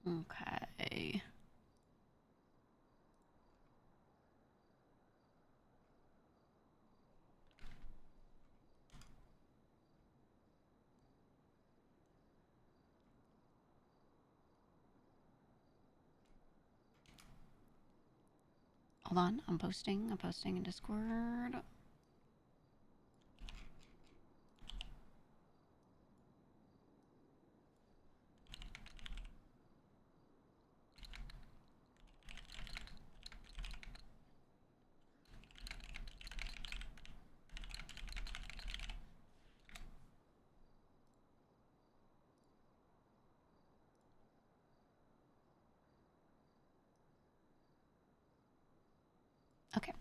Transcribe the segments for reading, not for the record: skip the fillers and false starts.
Okay. Hold on, I'm posting in Discord. Okay.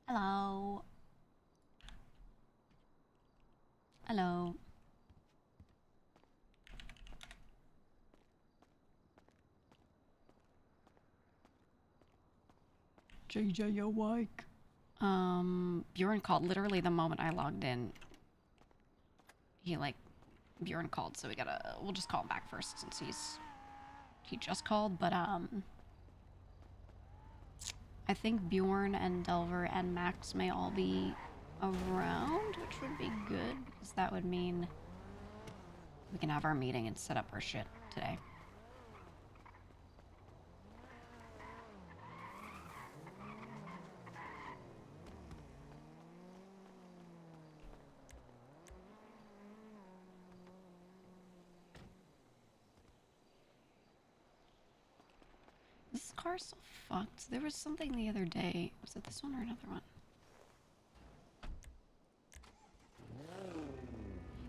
Hello. Hello. JJ, yo, like. Bjorn called literally the moment I logged in. Bjorn called, so we'll just call him back first since he just called, but, I think Bjorn and Delver and Max may all be around, which would be good, because that would mean we can have our meeting and set up our shit today. This car's so fucked. There was something the other day. Was it this one or another one?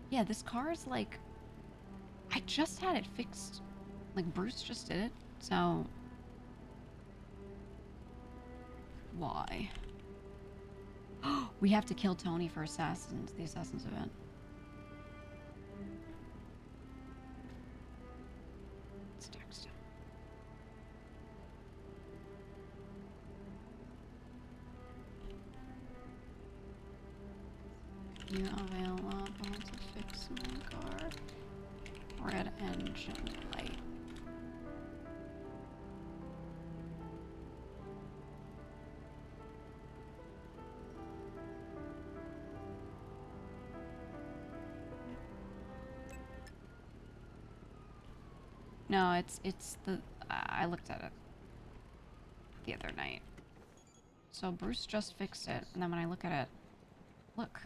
Yeah, this car is like... I just had it fixed. Like, Bruce just did it, so... Why? We have to kill Tony for the Assassins event. Let's text him. You available to fix my car? Red engine light. No, it's the... I looked at it the other night. So Bruce just fixed it, and then when I look at it... Look.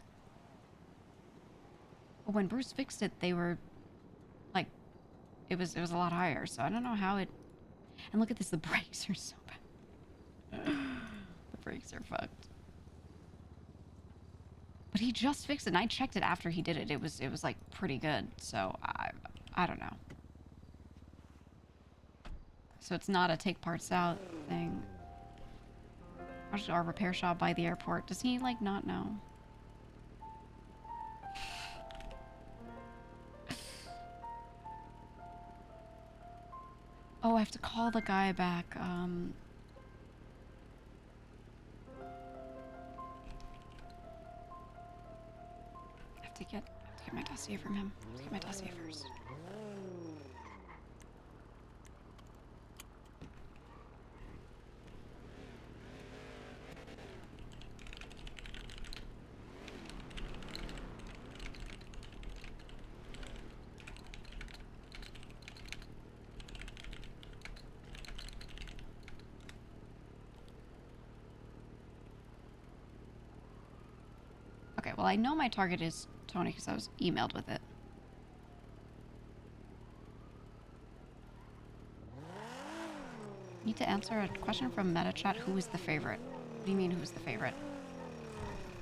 But when Bruce fixed it, they were... Like... It was a lot higher, so I don't know how it... And look at this, the brakes are so bad. The brakes are fucked. But he just fixed it, and I checked it after he did it. It was like, pretty good, so I don't know. So it's not a take parts out thing. Our repair shop by the airport. Does he, like, not know? Oh, I have to call the guy back. I have to get my dossier from him. I have to get my dossier first. Okay, well, I know my target is Tony because I was emailed with it. Need to answer a question from MetaChat. Who is the favorite? What do you mean, who's the favorite?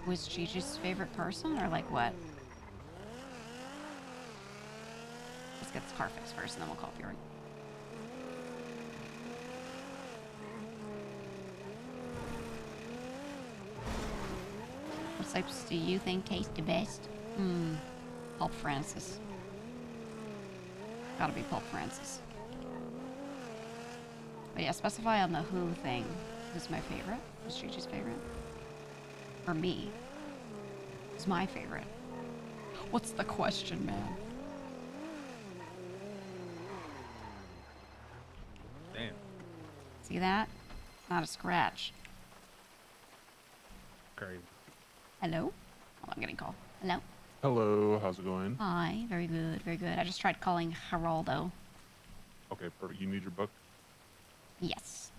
Who is Gigi's favorite person, or like what? Let's get this car fixed first, and then we'll call Bjorn. What types do you think taste the best? Pulp Francis. Gotta be Pulp Francis. But yeah, specify on the who thing. Who's my favorite? Who's Gigi's favorite? Or me? Who's my favorite? What's the question, man? See that? It's not a scratch. Crazy. Hello? Oh, I'm getting a call. Hello? Hello, how's it going? Hi. Very good, very good. I just tried calling Geraldo. Okay, perfect. You need your book? Yes.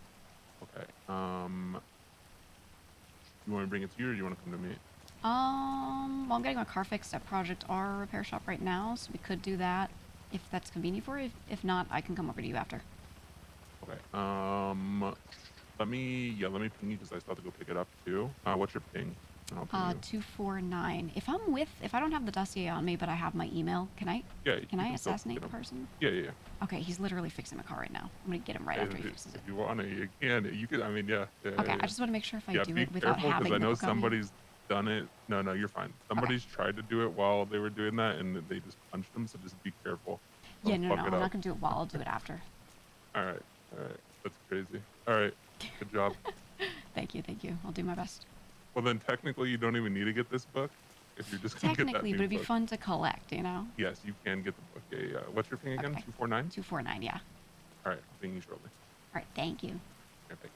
Okay. You want me to bring it to you or do you want to come to me? Well, I'm getting my car fixed at Project R repair shop right now, so we could do that if that's convenient for you. If not, I can come over to you after. Okay. Let me ping you because I still have to go pick it up too. What's your ping? And I'll ping you. 249. If I don't have the dossier on me, but I have my email, can I Yeah, can you I can still assassinate get the him. person? Yeah. Okay, he's literally fixing my car right now. I'm gonna get him right after he fixes it. If you want to, you can. You could. I mean, yeah. Okay, I just want to make sure if I Yeah, do be it without careful because I having the know book on me. somebody's done it. No, you're fine. Okay. Somebody's tried to do it while they were doing that and they just punched them. So just be careful. Yeah, Don't no, fuck it I'm up. not gonna do it while. I'll do it after. All right. That's crazy. All right. Good job. Thank you. I'll do my best. Well, then technically you don't even need to get this book if you're just gonna get that Technically, new but it'd be book. fun to collect, you know? Yes, you can get the book. Yeah. What's your ping again? Okay. 249? 249, yeah. All right, I'll ping you shortly. Alright, thank you. Okay, thanks.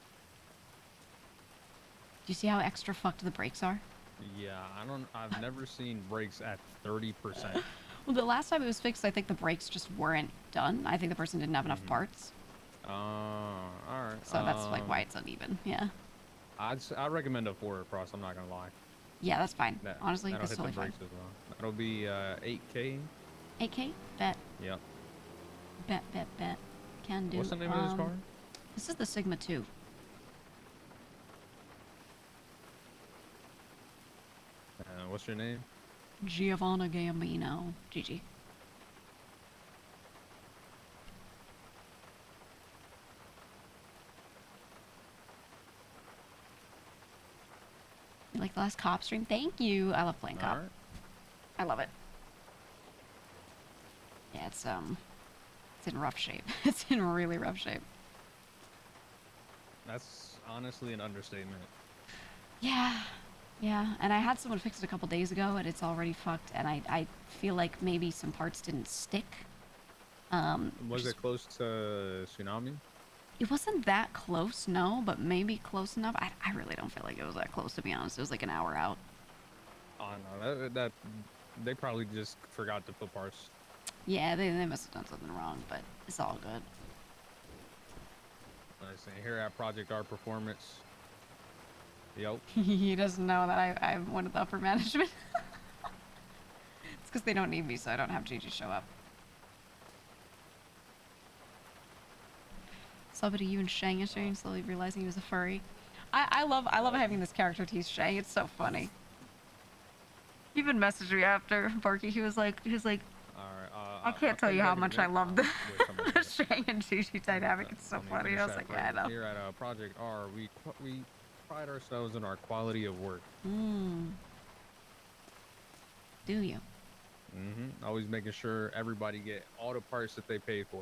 Do you see how extra fucked the brakes are? Yeah, I've never seen brakes at 30%. Well, the last time it was fixed, I think the brakes just weren't done. I think the person didn't have enough parts. Alright. So that's like why it's uneven, yeah. I'd recommend a 4 across, I'm not gonna lie. Yeah, that's fine. Honestly, that'll that's hit totally the fine. brakes as well. That'll be 8K. 8K? Bet. Yep. Bet. Can do. What's the name of this car? This is the Sigma 2. What's your name? Giovanna Gambino. Gigi. You like the last cop stream? Thank you. I love playing cop. Alright. I love it. Yeah, it's in rough shape. It's in really rough shape. That's honestly an understatement. Yeah, and I had someone fix it a couple days ago, and it's already fucked, and I feel like maybe some parts didn't stick. Was it close to Tsunami? It wasn't that close, no, but maybe close enough. I really don't feel like it was that close, to be honest. It was like an hour out. Oh no, that they probably just forgot to put parts. Yeah, they must have done something wrong, but it's all good. Nice. And here at Project R Performance. Yep. He doesn't know that I'm one of the upper management. It's because they don't need me, so I don't have Gigi show up. Somebody even Shang yesterday and slowly realizing he was a furry. I love having this character tease Shang. It's so funny. He even messaged me after Barky. He was like, I can't tell you how much I love the Shang and Gigi dynamic. It's so funny. I was like, yeah, I know. Here at Project R, we pride ourselves in our quality of work. Do you? Always making sure everybody get all the parts that they pay for.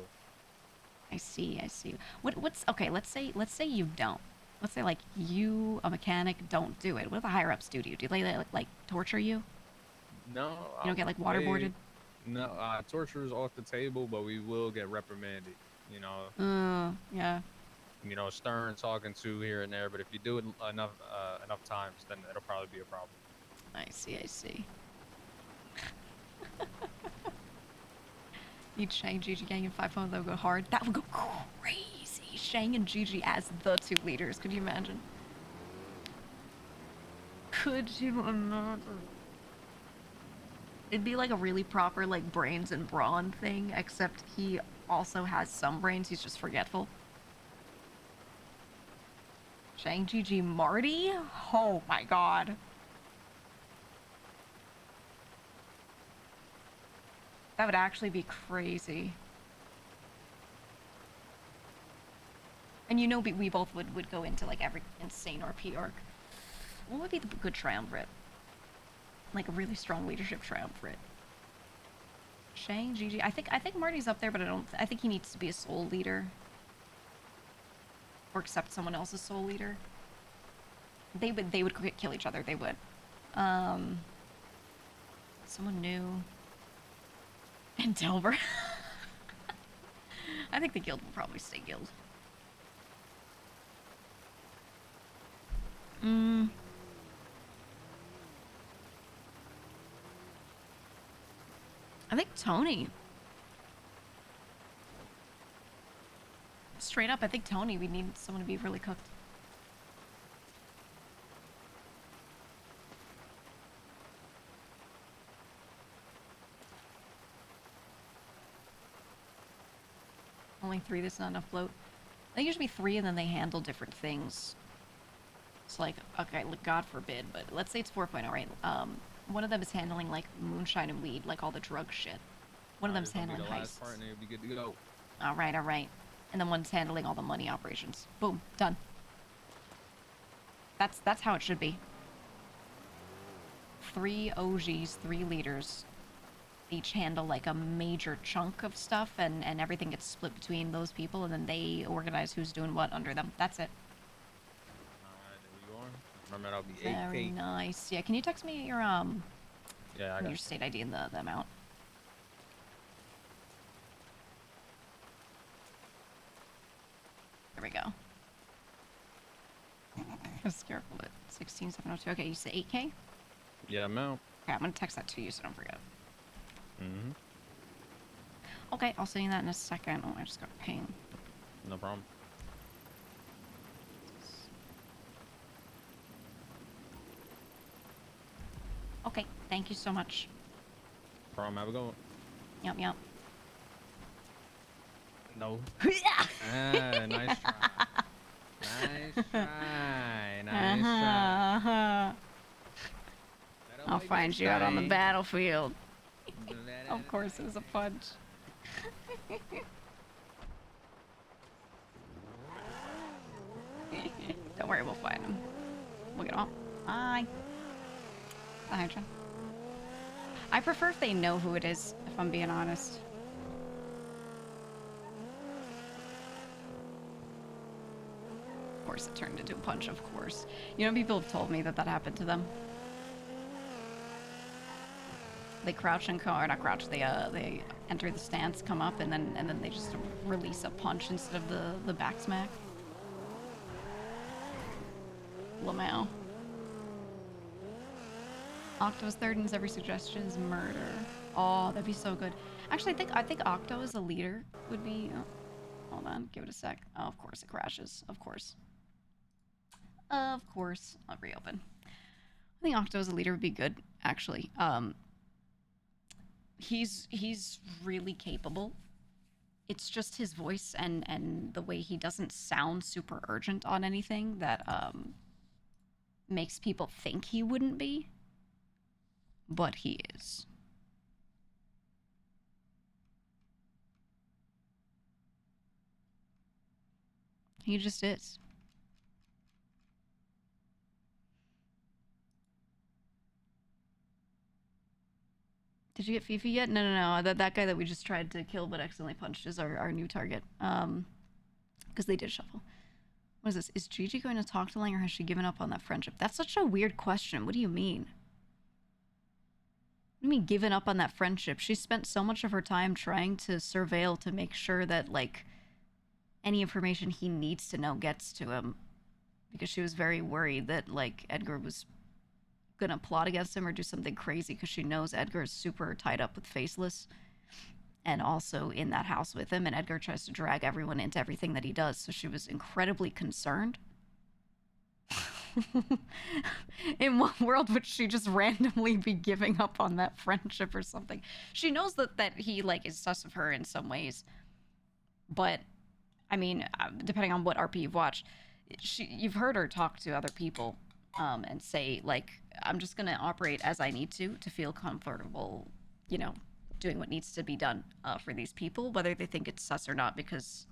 I see. What's okay? Let's say you don't. Let's say like you, a mechanic, don't do it. What do the higher ups do to you? Do they like torture you? No. You don't get like waterboarded? No, torture is off the table, but we will get reprimanded. You know. Yeah. You know, stern talking to here and there, but if you do it enough times, then it'll probably be a problem. I see. Need Shang, Gigi gang in 5-0, they'll go hard. That would go crazy. Shang and Gigi as the 2 leaders. Could you imagine? Could you imagine? It'd be like a really proper like brains and brawn thing, except he also has some brains, he's just forgetful. Shang, Gigi, Marty? Oh my god. That would actually be crazy. And you know we both would go into like every insane RP arc. What would be the good triumvirate? Like a really strong leadership triumvirate. Shang, Gigi. I think Marty's up there, but I think he needs to be a soul leader. Or accept someone else's soul leader. They would kill each other, they would. Someone new. And Delver. I think the guild will probably stay guild. Mm. I think Tony. Straight up, I think Tony, we need someone to be really cooked. Only 3, there's not enough float. They usually 3 and then they handle different things. It's like, okay, God forbid, but let's say it's 4.0, right? One of them is handling like moonshine and weed, like all the drug shit. One of them's handling the last heists. part and you'll be good to go. Alright, alright. And then one's handling all the money operations. Boom, done. That's how it should be. 3 OGs, 3 leaders. Each handle like a major chunk of stuff, and everything gets split between those people, and then they organize who's doing what under them. That's it. Alright, there you are. Remember, that'll be Very 8K. nice. Yeah, can you text me your Yeah, I got your state ID and the amount? There we go. Just careful at 16702. Okay, you said 8K? Yeah, I'm out. Okay, I'm gonna text that to you so don't forget. Mm-hmm. Okay, I'll send you that in a second. Oh, I just got a ping. No problem. Okay, thank you so much. Problem, have a go. Yep, yep. No. Nice try. Nice try. Nice try. I'll find you out on the battlefield. Of course, it was a punch. Don't worry, we'll find him. We'll get him. Bye. Bye, Hydra. I prefer if they know who it is, if I'm being honest. Of course, it turned into a punch, of course. You know, people have told me that that happened to them. They crouch and or not crouch. They enter the stance, come up, and then they just release a punch instead of the back smack. Lamau. Octo's third and every suggestion is murder. Oh, that'd be so good. Actually, I think Octo as a leader would be. Oh, hold on, give it a sec. Oh, of course it crashes. Of course. Of course. I'll reopen. I think Octo as a leader would be good, actually. He's really capable. It's just his voice and the way he doesn't sound super urgent on anything that makes people think he wouldn't be. But he is. He just is. Did you get Fifi yet? No. That guy that we just tried to kill but accidentally punched is our new target. Because they did shuffle. What is this? Is Gigi going to talk to Lang, or has she given up on that friendship? That's such a weird question. What do you mean? What do you mean given up on that friendship? She spent so much of her time trying to surveil to make sure that, like, any information he needs to know gets to him. Because she was very worried that, like, Edgar was gonna plot against him or do something crazy, because she knows Edgar is super tied up with Faceless and also in that house with him, and Edgar tries to drag everyone into everything that he does, so she was incredibly concerned. In what world would she just randomly be giving up on that friendship or something? She knows that he, like, is sus of her in some ways, but I mean, depending on what RP you've watched, you've heard her talk to other people and say, like, I'm just gonna operate as I need to feel comfortable, you know, doing what needs to be done for these people, whether they think it's sus or not, because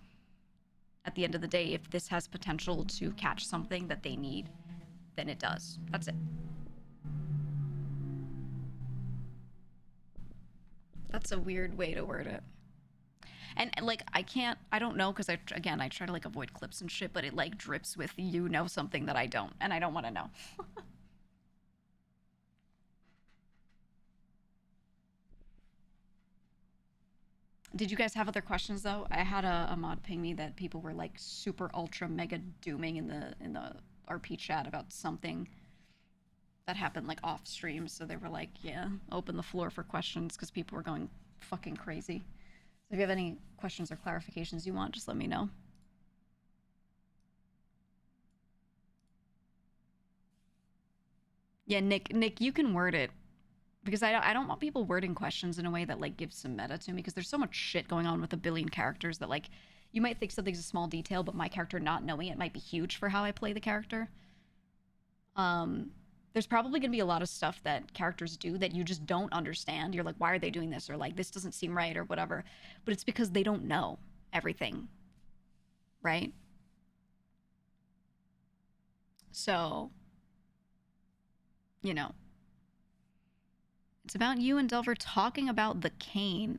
at the end of the day, if this has potential to catch something that they need, then it does. That's it. That's a weird way to word it. And, like, I don't know, because I try to, like, avoid clips and shit, but it, like, drips with you know something that I don't, and I don't want to know. Did you guys have other questions, though? I had a mod ping me that people were, like, super ultra mega dooming in the RP chat about something that happened like off stream, so they were like, yeah, open the floor for questions because people were going fucking crazy. So if you have any questions or clarifications you want, just let me know. Yeah, Nick, you can word it. Because I don't want people wording questions in a way that, like, gives some meta to me, because there's so much shit going on with a billion characters that, like, you might think something's a small detail, but my character not knowing it might be huge for how I play the character. There's probably going to be a lot of stuff that characters do that you just don't understand. You're like, why are they doing this? Or, like, this doesn't seem right or whatever. But it's because they don't know everything. Right? So, you know. It's about you and Delver talking about the cane.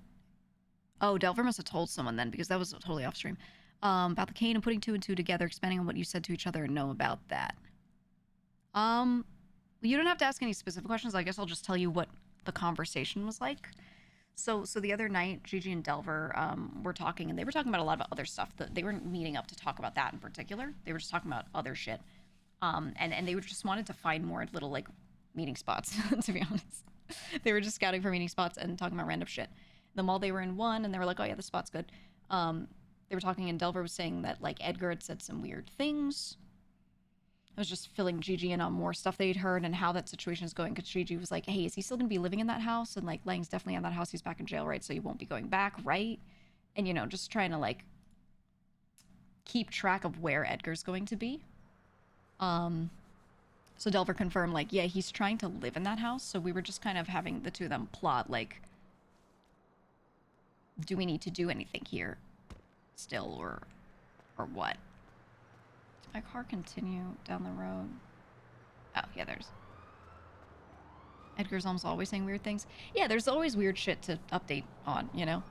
Oh, Delver must have told someone then, because that was totally off stream. About the cane and putting 2 and 2 together, expanding on what you said to each other and know about that. You don't have to ask any specific questions. I guess I'll just tell you what the conversation was like. So the other night, Gigi and Delver were talking, and they were talking about a lot of other stuff. They weren't meeting up to talk about that in particular. They were just talking about other shit. And they just wanted to find more little, like, meeting spots, to be honest. They were just scouting for meeting spots and talking about random shit. The mall they were in one, and they were like, oh yeah, the spot's good. They were talking, and Delver was saying that, like, Edgar had said some weird things. I was just filling Gigi in on more stuff they'd heard and how that situation is going, because Gigi was like, hey, is he still going to be living in that house? And, like, Lang's definitely in that house. He's back in jail, right? So he won't be going back, right? And, you know, just trying to, like, keep track of where Edgar's going to be. So Delver confirmed, like, yeah, he's trying to live in that house. So we were just kind of having the two of them plot, like, do we need to do anything here still, or what? Does my car continue down the road? Oh, yeah, there's... Edgar's almost always saying weird things. Yeah, there's always weird shit to update on, you know?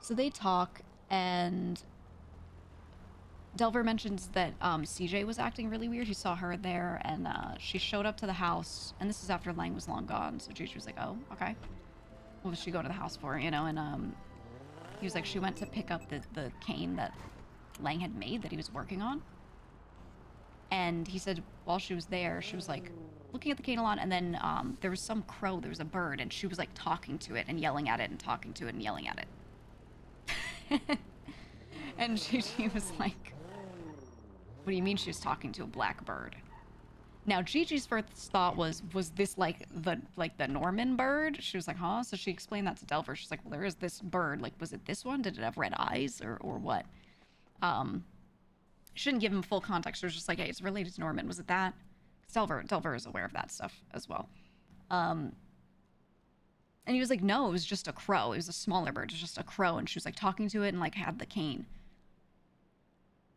So they talk, and Delver mentions that CJ was acting really weird. He saw her there, and she showed up to the house, and this is after Lang was long gone, so Gigi was like, oh, okay. What was she going to the house for, you know? And he was like, she went to pick up the cane that Lang had made that he was working on. And he said while she was there, she was, like, looking at the cane a lot, and then there was some crow, there was a bird, and she was, like, talking to it and yelling at it and talking to it and yelling at it. And she was like, what do you mean she was talking to a black bird? Now, Gigi's first thought was this like the Norman bird? She was like, huh? So she explained that to Delver. She's like, well, there is this bird. Like, was it this one? Did it have red eyes or what? She didn't give him full context. She was just like, hey, it's related to Norman. Was it that? Delver is aware of that stuff as well. And he was like, no, it was just a crow. It was a smaller bird. It was just a crow. And she was like talking to it and like had the cane.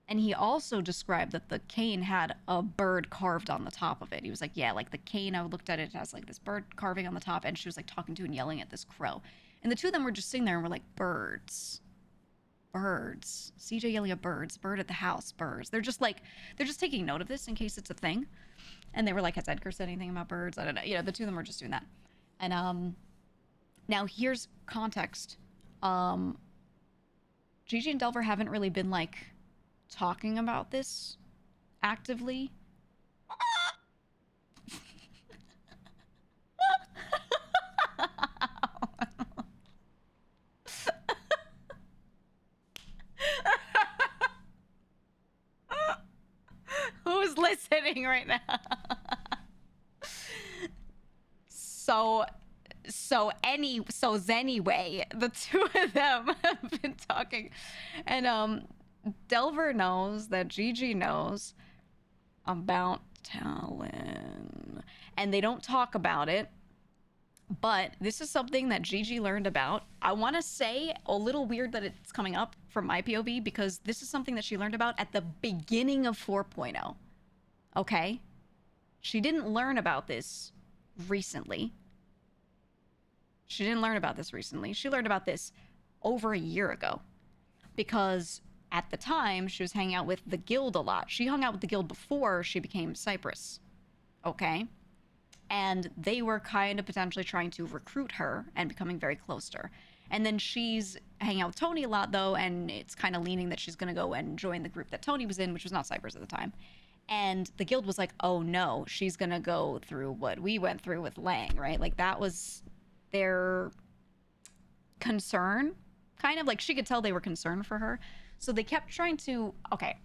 And he also described that the cane had a bird carved on the top of it. He was like, yeah, like the cane, I looked at it, it has like this bird carving on the top. And she was like talking to and yelling at this crow. And the two of them were just sitting there and were like, birds. Birds. CJ yelling at birds. Bird at the house. Birds. They're just taking note of this in case it's a thing. And they were like, has Edgar said anything about birds? I don't know. You know, the two of them were just doing that. And now here's context. Gigi and Delver haven't really been like talking about this actively. Who's listening right now? Anyway, the two of them have been talking, and Delver knows that Gigi knows about Talon, and they don't talk about it, but this is something that Gigi learned about. I want to say a little weird that it's coming up from my POV, because this is something that she learned about at the beginning of 4.0. Okay? She didn't learn about this recently. She learned about this over a year ago, because at the time she was hanging out with the guild a lot. She hung out with the guild before she became Cypress. Okay? And they were kind of potentially trying to recruit her and becoming very close to her. And then she's hanging out with Tony a lot, though, and it's kind of leaning that she's going to go and join the group that Tony was in, which was not Cypress at the time. And the guild was like, oh no, she's going to go through what we went through with Lang, right? Like, that was their concern, kind of. Like, she could tell they were concerned for her. So they kept trying to, okay,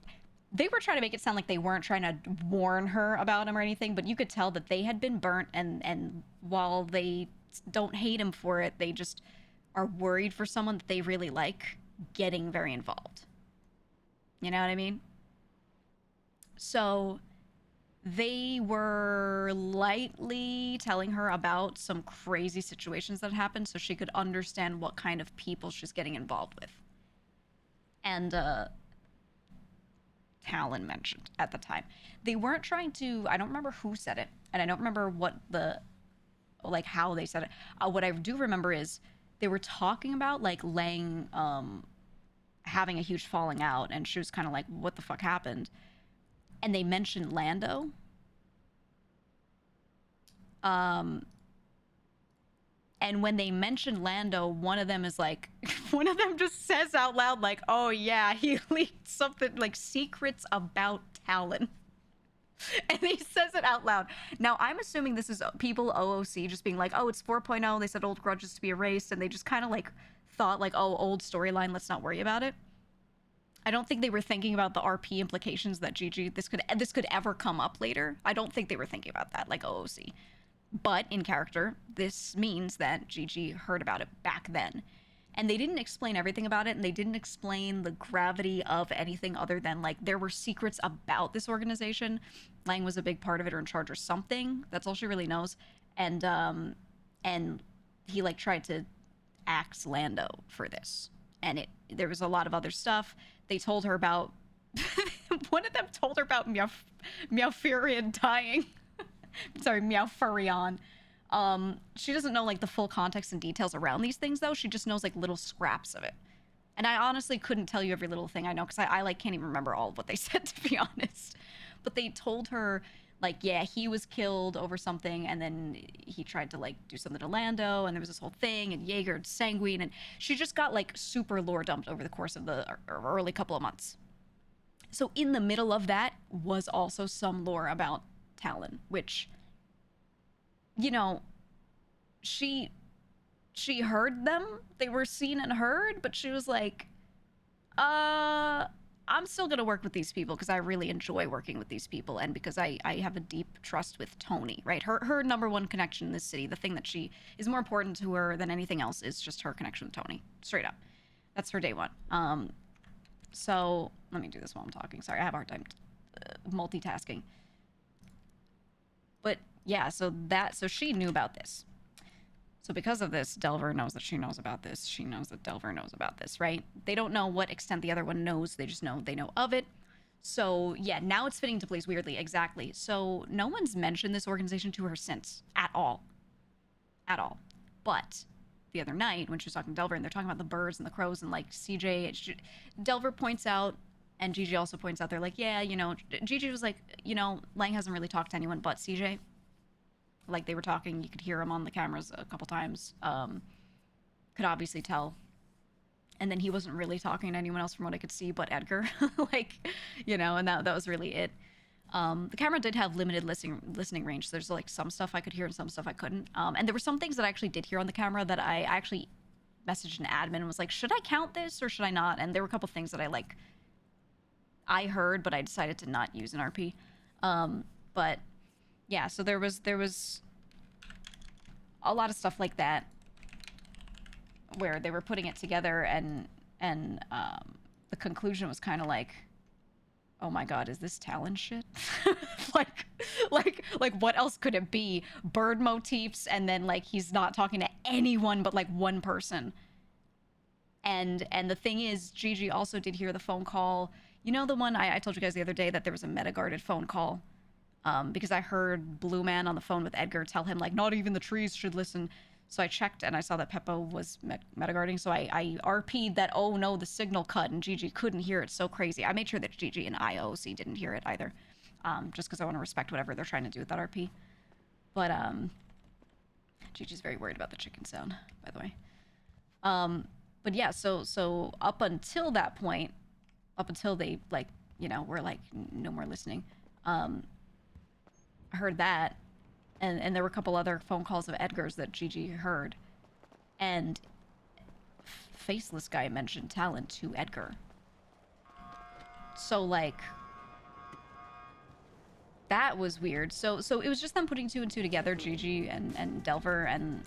they were trying to make it sound like they weren't trying to warn her about him or anything, but you could tell that they had been burnt, and while they don't hate him for it, they just are worried for someone that they really like getting very involved. You know what I mean? So they were lightly telling her about some crazy situations that happened so she could understand what kind of people she's getting involved with. And Talon mentioned at the time. They weren't trying to, I don't remember who said it, and I don't remember what like how they said it. What I do remember is they were talking about like Lang having a huge falling out, and she was kind of like, what the fuck happened? And they mentioned Lando. And when they mentioned Lando, one of them is like, one of them just says out loud like, oh yeah, he leaked something like secrets about Talon. And he says it out loud. Now, I'm assuming this is people OOC just being like, oh, it's 4.0. They said old grudges to be erased. And they just kind of like thought like, oh, old storyline, let's not worry about it. I don't think they were thinking about the RP implications that Gigi, this could ever come up later. I don't think they were thinking about that, like OOC. But in character, this means that Gigi heard about it back then. And they didn't explain everything about it, and they didn't explain the gravity of anything other than, like, there were secrets about this organization. Lang was a big part of it or in charge or something. That's all she really knows. And he, like, tried to axe Lando for this. And there was a lot of other stuff. They told her about... one of them told her about Meowfurion dying. Sorry, Meowfurion. She doesn't know like the full context and details around these things though. She just knows like little scraps of it. And I honestly couldn't tell you every little thing I know because I like can't even remember all of what they said, to be honest. But they told her like, yeah, he was killed over something, and then he tried to like do something to Lando, and there was this whole thing, and Jaeger and Sanguine, and she just got like super lore dumped over the course of the early couple of months. So in the middle of that was also some lore about Talon, which, you know, she heard them. They were seen and heard, but she was like, I'm still gonna work with these people because I really enjoy working with these people, and because I have a deep trust with Tony, right? Her number one connection in this city, the thing that she is more important to her than anything else, is just her connection with Tony. Straight up. That's her day one. So let me do this while I'm talking. Sorry, I have a hard time multitasking. But yeah, so she knew about this. So because of this, Delver knows that she knows about this. She knows that Delver knows about this, right? They don't know what extent the other one knows. They just know they know of it. So yeah, now it's fitting to place weirdly. Exactly. So no one's mentioned this organization to her since at all. At all. But the other night when she was talking to Delver and they're talking about the birds and the crows and like CJ, Delver points out, and Gigi also points out, they're like, yeah, you know, Gigi was like, you know, Lang hasn't really talked to anyone but CJ. Like, they were talking, you could hear him on the cameras a couple times. Could obviously tell. And then he wasn't really talking to anyone else from what I could see but Edgar. Like, you know, and that was really it. The camera did have limited listening range, so there's like some stuff I could hear and some stuff I couldn't. And there were some things that I actually did hear on the camera that I actually messaged an admin and was like, should I count this or should I not? And there were a couple things that I heard, but I decided to not use an RP. But yeah, so there was a lot of stuff like that where they were putting it together, and the conclusion was kind of like, oh my god, is this Talon shit? like what else could it be? Bird motifs, and then like he's not talking to anyone but like one person. And the thing is, Gigi also did hear the phone call. You know the one I told you guys the other day that there was a meta-guarded phone call? Because I heard Blue Man on the phone with Edgar tell him, like, not even the trees should listen. So I checked, and I saw that Peppo was meta-guarding, so I RP'd that, oh no, the signal cut, and Gigi couldn't hear it. So crazy. I made sure that Gigi and IOC didn't hear it either, just because I want to respect whatever they're trying to do with that RP. But, Gigi's very worried about the chicken sound, by the way. But yeah, so up until that point, up until they like, were like no more listening, heard that, and there were a couple other phone calls of Edgar's that Gigi heard, and faceless guy mentioned Talon to Edgar. So like that was weird. So it was just them putting two and two together, Gigi and Delver, and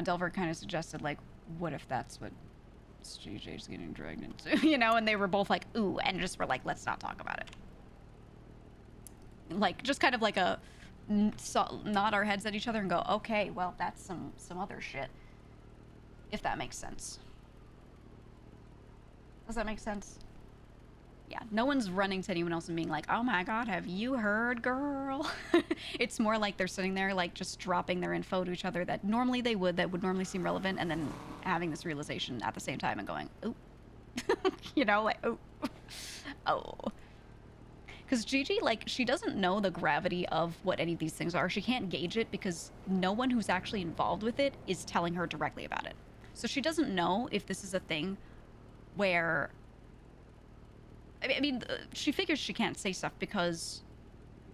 Delver kind of suggested like, what if that's what Gigi's getting dragged into, and they were both like, ooh, and just were like, let's not talk about it. Like just kind of like a nod our heads at each other and go, okay, well that's some other shit, if that makes sense. Does that make sense? Yeah, no one's running to anyone else and being like, oh my god, have you heard, girl? It's more like they're sitting there like just dropping their info to each other that normally they would, that would normally seem relevant, and then having this realization at the same time and going, ooh. Like, oh. Oh. Because Gigi, like, she doesn't know the gravity of what any of these things are. She can't gauge it because no one who's actually involved with it is telling her directly about it. So she doesn't know if this is a thing where... I mean, she figures she can't say stuff because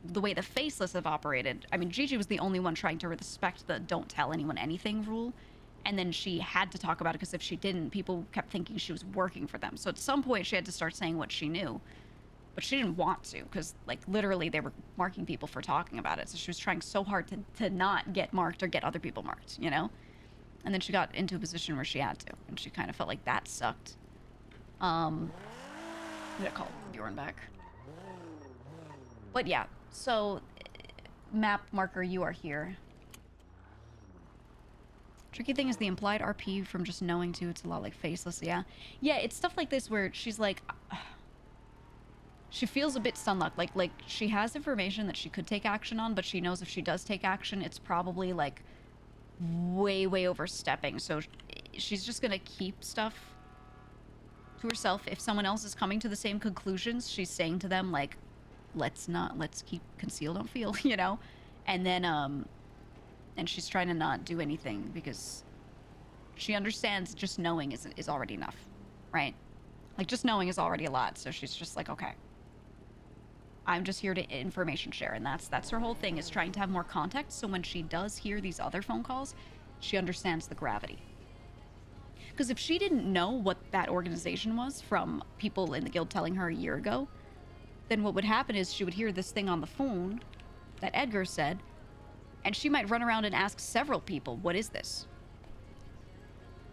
the way the Faceless have operated... I mean, Gigi was the only one trying to respect the don't tell anyone anything rule. And then she had to talk about it because if she didn't, people kept thinking she was working for them. So at some point, she had to start saying what she knew. But she didn't want to because, like, literally they were marking people for talking about it. So she was trying so hard to not get marked or get other people marked, And then she got into a position where she had to. And she kind of felt like that sucked. I'm gonna call Bjorn back. But yeah, so map marker, you are here. Tricky thing is the implied RP from just knowing too. It's a lot like Faceless, yeah. Yeah, it's stuff like this where she's like... She feels a bit stun-locked. Like she has information that she could take action on, but she knows if she does take action, it's probably like way overstepping. So she's just gonna keep stuff to herself. If someone else is coming to the same conclusions, she's saying to them like, let's keep conceal, don't feel, And then and she's trying to not do anything because she understands just knowing is already enough, right? Like just knowing is already a lot. So she's just like, okay, I'm just here to information share, and that's her whole thing, is trying to have more context, so when she does hear these other phone calls, she understands the gravity. Because if she didn't know what that organization was from people in the guild telling her a year ago, then what would happen is she would hear this thing on the phone that Edgar said, and she might run around and ask several people, what is this?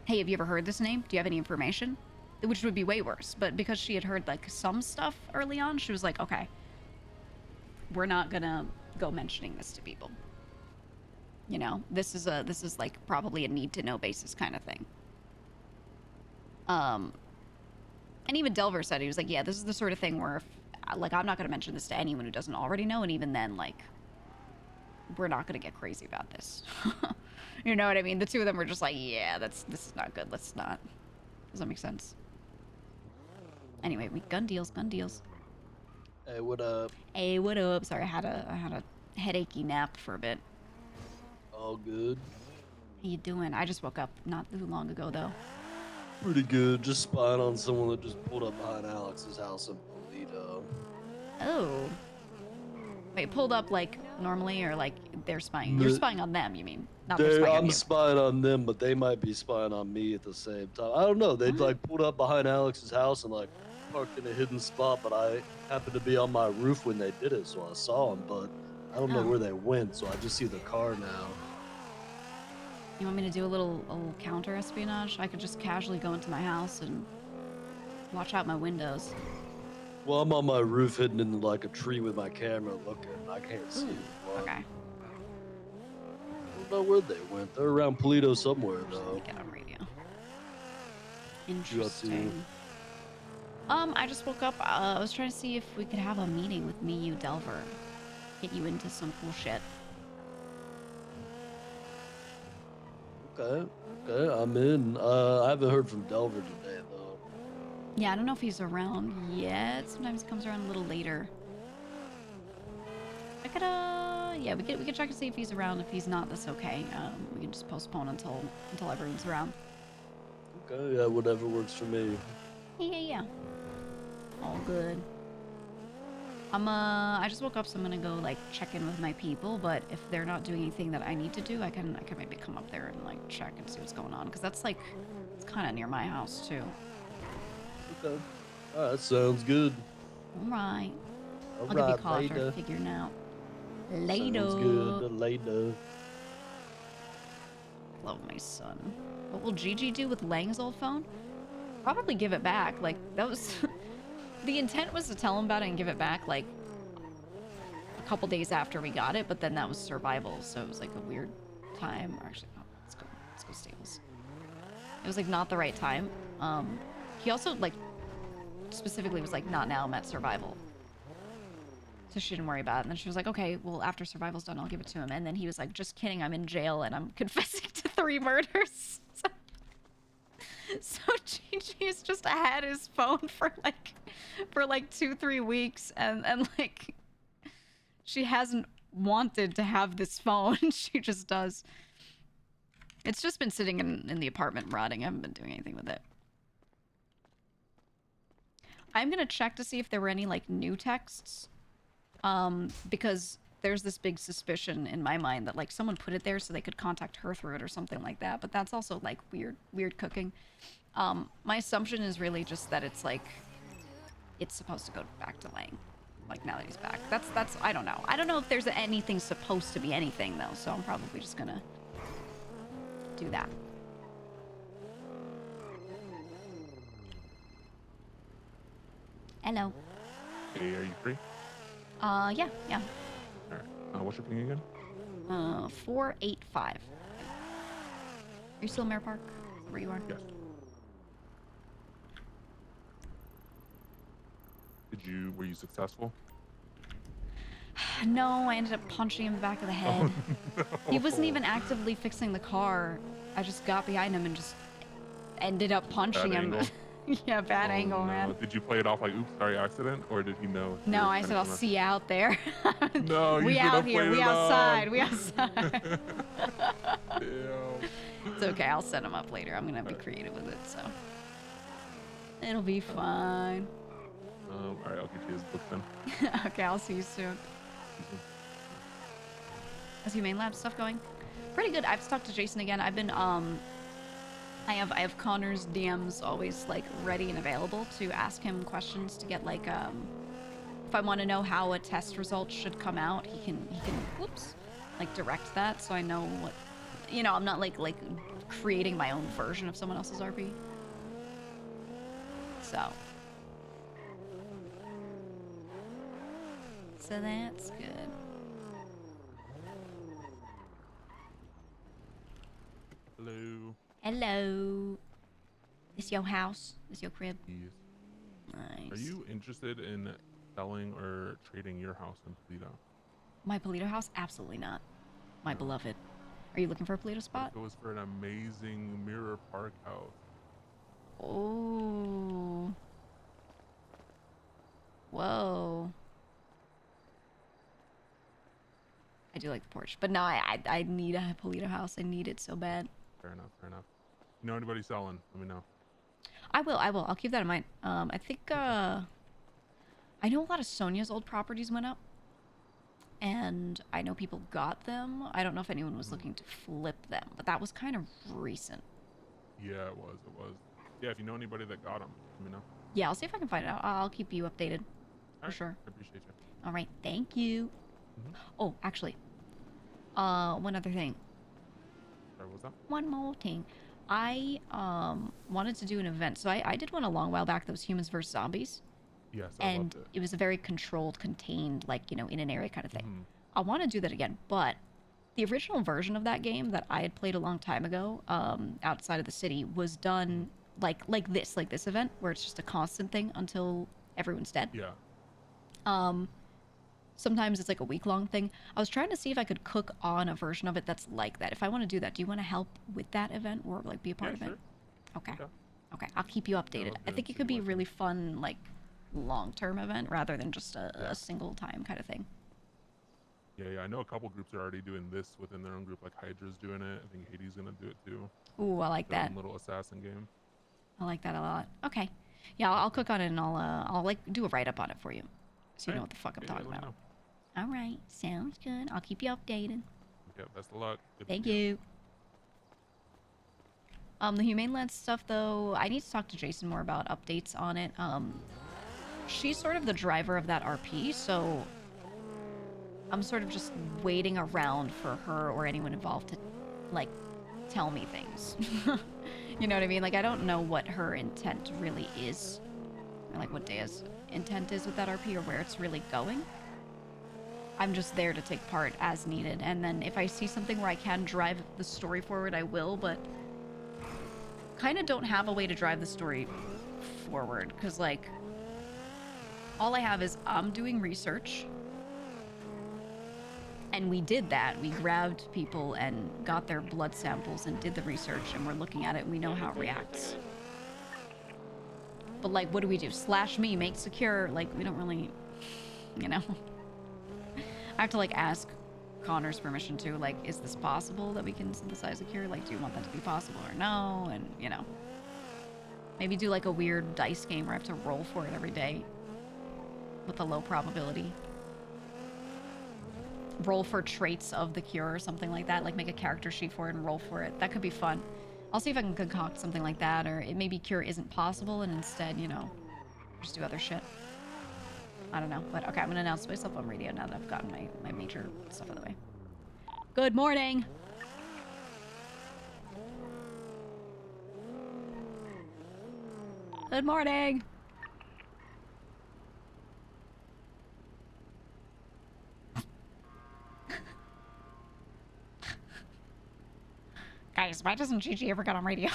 Hey, have you ever heard this name? Do you have any information? Which would be way worse, but because she had heard like some stuff early on, she was like, okay, we're not gonna go mentioning this to people. This is like probably a need to know basis kind of thing. And even Delver said, he was like, yeah, this is the sort of thing where if, like, I'm not gonna mention this to anyone who doesn't already know, and even then, like, we're not gonna get crazy about this. You know what I mean? The two of them were just like, yeah, this is not good, let's not. Does that make sense? Anyway, gun deals. Hey, what up? Hey, what up? Sorry, I had a headachy nap for a bit. All good. How you doing? I just woke up not too long ago, though. Pretty good. Just spying on someone that just pulled up behind Alex's house in Toledo. Oh. Wait, pulled up like normally, or like they're spying? You're spying on them, you mean? Not they're spying on I'm you. spying on them, but they might be spying on me at the same time. I don't know. They like pulled up behind Alex's house and like parked in a hidden spot, but I happened to be on my roof when they did it, so I saw them, but I don't know where they went, so I just see the car now. You want me to do a little counter espionage? I could just casually go into my house and watch out my windows. Well, I'm on my roof hidden in like a tree with my camera looking. I can't see. Okay. I don't know where they went. They're around Toledo somewhere, though. Get on radio. Interesting. I just woke up. I was trying to see if we could have a meeting with me, you, Delver. Get you into some cool shit. Okay, I'm in. I haven't heard from Delver today, though. Yeah, I don't know if he's around yet. Sometimes he comes around a little later. I could, yeah, we can check to see if he's around. If he's not, that's okay. We can just postpone until everyone's around. Okay, yeah, whatever works for me. Yeah. All good. I just woke up, so I'm gonna go like check in with my people. But if they're not doing anything that I need to do, I can maybe come up there and like check and see what's going on, because that's like it's kind of near my house too. Okay. All right, sounds good. All right. All I'll give you a right, call after later. figuring out. Sounds Later. good. Later. Love my son. What will Gigi do with Lang's old phone? Probably give it back. Like, that was... the intent was to tell him about it and give it back, like, a couple days after we got it, but then that was survival, so it was, like, a weird time. Or actually, no, let's go stables. It was, like, not the right time. He also, like, specifically was like, not now, I'm at survival. So she didn't worry about it. And then she was like, okay, well, after survival's done, I'll give it to him. And then he was like, just kidding, I'm in jail and I'm confessing to 3 murders. So Gigi has just had his phone for like 2-3 weeks, and like she hasn't wanted to have this phone. She just does. It's just been sitting in the apartment rotting. I haven't been doing anything with it. I'm gonna check to see if there were any like new texts. Because there's this big suspicion in my mind that like someone put it there so they could contact her through it or something like that, but that's also like weird cooking. My assumption is really just that it's like it's supposed to go back to Lang, like now that he's back. That's I don't know. I don't know if there's anything supposed to be anything though, so I'm probably just gonna do that. Hello. Hey, are you free? Yeah. All right. What's your ping again? 485. Are you still in Mare Park? Is that where you are? Yes. Were you successful? No, I ended up punching him in the back of the head. No. He wasn't even actively fixing the car. I just got behind him and just ended up punching Bad him. angle? Yeah, bad Oh, angle, no. man. Did you play it off like, oops, sorry, accident? Or did he know? you No, were I trying said to I'll come see you out there. No, you we should out have here. played We it outside. off. We outside. Damn. It's okay. I'll set him up later. I'm gonna be creative with it, so it'll be fine. All right, I'll get you his book then. Okay, I'll see you soon. How's your main lab stuff going? Pretty good. I've talked to Jason again. I've been I have Connor's DMs always like ready and available to ask him questions to get like if I want to know how a test result should come out, he can whoops, like direct that so I know what, you know, I'm not like creating my own version of someone else's RP. So that's good. Hello. Hello. This your house? This your crib? Yes. Nice. Are you interested in selling or trading your house in Toledo? My Polito house? Absolutely not. My beloved. Are you looking for a Polito spot? It was for an amazing Mirror Park house. Oh. Whoa. I do like the porch, but no, I need a Polito house. I need it so bad. Fair enough. You know anybody selling? Let me know. I will. I'll keep that in mind. I think I know a lot of Sonia's old properties went up, and I know people got them. I don't know if anyone was looking to flip them, but that was kind of recent. Yeah, it was. Yeah, if you know anybody that got them, let me know. Yeah, I'll see if I can find it out. I'll keep you updated. For sure. I appreciate you. All right, thank you. Oh, actually, one other thing. Sorry, what's that? One more thing. I wanted to do an event. So I did one a long while back that was Humans vs. Zombies. Yes, I And loved it was a very controlled, contained, like, you know, in an area kind of thing. Mhm. I want to do that again, but the original version of that game that I had played a long time ago, outside of the city, was done like this event, where it's just a constant thing until everyone's dead. Yeah. Sometimes it's like a week-long thing. I was trying to see if I could cook on a version of it that's like that. If I want to do that, do you want to help with that event or like be a part of it? Sure. Okay. Okay, I'll keep you updated. I think it could be a really fun, like, long-term event rather than just a single time kind of thing. Yeah, I know a couple groups are already doing this within their own group. Like Hydra's doing it. I think Hades gonna do it too. Ooh, I like Their that. own little assassin game. I like that a lot. Okay. Yeah, I'll click on it and I'll like do a write-up on it for you. So you know what the fuck I'm talking let me about. know. All right. Sounds good. I'll keep you updated. Yeah, best of luck. Good Thank to see you. The Humane Land stuff, though, I need to talk to Jason more about updates on it. She's sort of the driver of that RP, so I'm sort of just waiting around for her or anyone involved to, like, tell me things. You know what I mean? Like, I don't know what her intent really is. Or, like, what Daya's intent is with that RP or where it's really going. I'm just there to take part as needed. And then if I see something where I can drive the story forward, I will, but kind of don't have a way to drive the story forward. Because, like, all I have is I'm doing research. And we did that. We grabbed people and got their blood samples and did the research, and we're looking at it and we know how it reacts. But, like, what do we do? Slash me, make secure. Like, we don't really, you know. I have to, like, ask Connor's permission too. Like, is this possible that we can synthesize a cure? Like, do you want that to be possible or no? And, you know. Maybe do, like, a weird dice game where I have to roll for it every day with a low probability. Roll for traits of the cure or something like that. Like, make a character sheet for it and roll for it. That could be fun. I'll see if I can concoct something like that, or it maybe cure isn't possible and instead, you know, just do other shit. I don't know. But, okay, I'm gonna announce myself on radio now that I've gotten my major stuff out of the way. Good morning! Good morning! Guys, why doesn't Gigi ever get on radio?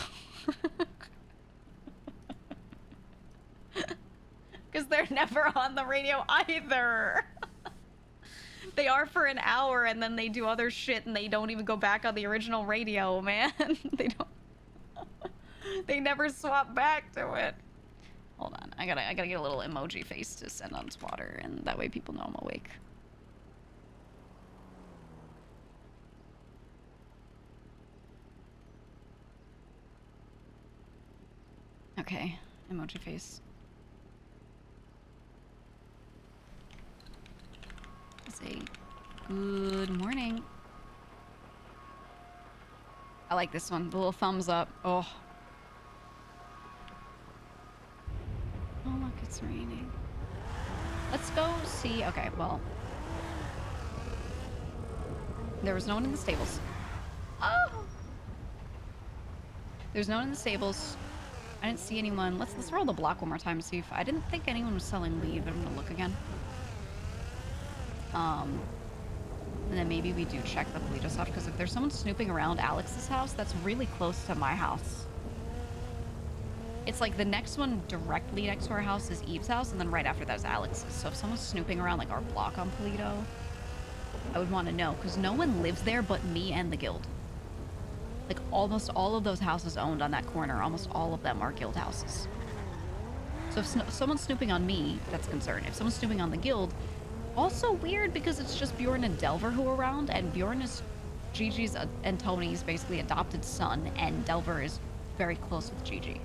Because they're never on the radio either. They are for an hour and then they do other shit and they don't even go back on the original radio, man. They don't. They never swap back to it. Hold on, I gotta get a little emoji face to send on Twitter, and that way people know I'm awake. Okay, emoji face. Say good morning. I like this one, the little thumbs up. Oh. Oh, look, it's raining. Let's go see. Okay, well. There was no one in the stables. Oh! There's no one in the stables. I didn't see anyone. Let's roll the block one more time to see if I didn't think anyone was selling leave. I'm gonna look again. And then maybe we do check the Polito stuff, because if there's someone snooping around Alex's house, that's really close to my house. It's like the next one directly next to our house is Eve's house, and then right after that is Alex's. So if someone's snooping around like our block on Polito, I would want to know, because no one lives there but me and the guild. Like, almost all of those houses owned on that corner, almost all of them are guild houses. So if someone's snooping on me, that's a concern. If someone's snooping on the guild, also weird because it's just Bjorn and Delver who are around, and Bjorn is Gigi's and Tony's basically adopted son, and Delver is very close with Gigi.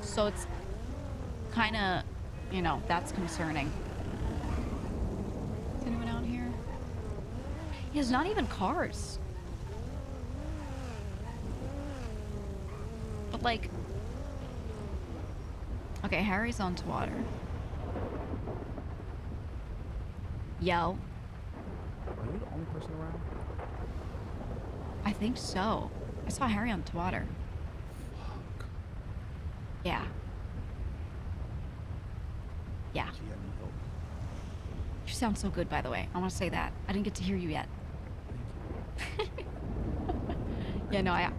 So it's kind of, you know, that's concerning. Is anyone out here? There's not even cars. But, like... Okay, Harry's on to water. Yo. Are you the only person around? I think so. I saw Harry on to water. Fuck. Yeah. Yeah. She had me help. You sound so good, by the way. I want to say that. I didn't get to hear you yet. Thank you. Yeah, no, I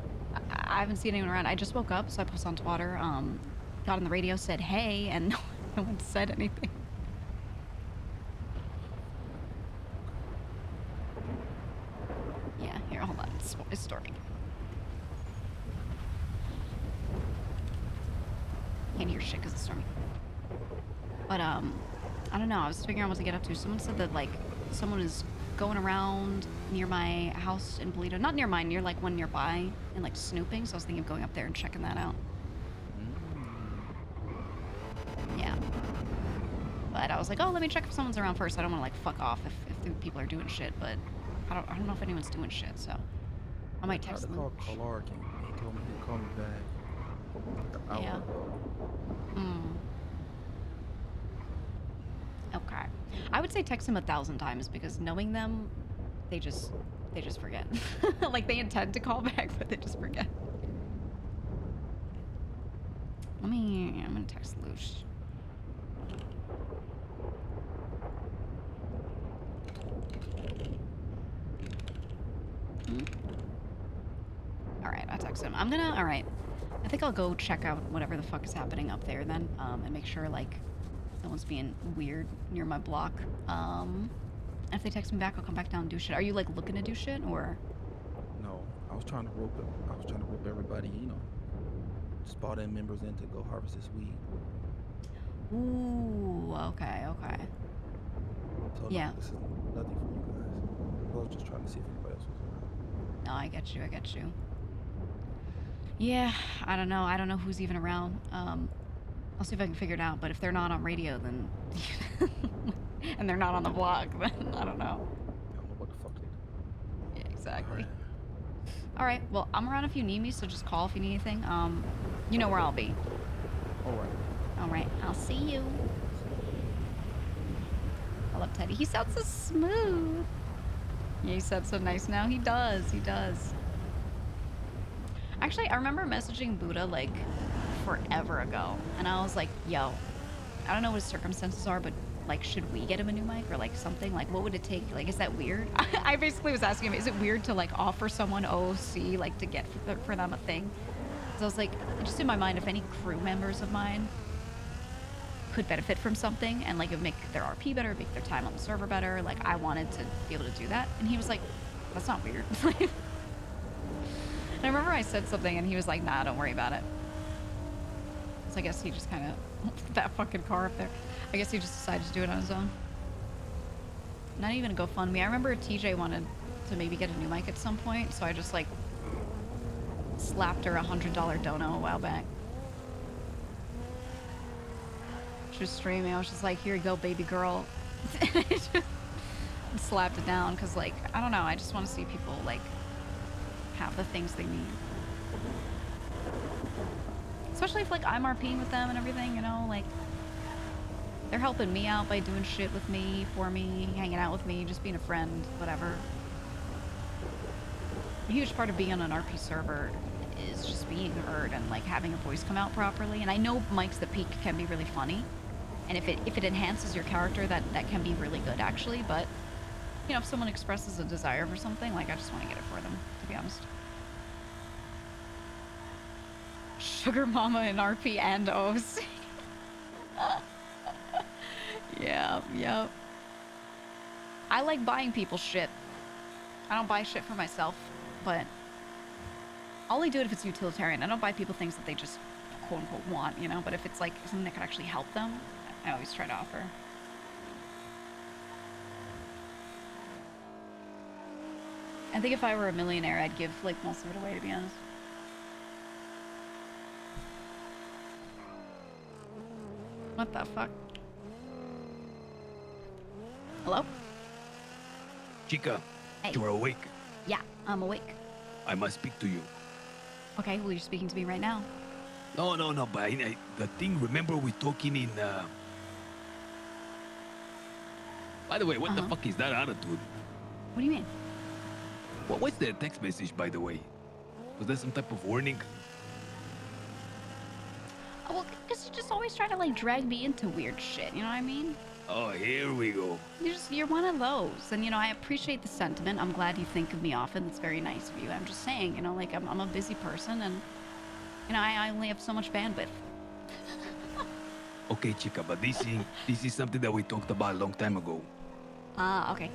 haven't seen anyone around. I just woke up, so I posted on Twitter, got on the radio, said hey, and no one said anything. Yeah, here, hold on. It's storming. Can't hear shit because it's storming. But, I don't know. I was figuring out what to get up to. Someone said that like someone is going around near my house in Bolito. Not near mine, near like one nearby, and like snooping. So I was thinking of going up there and checking that out. Yeah. But I was like, oh, let me check if someone's around first. I don't want to like fuck off if the people are doing shit. But I don't know if anyone's doing shit. So I might text them. I tried to call Clark and he told me he'd call me back an hour Yeah. ago. Okay. I would say text them 1,000 times because knowing them, they just forget. Like they intend to call back, but they just forget. I'm gonna text Lush. All right, I text him. All right. I think I'll go check out whatever the fuck is happening up there then, and make sure like no one's being weird near my block. And if they text me back, I'll come back down and do shit. Are you like looking to do shit or? No, I was trying to rope everybody, spot in members in to go harvest this weed. Ooh, okay. So Yeah. no, this is nothing for you guys. I was just trying to see if anybody else was around. No, I get you. Yeah, I don't know who's even around. I'll see if I can figure it out, but if they're not on radio, then... and they're not on the block, then I don't know. I don't know what the fuck they do. Yeah, exactly. Alright. Alright, well, I'm around if you need me, so just call if you need anything. You know where I'll be. Alright. Alright, I'll see you. I love Teddy. He sounds so smooth. Yeah, he sounds so nice now. He does. Actually, I remember messaging Buddha, like, forever ago. And I was like, yo, I don't know what his circumstances are, but, like, should we get him a new mic or, like, something? Like, what would it take? Like, is that weird? I basically was asking him, is it weird to, like, offer someone OC, like, to get for them a thing? So I was like, just in my mind, if any crew members of mine could benefit from something and, like, it would make their RP better, make their time on the server better, like, I wanted to be able to do that. And he was like, that's not weird. And I remember I said something and he was like, nah, don't worry about it. So I guess he just kind of, that fucking car up there, I guess he just decided to do it on his own. Not even a GoFundMe. I remember TJ wanted to maybe get a new mic at some point, so I just like slapped her $100 dono a while back. She was streaming, I was just like, here you go, baby girl. And slapped it down, because like, I don't know, I just want to see people like have the things they need. Especially if like I'm RPing with them and everything, you know, like they're helping me out by doing shit with me, for me, hanging out with me, just being a friend, whatever. A huge part of being on an RP server is just being heard and like having a voice come out properly. And I know mics that peak can be really funny, and if it enhances your character, that can be really good actually. But you know, if someone expresses a desire for something, like I just want to get it for them, to be honest. Sugar Mama in RP and OC. Yep. I like buying people shit. I don't buy shit for myself, but I'll only do it if it's utilitarian. I don't buy people things that they just quote unquote want, you know, but if it's like something that could actually help them, I always try to offer. I think if I were a millionaire, I'd give like most of it away, to be honest. What the fuck? Hello? Chica, Hey. you are awake. Yeah, I'm awake. I must speak to you. Okay, well, you're speaking to me right now. No, but the thing, remember we talking in, By the way, what the fuck is that attitude? What do you mean? What's the text message, by the way? Was there some type of warning? Oh, well, because you just always try to, like, drag me into weird shit, you know what I mean? Oh, here we go. You're one of those. And, you know, I appreciate the sentiment. I'm glad you think of me often. That's very nice of you. I'm just saying, you know, like, I'm a busy person and, you know, I only have so much bandwidth. Okay, Chica, but this is something that we talked about a long time ago. Ah, okay.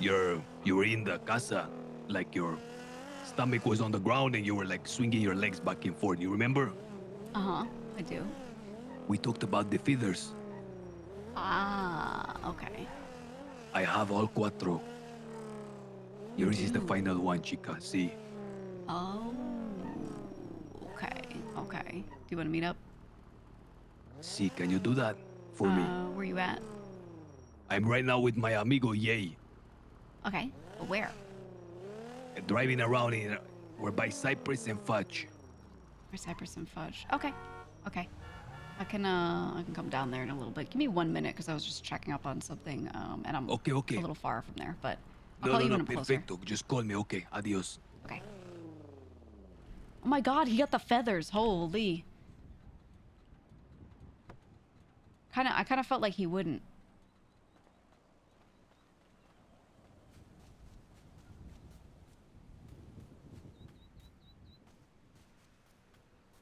You were in the casa, like your stomach was on the ground and you were like swinging your legs back and forth. You remember? Uh-huh, I do. We talked about the feathers. Ah, okay. I have all cuatro. Yours is the Ooh. final one, chica. See. Oh, okay, okay. Do you want to meet up? See, can you do that for me? Where you at? I'm right now with my amigo Ye. Okay, but where? Driving around in. We're by Cypress and Fudge. For Cypress and Fudge. Okay, okay. I can come down there in a little bit. Give me 1 minute, because I was just checking up on something, and I'm Okay, okay. a little far from there, but I'll No, call no, you no, when I'm closer. perfecto. Just call me, okay? Adios. Okay. Oh my god, he got the feathers. Holy. I kind of felt like he wouldn't.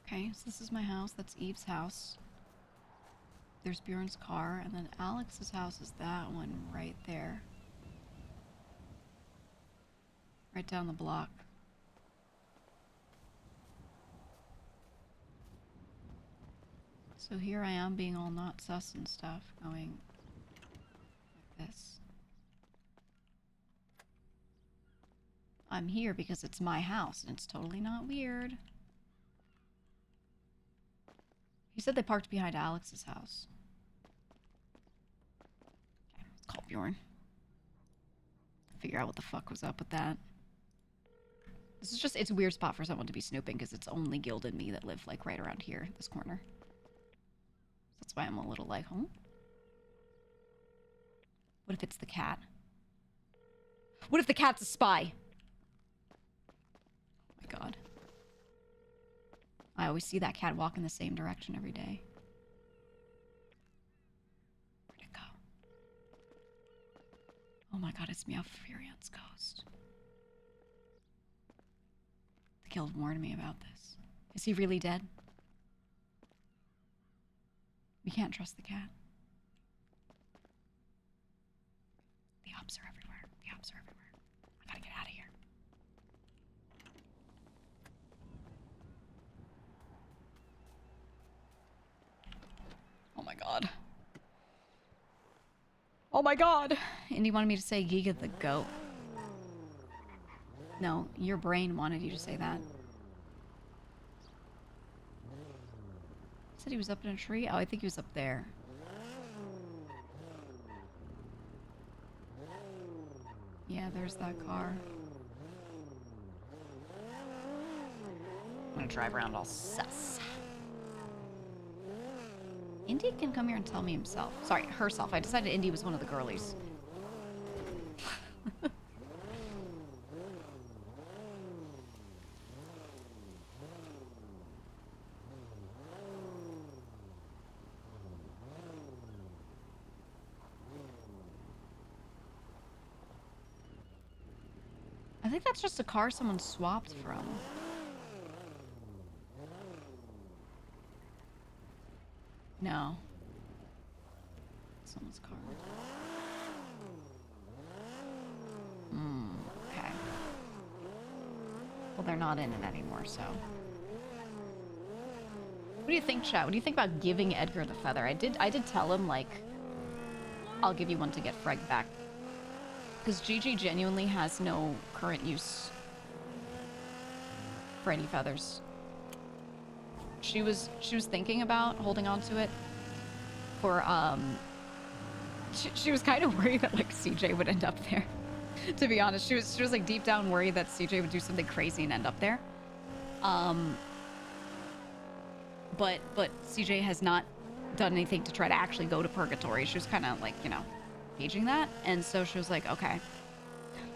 Okay, so this is my house. That's Eve's house. There's Bjorn's car, and then Alex's house is that one right there. Right down the block. So here I am being all not sus and stuff, going like this. I'm here because it's my house, and it's totally not weird. He said they parked behind Alex's house. Okay, let's call Bjorn. Figure out what the fuck was up with that. This is just, it's a weird spot for someone to be snooping, because it's only Guild and me that live, like, right around here, this corner. That's why I'm a little like, huh? What if it's the cat? What if the cat's a spy? Oh my god. I always see that cat walk in the same direction every day. Where'd it go? Oh my god, it's Meowfurion's ghost. The guild warned me about this. Is he really dead? We can't trust the cat. The ops are everywhere. The ops are everywhere. I gotta get out of here. Oh my god. Oh my god! Indy wanted me to say Giga the goat. No, your brain wanted you to say that. He said he was up in a tree? Oh, I think he was up there. Yeah, there's that car. I'm gonna drive around all sus. Indy can come here and tell me himself. Sorry, herself. I decided Indy was one of the girlies. I think that's just a car someone swapped from. No. Someone's car. Okay. Well, they're not in it anymore, so. What do you think, chat? What do you think about giving Edgar the feather? I did tell him, like, I'll give you one to get Freg back. Because Gigi genuinely has no current use for any feathers. She was thinking about holding on to it for, she was kind of worried that, like, CJ would end up there. To be honest, she was like deep down worried that CJ would do something crazy and end up there. But CJ has not done anything to try to actually go to purgatory. She was kind of like, you know, gauging that, and so she was like, okay.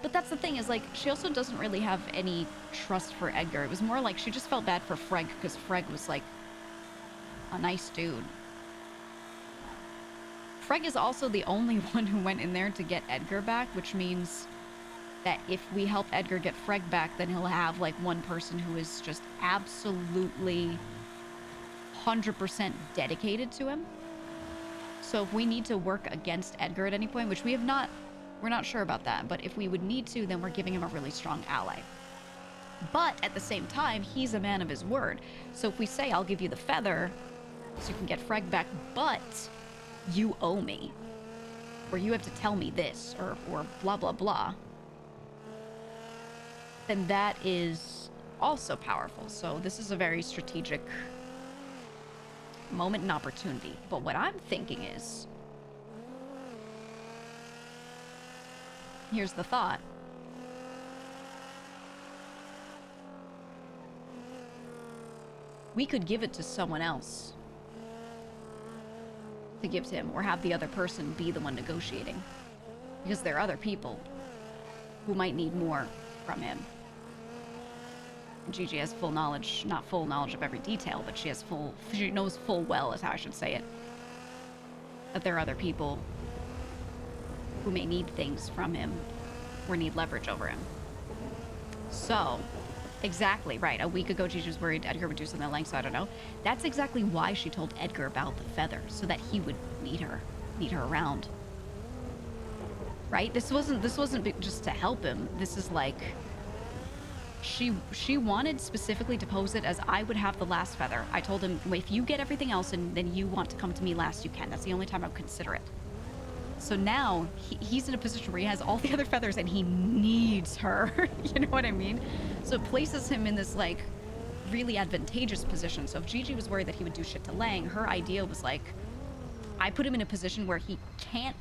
But that's the thing, is like, she also doesn't really have any trust for Edgar. It was more like she just felt bad for Freg, because Freg was like a nice dude. Freg is also the only one who went in there to get Edgar back, which means that if we help Edgar get Freg back, then he'll have like one person who is just absolutely 100% dedicated to him. So if we need to work against Edgar at any point, which we have not, we're not sure about that, but if we would need to, then we're giving him a really strong ally. But at the same time, he's a man of his word. So if we say, I'll give you the feather so you can get Freg back, but you owe me, or you have to tell me this, or blah, blah, blah, then that is also powerful. So this is a very strategic moment and opportunity. But what I'm thinking is, here's the thought. We could give it to someone else to give to him, or have the other person be the one negotiating. Because there are other people who might need more from him. Gigi has full knowledge, not full knowledge of every detail, but she knows full well, is how I should say it, that there are other people who may need things from him or need leverage over him. So, exactly, right. A week ago, Gigi was worried Edgar would do something like, so I don't know. That's exactly why she told Edgar about the feather, so that he would meet her around. Right? This wasn't just to help him. This is like, she wanted specifically to pose it as, I would have the last feather. I told him, if you get everything else and then you want to come to me last, you can. That's the only time I would consider it. So now he's in a position where he has all the other feathers and he needs her. You know what I mean? So it places him in this like really advantageous position. So if Gigi was worried that he would do shit to Lang, her idea was like, I put him in a position where he can't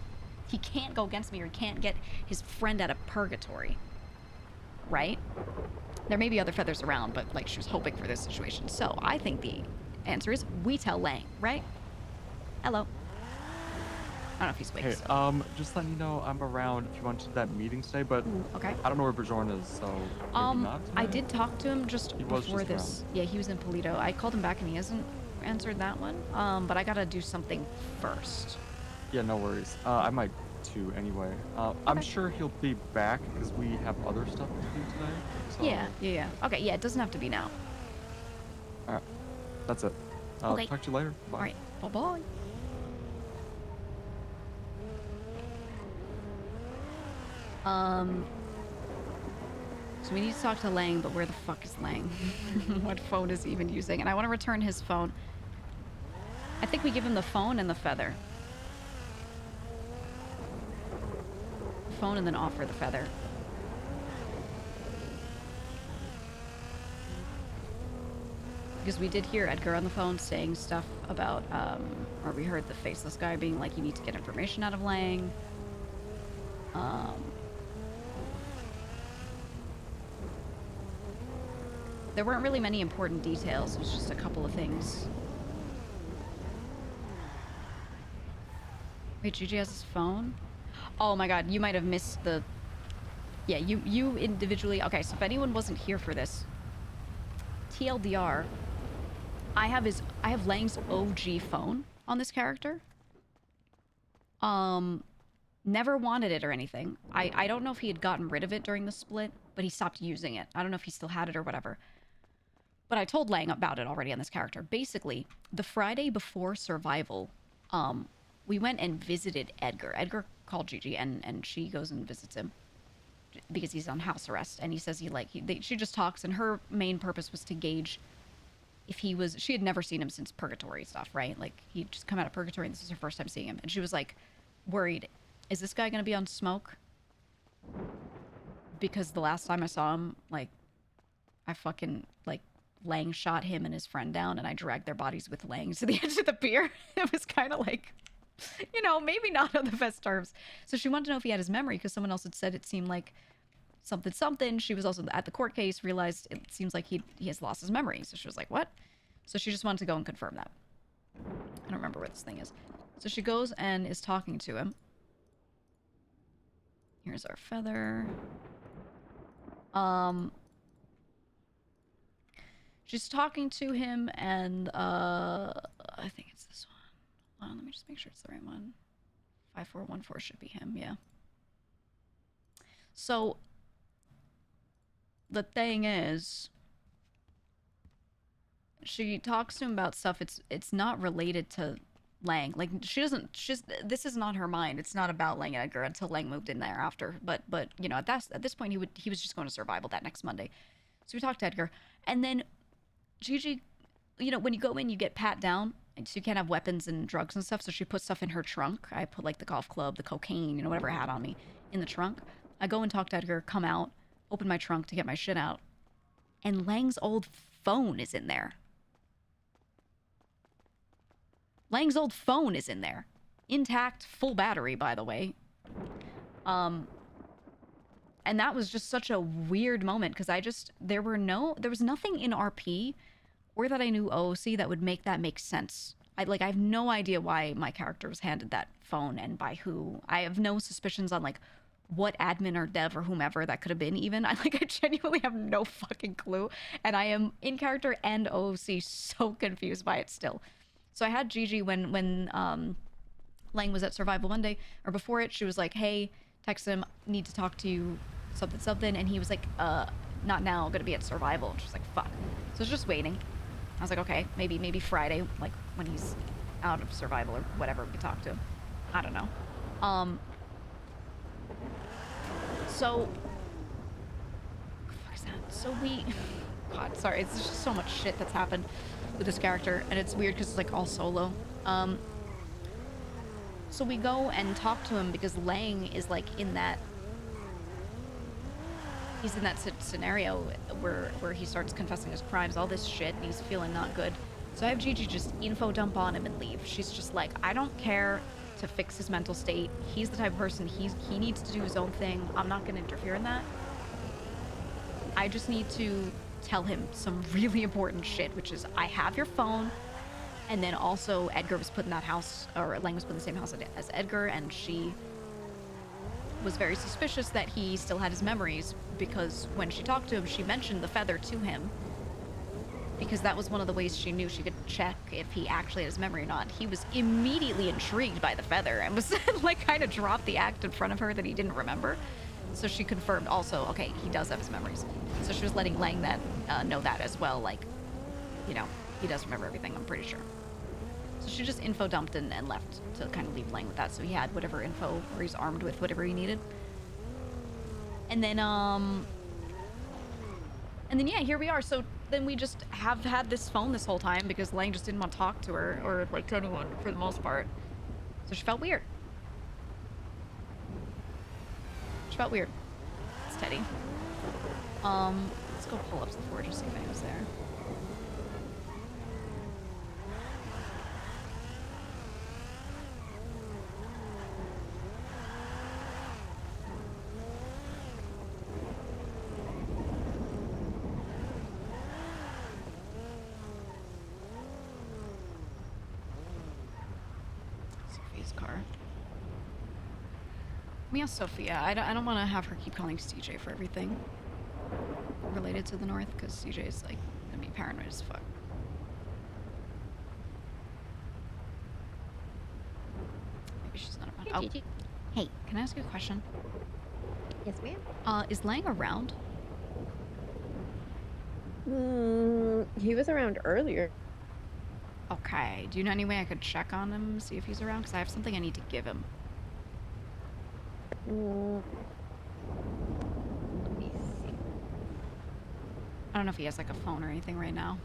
go against me, or he can't get his friend out of purgatory. Right? There may be other feathers around, but like she was hoping for this situation. So I think the answer is we tell Lang, right? Hello. I don't know if he's awake. Hey, so. just letting you know I'm around if you went to that meeting today, but Ooh, okay. I don't know where Bjorn is, so maybe not I today? did talk to him just He was before just this. Yeah, he was in Polito. I called him back and he hasn't answered that one. But I gotta do something first. Yeah, no worries. I might too anyway. I'm Okay. sure he'll be back because we have other stuff to do today. So, Yeah. Okay, yeah, it doesn't have to be now. Alright, that's it. Okay. Talk to you later. Bye. All right, bye-bye. So we need to talk to Lang, but where the fuck is Lang? What phone is he even using? And I want to return his phone. I think we give him the phone and the feather. Phone and then offer the feather. Because we did hear Edgar on the phone saying stuff about, or we heard the faceless guy being like, you need to get information out of Lang. There weren't really many important details. It was just a couple of things. Wait, Gigi has his phone? Oh my god, you might have missed the... Yeah, you individually... Okay, so if anyone wasn't here for this, TLDR, I have Lang's OG phone on this character. Never wanted it or anything. I don't know if he had gotten rid of it during the split, but he stopped using it. I don't know if he still had it or whatever. But I told Lang about it already on this character. Basically, the Friday before Survival, we went and visited Edgar. Edgar called Gigi, and she goes and visits him because he's on house arrest. And he says she just talks, and her main purpose was to gauge if he was... She had never seen him since Purgatory stuff, right? Like, he'd just come out of Purgatory, and this is her first time seeing him. And she was, like, worried, is this guy gonna be on smoke? Because the last time I saw him, like, I fucking, like, Lang shot him and his friend down, and I dragged their bodies with Lang to the edge of the pier. It was kind of like, you know, maybe not on the best terms. So she wanted to know if he had his memory, because someone else had said it seemed like something. She was also at the court case, realized it seems like he has lost his memory. So she was like, what? So she just wanted to go and confirm that. I don't remember where this thing is. So she goes and is talking to him. Here's our feather. She's talking to him, and I think it's this one. Hold on, let me just make sure it's the right one. 5414 should be him, yeah. So the thing is, she talks to him about stuff. It's not related to Lang. Like, this is not her mind. It's not about Lang and Edgar until Lang moved in there after. But you know, at this point he was just going to Survival that next Monday. So we talked to Edgar, and then Gigi, you know, when you go in, you get pat down, so you can't have weapons and drugs and stuff. So she put stuff in her trunk. I put like the golf club, the cocaine, you know, whatever I had on me in the trunk. I go and talk to Edgar, come out, open my trunk to get my shit out, and Lang's old phone is in there. Lang's old phone is in there. Intact, full battery, by the way. And that was just such a weird moment because there was nothing in RP or that I knew OOC that would make that make sense. I have no idea why my character was handed that phone and by who. I have no suspicions on like what admin or dev or whomever that could have been even. I genuinely have no fucking clue. And I am in character and OOC so confused by it still. So I had Gigi when Lang was at Survival Monday, or before it, she was like, hey, text him, need to talk to you, something, something. And he was like, not now, gonna be at Survival. And she was like, fuck. So I was just waiting. I was like, okay, maybe Friday, like when he's out of Survival or whatever, we can talk to him. I don't know. So, what the fuck is that? So God, sorry, it's just so much shit that's happened with this character, and it's weird because it's like all solo. So we go and talk to him because Lang is like in that, he's in that scenario where he starts confessing his crimes, all this shit, and he's feeling not good. So I have Gigi just info dump on him and leave. She's just like, I don't care to fix his mental state. He's the type of person, he needs to do his own thing. I'm not gonna interfere in that. I just need to tell him some really important shit, which is I have your phone, and then also Edgar was put in that house, or Lang was put in the same house as Edgar, and she was very suspicious that he still had his memories because when she talked to him, she mentioned the feather to him because that was one of the ways she knew she could check if he actually had his memory or not. He was immediately intrigued by the feather and was like kind of dropped the act in front of her that he didn't remember. So she confirmed also, okay, he does have his memories. So she was letting Lang know that as well, like, you know, he does remember everything, I'm pretty sure. So she just info dumped and left to kind of leave Lang with that, so he had whatever info, or he's armed with whatever he needed. And then yeah, here we are. So then we just have had this phone this whole time because Lang just didn't want to talk to her, or like to anyone for the most part. So she felt weird. Felt weird. It's Teddy. Let's go pull up the forge and see if anyone's there. Sophie's car. We asked Sophia. I don't want to have her keep calling CJ for everything related to the North, because CJ is like gonna be paranoid as fuck. Maybe she's not around. Hey, Gigi. Hey, can I ask you a question? Yes, ma'am. Is Lang around? He was around earlier. Okay. Do you know any way I could check on him, see if he's around? Because I have something I need to give him. Let me see. I don't know if he has like a phone or anything right now.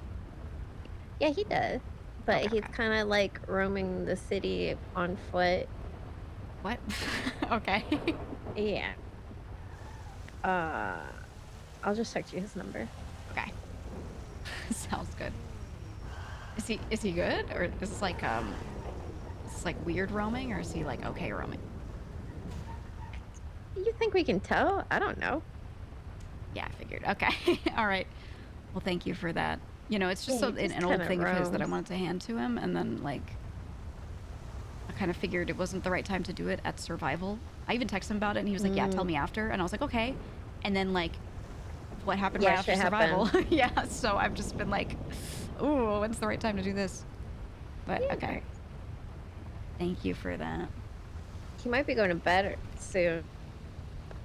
Yeah, he does. But Okay, he's okay. kind of like roaming the city on foot. What? Okay. Yeah. I'll just text you his number. Okay. Sounds good. Is he good, or is this like weird roaming, or is he like okay roaming? You think we can tell? I don't know. Yeah, I figured. Okay. All right. Well, thank you for that. You know, it's just Yeah, so, he just an old kinda thing of his that I roams. wanted to hand to him, and then like I kind of figured it wasn't the right time to do it at Survival. I even texted him about it, and he was like, "Yeah, tell me after." And I was like, "Okay." And then like, what happened Yeah, right after shit Survival? happened. Yeah. So I've just been like, "Ooh, when's the right time to do this?" But Yeah. okay. Thank you for that. He might be going to bed soon.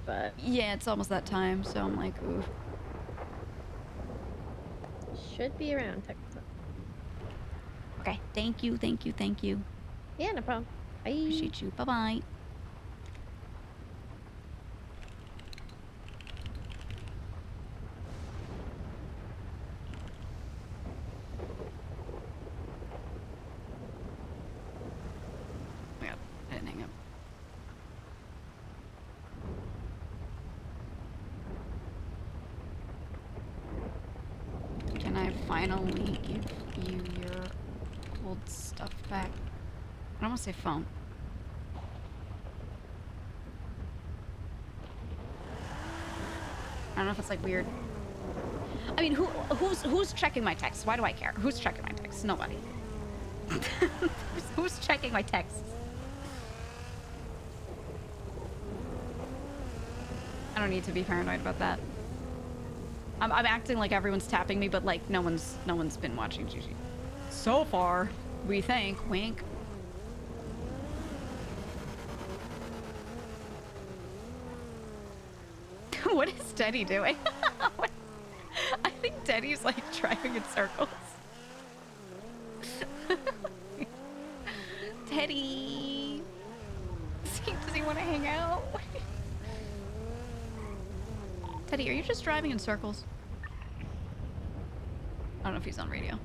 But Yeah, it's almost that time, so I'm like, ooh. should be around. Text him. Okay. Thank you. Thank you. Thank you. Yeah, no problem. Bye. Appreciate you. Bye bye. finally give you your old stuff back. I don't want to say phone. I don't know if it's like weird. I mean, who's checking my texts? Why do I care? Who's checking my texts? Nobody. who's checking my texts? I don't need to be paranoid about that. I'm acting like everyone's tapping me, but like no one's been watching Gigi. So far, we think. Wink. What is Teddy doing? I think Teddy's like driving in circles. Teddy! Does he want to hang out? Teddy, are you just driving in circles? I don't know if he's on radio.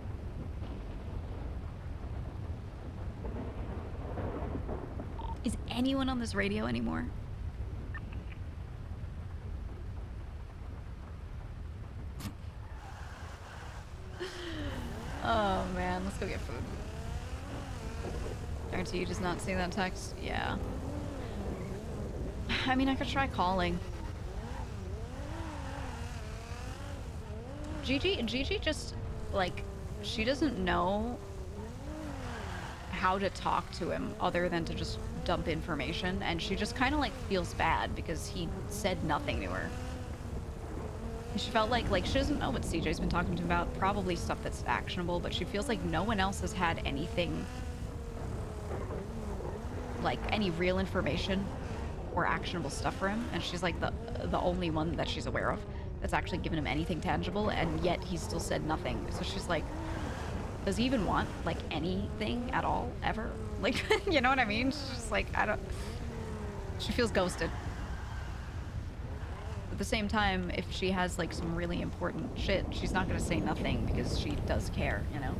Is anyone on this radio anymore? Oh man, let's go get food. Guarantee you just not see that text? Yeah. I mean, I could try calling. Gigi just, like, she doesn't know how to talk to him other than to just dump information, and she just kind of, like, feels bad because he said nothing to her. She felt like she doesn't know what CJ's been talking to him about, probably stuff that's actionable, but she feels like no one else has had anything, like, any real information or actionable stuff for him, and she's, like, the only one that she's aware of that's actually given him anything tangible, and yet he still said nothing. So she's like, does he even want, like, anything at all, ever? Like, you know what I mean? She's just like, she feels ghosted. At the same time, if she has, like, some really important shit, she's not gonna say nothing because she does care, you know?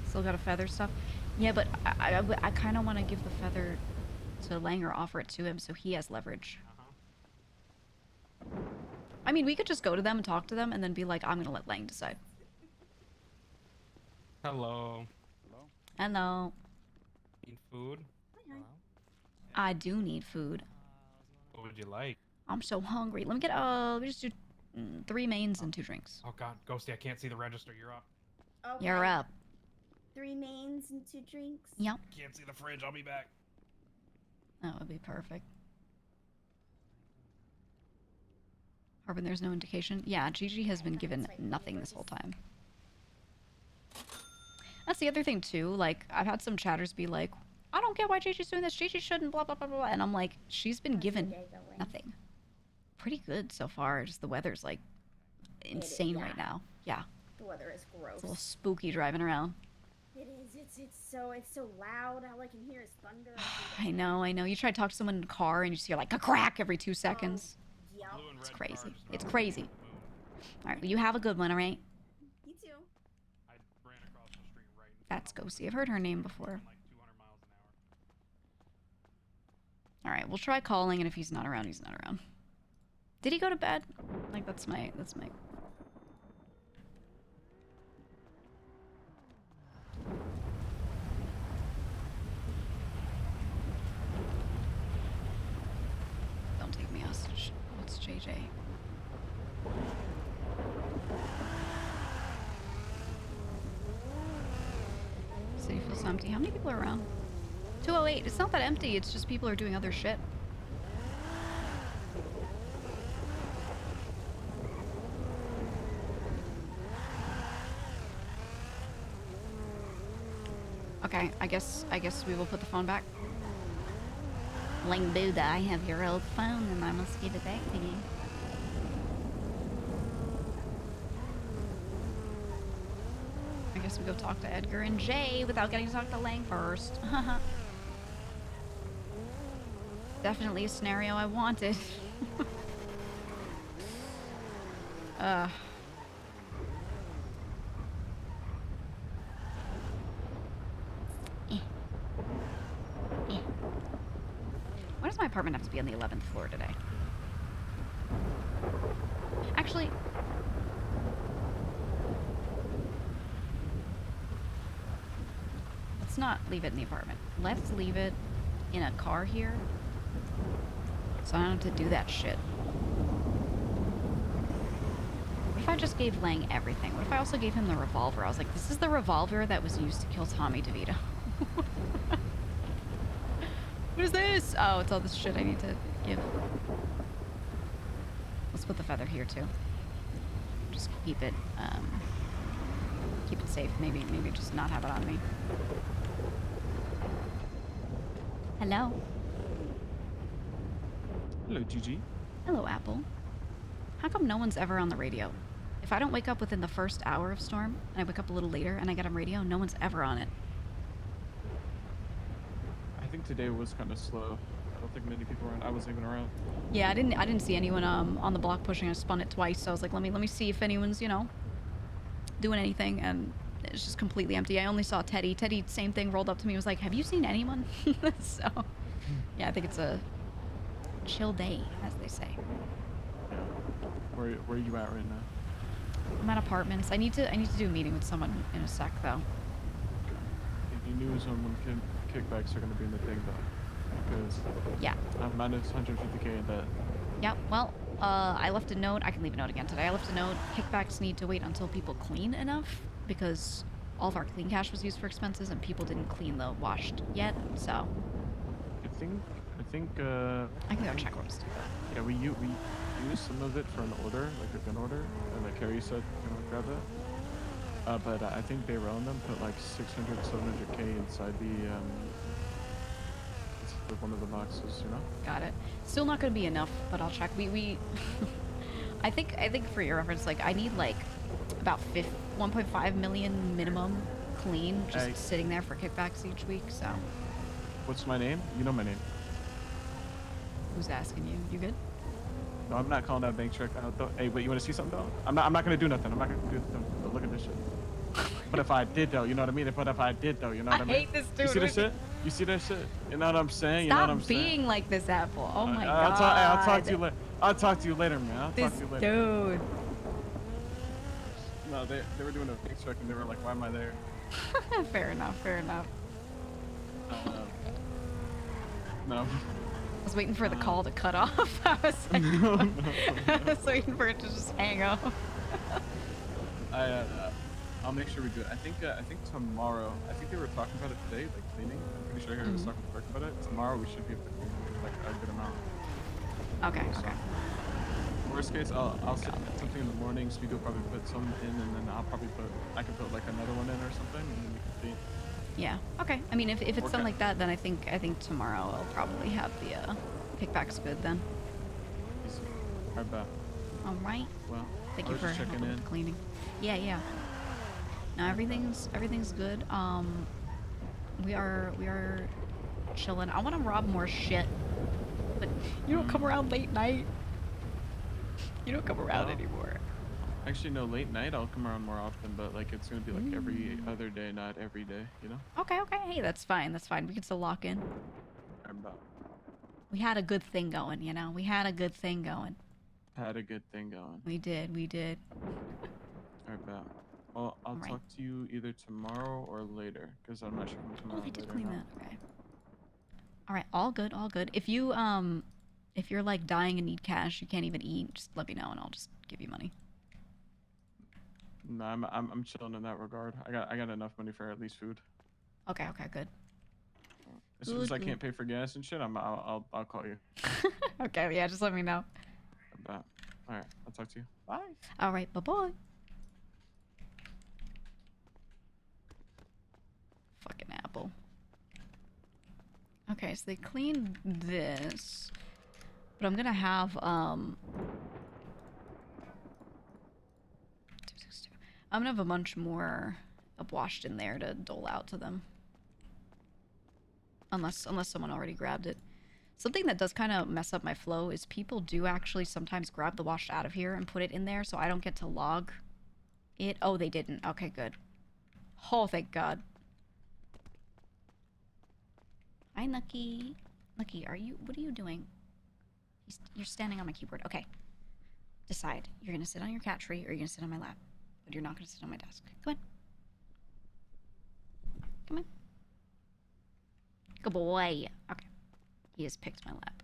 Still got a feather stuff? Yeah, but I kind of want to give the feather to Lang or offer it to him so he has leverage. I mean, we could just go to them and talk to them and then be like, I'm gonna let Lang decide. Hello. Hello. Need food? I do need food. What would you like? I'm so hungry. Let me get, let me just do 3 mains and 2 drinks. Oh god, Ghosty, I can't see the register. You're up. Okay. You're up. 3 mains and 2 drinks? Yep. Can't see the fridge. I'll be back. That would be perfect. Harbin, there's no indication. Yeah, Gigi has been given nothing this whole time. That's the other thing, too. Like, I've had some chatters be like, I don't get why Gigi's doing this. Gigi shouldn't, blah, blah, blah, blah. And I'm like, she's been given nothing. Pretty good so far. Just the weather's, like, insane right now. Yeah. The weather is gross. It's a little spooky driving around. It is. It's so loud. All I can hear is thunder. I know. You try to talk to someone in a car and you just hear, like, a crack every 2 seconds. Yep. It's crazy. It's crazy. All right, well, you have a good one, all right? You too. I ran across the street right in That's Ghosty. I've heard her name before. like 200 miles an hour. All right, we'll try calling, and if he's not around, he's not around. Did he go to bed? Like, that's my... Don't take me hostage. What's JJ? City feels empty. How many people are around? 208. It's not that empty. It's just people are doing other shit. Okay, I guess we will put the phone back. Ling Buddha, I have your old phone and I must give it back to you. I guess we go talk to Edgar and Jay without getting to talk to Lang first. Definitely a scenario I wanted. Why does my apartment have to be on the 11th floor today? Actually, let's not leave it in the apartment. Let's leave it in a car here, so I don't have to do that shit. What if I just gave Lang everything? What if I also gave him the revolver? I was like, this is the revolver that was used to kill Tommy DeVito. What is this? Oh, it's all this shit I need to give. Let's put the feather here too. Just keep it safe. Maybe just not have it on me. Hello. Hello, Gigi. Hello, Apple. How come no one's ever on the radio? If I don't wake up within the first hour of Storm, and I wake up a little later and I get on radio, no one's ever on it. I think today was kind of slow. I don't think many people were around. I wasn't even around. Yeah, I didn't see anyone on the block pushing. I spun it twice, so I was like, let me see if anyone's, you know, doing anything, and it's just completely empty. I only saw Teddy. Teddy, same thing, rolled up to me and was like, have you seen anyone? So, yeah, I think it's a chill day, as they say. Yeah. Where are you at right now? I'm at apartments. I need to do a meeting with someone in a sec, though. If you knew someone kickbacks are going to be in the thing, though. Because yeah, I'm minus 150k in debt. Yeah, well, I left a note. I can leave a note again today. I left a note. Kickbacks need to wait until people clean enough, because all of our clean cash was used for expenses and people didn't clean the washed yet, so. I think I can go check what was doing. Yeah, we used some of it for an order, like a gun order, and like Carrie said, you know, grab that. But I think they were on them, put like 600, 700k inside one of the boxes, you know? Got it. Still not gonna be enough, but I'll check. We I think for your reference, like I need like about 1.5 million minimum clean, just sitting there for kickbacks each week, so. What's my name? You know my name. Who's asking you? You good? No, I'm not calling that bank check out though. Hey, wait, you want to see something though? I'm not gonna do nothing. I'm not gonna do nothing. But look at this shit. But if I did though, you know what I mean? But if I did though, you know what I mean? I hate this dude. You see this shit? You see that shit? You know what I'm saying? Stop you know what I'm saying? being like this, Apple. Oh my I'll god. talk to you later. I'll talk to you later, man. I'll This talk to you later. dude. No, they were doing a bank check and they were like, why am I there? Fair enough, fair enough. No. I was waiting for the call to cut off. I was like, I was waiting for it to just hang up. I'll make sure we do it. I think tomorrow. I think they were talking about it today, like cleaning. I'm pretty sure I heard us talking about it. Tomorrow we should be able to clean like a good amount. Okay. So, okay. Worst case, I'll set something in the morning. Speed will probably put some in, and then I can put like another one in or something, and then we can clean. Yeah. Okay. I mean, if it's something like that, then I think tomorrow I'll probably have the kickbacks good then. Easy. Alright, bye. All right. Well, Thank I you was for just checking helping in. with the cleaning. Yeah, yeah. No, everything's good. We are chilling. I want to rob more shit, but you don't come around late night. You don't come around anymore. Actually, no, late night I'll come around more often, but like it's gonna be like every other day, not every day, you know? Okay, okay. Hey, that's fine. That's fine. We can still lock in. I'm about. We had a good thing going, you know? We had a good thing going. Had a good thing going. We did. Alright, about. Well, I'll talk to you either tomorrow or later, because I'm not sure if I'm tomorrow. Oh, they did later clean or that. not. Okay. All right. All good. All good. If you're like dying and need cash, you can't even eat, just let me know and I'll just give you money. No, I'm chilling in that regard. I got enough money for at least food. Okay. Okay. Good. As soon as I can't pay for gas and shit, I'll call you. Okay. Yeah. Just let me know. All right. I'll talk to you. Bye. All right. Bye bye. Fucking Apple. Okay, so they cleaned this, but I'm gonna have 262. I'm gonna have a bunch more washed in there to dole out to them. Unless someone already grabbed it. Something that does kind of mess up my flow is people do actually sometimes grab the washed out of here and put it in there, so I don't get to log it. Oh, they didn't. Okay, good. Oh, thank God. Hi, Nucky. Nucky, what are you doing? You're standing on my keyboard. Okay. Decide. You're gonna sit on your cat tree or you're gonna sit on my lap. But you're not gonna sit on my desk. Come on. Come on. Good boy. Okay. He has picked my lap.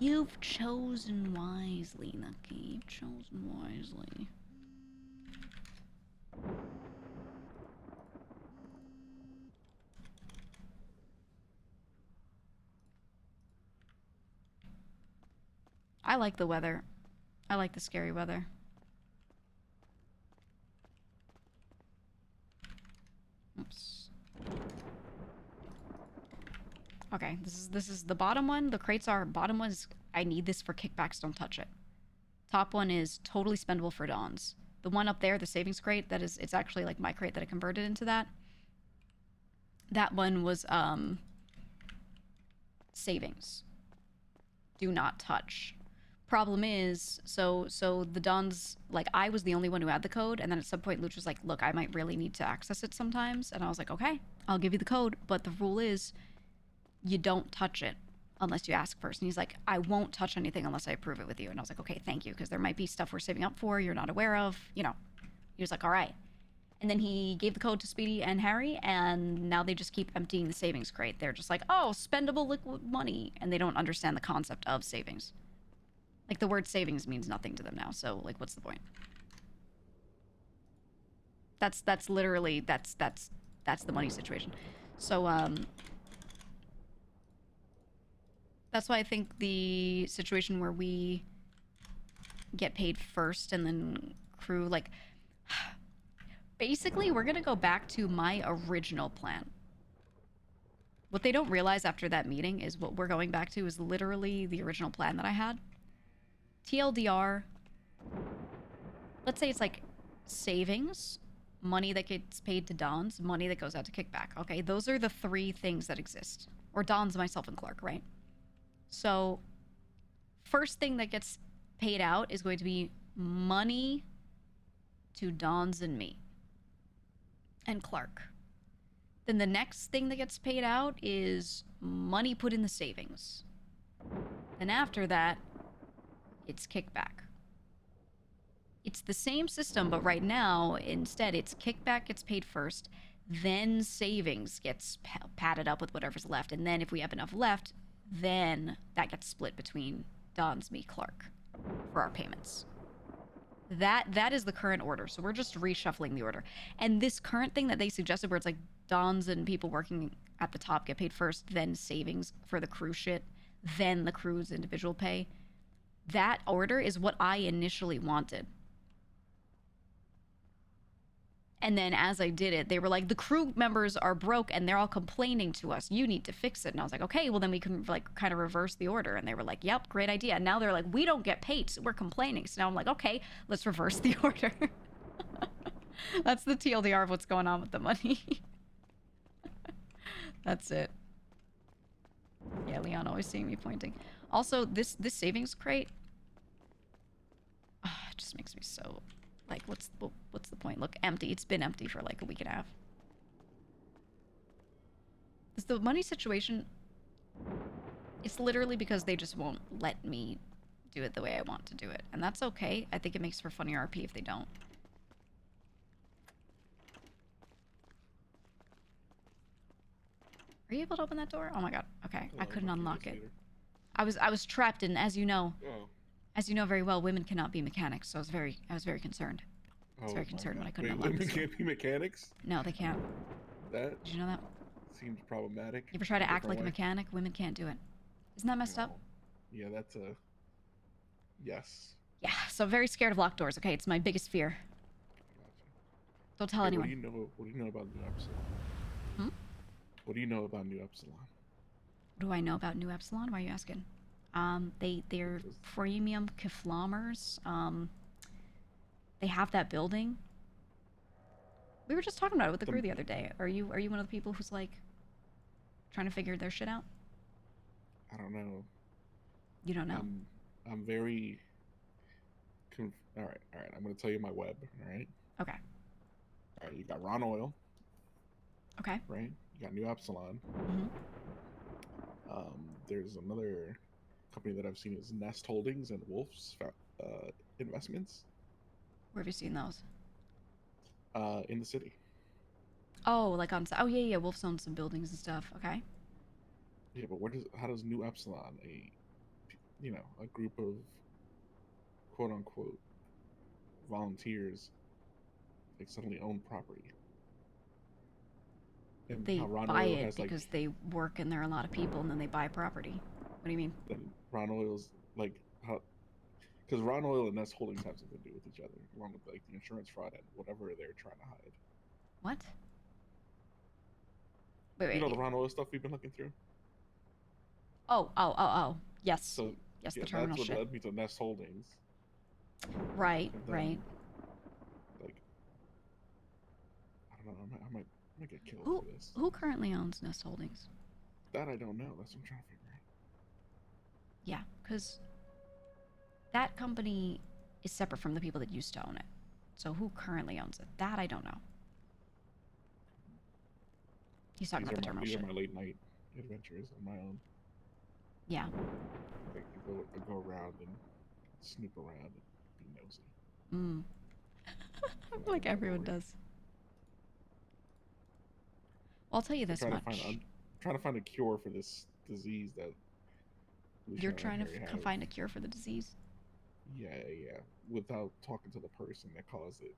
You've chosen wisely, Nucky. You've chosen wisely. I like the weather. I like the scary weather. Oops. Okay, this is the bottom one. The crates are bottom one is I need this for kickbacks, don't touch it. Top one is totally spendable for dawns. The one up there, the savings crate, that is it's actually like my crate that I converted into that. That one was savings. Do not touch. Problem is, so the dons, like, I was the only one who had the code, and then at some point Luch was like, look, I might really need to access it sometimes, and I was like, okay, I'll give you the code, but the rule is you don't touch it unless you ask first. And he's like, I won't touch anything unless I approve it with you. And I was like, okay, thank you, because there might be stuff we're saving up for you're not aware of, you know. He was like, all right. And then he gave the code to Speedy and Harry, and now they just keep emptying the savings crate. They're just like, oh, spendable liquid money, and they don't understand the concept of savings. Like, the word savings means nothing to them now, so, like, what's the point? That's literally, that's the money situation. So, that's why I think the situation where we get paid first and then crew, like, basically, we're gonna go back to my original plan. What they don't realize after that meeting is what we're going back to is literally the original plan that I had. TLDR, let's say it's like savings, money that gets paid to Dons, money that goes out to kickback. Okay, those are the three things that exist. Or Dons, myself, and Clark, right? So, first thing that gets paid out is going to be money to Dons and me. And Clark. Then the next thing that gets paid out is money put in the savings. Then after that, it's kickback. It's the same system, but right now, instead, it's kickback gets paid first, then savings gets padded up with whatever's left, and then if we have enough left, then that gets split between Don's, me, Clark for our payments. That is the current order, so we're just reshuffling the order. And this current thing that they suggested where it's like Dons and people working at the top get paid first, then savings for the crew shit, then the crew's individual pay, that order is what I initially wanted. And then as I did it, they were like, the crew members are broke and they're all complaining to us. You need to fix it. And I was like, okay, well then we can like kind of reverse the order. And they were like, yep, great idea. And now they're like, we don't get paid, so we're complaining. So now I'm like, okay, let's reverse the order. That's the TLDR of what's going on with the money. That's it. Yeah, Leon always seeing me pointing. Also, this savings crate, it just makes me so, like, what's the point? Look, empty. It's been empty for like a week and a half. Is the money situation, it's literally because they just won't let me do it the way I want to do it. And that's okay. I think it makes for funny RP if they don't. Are you able to open that door? Oh my god. Okay, I couldn't unlock it. I was trapped in, as you know. Oh. As you know very well, women cannot be mechanics, so I was very concerned. I was very concerned when I couldn't unlock women this door. can't be mechanics? No, they can't. That Did you know that? seems problematic. You ever try to act like a way. mechanic? Women can't do it. Isn't that messed up? Yeah, that's a yes. Yeah, so I'm very scared of locked doors. Okay, it's my biggest fear. Don't tell anyone. What do you know about New Epsilon? Hmm? What do you know about New Epsilon? What do I know about New Epsilon? Why are you asking? They're premium Keflamers. They have that building. We were just talking about it with the crew the other day. Are you one of the people who's like trying to figure their shit out? I don't know. You don't know. I'm very. All right. I'm gonna tell you my web. All right. Okay. All right. You got Ron Oil. Okay. Right. You got New Epsilon. Mm-hmm. There's another company that I've seen is Nest Holdings and Wolf's Investments. Where have you seen those? In the city. Oh, like on. Oh yeah, yeah. Wolf's owned some buildings and stuff. Okay. Yeah, but how does New Epsilon, a group of quote unquote volunteers, like suddenly own property? And They how Ron buy Oil it has because they work and there are a lot of people, and then they buy property. What do you mean? then Ron Oil's like how, because Ron Oil and Nest Holdings have something to do with each other, along with like the insurance fraud and whatever they're trying to hide. What? Wait, You know wait. the Ron Oil stuff we've been looking through. Oh. Yes. So Yes, yeah, the terminal that's what shit. led me to Nest Holdings. Right, And then, right. Like, I don't know. I might get killed Who for this. who currently owns Nest Holdings? That I don't know. That's what I'm trying to figure out. Yeah, because that company is separate from the people that used to own it. So who currently owns it? That I don't know. He's talking about the terminal These shit. are my late night adventures on my own. Yeah. Like I go around and snoop around and be nosy. Mm. Like everyone does. Well, I'll tell you this much. I'm trying to find a cure for this disease that You're Luciana trying and to Harry have. find a cure for the disease? Yeah. Without talking to the person that caused it.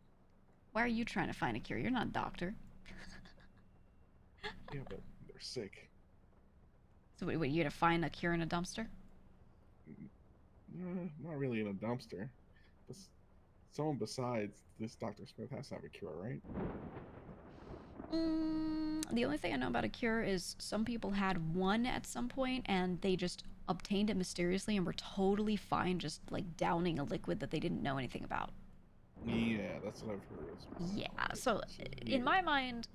Why are you trying to find a cure? You're not a doctor. Yeah, but they're sick. So what, you gonna find a cure in a dumpster? Not really in a dumpster. But someone besides this Dr. Smith has to have a cure, right? The only thing I know about a cure is some people had one at some point and they just obtained it mysteriously and were totally fine just like downing a liquid that they didn't know anything about. Yeah, that's what I've heard as well. Yeah, so in my mind,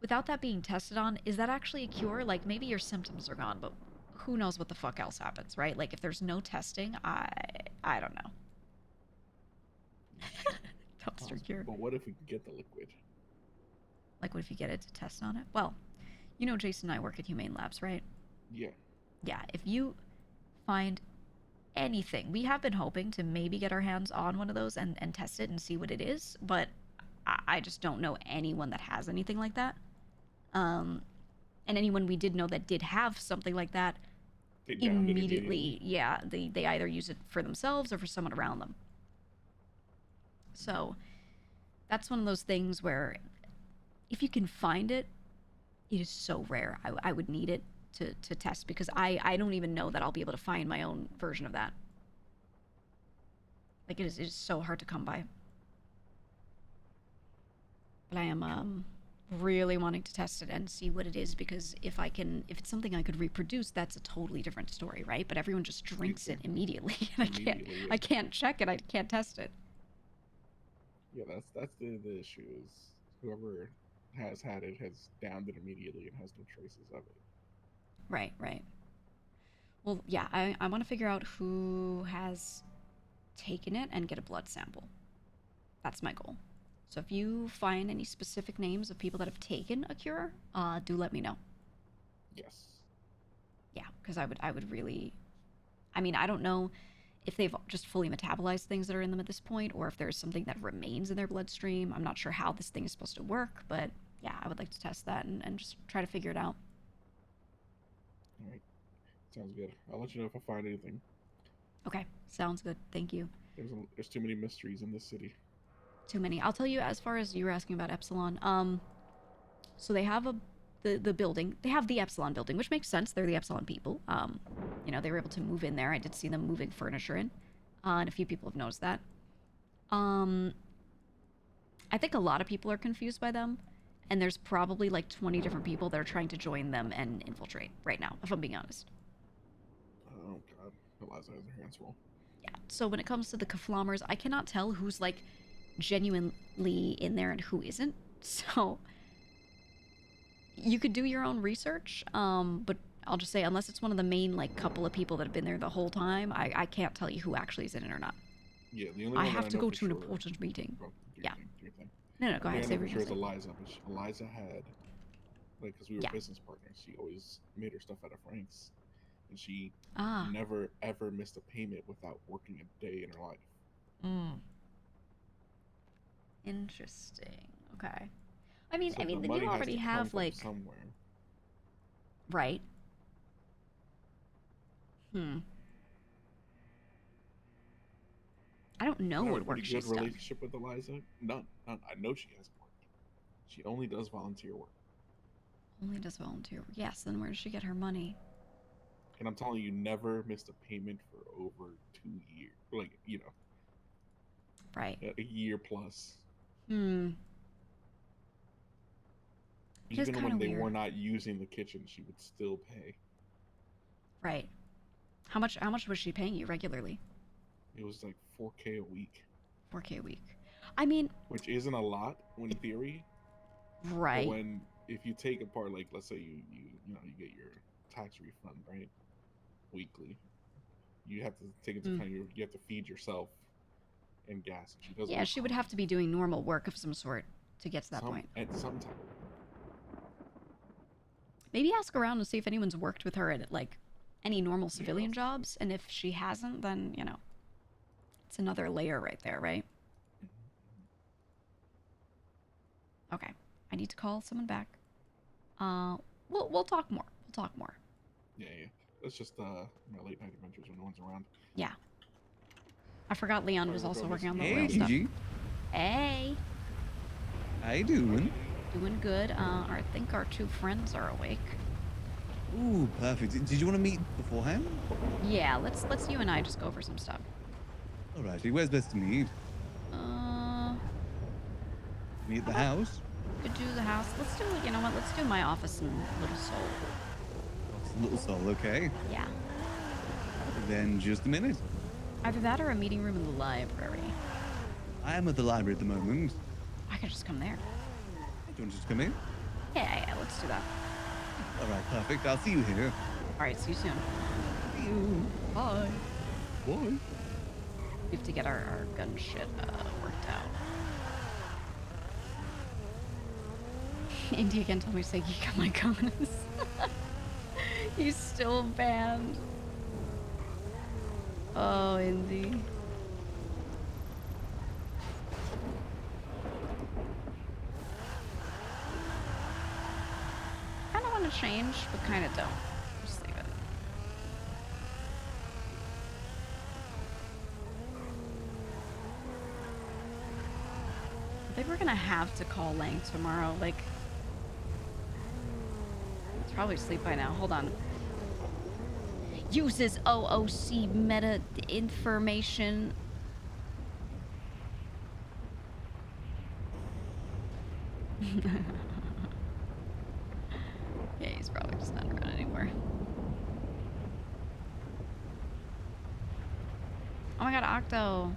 without that being tested on, is that actually a cure? Like maybe your symptoms are gone, but who knows what the fuck else happens, right? Like if there's no testing, I don't know. Dumpster cure. But what if we can get the liquid? Like what if you get it to test on it? Well, you know Jason and I work at Humane Labs, right? Yeah. Yeah, if you find anything, we have been hoping to maybe get our hands on one of those and test it and see what it is, but I just don't know anyone that has anything like that. And anyone we did know that did have something like that, immediately, yeah, they either use it for themselves or for someone around them. So that's one of those things where if you can find it, it is so rare. I would need it to test because I don't even know that I'll be able to find my own version of that. Like it is so hard to come by. But I am really wanting to test it and see what it is because if it's something I could reproduce, that's a totally different story, right? But everyone just drinks it immediately, and I can't check it. I can't test it. Yeah, that's the issue is whoever has had it has downed it immediately and has no traces of it. Right. Well, yeah, I want to figure out who has taken it and get a blood sample. That's my goal. So if you find any specific names of people that have taken a cure, do let me know. Yes. Yeah, because I would really... I mean, I don't know if they've just fully metabolized things that are in them at this point, or if there's something that remains in their bloodstream. I'm not sure how this thing is supposed to work, but yeah, I would like to test that and just try to figure it out. All right. Sounds good. I'll let you know if I find anything. Okay, sounds good. Thank you. There's too many mysteries in this city. Too many. I'll tell you, as far as you were asking about Epsilon, so they have the building. They have the Epsilon building, which makes sense. They're the Epsilon people. You know, they were able to move in there. I did see them moving furniture in, and a few people have noticed that. I think a lot of people are confused by them, and there's probably like 20 different people that are trying to join them and infiltrate right now, if I'm being honest. Oh God, Eliza has her hands full. Yeah. So when it comes to the Kaflamers, I cannot tell who's like genuinely in there and who isn't. So you could do your own research, but I'll just say unless it's one of the main like couple of people that have been there the whole time, I can't tell you who actually is in it or not. Yeah, the only I one have that to know go for to an sure- important meeting. Oh, do your Yeah. thing, do your thing. No, go ahead. The Say only what one you're for sure gonna is say. Eliza, but Eliza had, like, because we were Yeah. business partners, she always made her stuff out of Frank's. and she Ah. never ever missed a payment without working a day in her life. Interesting. Okay. I mean, So the then money you has already to come have from like somewhere. right. I don't know I have what a work pretty she's good done. relationship with Eliza. None. I know she hasn't worked. She only does volunteer work. Only does volunteer. Yes, then where does she get her money? And I'm telling you, never missed a payment for over 2 years. Like, Right. a year plus. It is Even kind when of they weird. were not using the kitchen, she would still pay. Right. How much was she paying you regularly? It was like $4K a week. 4K a week. I mean, which isn't a lot in theory. right. But if you take apart, like, let's say you get your tax refund, right, weekly, you have to take into account you have to feed yourself and gas. And she does. Yeah, she would have to be doing normal work of some sort to get to that point. At some time. Maybe ask around and see if anyone's worked with her at like any normal civilian jobs, and if she hasn't, then it's another layer right there, right? Okay, I need to call someone back. We'll talk more. We'll talk more. Yeah. That's just my late night adventures when no one's around. Yeah. I forgot Leon was also working on the oil Hey, stuff. Gigi. Hey. How you doing? Doing good. I think our two friends are awake. Ooh, perfect. Did you want to meet beforehand? Yeah, let's you and I just go over some stuff. Alrighty, where's best to meet? Meet at the house? Could do the house. Let's do, you know what? Let's do my office in Little Soul. Little Soul, okay. Yeah. Then just a minute. Either that or a meeting room in the library. I am at the library at the moment. I could just come there. Do you want to just come in? Yeah, let's do that. Alright, perfect. I'll see you here. Alright, see you soon. See you. Bye. Bye. We have to get our gun shit worked out. Indy again told me to say geek on my guns. He's still banned. Oh, Indy. Kind of want to change, but kind of don't. Just leave it. I think we're gonna have to call Lang tomorrow. Like, it's probably asleep by now. Hold on. Uses OOC meta information. Yeah, he's probably just not around anymore. Oh my god, Octo.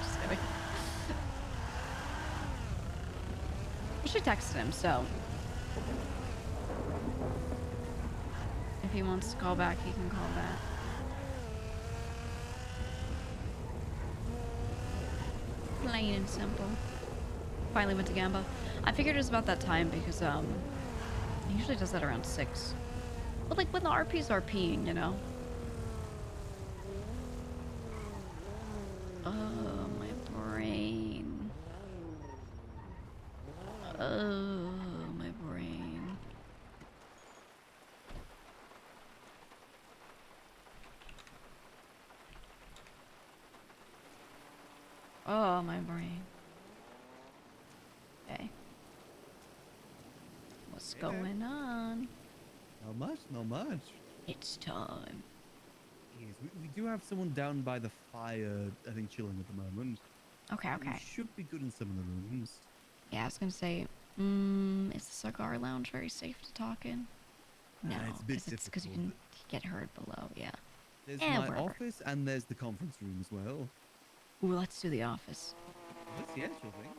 Just kidding. She texted him, so if he wants to call back, he can call back. Plain and simple. Finally went to Gamba. I figured it was about that time because he usually does that around 6. But like when the RP's RPing, you know? Oh, my brain. Oh, my brain. Oh, my brain. Okay. What's going on? Not much, not much. It's time. Yes, we do have someone down by the fire, I think, chilling at the moment. Okay. We should be good in some of the rooms. Yeah, I was gonna say, is the cigar lounge very safe to talk in? No, it's a bit because you can get heard below, yeah. There's Yeah, my wherever. office and there's the conference room as well. Ooh, let's do the office. That's the actual thing.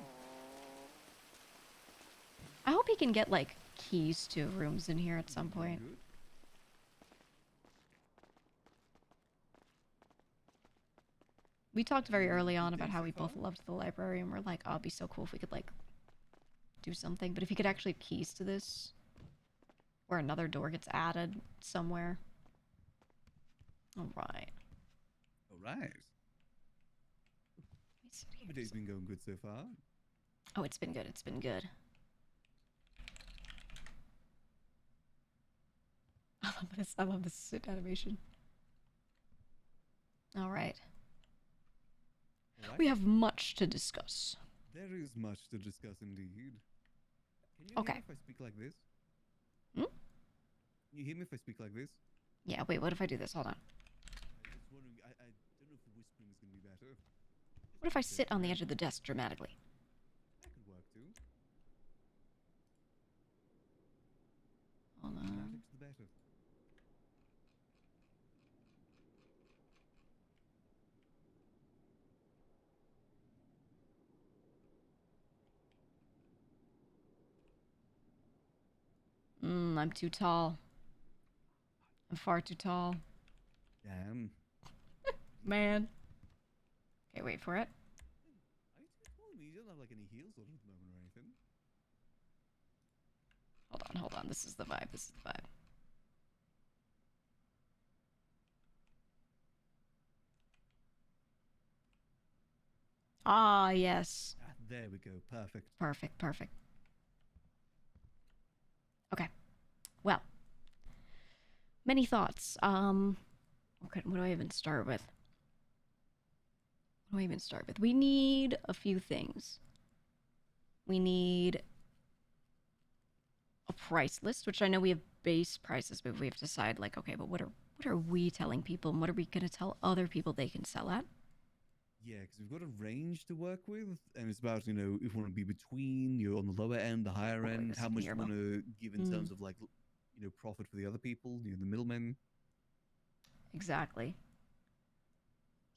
I hope he can get, like, keys to rooms in here at some point. We talked very early on about how we both loved the library, and we're like, oh, it'd be so cool if we could, like, do something. But if he could actually have keys to this, Or another door gets added somewhere. Alright. Alright. The day's been going good so far. Oh, it's been good. It's been good. I love this. I love this sit animation. Alright. We have much to discuss. There is much to discuss indeed. Can you Okay. hear me if I speak like this? Hmm? Can you hear me if I speak like this? Yeah, wait, what if I do this? Hold on. I was wondering, I don't know if the whispering is going to be better. What if I sit on the edge of the desk dramatically? That could work too. Hold on. Dramatic's the better. I'm too tall. I'm far too tall. Damn. Man. Okay, wait for it. I mean, you told me you don't have like any heels on at the moment or anything. Hold on. This is the vibe. This is the vibe. Ah, yes. Ah, there we go. Perfect. Perfect, perfect. Okay. Well. Many thoughts. Okay, what do I even start with? What do I even start with? We need a few things. We need a price list, which I know we have base prices, but we have to decide, like, okay, but what are we telling people, and what are we going to tell other people they can sell at? Yeah, because we've got a range to work with, and it's about, you know, if you want to be between, you're on the lower end, the higher end, how much you want to give in terms of, like, you know, profit for the other people, you know, the middlemen. Exactly.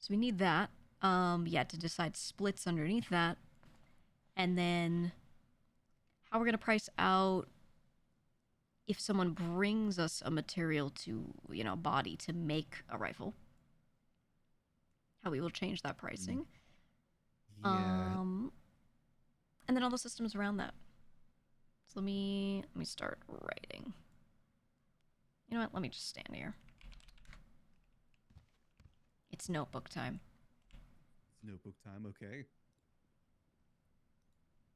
So we need that. Yeah, to decide splits underneath that. And then how we're going to price out if someone brings us a material to, you know, body to make a rifle. How we will change that pricing. Yeah. And then all the systems around that. So let me start writing. You know what? Let me just stand here. It's notebook time. It's notebook time, okay.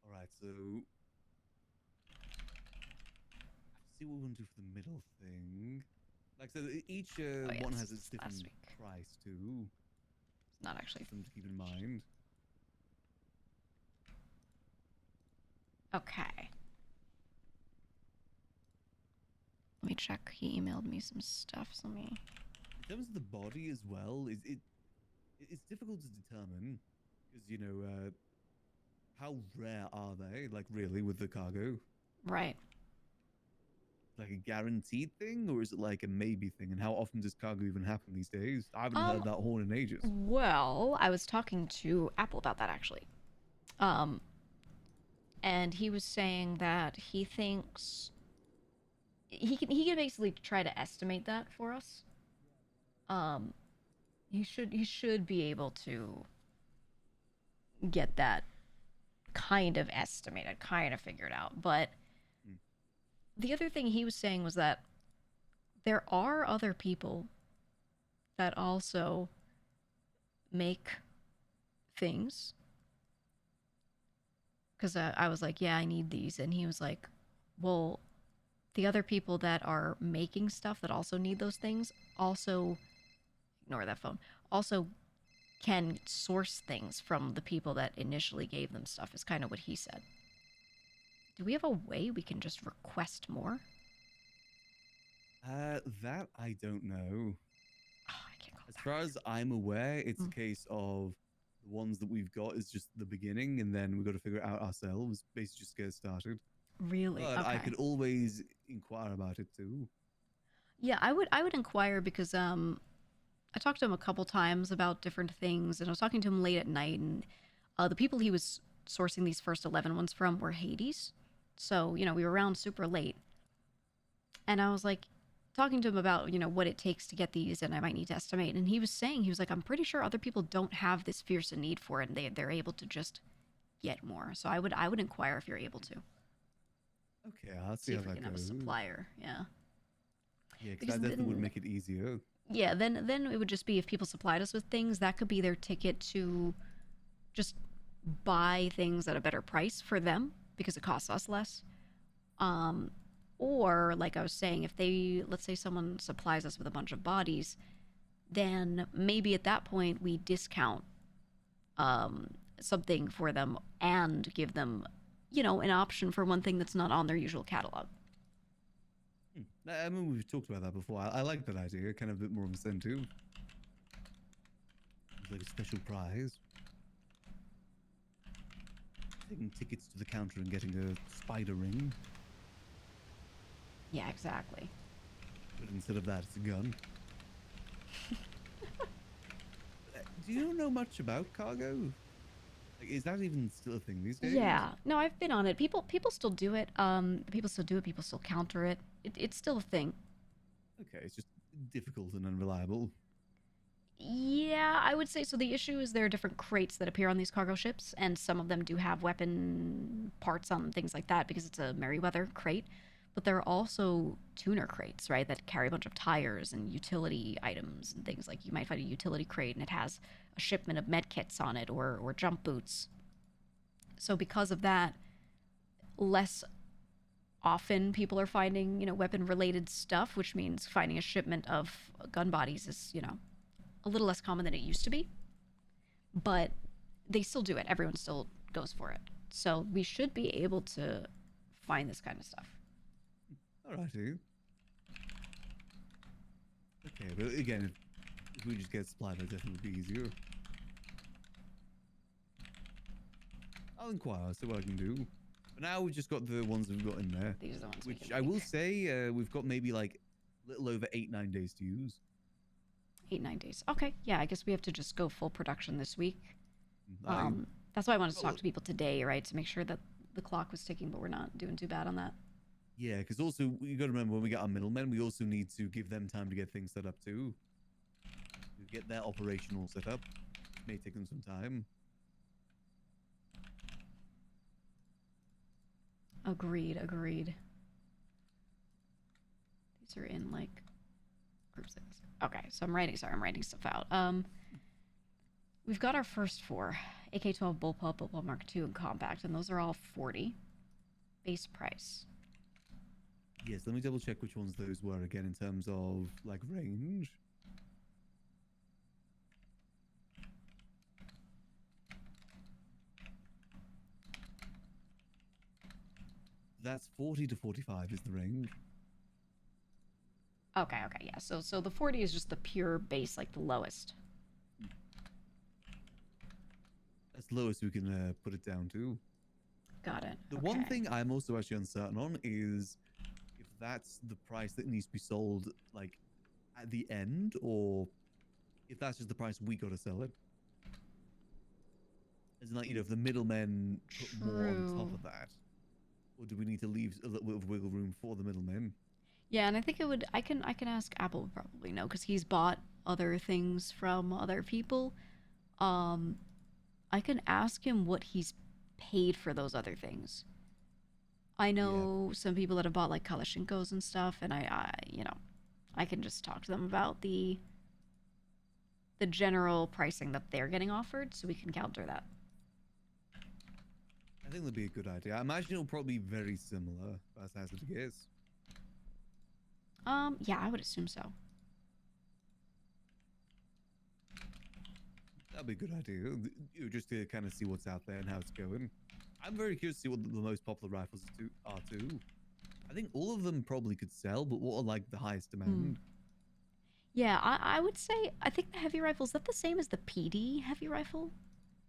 Alright, so see what we want to do for the middle thing. Like, so each one has its different price too. It's not actually something to keep in mind. Okay. Let me check. He emailed me some stuff. So let me. In terms of the body as well, it's difficult to determine because, you know, how rare are they? Like, really, with the cargo? Right. Like a guaranteed thing, or is it like a maybe thing? And how often does cargo even happen these days? I haven't heard that horn in ages. Well, I was talking to Apple about that actually. And he was saying that he thinks he can basically try to estimate that for us. He should be able to get that kind of estimated, kind of figured out. But the other thing he was saying was that there are other people that also make things. Because I was like, yeah, I need these. And he was like, well, the other people that are making stuff that also need those things also, ignore that phone, also can source things from the people that initially gave them stuff, is kind of what he said. Do we have a way we can just request more? That I don't know. Oh, I can't as far as I'm aware, it's a case of the ones that we've got is just the beginning, and then we've got to figure it out ourselves, basically just get started. Really? But Okay. I could always inquire about it too. Yeah, I would inquire because I talked to him a couple times about different things, and I was talking to him late at night, and the people he was sourcing these first 11 ones from were Hades. So, you know, we were around super late. And I was like, talking to him about, you know, what it takes to get these, and I might need to estimate. And he was saying, he was like, I'm pretty sure other people don't have this fierce a need for it, and they're able to just get more. So I would inquire if you're able to. Okay, I'll See see how if we that can have a goes. supplier. Yeah. Yeah, because Because that definitely would then- make it easier. Yeah, then it would just be if people supplied us with things, that could be their ticket to just buy things at a better price for them because it costs us less. Or like I was saying, if they, let's say someone supplies us with a bunch of bodies, then maybe at that point we discount something for them and give them, you know, an option for one thing that's not on their usual catalog. I mean, we've talked about that before. I like that idea. Kind of a bit more incentive. It's like a special prize. Taking tickets to the counter and getting a spider ring. Yeah, exactly. But instead of that, it's a gun. Do you know much about cargo? Like, is that even still a thing these days? Yeah, no, I've been on it. People still do it. People still do it. People still counter it. It's still a thing. Okay, it's just difficult and unreliable. Yeah, I would say so. The issue is there are different crates that appear on these cargo ships, and some of them do have weapon parts on them, things like that, because it's a Merryweather crate. But there are also tuner crates, right, that carry a bunch of tires and utility items and things. Like you might find a utility crate and it has a shipment of med kits on it or jump boots. So because of that, less often people are finding, you know, weapon-related stuff, which means finding a shipment of gun bodies is, you know, a little less common than it used to be. But they still do it. Everyone still goes for it. So we should be able to find this kind of stuff. Alrighty. Okay, but again, if we just get supplied, that definitely be easier. I'll inquire, see what I can do. But now we've just got the ones we've got in there. These are the ones we which can I will make. say, we've got maybe like a little over 8-9 days to use. 8-9 days. Okay, yeah, I guess we have to just go full production this week. I- That's why I wanted to talk to people today, right, to make sure that the clock was ticking, but we're not doing too bad on that. Yeah, because also you got to remember when we get our middlemen, we also need to give them time to get things set up too. To get their operational set up, may take them some time. Agreed. These are in like group 6. Okay, so I'm writing stuff out. We've got our first 4, AK-12 Bullpup Mark II, and Compact, and those are all 40 base price. Yes, let me double check which ones those were again in terms of like range. That's 40 to 45 is the range. Okay, yeah. So the 40 is just the pure base, like the lowest. That's the lowest we can put it down to. Got it. The one thing I'm also actually uncertain on is if that's the price that needs to be sold like at the end, or if that's just the price we got to sell it. As in, like, you know, if the middlemen put more on top of that, or do we need to leave a little bit of wiggle room for the middlemen? Yeah, and I think it would. I can ask Apple would probably know because he's bought other things from other people. I can ask him what he's paid for those other things. I know some people that have bought like Kalashnikovs and stuff, and I you know, I can just talk to them about the general pricing that they're getting offered, so we can counter that. I think that'd be a good idea. I imagine it'll probably be very similar, if I was to hazard a guess. Yeah, I would assume so. That'd be a good idea. Just to kind of see what's out there and how it's going. I'm very curious to see what the most popular rifles are too. I think all of them probably could sell, but what are like the highest demand? Yeah, I would say I think the heavy rifle is that the same as the PD heavy rifle,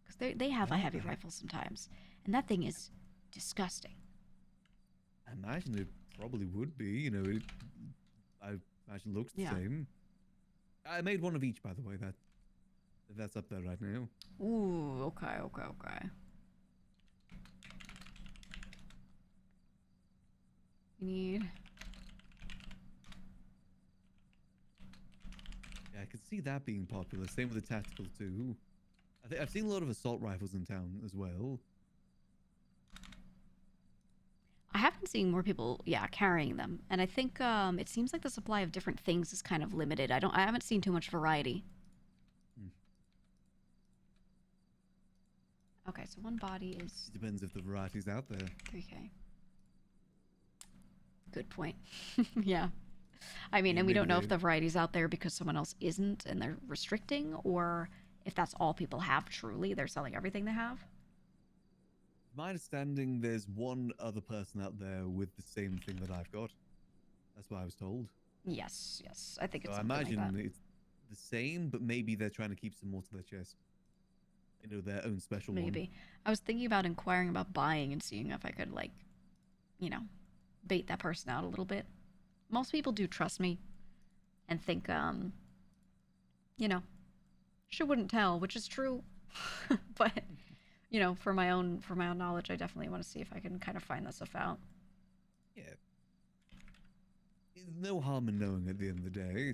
because they have a heavy rifle sometimes, and that thing is disgusting. I imagine it probably would be. You know, I imagine it looks the same. I made one of each, by the way. That's up there right now. Ooh, okay. We need. Yeah, I could see that being popular. Same with the tactical too. I've seen a lot of assault rifles in town as well. I haven't been seeing more people, carrying them, and I think it seems like the supply of different things is kind of limited. I haven't seen too much variety. Okay, so one body is. It depends if the variety's out there. 3K. Good point. Yeah. I mean, Yeah, and we don't maybe know if the variety's out there because someone else isn't and they're restricting, or if that's all people have truly. They're selling everything they have. My understanding, there's one other person out there with the same thing that I've got. That's what I was told. Yes. I think So it's I something imagine like that. it's the same, but maybe they're trying to keep some more to their chest. You know, their own special one. Maybe. I was thinking about inquiring about buying and seeing if I could, like, you know, bait that person out a little bit. Most people do trust me and think, you know, she wouldn't tell, which is true. But, you know, for my own knowledge, I definitely want to see if I can kind of find this stuff out. Yeah. There's no harm in knowing at the end of the day.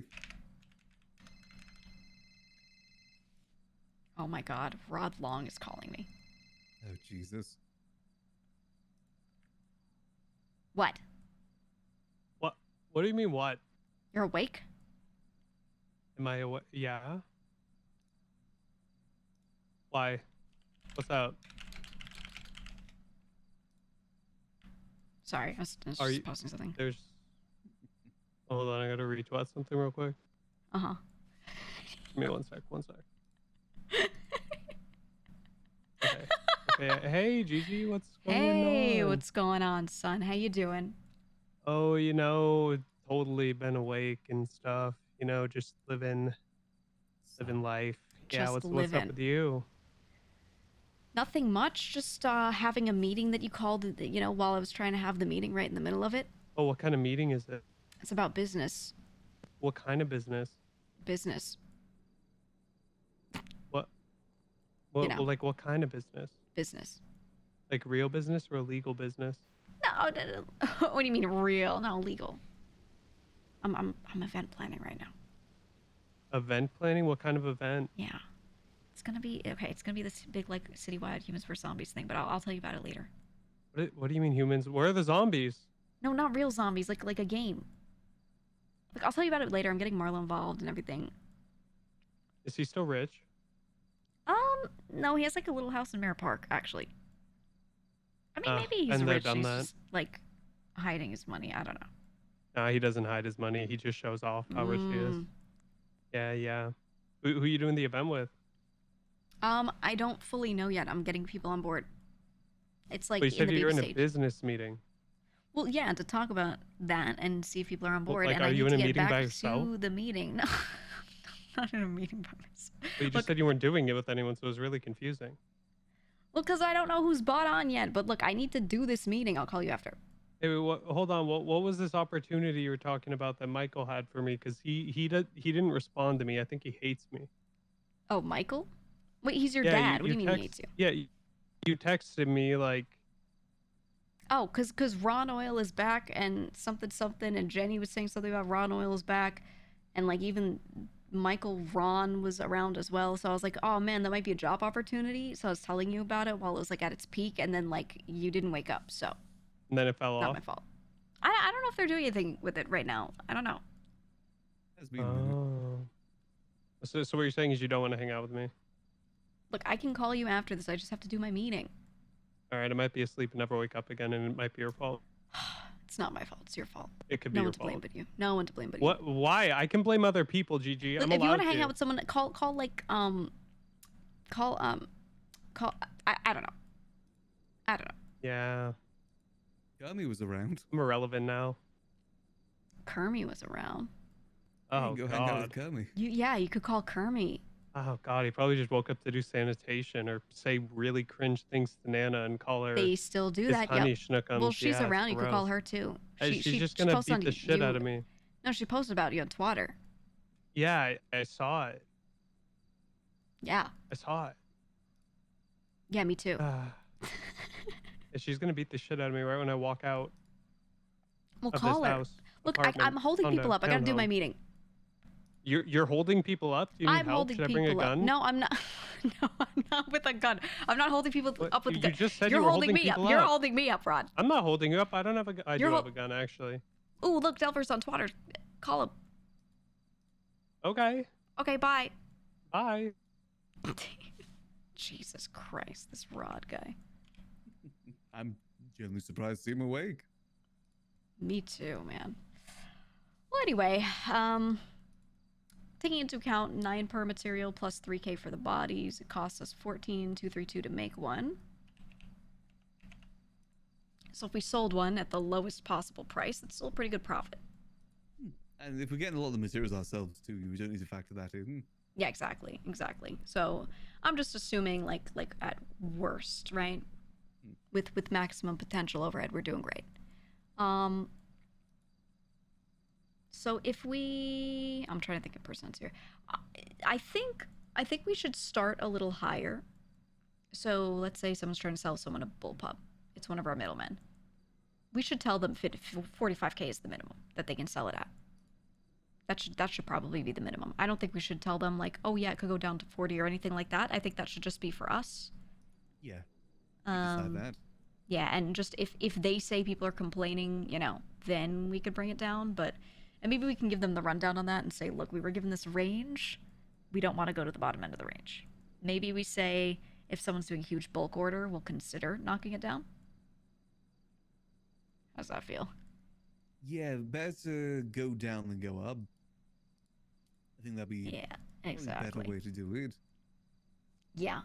Oh my god, Rod Long is calling me. Oh, Jesus. What? What do you mean, what? You're awake? Am I awake? Yeah. Why? What's up? Sorry, I was just Are you posting something. There's. Hold on, I gotta retweet something real quick. Uh-huh. Give me one sec. Okay. Hey, Gigi, what's going on? Hey, what's going on, son? How you doing? Oh, you know, totally been awake and stuff. You know, just living life. Yeah, Just what's up living. with you? Nothing much, just having a meeting that you called, you know, while I was trying to have the meeting right in the middle of it. Oh, what kind of meeting is it? It's about business. What kind of business? Business. What? You know. Like what kind of business? Business. Like real business or illegal business? No. What do you mean real? No, legal. I'm event planning right now. Event planning? What kind of event? Yeah. It's gonna be this big, like, citywide Humans vs. Zombies thing, but I'll tell you about it later. What do you mean humans? Where are the zombies? No, not real zombies, like a game. Like, I'll tell you about it later. I'm getting Marlo involved and everything. Is he still rich? No, he has, like, a little house in Mirror Park, actually. I mean, maybe he's and they've rich. done He's that? just, like, hiding his money. I don't know. Nah, he doesn't hide his money. He just shows off how rich he is. Yeah. Who are you doing the event with? I don't fully know yet. I'm getting people on board. It's like Well, you said in the you're baby in a stage. business meeting. Well, yeah, to talk about that and see if people are on board. like, and are I you need in to a get meeting back by to yourself? the meeting. No, not in a meeting by myself. But you just said you weren't doing it with anyone, so it was really confusing. Well, because I don't know who's bought on yet. But look, I need to do this meeting. I'll call you after. Hey, hold on. What was this opportunity you were talking about that Michael had for me? Because he didn't respond to me. I think he hates me. Oh, Michael? Wait, he's your Yeah, dad. What do you mean he hates you? Yeah, you texted me like. Oh, because Ron Oil is back and something, and Jenny was saying something about Ron Oil is back. And, like, even Michael Ron was around as well. So I was like, oh, man, that might be a job opportunity. So I was telling you about it while it was, like, at its peak. And then, like, you didn't wake up, so. And then it fell Not off. my fault. I don't know if they're doing anything with it right now. I don't know. Oh. So what you're saying is you don't want to hang out with me? Look, I can call you after this. I just have to do my meeting. All right, I might be asleep and never wake up again, and it might be your fault. It's not my fault. It's your fault. It could be No your one to blame fault. but you. No one to blame but you. What? Why? I can blame other people, Gigi. Look, I'm if you allowed want to hang out with someone, call I don't know. Yeah. Kermie was around. I'm irrelevant now. Kermie was around. Oh, go hang out with God. Kermie. You could call Kermie. Oh, God. He probably just woke up to do sanitation or say really cringe things to Nana and call her. They still do his that. honey Yep. schnookums. Well, she's Yeah, it's around. You could call gross. her too. She's just gonna posted beat on the shit you. out of me. No, she posted about you on Twitter. Yeah, I saw it. Yeah. I saw it. Yeah, me too. Yeah, she's gonna beat the shit out of me right when I walk out. Well, of call this her. house, Look, apartment, I'm holding people up. I gotta do my townhome. meeting. You're holding people up? Do you need I'm help? holding Should I bring a people up. gun? No, I'm not. No, I'm not with a gun. I'm not holding people up with a You gun. just said You're you were holding me up. people You're up. holding me up, Rod. I'm not holding you up. I don't have a gun. I You're do have a gun, actually. Ooh, look, Delver's on Twitter. Call him. Okay. Okay, bye. Bye. Jesus Christ, this Rod guy. I'm genuinely surprised to see him awake. Me too, man. Well, anyway, taking into account 9 per material plus 3k for the bodies, it costs us 14,232 to make one. So if we sold one at the lowest possible price, it's still a pretty good profit. And if we're getting a lot of the materials ourselves too, we don't need to factor that in. Yeah, exactly. So I'm just assuming like at worst, right? With maximum potential overhead, we're doing great. So if I'm trying to think of percents here. I think we should start a little higher. So let's say someone's trying to sell someone a bullpup. It's one of our middlemen. We should tell them 45k is the minimum that they can sell it at. That should probably be the minimum. I don't think we should tell them like, oh yeah, it could go down to 40 or anything like that. I think that should just be for us. Yeah. Decide that. Yeah, and just if they say people are complaining, you know, then we could bring it down. And maybe we can give them the rundown on that and say, look, we were given this range. We don't want to go to the bottom end of the range. Maybe we say if someone's doing a huge bulk order, we'll consider knocking it down. How's that feel? Yeah, better to go down than go up. I think that'd be exactly. a better way to do it. Yeah.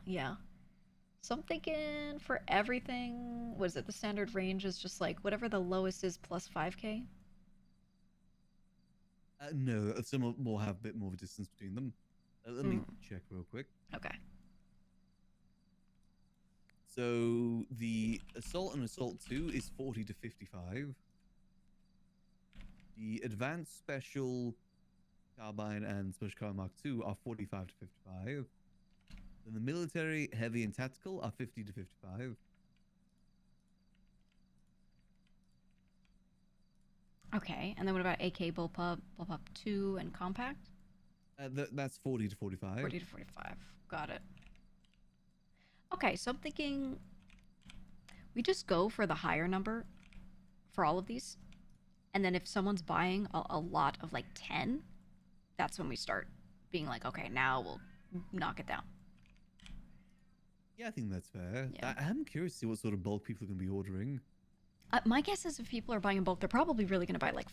So I'm thinking for everything, what is it? The standard range is just like whatever the lowest is plus 5k? No, some will have a bit more of a distance between them. Let me check real quick. Okay. So the Assault and Assault 2 is 40 to 55. The Advanced Special Carbine and Special Carbine Mark II are 45 to 55. Then the Military, Heavy, and Tactical are 50 to 55. Okay, and then what about AK, Bullpup 2, and Compact? That's 40 to 45. 40 to 45. Got it. Okay, so I'm thinking we just go for the higher number for all of these. And then if someone's buying a lot of like 10, that's when we start being like, okay, now we'll knock it down. Yeah, I think that's fair. Yeah. I'm curious to see what sort of bulk people are going to be ordering. My guess is if people are buying in bulk, they're probably really going to buy like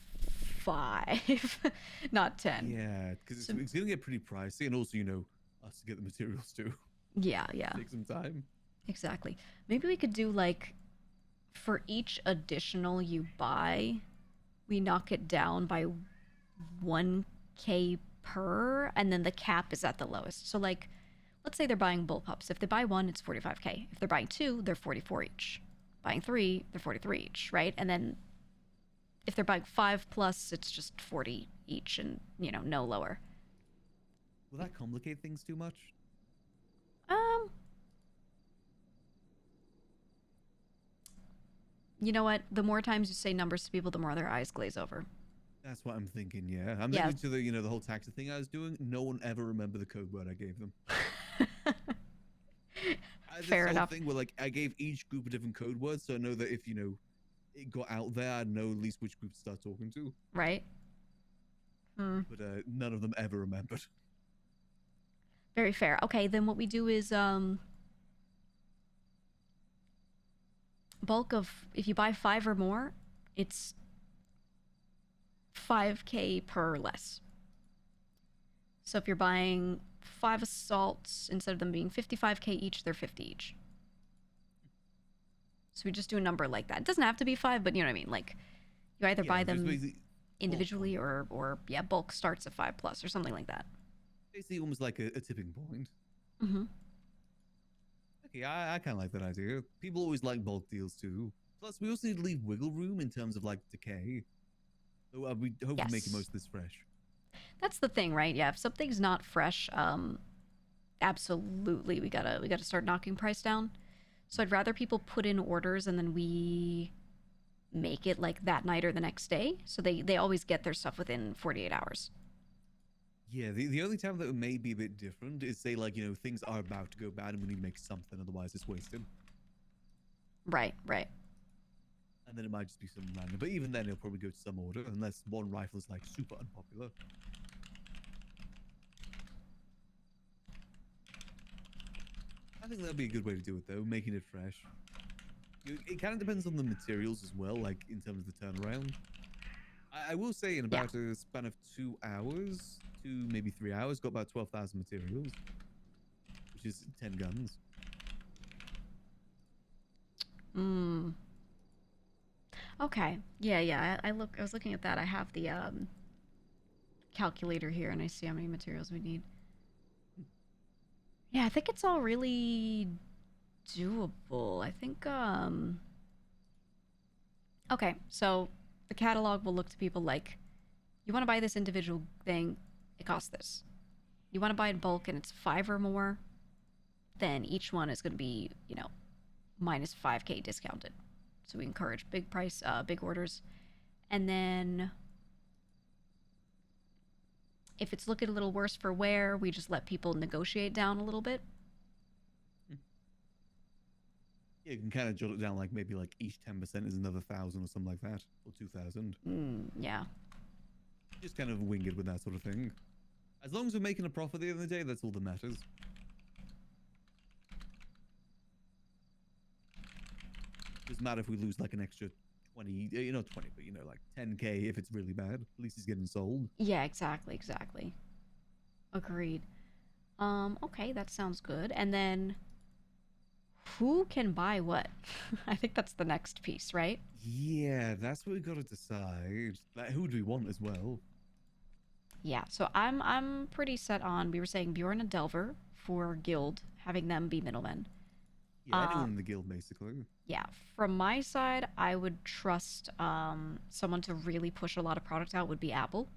5, not 10. Yeah, because it's going to get pretty pricey, and also, you know, us to get the materials too. Yeah. Take some time. Exactly. Maybe we could do like, for each additional you buy, we knock it down by 1k per, and then the cap is at the lowest. So like, let's say they're buying bullpups. If they buy 1, it's 45k. If they're buying 2, they're 44 each. Buying 3, they're 43 each, right? And then if they're buying 5 plus, it's just 40 each, and you know, no lower. Will that complicate things too much? You know what? The more times you say numbers to people, the more their eyes glaze over. That's what I'm thinking, yeah. I'm thinking to the, you know, the whole taxa thing I was doing. No one ever remembered the code word I gave them. Fair enough. Thing where, like, I gave each group a different code word, so I know that if, you know, it got out there, I know at least which group to start talking to. Right. But none of them ever remembered. Very fair. Okay, then what we do is bulk of, if you buy 5 or more, it's 5k per less. So if you're buying 5 assaults, instead of them being 55k each, they're 50 each. So we just do a number like that. It doesn't have to be 5, but you know what I mean. Like, you either buy them individually or yeah, bulk starts at 5 plus or something like that. Basically, almost like a tipping point. Mm-hmm. Okay, I kind of like that idea. People always like bulk deals too. Plus, we also need to leave wiggle room in terms of like decay. So we hope to make the most of this fresh. That's the thing, right? Yeah, if something's not fresh, absolutely, we gotta start knocking price down. So I'd rather people put in orders and then we make it like that night or the next day, so they always get their stuff within 48 hours. Yeah, the only time that it may be a bit different is say like, you know, things are about to go bad and we need to make something, otherwise it's wasted. Right, right. And then it might just be some random, but even then it'll probably go to some order unless one rifle is like super unpopular. I think that'd be a good way to do it though, making it fresh. It kind of depends on the materials as well, like in terms of the turnaround. I will say in about a span of 2 hours to maybe 3 hours, got about 12,000 materials, which is 10 guns. Okay. Yeah. I was looking at that. I have the calculator here, and I see how many materials we need. Yeah, I think it's all really doable. I think okay, so the catalog will look to people like, you want to buy this individual thing, it costs this. You want to buy in bulk and it's 5 or more, then each one is going to be, you know, minus 5K discounted. So we encourage big orders. And then if it's looking a little worse for wear, we just let people negotiate down a little bit. Yeah, you can kind of jot it down like maybe like each 10% is another 1,000 or something like that, or 2,000. Yeah. Just kind of wing it with that sort of thing. As long as we're making a profit at the end of the day, that's all that matters. Doesn't matter if we lose like an extra 20, you know, 20, but you know, like 10K if it's really bad. At least it's getting sold. Yeah, exactly. Agreed. Okay, that sounds good. And then who can buy what? I think that's the next piece, right? Yeah, that's what we got to decide. Like, who do we want as well? Yeah, so I'm pretty set on, we were saying Bjorn and Delver for guild, having them be middlemen. Yeah, anyone in the guild basically. Yeah, from my side, I would trust someone to really push a lot of product out would be Apple.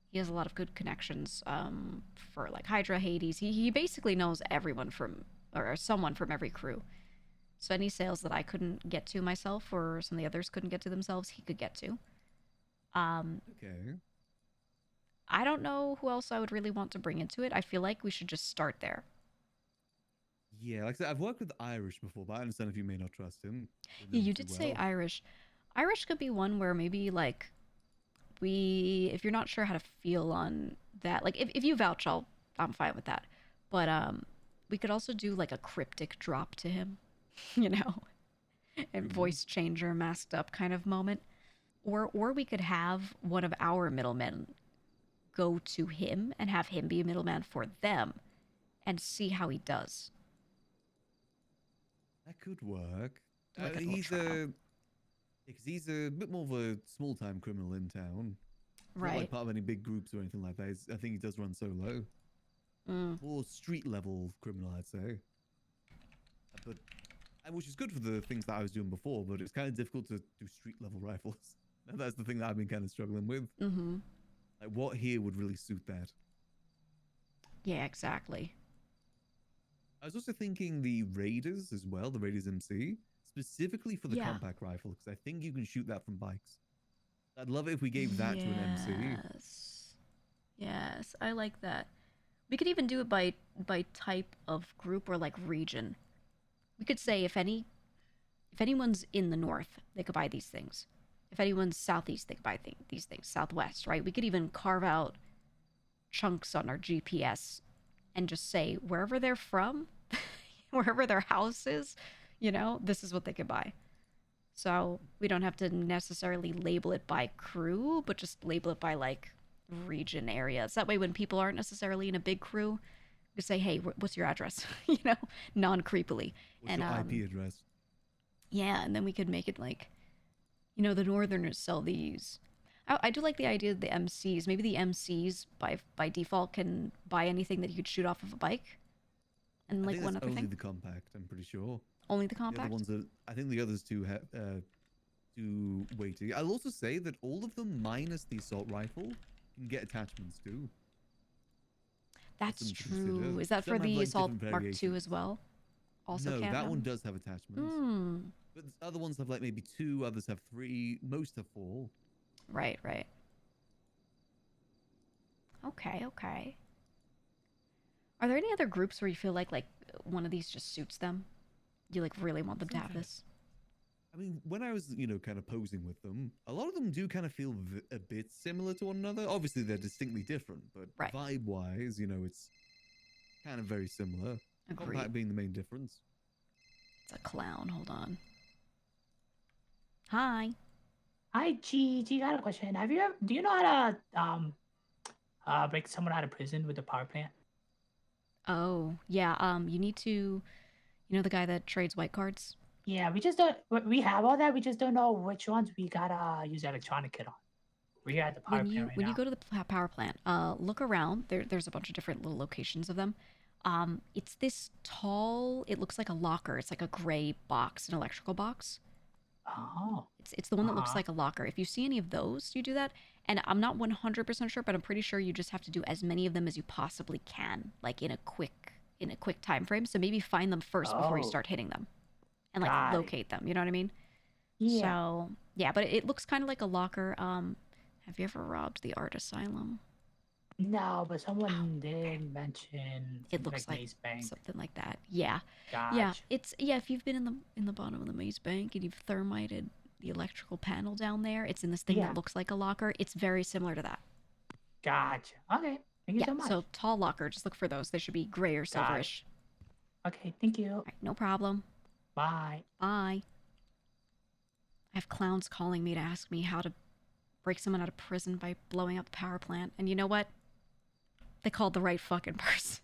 He has a lot of good connections for like Hydra, Hades. He basically knows everyone from, or someone from every crew. So any sales that I couldn't get to myself or some of the others couldn't get to themselves, he could get to. Okay. I don't know who else I would really want to bring into it. I feel like we should just start there. Yeah, like I said, I've worked with Irish before, but I understand if you may not trust him. Yeah, you did say Irish. Irish could be one where maybe like if you're not sure how to feel on that, like if you vouch, I'm fine with that. But we could also do like a cryptic drop to him, you know, and voice changer masked up kind of moment. Or we could have one of our middlemen go to him and have him be a middleman for them and see how he does. That could work. Like a he's a bit more of a small-time criminal in town. He's not like part of any big groups or anything like that. I think he does run solo. More street-level criminal, I'd say. But which is good for the things that I was doing before, but it's kind of difficult to do street-level rifles. That's the thing that I've been kind of struggling with. Like, what here would really suit that? Yeah, exactly. I was also thinking the Raiders as well, the Raiders MC, specifically for the compact rifle, because I think you can shoot that from bikes. I'd love it if we gave that to an MC. Yes, I like that. We could even do it by type of group or like region. We could say if anyone's in the north, they could buy these things. If anyone's southeast, they could buy these things. Southwest, right? We could even carve out chunks on our GPS and just say wherever they're from, wherever their house is, you know, this is what they could buy. So we don't have to necessarily label it by crew, but just label it by like region areas. That way when people aren't necessarily in a big crew, we say, hey, what's your address? You know, non-creepily. What's your IP address? Yeah, and then we could make it like, you know, the Northerners sell these. I do like the idea of the MCs. Maybe the MCs by default can buy anything that you could shoot off of a bike. And like one other thing. Only the compact, I'm pretty sure. Only the compact. The other ones I think the others two have do weighty. I'll also say that all of them minus the assault rifle can get attachments too. That's true. Is that for the Assault Mark II as well? Also, no, that one does have attachments. But other ones have like maybe 2, others have 3, most have 4. Right. Okay, okay. Are there any other groups where you feel like one of these just suits them? You like really want them to have this? I mean, when I was, kind of posing with them, a lot of them do kind of feel a bit similar to one another. Obviously, they're distinctly different, but vibe-wise, it's kind of very similar. Agreed. Compact being the main difference. It's a clown. Hold on. Hi. Hi, Gigi. Got a question. Do you know how to break someone out of prison with a power plant? Oh, yeah. You need to, the guy that trades white cards? Yeah, we just don't. We have all that. We just don't know which ones we gotta use the electronic kit on. We're here at the power plant right When now. you go to the power plant, look around. There's a bunch of different little locations of them. It's this tall. It looks like a locker. It's like a gray box, an electrical box. Oh. It's the one that looks like a locker. If you see any of those, you do that. And I'm not 100% sure, but I'm pretty sure you just have to do as many of them as you possibly can, like in a quick time frame. So maybe find them first before you start hitting them, and like locate them. You know what I mean? Yeah. So yeah, but it looks kind of like a locker. Have you ever robbed the art asylum? No, but someone did mention It looks like Maze Bank. something like that. Yeah. Gotcha. Yeah. If you've been in the bottom of the maze bank and you've thermited the electrical panel down there, it's in this thing that looks like a locker. It's very similar to that. Gotcha. Okay. Thank you so much. So tall locker. Just look for those. They should be gray or silverish. Okay. Thank you. All right, no problem. Bye. Bye. I have clowns calling me to ask me how to break someone out of prison by blowing up the power plant. And you know what? They called the right fucking person.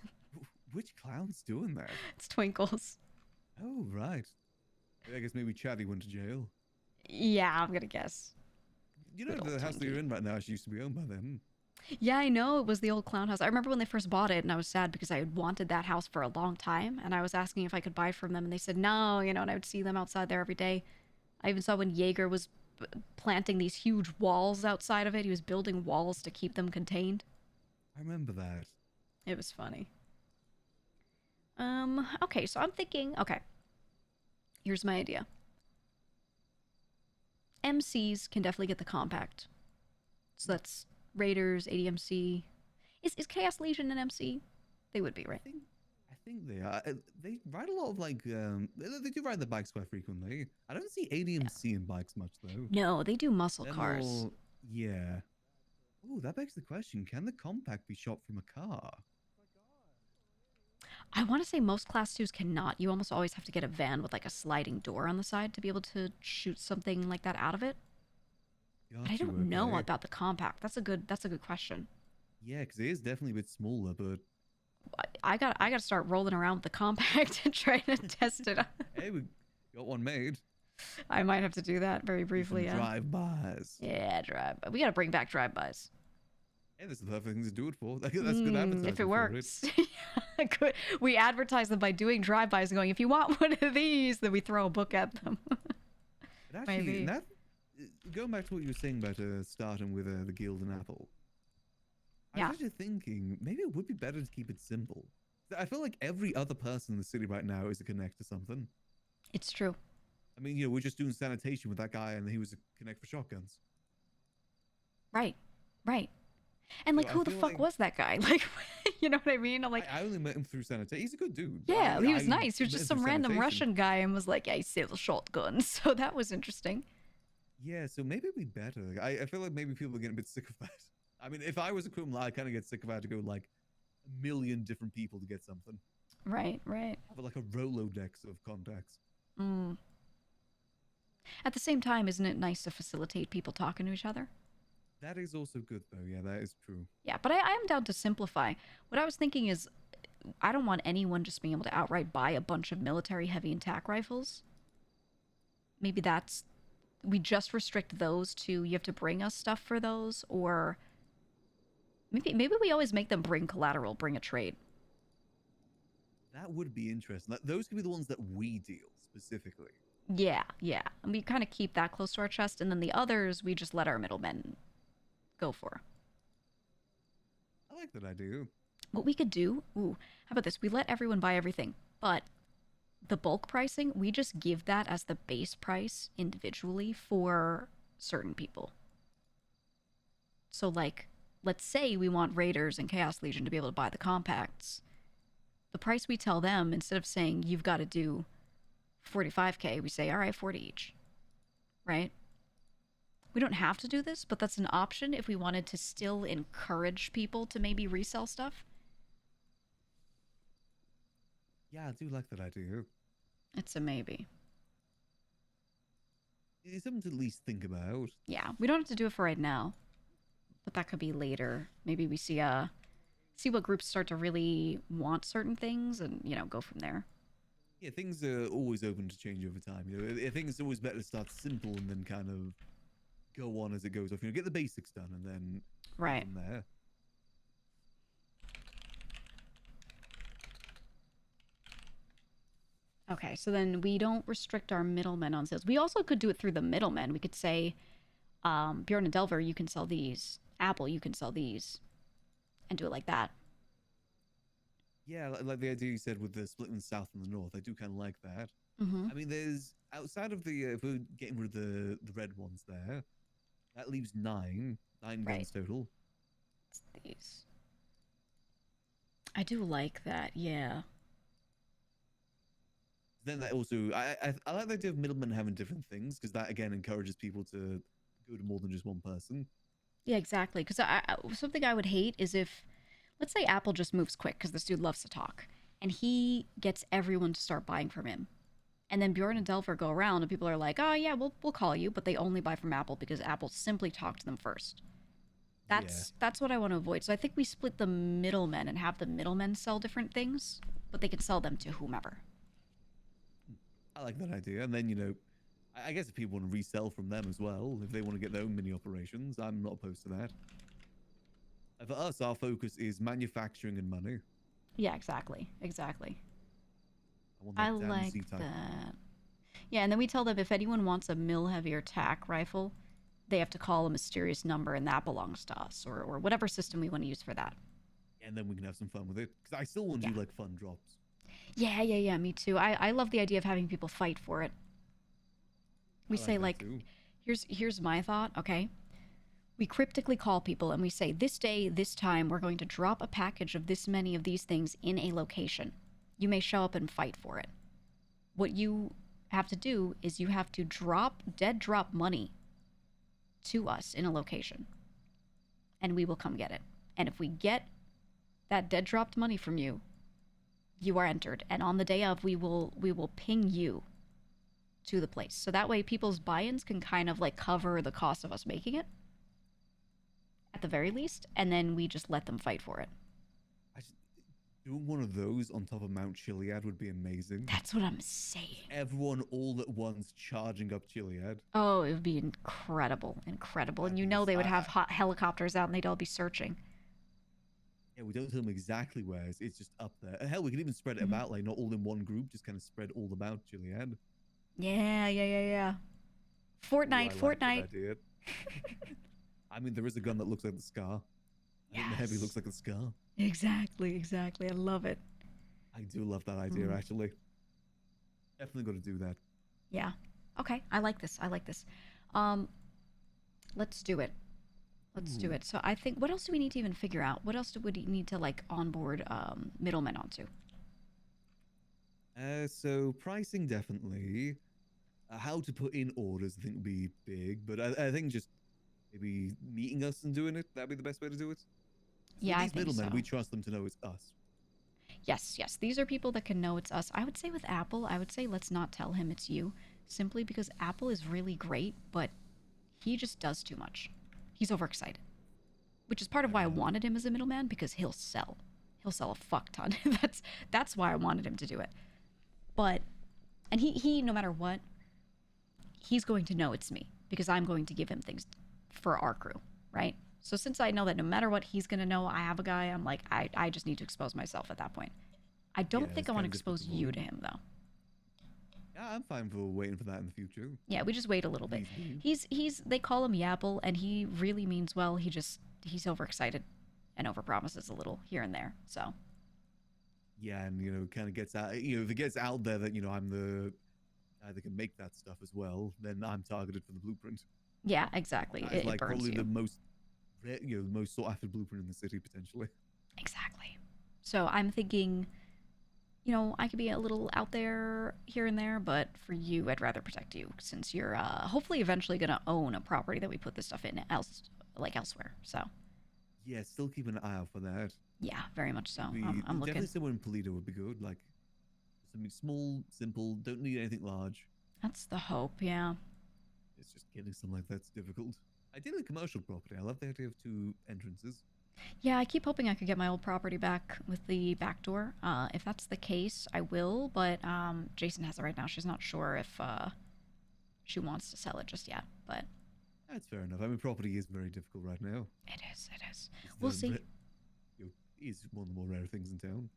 Which clown's doing that? It's Twinkles. Oh, right. I guess maybe Chatty went to jail. Yeah, I'm gonna guess. You know, the house that you're in right now, she used to be owned by them. Yeah, I know. It was the old clown house. I remember when they first bought it, and I was sad because I had wanted that house for a long time, and I was asking if I could buy it from them, and they said no, and I would see them outside there every day. I even saw when Jaeger was planting these huge walls outside of it. He was building walls to keep them contained. I remember that. It was funny. Okay, so I'm thinking, okay. Here's my idea. MCs can definitely get the compact. So that's Raiders, ADMC. Is Chaos Legion an MC? They would be, right? I think they are. They ride a lot of they do ride the bikes quite frequently. I don't see ADMC in bikes much though. No, they do muscle They're cars. more- yeah. Oh, that begs the question: can the compact be shot from a car? I want to say most Class 2s cannot. You almost always have to get a van with like a sliding door on the side to be able to shoot something like that out of it. But I don't know about the compact. That's a good question. Yeah, because it is definitely a bit smaller, but I got to start rolling around with the compact and trying to test it. hey, we got one made. I might have to do that very briefly. Yeah. Drive-bys. Yeah, drive. We got to bring back drive-bys. Hey, that's the perfect thing to do it for. That's good advertising. If it works. Good. We advertise them by doing drive-bys and going, if you want one of these, then we throw a book at them. But actually, going back to what you were saying about starting with the Guild and Apple, I was actually thinking maybe it would be better to keep it simple. I feel like every other person in the city right now is a connect to something. It's true. I mean, we're just doing sanitation with that guy, and he was a connect for shotguns. Right. And like, So I who the feel fuck like- was that guy? Like, you know what I mean? I'm like, I only met him through sanitation. He's a good dude. yeah, he was nice. He was met just him some through random sanitation. Russian guy and was like, yeah, he sells shotguns. So that was interesting. Yeah, so maybe it'd be better. I feel like maybe people are getting a bit sick of that. I mean, if I was a criminal, I'd kind of get sick of having to go like a million different people to get something. Right. Have like a Rolodex of contacts. At the same time, isn't it nice to facilitate people talking to each other? That is also good, though. Yeah, that is true. Yeah, but I am down to simplify. What I was thinking is, I don't want anyone just being able to outright buy a bunch of military heavy attack rifles. Maybe we just restrict those to, you have to bring us stuff for those, or maybe we always make them bring collateral, bring a trade. That would be interesting. Those could be the ones that we deal specifically. Yeah. And we kind of keep that close to our chest, and then the others, we just let our middlemen go for. I like that idea. What we could do, how about this? We let everyone buy everything, but the bulk pricing, we just give that as the base price individually for certain people. So like, let's say we want Raiders and Chaos Legion to be able to buy the compacts. The price we tell them, instead of saying you've got to do 45K, we say, all right, 40 each. Right? We don't have to do this, but that's an option if we wanted to still encourage people to maybe resell stuff. Yeah, I do like that idea. It's a maybe. It's something to at least think about. Yeah, we don't have to do it for right now, but that could be later. Maybe we see what groups start to really want certain things, and go from there. Yeah, things are always open to change over time. I think it's always better to start simple and then kind of go on as it goes off. Get the basics done and then right from there. Okay, so then we don't restrict our middlemen on sales. We also could do it through the middlemen. We could say, Bjorn and Delver, you can sell these. Apple, you can sell these. And do it like that. Yeah, like the idea you said with the splitting south and the north. I do kind of like that. Mm-hmm. I mean, there's, outside of the, if we're getting rid of the red ones there, that leaves 9 guns total. It's these. I do like that, yeah. Then that also, I like the idea of middlemen having different things, because that again encourages people to go to more than just one person. Yeah, exactly. Because something I would hate is if, let's say Apple just moves quick because this dude loves to talk, and he gets everyone to start buying from him. And then Bjorn and Delver go around and people are like, oh yeah, we'll call you, but they only buy from Apple because Apple simply talked to them first. That's what I want to avoid. So I think we split the middlemen and have the middlemen sell different things, but they can sell them to whomever. I like that idea. And then, I guess if people want to resell from them as well, if they want to get their own mini operations, I'm not opposed to that. For us, our focus is manufacturing and money. Yeah, exactly. I like that. Yeah, and then we tell them if anyone wants a mil-heavy or tac rifle, they have to call a mysterious number and that belongs to us, or whatever system we want to use for that. And then we can have some fun with it. Because I still want to do, fun drops. Yeah, me too. I love the idea of having people fight for it. We say, here's my thought, okay? We cryptically call people and we say, this day, this time, we're going to drop a package of this many of these things in a location. You may show up and fight for it. What you have to do is you have to dead drop money to us in a location. And we will come get it. And if we get that dead dropped money from you, you are entered. And on the day of, we will ping you to the place. So that way people's buy-ins can kind of cover the cost of us making it. At the very least. And then we just let them fight for it. Doing one of those on top of Mount Chiliad would be amazing. That's what I'm saying. Everyone all at once charging up Chiliad. Oh, it would be incredible. And they would have hot helicopters out and they'd all be searching. Yeah, we don't tell them exactly where. It's just up there. And hell, we can even spread it about, not all in one group, just kind of spread all about Chiliad. Yeah. Fortnite. I mean, there is a gun that looks like the Scar. I think the heavy looks like the Scar. Exactly. I love it. I do love that idea, actually. Definitely got to do that. Yeah. Okay. I like this. Let's do it. So I think, what else do we need to even figure out? What else would we need to onboard middlemen onto? So pricing, definitely. How to put in orders, I think, would be big. But I think just maybe meeting us and doing it, that'd be the best way to do it. So yeah, these middlemen, we trust them to know it's us. Yes. These are people that can know it's us. I would say with Apple, let's not tell him it's you. Simply because Apple is really great, but he just does too much. He's overexcited. Which is part of why I wanted him as a middleman, because he'll sell. He'll sell a fuck ton. That's why I wanted him to do it. But, and he no matter what, he's going to know it's me. Because I'm going to give him things for our crew, right? So since I know that no matter what he's going to know, I have a guy, I'm like, I just need to expose myself at that point. I don't think I want to expose you to him, though. Yeah, I'm fine for waiting for that in the future. Yeah, we just wait a little bit. They call him Yapple, and he really means well. He's overexcited and overpromises a little here and there, so. Yeah, and, kind of gets out, if it gets out there that, I'm the guy that can make that stuff as well, then I'm targeted for the blueprint. Yeah, exactly. It burns probably you. the most the most sought after blueprint in the city potentially. Exactly. So I'm thinking, you know, I could be a little out there here and there, but for you, I'd rather protect you since you're hopefully eventually gonna own a property that we put this stuff in elsewhere. So Yeah, still keep an eye out for that. yeah, very much so. I'm Definitely looking. somewhere in Polito would be good. Like something small, simple. Don't need anything large. That's the hope. Yeah. It's just getting something like that's difficult. Ideally, commercial property. I love the idea of 2 entrances. Yeah, I keep hoping I could get my old property back with the back door. If that's the case, I will, but Jason has it right now. She's not sure if she wants to sell it just yet, but... That's fair enough. I mean, property is very difficult right now. It is, it is. We'll see. Is one of the more rare things in town.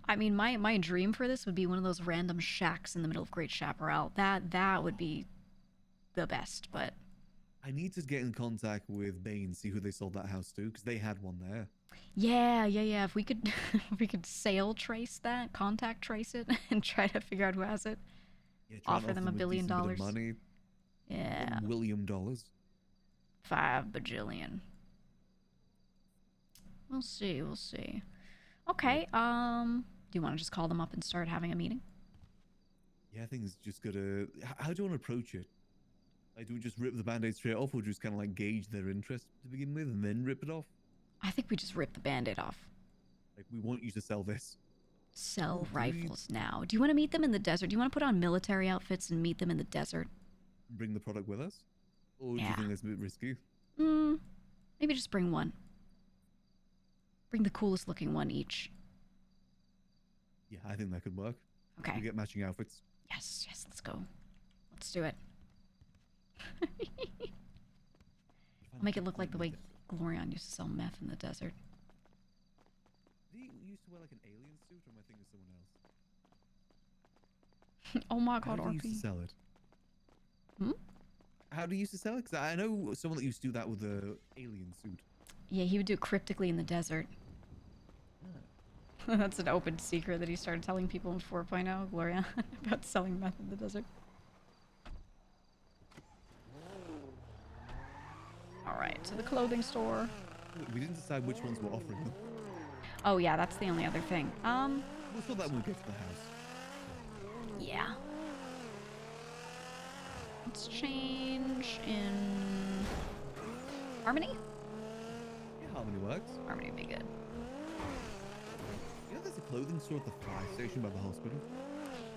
I mean, my dream for this would be one of those random shacks in the middle of Great Chaparral. That would be the best, but... I need to get in contact with Bane, see who they sold that house to, because they had one there. Yeah. If we could, if we could sale trace that, contact trace it, and try to figure out who has it. Yeah, try and offer them $1 billion. Money. Yeah. $1 billion. 5 bajillion. We'll see. We'll see. Okay. Do you want to just call them up and start having a meeting? Yeah, I think it's just gotta. How do you want to approach it? Like, do we just rip the band-aid straight off, or just kind of like gauge their interest to begin with, and then rip it off? I think we just rip the band-aid off. Like, we want you to sell this. Sell rifles now. Do you want to meet them in the desert? Do you want to put on military outfits and meet them in the desert? Bring the product with us? Or do you think that's a bit risky? Maybe just bring one. Bring the coolest looking one each. Yeah, I think that could work. Okay. We get matching outfits. Yes, let's go. Let's do it. I'll make it look like the way Glorion used to sell meth in the desert. Did he used to wear like an alien suit, or am I thinking of someone else? Oh my god, How do you RP. used to sell it? How do you used to sell it? Because I know someone that used to do that with a alien suit. Yeah, he would do it cryptically in the desert. That's an open secret that he started telling people in 4.0, Gloria, about selling meth in the desert. Alright, to the clothing store. We didn't decide which ones we're offering them. Oh yeah, that's the only other thing. We'll sort that when we get to the house. Yeah. Let's change in... Harmony? Yeah, Harmony works. Harmony would be good. You know there's a clothing store at the fire station by the hospital?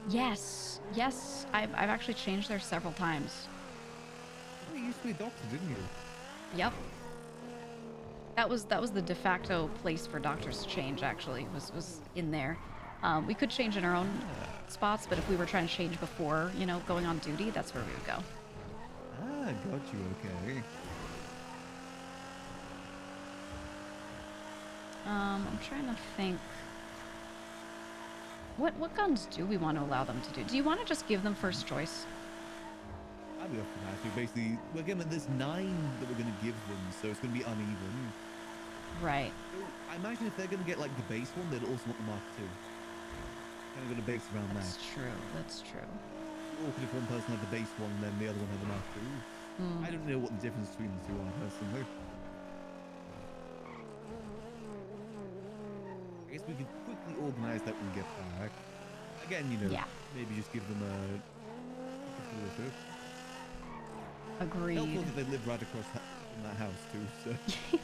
Yes. I've actually changed there several times. Oh, you used to be a doctor, didn't you? Yep. That was the de facto place for doctors to change, actually, was in there. We could change in our own spots, but if we were trying to change before, you know, going on duty, that's where we would go. Ah, got you, okay. I'm trying to think. What guns do we want to allow them to do? Do you want to just give them first choice? I'd be up for that. Basically, again, there's 9 that we're going to give them, so it's going to be uneven. Right. So I imagine if they're going to get, like, the base one, they'd also want the Mark II. Kind of going to base around that. That's true. Or could if one person had the base one, then the other one had the Mark II. I don't know what the difference between the two are, personally. I guess we could quickly organize that when we get back. Again, you know, maybe just give them a Agreed. Helpful that they live right across from that house too. So.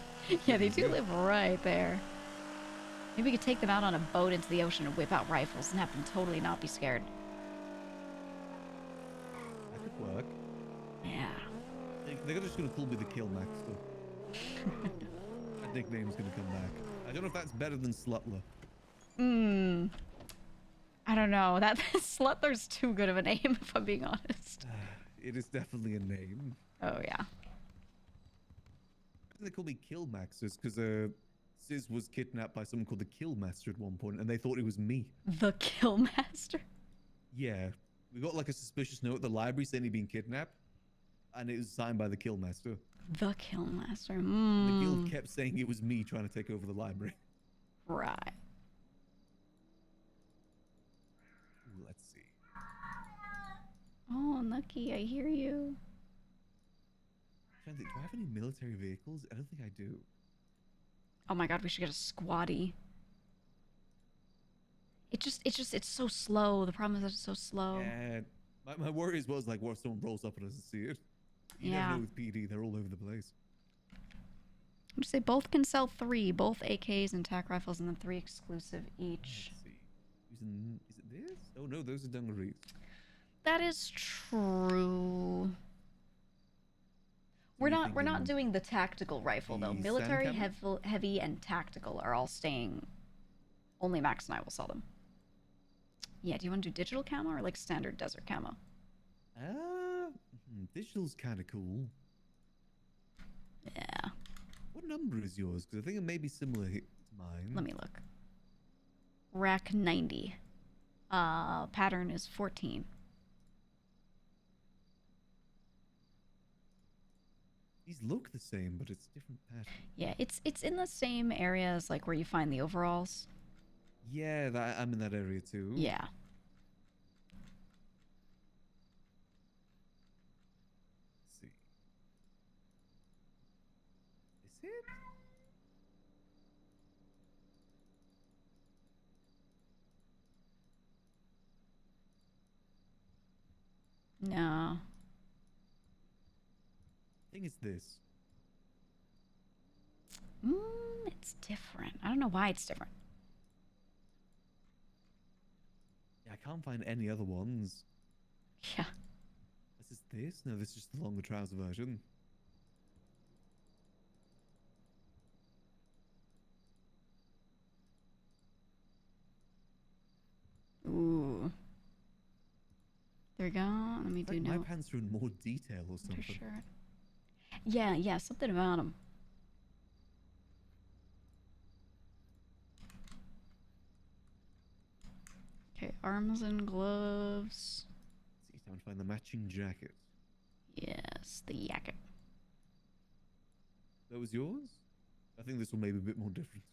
Yeah, they do live right there. Maybe we could take them out on a boat into the ocean and whip out rifles and have them totally not be scared. That could work. Yeah. They're just gonna call me the Kill Max though. That nickname's gonna come back. I don't know if that's better than Slutler. I don't know. That Slutler's too good of a name, if I'm being honest. It is definitely a name. Oh yeah. They call me Kill Max is because Sis was kidnapped by someone called the Kill Master at one point, and they thought it was me. The Kill Master? Yeah. We got like a suspicious note at the library saying he'd been kidnapped, and it was signed by the Kill Master. The Kill Master. The guild kept saying it was me trying to take over the library. Right. Ooh, let's see. Oh, Nucky, I hear you. I'm trying to do I have any military vehicles? I don't think I do. Oh my god, we should get a squatty. It's so slow. The problem is that it's so slow. Yeah. My worry was like, what if someone rolls up and doesn't see it? You never Yeah. know with PD, they're all over the place. I'm just say both can sell 3, both AKs and tac rifles, and then 3 exclusive each. Let's see. Is it this? Oh no, those are dungarees. That is true. We're not doing the tactical rifle though. the Military, Sandcammer? heavy, and tactical are all staying. Only Max and I will sell them. Yeah, do you want to do digital camo or like standard desert camo? Digital's kind of cool. Yeah. What number is yours? Because I think it may be similar to mine. Let me look. Rack 90. Pattern is 14. These look the same, but it's different pattern. Yeah, it's in the same area as like where you find the overalls. Yeah, I'm in that area too. Yeah. Let's see. Is it? No. I think it's this. It's different. I don't know why it's different. Yeah, I can't find any other ones. Yeah. This is this? No, this is just the longer trouser version. Ooh. There we go. Let me It's do like no. my pants are in more detail or something. For sure. Yeah, something about them. Okay, arms and gloves. See, time to find the matching jacket. Yes, the jacket. That was yours? I think this one may be a bit more different.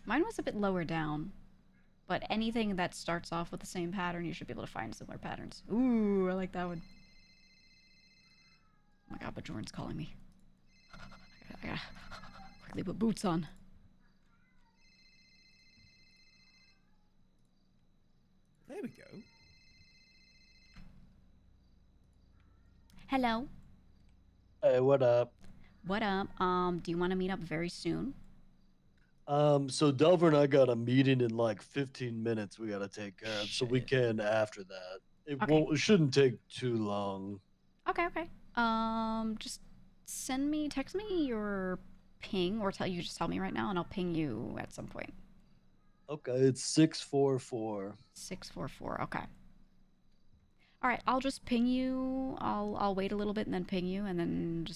Mine was a bit lower down, but anything that starts off with the same pattern, you should be able to find similar patterns. Ooh, I like that one. Oh my god, but Bjorn's calling me. I gotta quickly put boots on. There we go. Hello. Hey, what up? What up? Do you want to meet up very soon? So Delver and I got a meeting in like 15 minutes we gotta take care of, so we can after that. It shouldn't take too long. Okay. Just text me your ping, or just tell me right now, and I'll ping you at some point. Okay, it's 644. 644. Okay. All right, I'll just ping you. I'll wait a little bit and then ping you, and then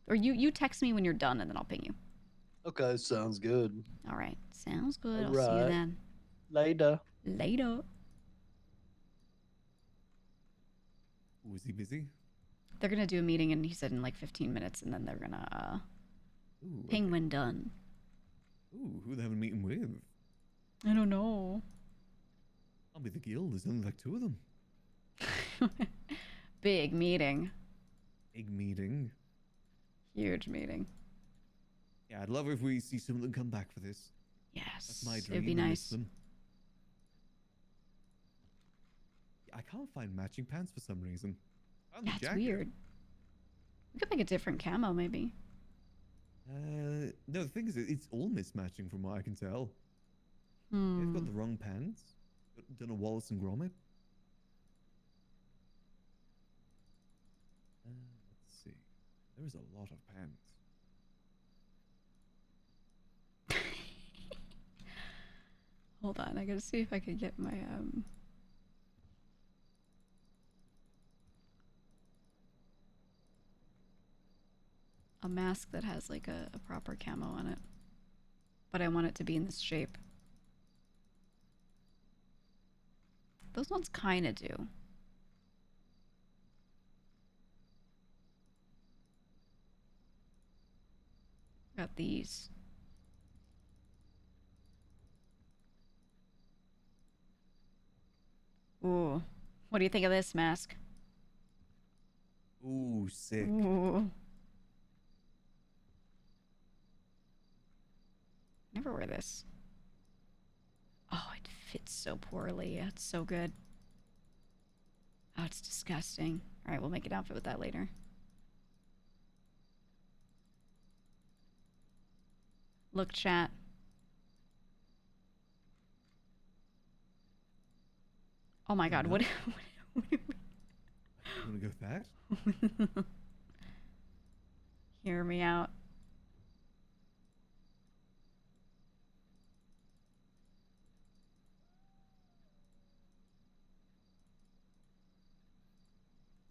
or you text me when you're done, and then I'll ping you. Okay, sounds good. All right, sounds good. All I'll see you right. then. Later. Was he busy? They're gonna do a meeting, and he said in like 15 minutes, and then they're gonna ping when done. Ooh, who they have a meeting with? I don't know. I'll be the guild. There's only like 2 of them. Big meeting. Big meeting. Huge meeting. Yeah, I'd love if we see some of them come back for this. Yes, That's my dream. it'd be I miss nice. them. Yeah, I can't find matching pants for some reason. Found the That's jacket. weird. We could make a different camo, maybe. No, the thing is, it's all mismatching from what I can tell. They've got the wrong pants. Done a Wallace and Gromit. Let's see. There is a lot of pants. Hold on, I gotta see if I could get my a mask that has like a proper camo on it. But I want it to be in this shape. Those ones kinda do. Got these. Ooh. What do you think of this mask? Ooh, sick. Ooh. Never wear this. Oh, it fits so poorly. It's so good. Oh, it's disgusting. All right, we'll make an outfit with that later. Look, chat. Oh my god, what? You want to go fast? Hear me out.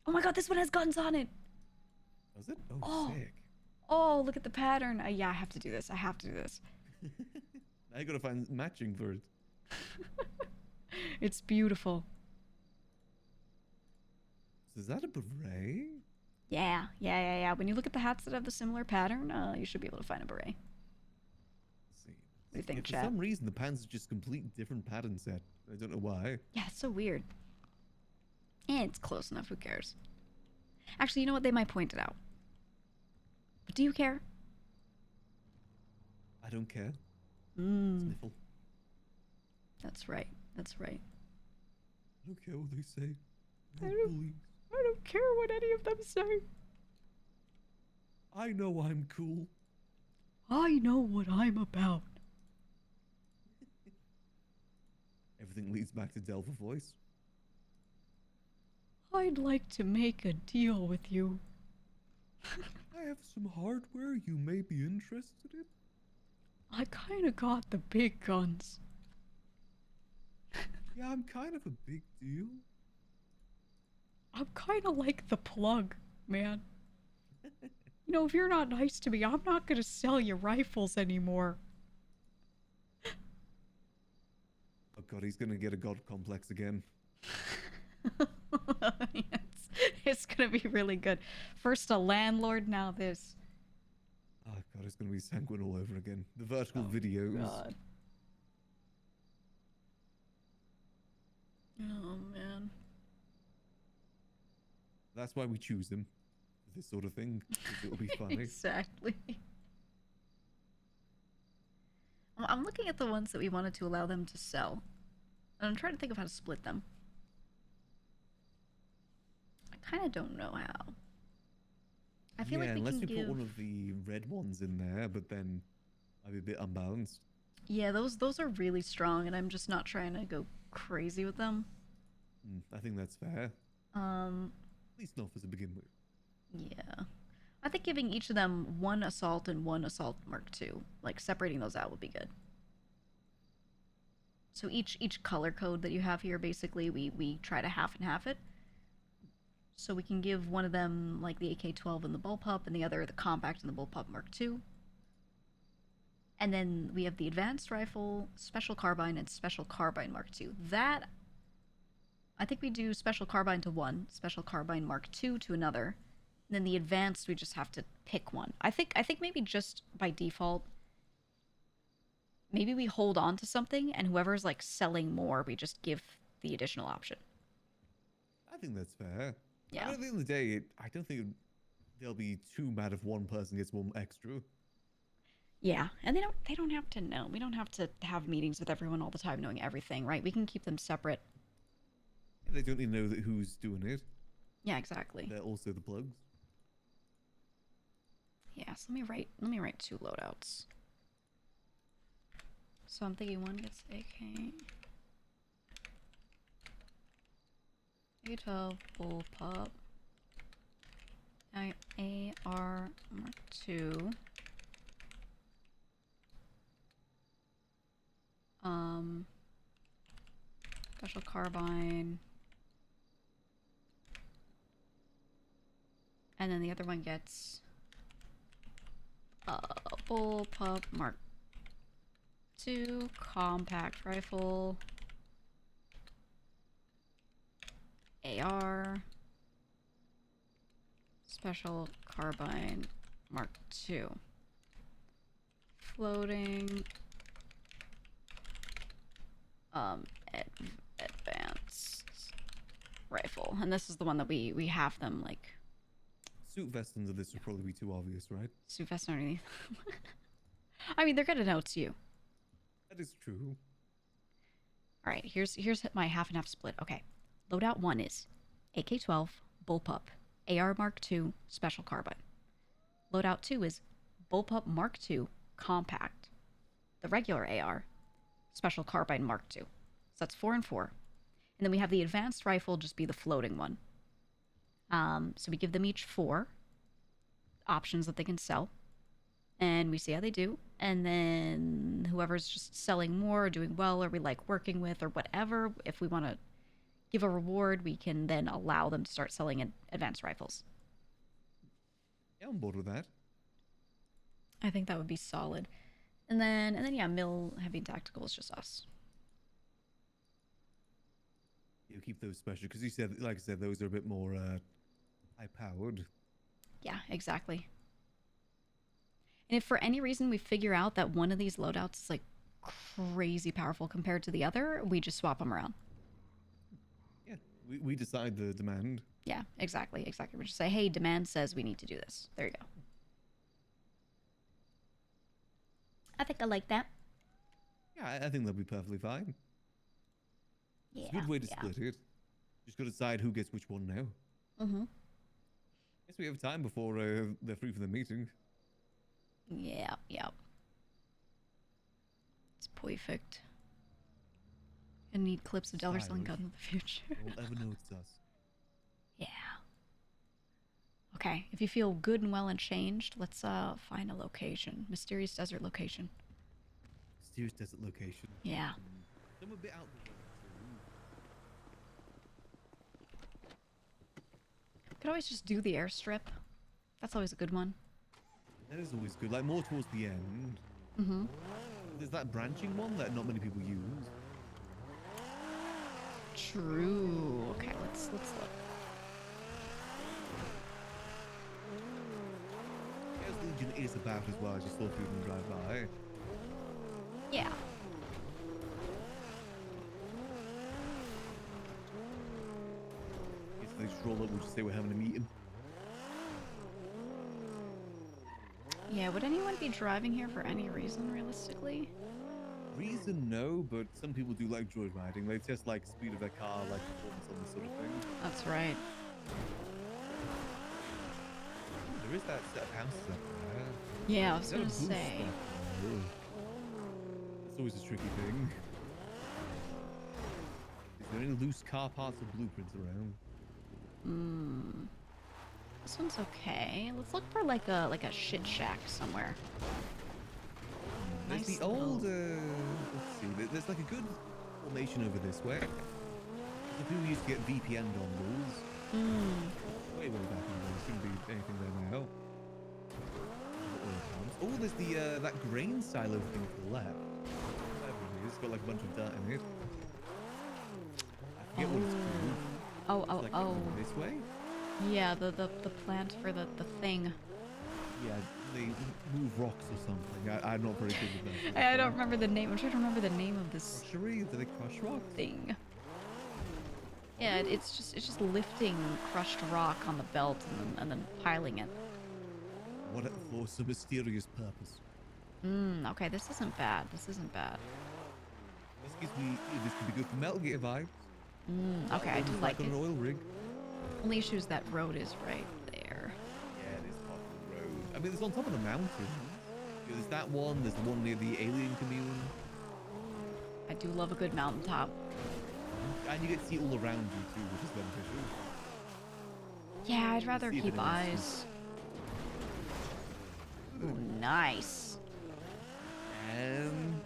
Oh my god, this one has guns on it. Was it? Oh, Oh. sick. Oh, look at the pattern. Yeah, I have to do this. I have to do this. I gotta find matching for it. It's beautiful. So is that a beret? Yeah. When you look at the hats that have the similar pattern, you should be able to find a beret. Let's see. What do you think, Yeah, for chat? some reason, the pants are just complete different pattern set. I don't know why. Yeah, it's so weird. It's close enough. Who cares? Actually, you know what? They might point it out. But do you care? I don't care. Sniffle. That's right. That's right. I don't care what they say. I don't care what any of them say. I know I'm cool. I know what I'm about. Everything leads back to Delver voice. I'd like to make a deal with you. I have some hardware you may be interested in. I kinda got the big guns. Yeah, I'm kind of a big deal. I'm kinda like the plug, man. You know, if you're not nice to me, I'm not gonna sell you rifles anymore. Oh god, he's gonna get a god complex again. It's gonna be really good. First a landlord, now this. Oh god, it's gonna be sanguine all over again. The vertical videos. God. Oh man. That's why we choose them. For this sort of thing. 'Cause it'll be funny. Exactly. I'm looking at the ones that we wanted to allow them to sell. And I'm trying to think of how to split them. I kind of don't know how. I feel like we unless can we give... put one of the red ones in there, but then I'd be a bit unbalanced. Yeah, those are really strong, and I'm just not trying to go crazy with them. I think that's fair. At least not to begin with. Yeah. I think giving each of them one assault and one assault Mark II, like separating those out would be good. So each color code that you have here, basically, we try to half and half it. So we can give one of them like the AK-12 and the bullpup, and the other the compact and the bullpup Mark II. And then we have the advanced rifle, special carbine, and special carbine Mark II. That, I think we do special carbine to one, special carbine Mark II to another. And then the advanced, we just have to pick one. I think maybe just by default, maybe we hold on to something, and whoever's like selling more, we just give the additional option. I think that's fair. Yeah. At the end of the day, I don't think they'll be too mad if one person gets one extra. Yeah, and they don't have to know. We don't have to have meetings with everyone all the time knowing everything, right? We can keep them separate. They don't even know that who's doing it. Yeah, exactly. They're also the plugs. Yeah, so let me write 2 loadouts. So I'm thinking one gets AK. AK-12 bullpup. AR Mark II. Special carbine. And then the other one gets bullpup Mark II, compact rifle, AR, special carbine Mark II, floating, advanced rifle. And this is the one that we have them like suit vest under this would probably be too obvious, right? Suit vest underneath. I mean, they're gonna know it's you. That is true. All right, here's my half and half split. Okay, loadout 1 is AK-12, bullpup, AR Mark II, special carbine. Loadout 2 is bullpup Mark II, compact, the regular AR, special carbine Mark II. So that's 4 and 4. And then we have the advanced rifle just be the floating one. So we give them each 4 options that they can sell. And we see how they do. And then whoever's just selling more or doing well or we like working with or whatever, if we want to give a reward, we can then allow them to start selling advanced rifles. Yeah, I'm bored with that. I think that would be solid. And then yeah, mill heavy and tactical is just us. You keep those special because you said, like I said, those are a bit more high powered. Yeah, exactly. And if for any reason we figure out that one of these loadouts is like crazy powerful compared to the other, we just swap them around. Yeah, we decide the demand. Yeah, exactly. We just say, hey, demand says we need to do this. There you go. I think I like that. Yeah, I think that'll be perfectly fine. Yeah, it's a good way to split it. Just got to decide who gets which one now. Mm-hmm. Guess we have time before they're free for the meeting. Yeah. It's perfect. I need clips of Delver selling guns in the future. No one ever notice us. Yeah. Okay, if you feel good and well and changed, let's find a location. Mysterious desert location. Mysterious desert location. Yeah. I'm a bit out the way too. Could always just do the airstrip. That's always a good one. That is always good. Like more towards the end. Mm-hmm. There's that branching one that not many people use. True. Okay, let's look. Chaos Legion is about as well as you saw through them drive by. Yeah. If they just roll up, we'll just say we're having a meeting. Yeah, would anyone be driving here for any reason, realistically? Reason, no, but some people do like droid riding. They test like speed of their car, like performance on this sort of thing. That's right. There is that set of houses up there. Yeah, I was Is that a gonna boost say. step? Oh. That's always a tricky thing. Is there any loose car parts or blueprints around? This one's okay. Let's look for like a shit shack somewhere. There's Nice the old, let's see, there's like a good formation over this way. The people used to get VPN dongles. Way back in the day, shouldn't be anything there now. Oh, there's the, that grain silo thing to the left. Whatever it is, it's got like a bunch of dirt in it. I forget what it's called. It's like this way? Yeah, the plant for the thing. Yeah, they move rocks or something. I'm not very good with that. I don't remember the name. I'm trying to remember the name of this Crushery? Do they crush rock? thing. Yeah, it's just lifting crushed rock on the belt and then piling it. What for some mysterious purpose? Okay, this isn't bad. This This could be good for Metal Gear vibes. Okay, I do like on it. an oil rig. Only issue is that road is right there. Yeah, it is part of the road. I mean, it's on top of the mountain. Yeah, there's that one. There's the one near the alien commune. I do love a good mountaintop. And you get to see all around you too, which is beneficial. Yeah, I'd rather See if keep anyone's eyes. Ooh, nice. And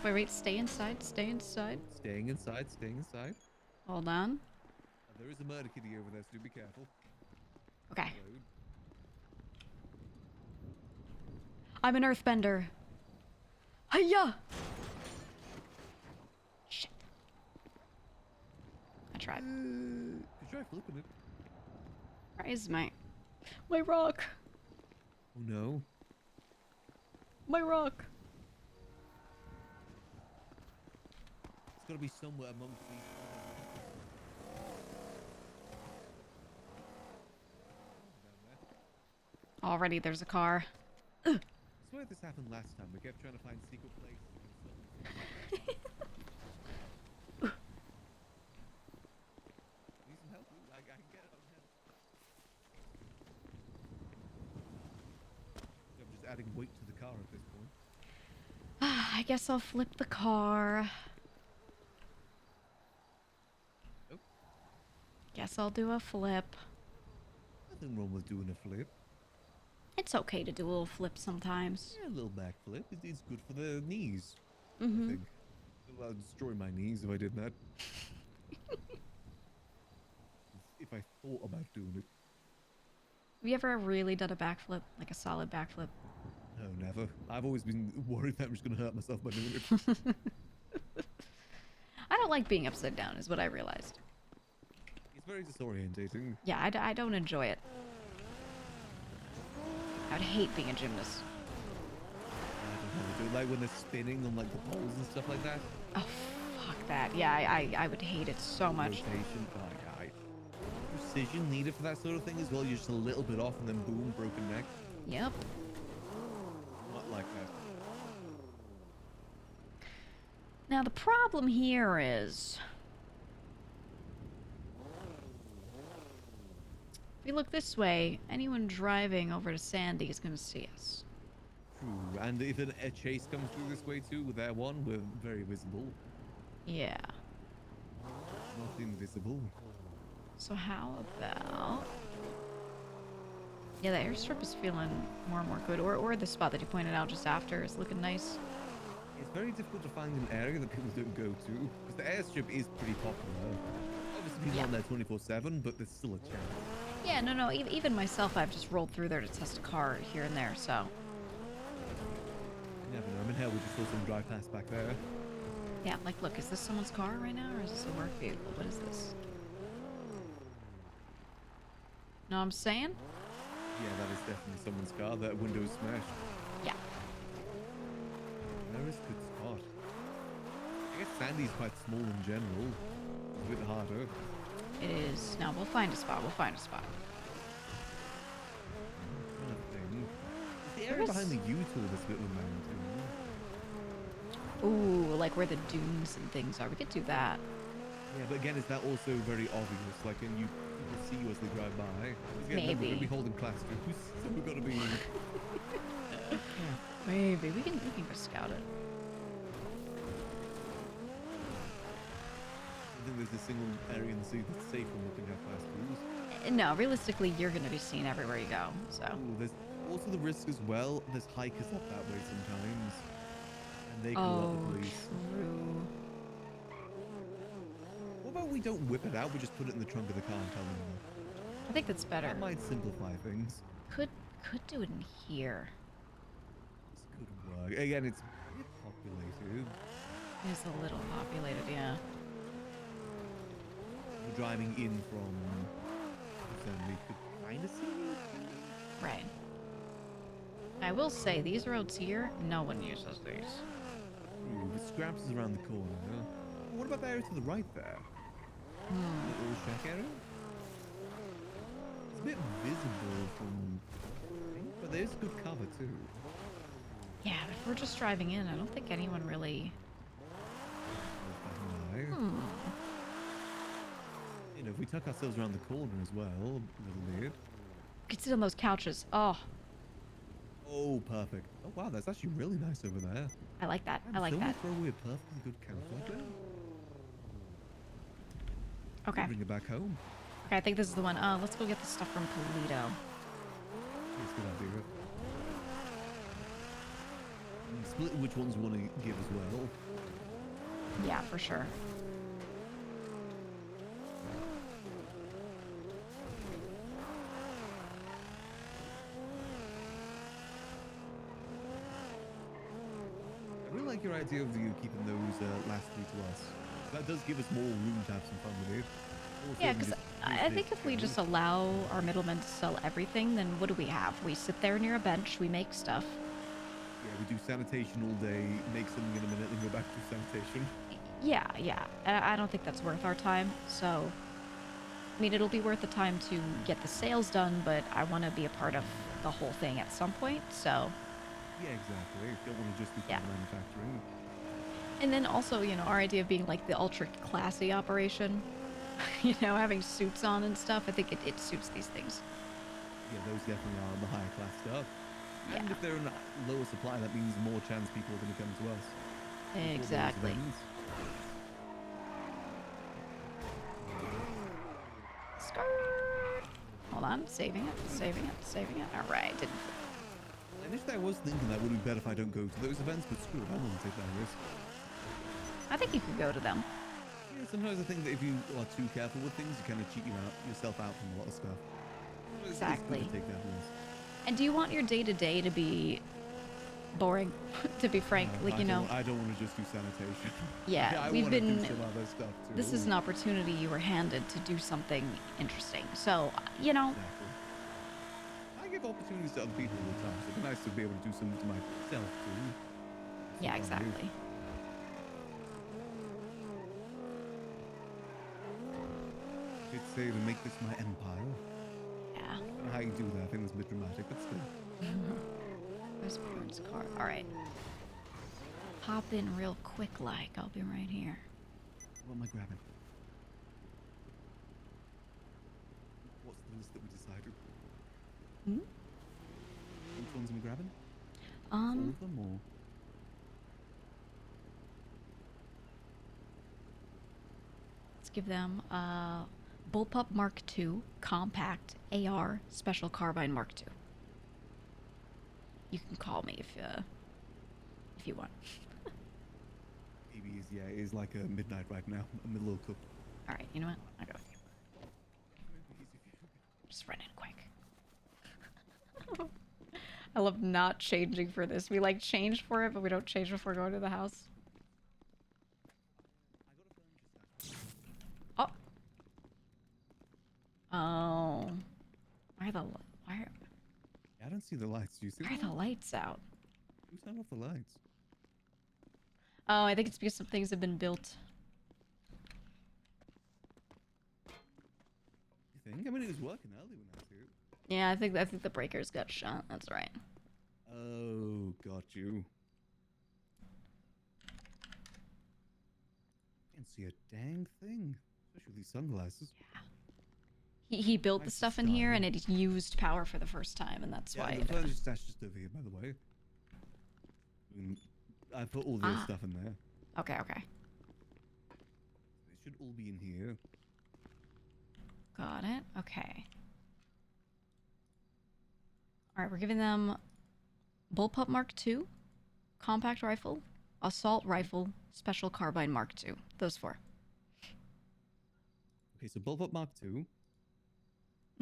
wait, stay inside. Staying inside. Hold on. There is a murder kitty over there, so be careful. Okay. I'm an earthbender. Hiya! Shit. I tried. Good try flipping it. Where is my rock? Oh no. My rock. It's gotta be somewhere amongst these. Already there's a car. I swear this happened last time. We kept trying to find secret places. Need some help? I can get it on help. I'm just adding weight to the car at this point. I guess I'll flip the car. Oh. Guess I'll do a flip. Nothing wrong with doing a flip. It's okay to do a little flip sometimes. Yeah, a little back flip. It's good for the knees. Mm-hmm. I think. Well, I'd destroy my knees if I did that. If I thought about doing it. Have you ever really done a backflip? Like a solid backflip? No, never. I've always been worried that I'm just going to hurt myself by doing it. I don't like being upside down, is what I realized. It's very disorientating. Yeah, I don't enjoy it. I would hate being a gymnast. I don't know how to do it. Like when they're spinning on like the poles and stuff like that. Oh, fuck that. Yeah, I would hate it so much. Rotation. Oh, yeah. Precision needed for that sort of thing as well. You're just a little bit off and then boom, broken neck. Yep. Not like that. Now the problem here is... if we look this way, anyone driving over to Sandy is going to see us. True. And if a chase comes through this way too, with that one, we're very visible. Yeah. Not invisible. So how about... yeah, the airstrip is feeling more and more good. Or the spot that you pointed out just after is looking nice. It's very difficult to find an area that people don't go to. Because the airstrip is pretty popular. Obviously people aren't there 24/7, but there's still a chance. Yeah, no, even myself, I've just rolled through there to test a car here and there, so... you never know. I mean, hell, we just saw someone drive past back there. yeah, like, look, is this someone's car right now, or is this a work vehicle? What is this? Know what I'm saying? Yeah, that is definitely someone's car. That window is smashed. Yeah. There is a good spot. I guess Sandy's quite small in general. It's a bit harder. It is. No, we'll find a spot. We'll find a spot. The area behind the U-turn is a bit of a mountain. Ooh, like where the dunes and things are. We could do that. Yeah, but again, is that also very obvious? Like, and you people see you as they drive by. Again, Maybe. We're gonna be holding class twos, so we've got to be. Maybe we can go scout it. I think there's a single area in the city that's safe from looking at class twos. No, realistically, you're going to be seen everywhere you go. So. Ooh, there's also the risk as well. There's hikers up that way sometimes, and they call out the police. True. What about we don't whip it out? We just put it in the trunk of the car and tell them. I think that's better. That might simplify things. Could do it in here. This could work. Again, it's a bit populated. It is a little populated, yeah. We're driving in from. Then we could kind of see it. Right. I will say, these roads here, no one uses these. Ooh, the scraps is around the corner. Huh? What about the area to the right there? The little shack area? It's a bit visible from... but there's good cover too. Yeah, but if we're just driving in, I don't think anyone really... You know, if we tuck ourselves around the corner as well, a little weird. We could sit on those couches. Oh. Oh, perfect. Oh, wow, that's actually really nice over there. I like that. I like Someone that. throw away a perfectly good couch like that? Okay. Bring it back home. Okay, I think this is the one. Let's go get the stuff from Polito. That's a good idea. And split which ones we want to give as well. Yeah, for sure. I really like your idea of you keeping those last three to us. That does give us more room to have some fun with it. Also, Yeah, we because just I use think this if we to- just allow our middlemen to sell everything, then what do we have? We sit there near a bench, we make stuff. Yeah, we do sanitation all day, make something in a minute, then go back to sanitation. Yeah. I don't think that's worth our time, so... I mean, it'll be worth the time to get the sales done, but I want to be a part of the whole thing at some point, so... Yeah, exactly. You don't want to just be Yeah. manufacturing. And then also, you know, our idea of being like the ultra classy operation, you know, having suits on and stuff, I think it suits these things. Yeah, those definitely are the higher class stuff. Yeah. And if they're in a lower supply, that means more chance people are going to come to us. for those Exactly. events. Skirt. Hold on, saving it, saving it, saving it. All right, didn't. Initially, I was thinking that would be better if I don't go to those events, but screw it, I wouldn't take that risk. I think you could go to them. Yeah, sometimes I think that if you are too careful with things, you kind of cheat yourself out from a lot of stuff. It's good Exactly. to take that risk. And do you want your day-to-day to be boring, to be frank? No, Like, you know... I don't want to just do sanitation. Yeah, I we've wanna been... do some other stuff too. This is an opportunity you were handed to do something interesting. So, you know... Exactly. I give opportunities to other people all the time, so it's nice to be able to do something to myself too. Yeah, exactly. I'd say to make this my empire. Yeah. I don't know how you do that. I think that's a bit dramatic, but still. Where's Bjorn's car? Alright. Hop in real quick like. I'll be right here. What am I grabbing? What's the list that we decided? Hmm? Which ones am I grabbing? All of them or? Let's give them Bullpup Mark II, Compact, AR, Special Carbine Mark II. You can call me if you want. Maybe it is like a midnight right now. I'm a little cooked. Alright, you know what? I'll go with you. Just run in quick. I love not changing for this. We like change for it, but we don't change before going to the house. Oh. Oh. Why are the I don't see the lights. Do you see why are the lights out? Who turned off the lights? Oh, I think it's because some things have been built. You think? I mean, it was working early when I was here. Yeah, I think the breakers got shot. That's right. Oh, got you. Can't see a dang thing, especially with these sunglasses. Yeah. He built the Nice stuff in here, style. and it used power for the first time, and that's why. The furniture stash just over here, by the way. I put all this stuff in there. Okay, okay. It should all be in here. Got it. Okay. All right, we're giving them Bullpup Mark II, Compact Rifle, Assault Rifle, Special Carbine Mark II. Those four. Okay, so Bullpup Mark II.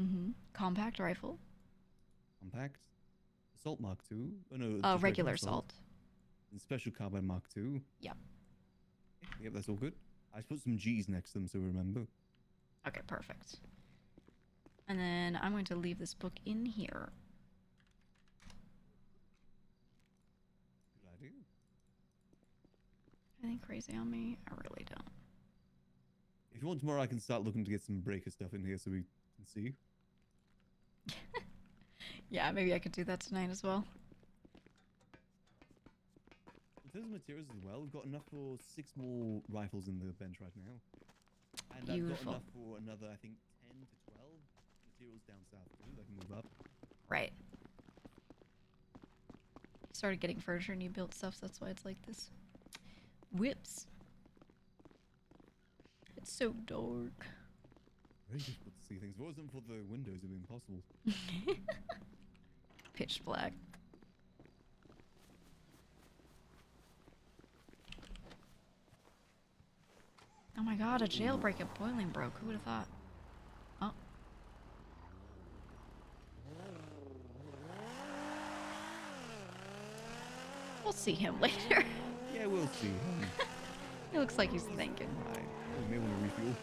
Mm-hmm. Compact Rifle. Compact. Assault Mark II. Oh no, just Regular Assault. And Special Carbine Mark II. Yep. Yep, that's all good. I put some G's next to them so remember. Okay, perfect. And then I'm going to leave this book in here. Good idea. Anything crazy on me? I really don't. If you want tomorrow, I can start looking to get some breaker stuff in here so we can see. Yeah, maybe I could do that tonight as well. In terms of materials as well, we've got enough for 6 more rifles in the bench right now. And I've got enough for another, I think, 10 to 12 materials down south too that can move up. Right. Started getting furniture and you built stuff, so that's why it's like this. Whips. It's so dark. Very difficult to see things. If it wasn't for the windows, it'd be impossible. Pitch black. Oh my god, a jailbreak at Boiling broke. Who would have thought? Oh. We'll see him later. Yeah, we'll see him. He looks like he's thinking. We may want to refuel.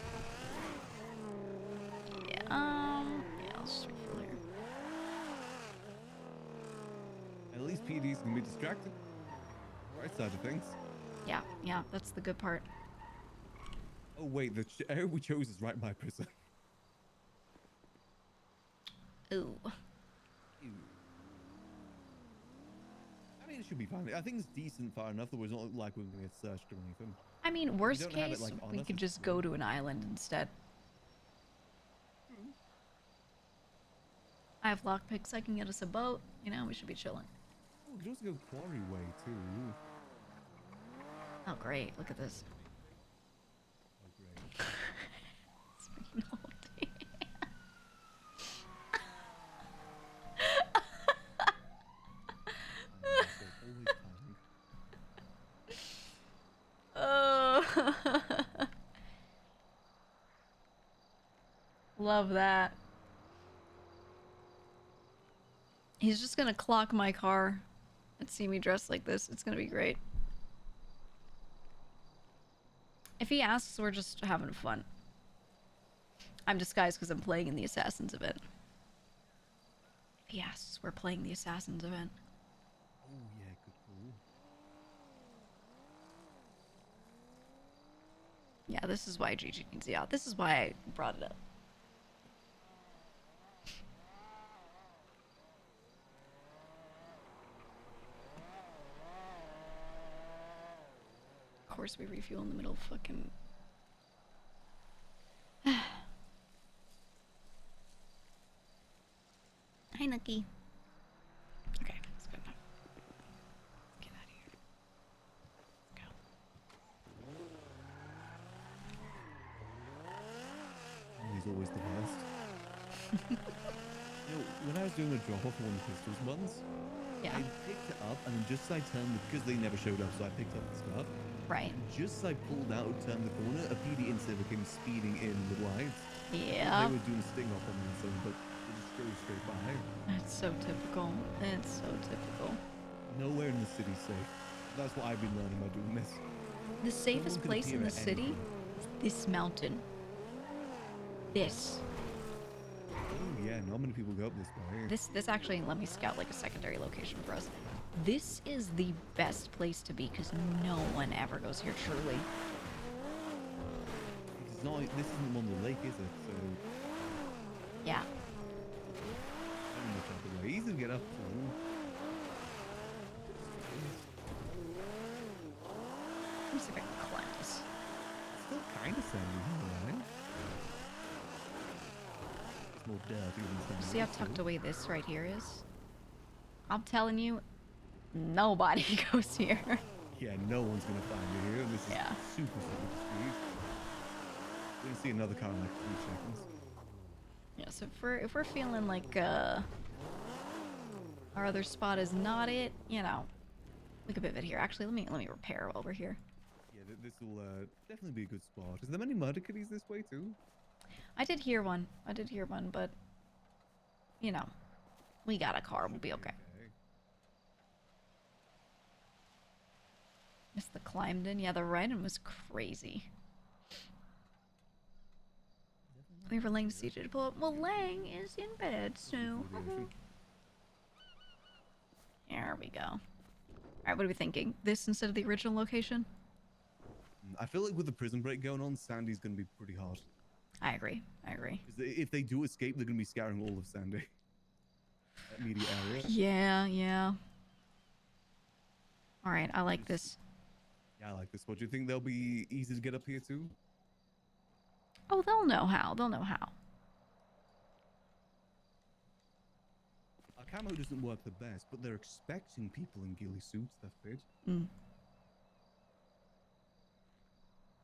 Yeah, let's just refill here. At least PDs can be distracted. Right side of things. Yeah, that's the good part. Oh wait, the area we chose is right by prison. Ooh. I mean, it should be fine. I think it's decent far enough that it's not like we're gonna get searched or anything. I mean, worst don't have it, case, like, on we us, could it's just go to an island instead. I have lockpicks. I can get us a boat. You know, we should be chilling. Oh, we could also go quarry way too. Oh, great. Look at this. Oh, great. It's been all day. Oh. Love that. He's just gonna clock my car and see me dressed like this. It's gonna be great. If he asks, we're just having fun. I'm disguised because I'm playing in the Assassins event. If he asks, we're playing the Assassins event. Oh yeah, good call. Yeah, this is why Gigi needs the yacht. This is why I brought it up. Of course we refuel in the middle of fucking... Hi, Nucky. Okay, that's good enough. Get out of here. Let's go. He's always the best. You know, when I was doing a drop off on the pistols once, yeah. I picked it up and just as I turned, because they never showed up, so I picked up the stuff. Right. And just as I pulled out, turned the corner, a PD instead came speeding in with lights. Yeah. They were doing a sting off on me and something, but they just drove straight by. That's so typical. It's so typical. Nowhere in the city's safe. That's what I've been learning by doing this. The safest place in the city is this mountain. This. Oh yeah, not many people go up this way. This actually, let me scout like a secondary location for us. This is the best place to be because no one ever goes here truly. It's not, this isn't on the lake, is it? So... Yeah. Very much out the way. Easy to get up to. Let me see if I can climb this. It's still kind of sandy, right? It's more dirty than sandy. See how tucked away this right here is? I'm telling you, nobody goes here. Yeah, no one's gonna find you here. This is Yeah. super discreet. We're gonna see another car in like 3 seconds. Yeah, so if we're feeling like our other spot is not it, you know, we could pivot here. Actually, let me repair while we're here. Yeah, this will definitely be a good spot. Is there many murder kitties this way too? I did hear one, but you know, we got a car. We'll be okay. Missed the climbed in. Yeah, the riding was crazy. We were Lang to CJ to pull up. Well, Lang is in bed, so. There we go. Alright, what are we thinking? This instead of the original location? I feel like with the prison break going on, Sandy's gonna be pretty hard. I agree. I agree. Because if they do escape, they're gonna be scouring all of Sandy. That immediate area. Yeah, yeah. Alright, I like this. Yeah, I like this. What do you think? They'll be easy to get up here too? Oh, they'll know how. They'll know how. Our camo doesn't work the best, but they're expecting people in ghillie suits. That's good. Mm.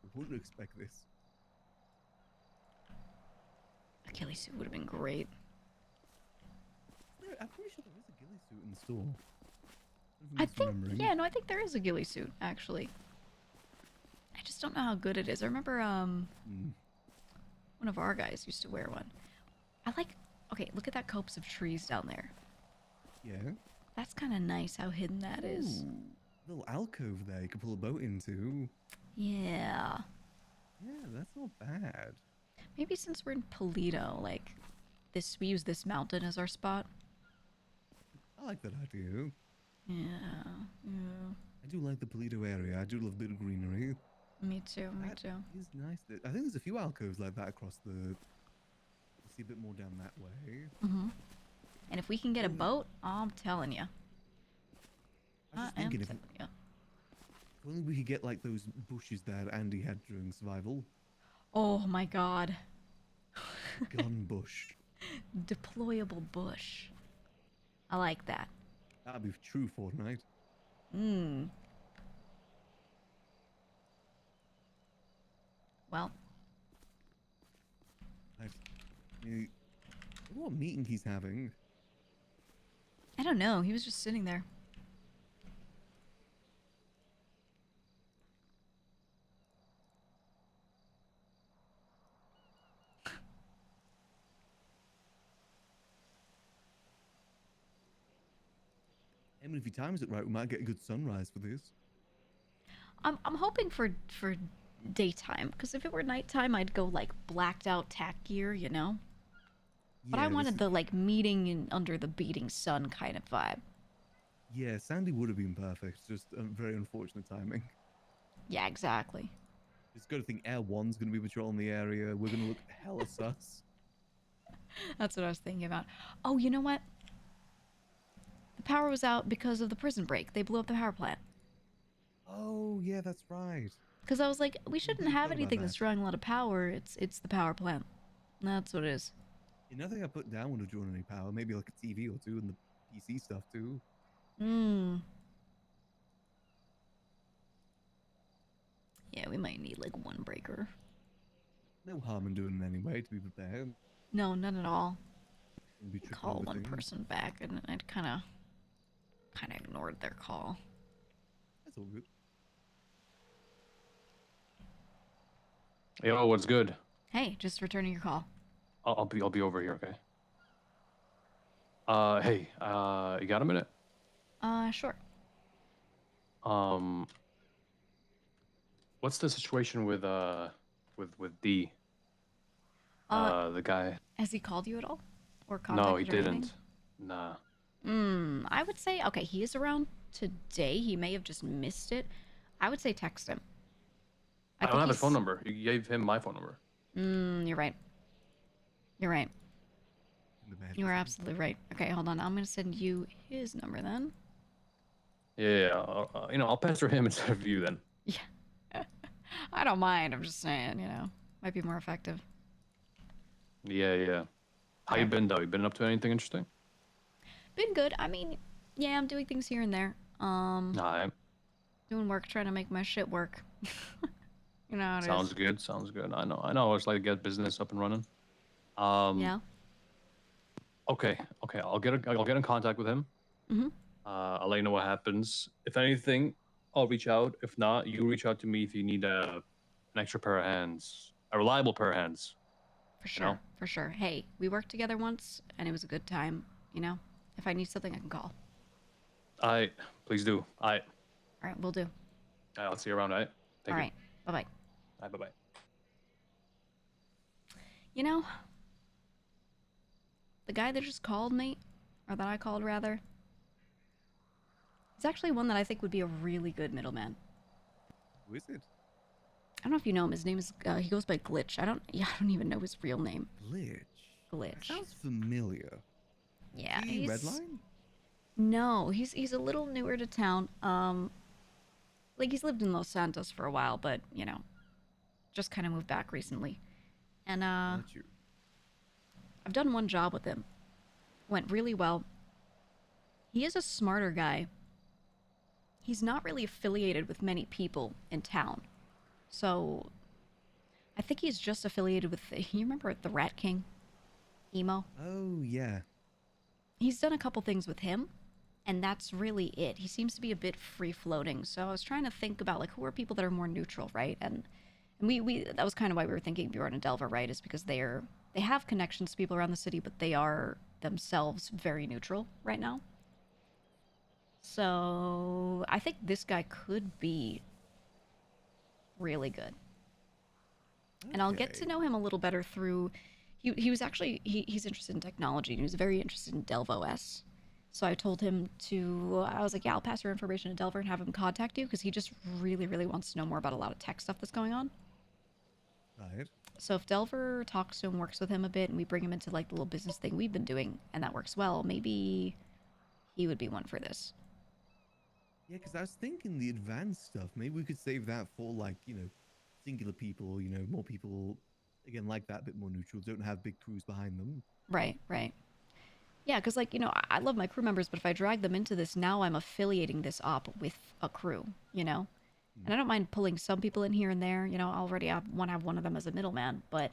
We wouldn't expect this. A ghillie suit would have been great. I'm pretty sure there is a ghillie suit in the store. I think, yeah, no, I think there is a ghillie suit, actually. I just don't know how good it is. I remember, one of our guys used to wear one. I like, okay, look at that copse of trees down there. Yeah. That's kind of nice how hidden that is. Ooh, little alcove there you can pull a boat into. Yeah. Yeah, that's not bad. Maybe since we're in Polito, like, we use this mountain as our spot. I like that idea. Yeah, yeah. I do like the Polito area. I do love a bit of greenery. Me too, me too. It's nice. I think there's a few alcoves like that across the... You see a bit more down that way. Mm-hmm. And if we can get a boat, I'm telling you. I was just I am thinking if, telling you. if only we could get like those bushes that Andy had during survival. Oh my god. Gun bush. Deployable bush. I like that. That'd be true Fortnite. Well. I mean, what meeting he's having? I don't know. He was just sitting there. I mean, if he times it right, we might get a good sunrise for this. I'm hoping for daytime, because if it were nighttime, I'd go like blacked out tack gear, you know. But Yeah, I wanted the like meeting under the beating sun kind of vibe. Yeah, Sandy would have been perfect. Just a very unfortunate timing. Yeah, exactly. Just got to think Air One's going to be patrolling the area. We're going to look hella sus. That's what I was thinking about. Oh, you know what? The power was out because of the prison break. They blew up the power plant. Oh, yeah, that's right. Because I was like, we shouldn't have forgot about anything that's that. drawing a lot of power. It's the power plant. That's what it is. Nothing I put down would have drawn any power. Maybe like a TV or two and the PC stuff too. Yeah, we might need like one breaker. No harm in doing it anyway, to be prepared. No, none at all. Be tripping Call over one things. person back, and I'd kind of ignored their call. That's all good. Yo, what's good? Hey, just returning your call. I'll be over here, okay? Hey, you got a minute? Sure. What's the situation with D? The guy. Has he called you at all? Or No, he contacted or didn't. anything? Nah. I would say, okay, he is around today. He may have just missed it. I would say text him. I don't have his phone number. You gave him my phone number. You're right. You're right. You are absolutely right. Okay, hold on. I'm going to send you his number then. Yeah, I'll pester him instead of you then. Yeah. I don't mind. I'm just saying, might be more effective. Yeah. How you been though? You been up to anything interesting? Been good. I mean, yeah, I'm doing things here and there. Nah. Doing work, trying to make my shit work. You know how it Sounds is. good. Sounds good. I know. It's like to get business up and running. Yeah. Okay. I'll get in contact with him. I'll let you know what happens. If anything, I'll reach out. If not, you reach out to me if you need an extra pair of hands, a reliable pair of hands. For sure. For sure. Hey, we worked together once, and it was a good time. If I need something, I can call. Please do. All right, we'll do. I'll see you around. All right. All right. Bye-bye. Bye-bye. The guy that just called me, or that I called rather, is actually one that I think would be a really good middleman. Who is it? I don't know if you know him. His name is, he goes by Glitch. I don't even know his real name. Glitch? Glitch. Sounds familiar. Yeah, he's... Redline? No, he's a little newer to town. Like, he's lived in Los Santos for a while, but, just kind of moved back recently. And, I've done one job with him. Went really well. He is a smarter guy. He's not really affiliated with many people in town. So, I think he's just affiliated with, you remember the Rat King? Emo? Oh, yeah. He's done a couple things with him, and that's really it. He seems to be a bit free-floating, so I was trying to think about, like, who are people that are more neutral, right? And we that was kind of why we were thinking Bjorn and Delver, right? Is because they have connections to people around the city, but they are themselves very neutral right now. So I think this guy could be really good. Okay. And I'll get to know him a little better through... He was actually... He's interested in technology, and he was very interested in DelvOS. So I told him to... I was like, yeah, I'll pass your information to Delver and have him contact you, because he just really, really wants to know more about a lot of tech stuff that's going on. Right. So if Delver talks to him, works with him a bit, and we bring him into like the little business thing we've been doing, and that works well, maybe he would be one for this. Yeah, because I was thinking the advanced stuff, maybe we could save that for like, singular people, or, more people, again, like that, a bit more neutral, don't have big crews behind them. Right, right. Yeah, because, like, I love my crew members, but if I drag them into this, now I'm affiliating this op with a crew, And I don't mind pulling some people in here and there. I already want to have one of them as a middleman, but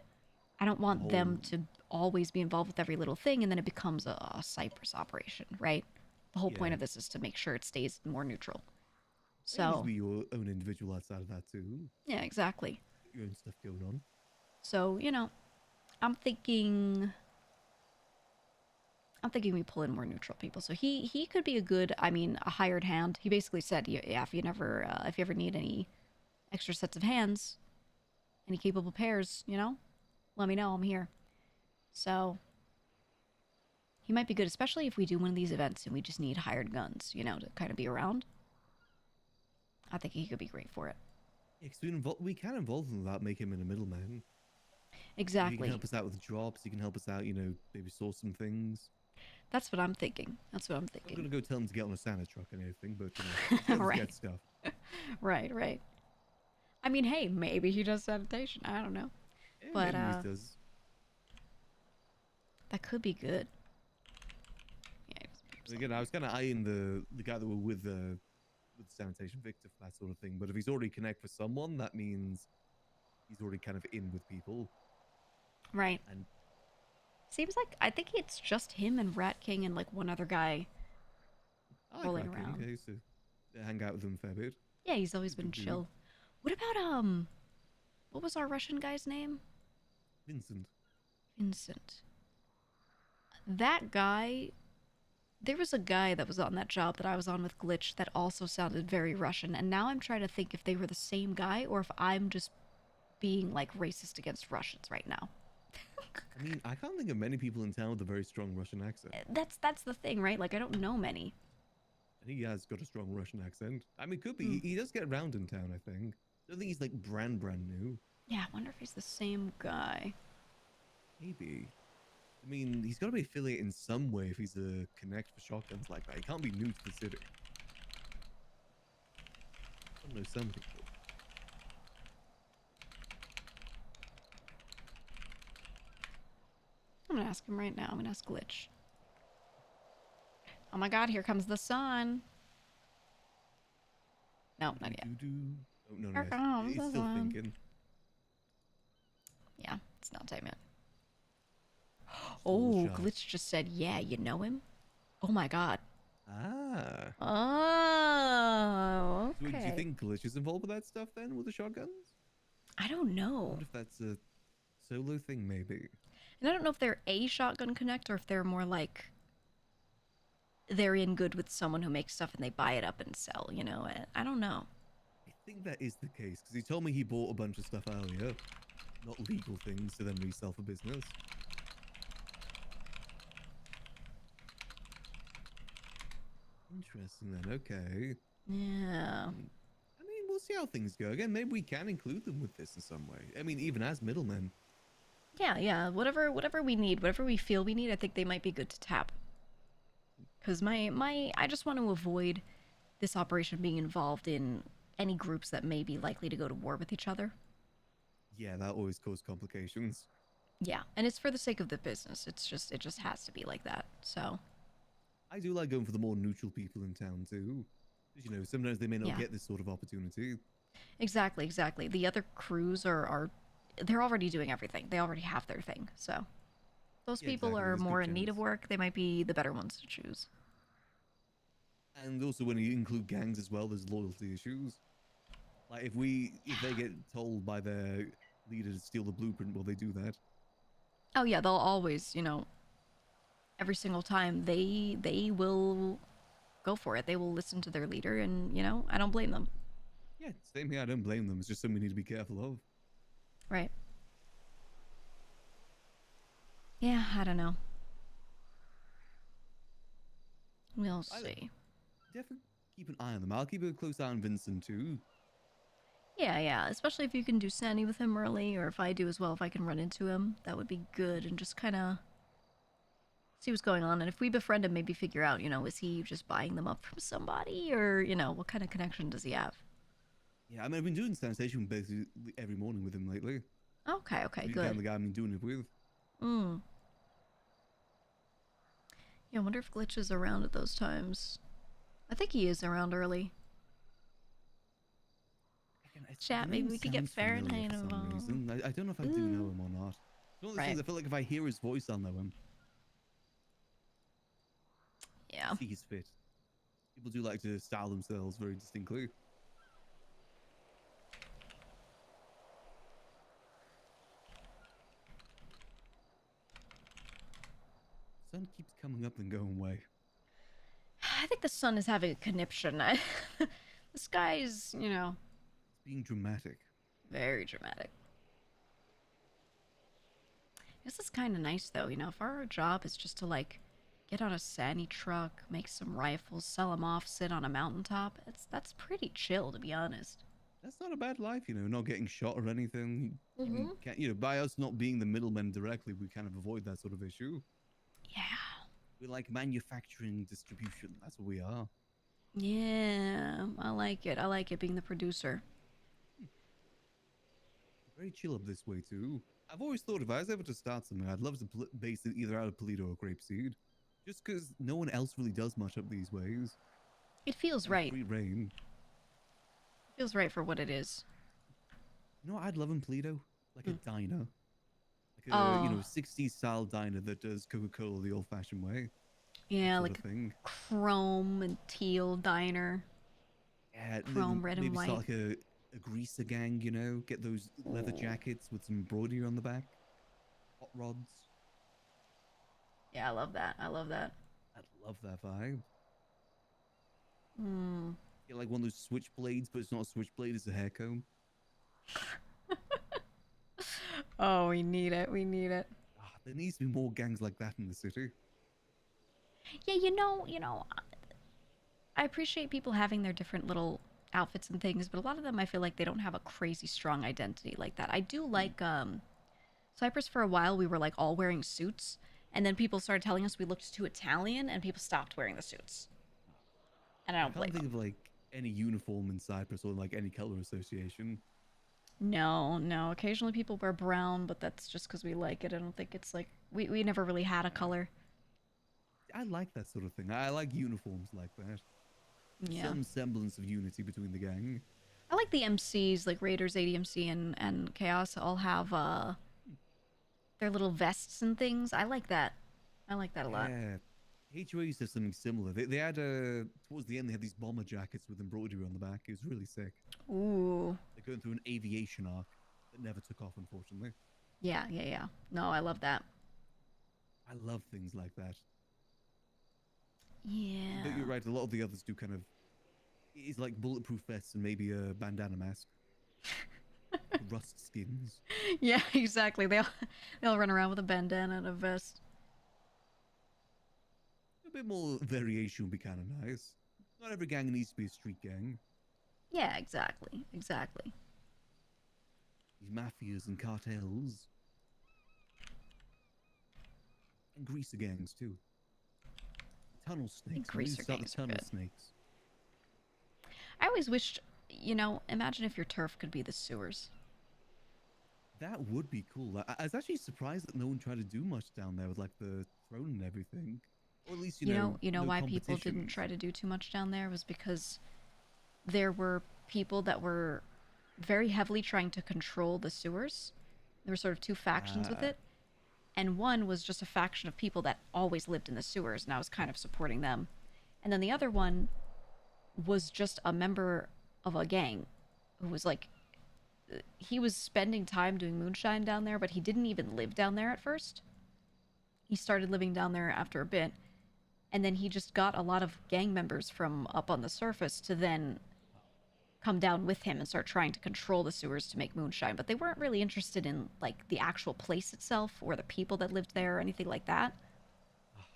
I don't want them to always be involved with every little thing, and then it becomes a Cypress operation, right? The whole point Yeah. of this is to make sure it stays more neutral. It needs to So, be your own individual outside of that too. yeah, exactly. Your own stuff going on. So, I'm thinking we pull in more neutral people. So he could be a hired hand. He basically said, yeah, if you ever need any extra sets of hands, any capable pairs, let me know. I'm here. So he might be good, especially if we do one of these events and we just need hired guns, to kind of be around. I think he could be great for it. Yeah, because we can involve him without making him in a middleman. Exactly. He can help us out with drops. He can help us out, maybe source some things. That's what I'm thinking. I'm gonna go tell him to get on a Santa truck and everything, but right. Get stuff. Right. I mean, hey, maybe he does sanitation. I don't know. Yeah, but maybe he does. That could be good. Yeah. Again, I was kind of eyeing the guy that were with sanitation Victor for that sort of thing. But if he's already connect for someone, that means he's already kind of in with people. Right. And seems like I think it's just him and Rat King and like one other guy rolling around. I used to hang out with him a fair bit. Yeah, he's always been chill. What about what was our Russian guy's name? Vincent. That guy. There was a guy that was on that job that I was on with Glitch that also sounded very Russian, and now I'm trying to think if they were the same guy or if I'm just being like racist against Russians right now. I mean, I can't think of many people in town with a very strong Russian accent. That's the thing, right? Like, I don't know many. I think he has got a strong Russian accent. I mean, could be. He does get around in town, I think. I don't think he's like brand new. Yeah, I wonder if he's the same guy. Maybe. I mean, he's got to be affiliated in some way if he's a connect for shotguns like that. He can't be new to the city. I don't know some people. I'm gonna ask him right now. I'm gonna ask Glitch. Oh my god, here comes the sun. No, not yet. Oh, no, Here comes he's the still sun. thinking. Yeah, it's not time yet. Oh, Glitch just said, yeah, you know him? Oh my god. Ah. Oh, okay. So do you think Glitch is involved with that stuff then, with the shotguns? I don't know. I wonder if that's a solo thing, maybe. And I don't know if they're a shotgun connect or if they're more like they're in good with someone who makes stuff and they buy it up and sell, I don't know. I think that is the case, because he told me he bought a bunch of stuff earlier. Not legal things to then resell for business. Interesting then, okay. Yeah. I mean, we'll see how things go. Again, maybe we can include them with this in some way. I mean, even as middlemen. Yeah. Whatever we need, whatever we feel we need, I think they might be good to tap. Because I just want to avoid this operation being involved in any groups that may be likely to go to war with each other. Yeah, that always causes complications. Yeah, and it's for the sake of the business. It just has to be like that. So I do like going for the more neutral people in town too. Because, sometimes they may not get this sort of opportunity. Exactly. The other crews they're already doing everything. They already have their thing. So those people are more in need of work. They might be the better ones to choose. And also when you include gangs as well, there's loyalty issues. Like if they get told by their leader to steal the blueprint, will they do that? Oh yeah, they'll always, every single time they will go for it. They will listen to their leader, and I don't blame them. Yeah, same here. I don't blame them. It's just something we need to be careful of. Right. Yeah, I don't know. We'll see. Definitely keep an eye on them. I'll keep a close eye on Vincent too. Yeah, yeah. Especially if you can do Sandy with him early, or if I do as well, if I can run into him, that would be good, and just kind of see what's going on. And if we befriend him, maybe figure out, is he just buying them up from somebody, or, what kind of connection does he have? Yeah, I mean, I've been doing Standardizing basically every morning with him lately. Okay, okay, He's good. kind of the guy I've been doing it with. Yeah, I wonder if Glitch is around at those times. I think he is around early. Chat, maybe we could get Fahrenheit for some involved. reason. I don't know if I do know him or not. It's one of those things, I feel like if I hear his voice, I'll know him. Yeah. I see his fit. People do like to style themselves very distinctly. Sun keeps coming up and going away. I think the sun is having a conniption. The sky is, It's being dramatic. very dramatic. This is kind of nice, though, if our job is just to, like, get on a Sandy truck, make some rifles, sell them off, sit on a mountaintop, that's pretty chill, to be honest. That's not a bad life, not getting shot or anything. By us not being the middlemen directly, we kind of avoid that sort of issue. Yeah. We like manufacturing distribution. That's what we are. Yeah, I like it. I like it being the producer. Very chill up this way, too. I've always thought if I was able to start something, I'd love to base it either out of Polito or Grapeseed. Just because no one else really does much up these ways. It feels right. Free reign. Feels right for what it is. You know what I'd love in Polito? Like a diner. Like a, 60s style diner that does Coca-Cola the old-fashioned way. Yeah, like a chrome and teal diner. Yeah, chrome, red, and white. Maybe start like a greaser gang, get those leather jackets with some embroidery on the back. Hot rods. Yeah, I love that. I love that. I love that vibe. Hmm. Yeah, like one of those switchblades, but it's not a switchblade, it's a hair comb. Oh, we need it. We need it. There needs to be more gangs like that in the city. Yeah, I appreciate people having their different little outfits and things, but a lot of them I feel like they don't have a crazy strong identity like that. I do like Cyprus. For a while we were like all wearing suits, and then people started telling us we looked too Italian, and people stopped wearing the suits. And I don't blame them. I can't think of like any uniform in Cyprus or like any color association. No. Occasionally people wear brown, but that's just because we like it. I don't think it's like we never really had a color. I like that sort of thing. I like uniforms like that. Yeah. Some semblance of unity between the gang. I like the MCs, like Raiders, ADMC, and Chaos all have their little vests and things. I like that. I like that a lot. Yeah. HOA used to have something similar. They had towards the end they had these bomber jackets with embroidery on the back. It was really sick. Ooh. They're going through an aviation arc that never took off, unfortunately. Yeah. No, I love that. I love things like that. Yeah. But you're right, a lot of the others do kind of... It's like bulletproof vests and maybe a bandana mask. Rust skins. Yeah, exactly. They all run around with a bandana and a vest. A bit more variation would be kind of nice. Not every gang needs to be a street gang. Yeah, exactly. These mafias and cartels. And greaser gangs, too. Tunnel snakes. Greaser gangs are tunnel good. snakes. I always wished, imagine if your turf could be the sewers. That would be cool. I was actually surprised that no one tried to do much down there with like the throne and everything. Or at least, You know no why people didn't competitions. try to do too much down there was because there were people that were very heavily trying to control the sewers. There were sort of two factions with it. And one was just a faction of people that always lived in the sewers, and I was kind of supporting them. And then the other one was just a member of a gang who was like, he was spending time doing moonshine down there, but he didn't even live down there at first. He started living down there after a bit, and then he just got a lot of gang members from up on the surface to then come down with him and start trying to control the sewers to make moonshine. But they weren't really interested in like the actual place itself or the people that lived there or anything like that.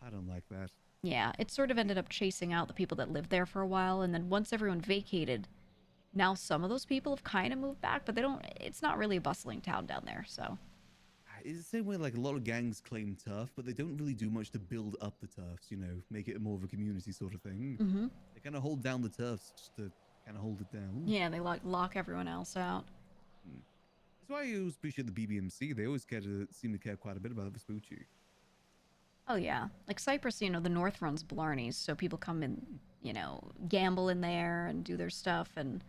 I don't like that. Yeah, it sort of ended up chasing out the people that lived there for a while, and then once everyone vacated, Now some of those people have kind of moved back, but they don't. It's not really a bustling town down there, so. It's the same way like a lot of gangs claim turf, but they don't really do much to build up the turfs, you know, make it more of a community sort of thing. Mm-hmm. They kind of hold down the turfs just to kind of hold it down. Yeah, they lock everyone else out. That's why I always appreciate the BBMC. They always seem to care quite a bit about Vespucci. Oh yeah, like Cyprus, you know, the north runs Blarney's, so people come and, you know, gamble in there and do their stuff, and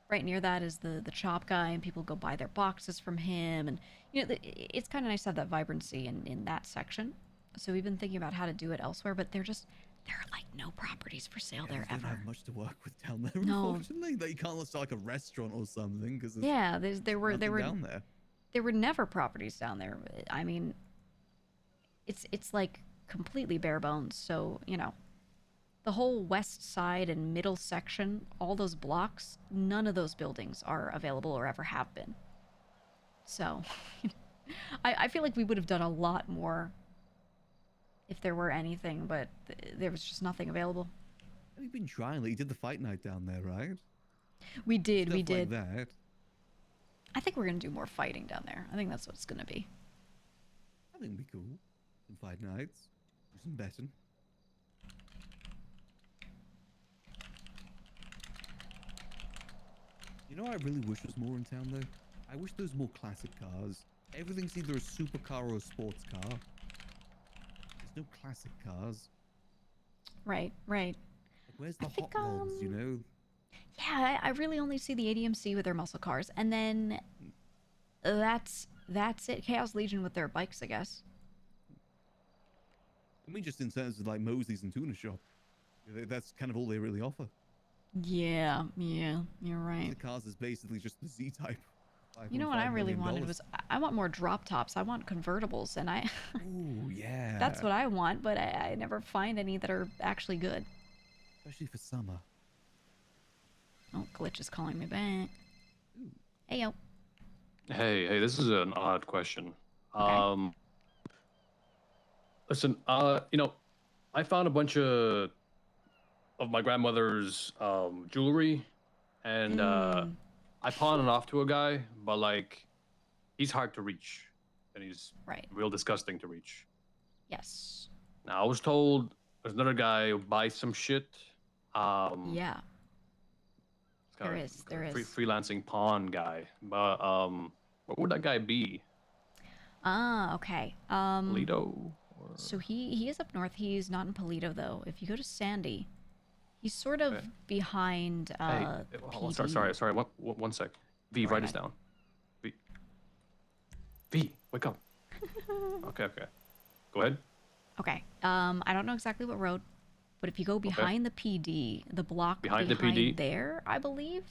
right near that is the chop guy, and people go buy their boxes from him, and you know, it's kind of nice to have that vibrancy in that section. So we've been thinking about how to do it elsewhere, but there are like no properties for sale there They ever. don't have much to work with down there, No. unfortunately. Like, you can't start like a restaurant or something because Yeah, there were down there. There were never properties down there. I mean, it's like completely bare bones. So, you know, the whole west side and middle section, all those blocks, none of those buildings are available or ever have been. So, I feel like we would have done a lot more if there were anything, but there was just nothing available. We've been trying. Like, you did the fight night down there, right? We did, Stuff we did. Like that. I think we're gonna do more fighting down there. I think that's what it's gonna be. I think it'd be cool. Some fight nights. Do some betting. You know what I really wish was more in town, though? I wish there was more classic cars. Everything's either a supercar or a sports car. There's no classic cars. Right, right. Like, where's the hot rods, you know? Yeah, I really only see the ADMC with their muscle cars, and then that's it. Chaos Legion with their bikes, I guess. I mean, just in terms of like Mosley's and Tuna Shop. That's kind of all they really offer. Yeah, you're right. The cars is basically just the Z-Type. You know what I really wanted was, I want more drop tops. I want convertibles, and I... Ooh, yeah. That's what I want, but I never find any that are actually good. Especially for summer. Oh, Glitch is calling me back. Hey, yo. Hey, this is an odd question. Okay. Listen, you know, I found a bunch of my grandmother's jewelry, and I pawned it off to a guy, but like, he's hard to reach, and he's real disgusting to reach. Yes. Now I was told there's another guy who buys some shit. Yeah. There is. Freelancing pawn guy, but what would that guy be? Ah, okay. Polito? So he is up north. He's not in Polito though. If you go to Sandy, he's sort of behind Hey, hold on, sorry. One sec. V, write this down. V, wake up. Okay. Go ahead. Okay. I don't know exactly what road, but if you go behind the PD, the block behind the PD there, I believe.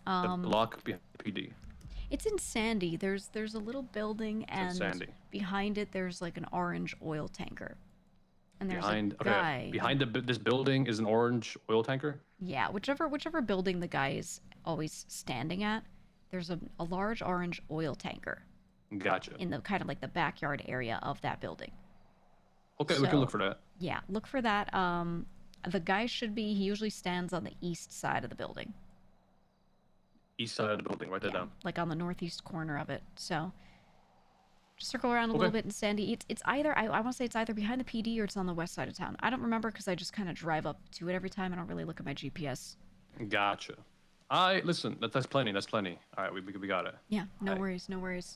The block behind the PD. It's in Sandy. There's a little building, and behind it there's like an orange oil tanker. And there's a guy. Behind this building is an orange oil tanker? Yeah, whichever building the guy is always standing at, there's a large orange oil tanker. Gotcha. In the kind of like the backyard area of that building. Okay, we can look for that. Yeah, look for that. The guy he usually stands on the east side of the building. East side of the building, write that down. Like on the northeast corner of it. So just circle around a little bit in Sandy. It's either, I want to say it's either behind the PD or it's on the west side of town. I don't remember because I just kind of drive up to it every time. I don't really look at my GPS. Gotcha. Listen, that's plenty. All right, we got it. Yeah, no worries.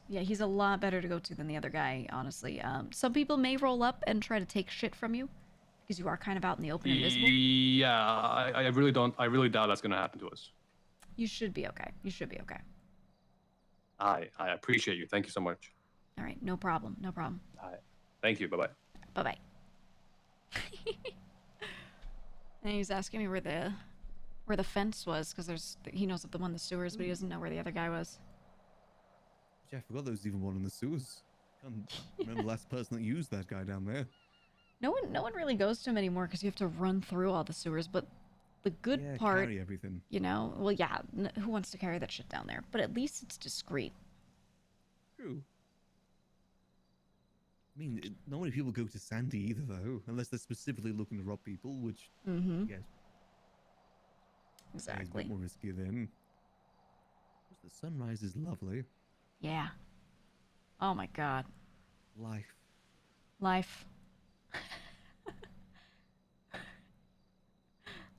Yeah, he's a lot better to go to than the other guy, honestly. Some people may roll up and try to take shit from you because you are kind of out in the open and visible. Yeah, I really doubt that's going to happen to us. You should be okay. I appreciate you. Thank you so much. All right, no problem. All right. Thank you. Bye-bye. Bye-bye. And he's asking me where the fence was, because he knows of the one in the sewers, but he doesn't know where the other guy was. Yeah, I forgot there was even one in the sewers. Can't remember the last person that used that guy down there. No one really goes to him anymore because you have to run through all the sewers, but the good part, carry everything. You know, well, yeah, who wants to carry that shit down there? But at least it's discreet. True. I mean, not many people go to Sandy either, though, unless they're specifically looking to rob people, which, yes. It's a Exactly. bit more risky then. The sunrise is lovely. Yeah. Oh my god. Life. Life.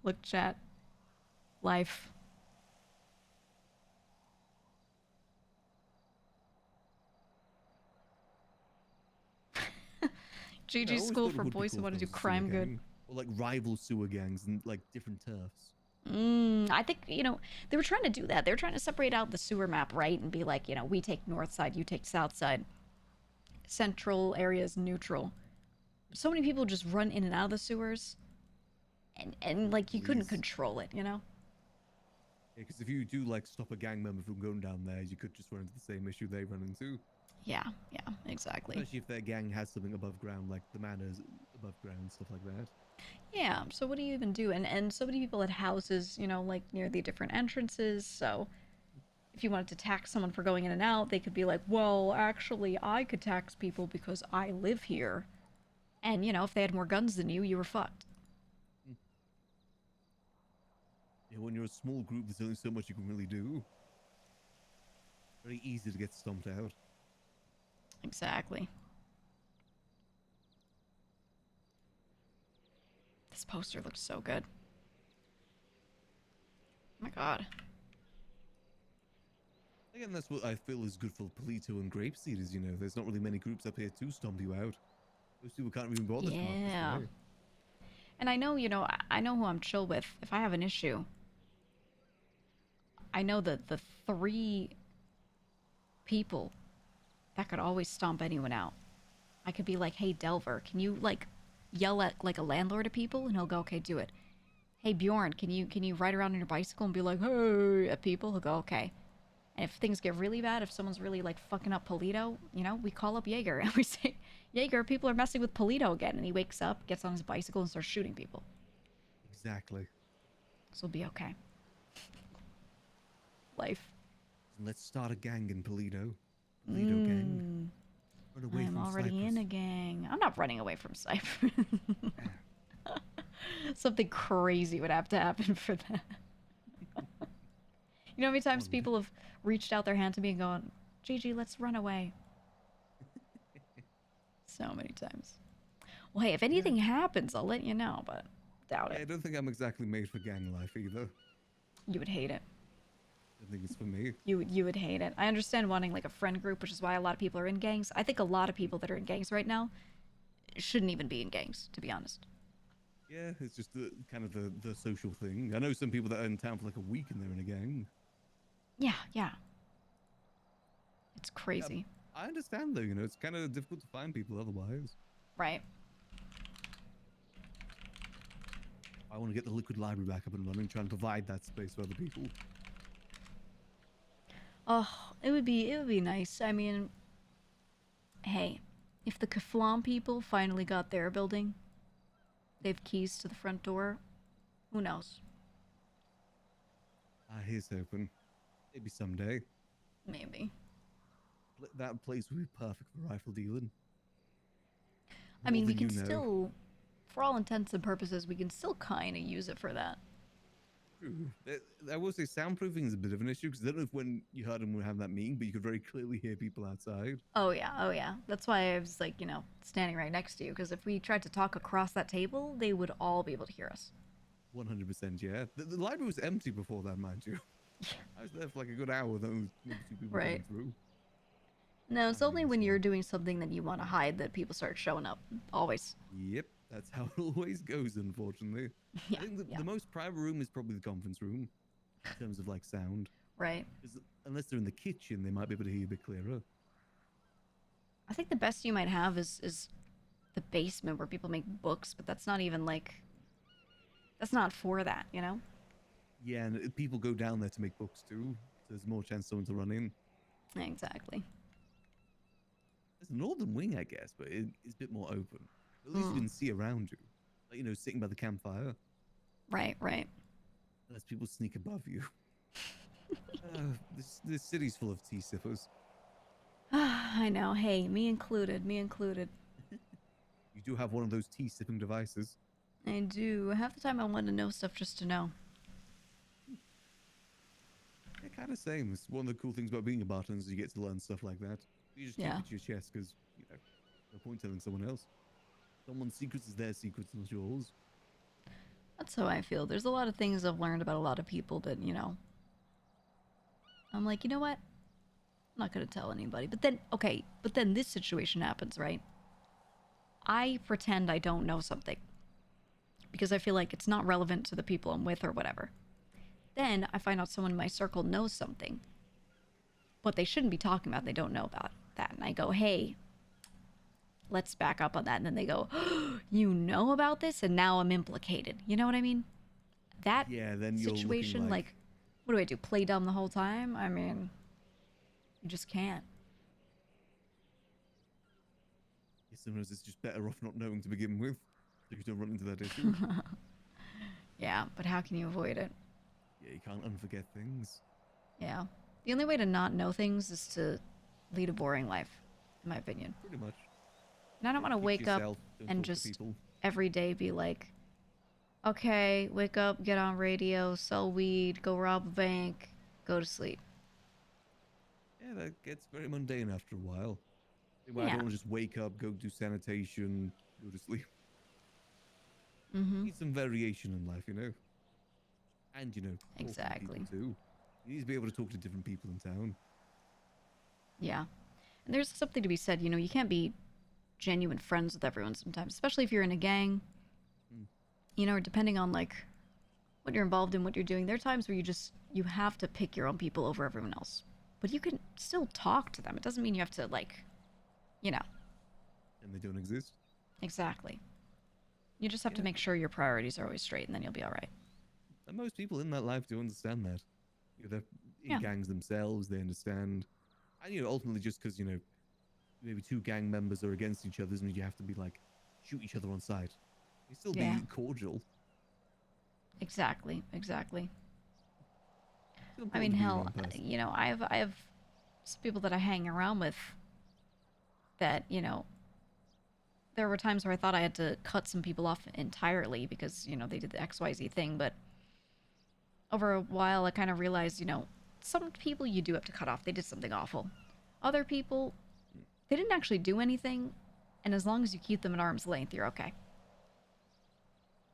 Look, chat. Life. I GG always School thought it for would be boys cool who if want to there do was a sewer crime good. gang, or like rival sewer gangs and like different turfs. I think, they were trying to do that. They were trying to separate out the sewer map, right? And be like, we take north side, you take south side. Central area is neutral. So many people just run in and out of the sewers. And like, you couldn't control it, Yeah, because if you do like stop a gang member from going down there, you could just run into the same issue they run into. Yeah, exactly. Especially if their gang has something above ground, like the manors above ground, stuff like that. Yeah, so what do you even do? And so many people had houses, like near the different entrances, so if you wanted to tax someone for going in and out, they could be like, well, actually, I could tax people because I live here. And, if they had more guns than you, you were fucked. Yeah, when you're a small group, there's only so much you can really do. Very easy to get stomped out. Exactly. This poster looks so good. Oh my god. Again, that's what I feel is good for Polito and Grapeseed is, there's not really many groups up here to stomp you out. Those people can't even bother to mark this way. And I know, I know who I'm chill with. If I have an issue, I know that the 3 people that could always stomp anyone out. I could be like, hey, Delver, can you, yell at, a landlord at people? And he'll go, okay, do it. Hey, Bjorn, can you ride around on your bicycle and be like, hey, at people? He'll go, okay. And if things get really bad, if someone's really, fucking up Polito, we call up Jaeger and we say, Jaeger, people are messing with Polito again. And he wakes up, gets on his bicycle, and starts shooting people. Exactly. So it'll be okay. Life. Let's start a gang in Polito. Polito gang. Run away I'm from already Cyprus. in a gang. I'm not running away from Cyprus. Something crazy would have to happen for that. You know how many times people have reached out their hand to me and gone, Gigi, let's run away. So many times. Well, hey, if anything happens, I'll let you know, but doubt it. I don't think I'm exactly made for gang life either. You would hate it. I think it's for me. You would hate it. I understand wanting a friend group, which is why a lot of people are in gangs. I think a lot of people that are in gangs right now shouldn't even be in gangs, to be honest. Yeah, it's just the kind of the social thing. I know some people that are in town for a week and they're in a gang. Yeah. It's crazy. I understand though, it's kind of difficult to find people otherwise. Right. I want to get the liquid library back up and running, try and provide that space for other people. Oh, it would be nice. I mean, hey, if the Kaflam people finally got their building, they have keys to the front door, who knows? Here's hoping. Maybe someday. Maybe. That place would be perfect for rifle dealing. I mean, we More can than you know. still, for all intents and purposes, we can still kind of use it for that. True. I will say soundproofing is a bit of an issue because I don't know if when you heard them we have that meeting, but you could very clearly hear people outside. Oh yeah. That's why I was standing right next to you, because if we tried to talk across that table, they would all be able to hear us. 100%, yeah. The library was empty before that, mind you. I was there for a good hour. Those two people Right. coming through. No, it's only when you're doing something that you want to hide that people start showing up. Always. Yep, that's how it always goes, unfortunately. Yeah, I think the most private room is probably the conference room in terms of sound. Right. 'Cause unless they're in the kitchen, they might be able to hear you a bit clearer. I think the best you might have is the basement where people make books, but that's not even that's not for that, Yeah, and people go down there to make books too, so there's more chance someone to run in. Exactly. There's a northern wing, I guess, but it's a bit more open. At least you can see around you. Sitting by the campfire. Right. Unless people sneak above you. This city's full of tea sippers. I know. Hey, me included. You do have one of those tea sipping devices. I do. Half the time I want to know stuff just to know. kind of same. It's one of the cool things about being a bartender is you get to learn stuff like that. You just keep it to your chest because, you know, no point telling someone else. Someone's secrets is their secrets, not yours. That's how I feel. There's a lot of things I've learned about a lot of people that, you know, I'm like, you know what? I'm not going to tell anybody. But then, okay, but then this situation happens, right? I pretend I don't know something because I feel like it's not relevant to the people I'm with or whatever. Then I find out someone in my circle knows something, but they shouldn't be talking about, they don't know about that. And I go, hey, let's back up on that. And then they go, oh, you know about this? And now I'm implicated. You know what I mean? That then situation, like, what do I do? Play dumb the whole time? I mean, you just can't. Sometimes it's just better off not knowing to begin with, so you don't run into that issue. Yeah, but how can you avoid it? Yeah, you can't unforget things. Yeah. The only way to not know things is to lead a boring life, in my opinion. Pretty much. And I don't want to wake up and just every day be like, okay, wake up, get on radio, sell weed, go rob a bank, go to sleep. Yeah, that gets very mundane after a while. I don't want to just wake up, go do sanitation, go to sleep. Need some variation in life, you know? And, you know, exactly. Too. You need to be able to talk to different people in town. Yeah. And there's something to be said, you know, you can't be genuine friends with everyone sometimes, especially if you're in a gang. You know, depending on, like, what you're involved in, what you're doing. There are times where you have to pick your own people over everyone else. But you can still talk to them. It doesn't mean you have to, like, you know. And they don't exist? Exactly. You just have to make sure your priorities are always straight, and then you'll be all right. And most people in that life do understand that. You know, they're in gangs themselves, they understand. And, you know, ultimately just because, you know, maybe two gang members are against each other doesn't mean you have to be, like, shoot each other on sight. You still be cordial. Exactly. I mean, hell, you know, I have some people that I hang around with that, you know, there were times where I thought I had to cut some people off entirely because, you know, they did the XYZ thing, but over a while I kind of realized, you know, some people you do have to cut off. They did something awful. Other people, they didn't actually do anything, and as long as you keep them at arm's length, you're okay.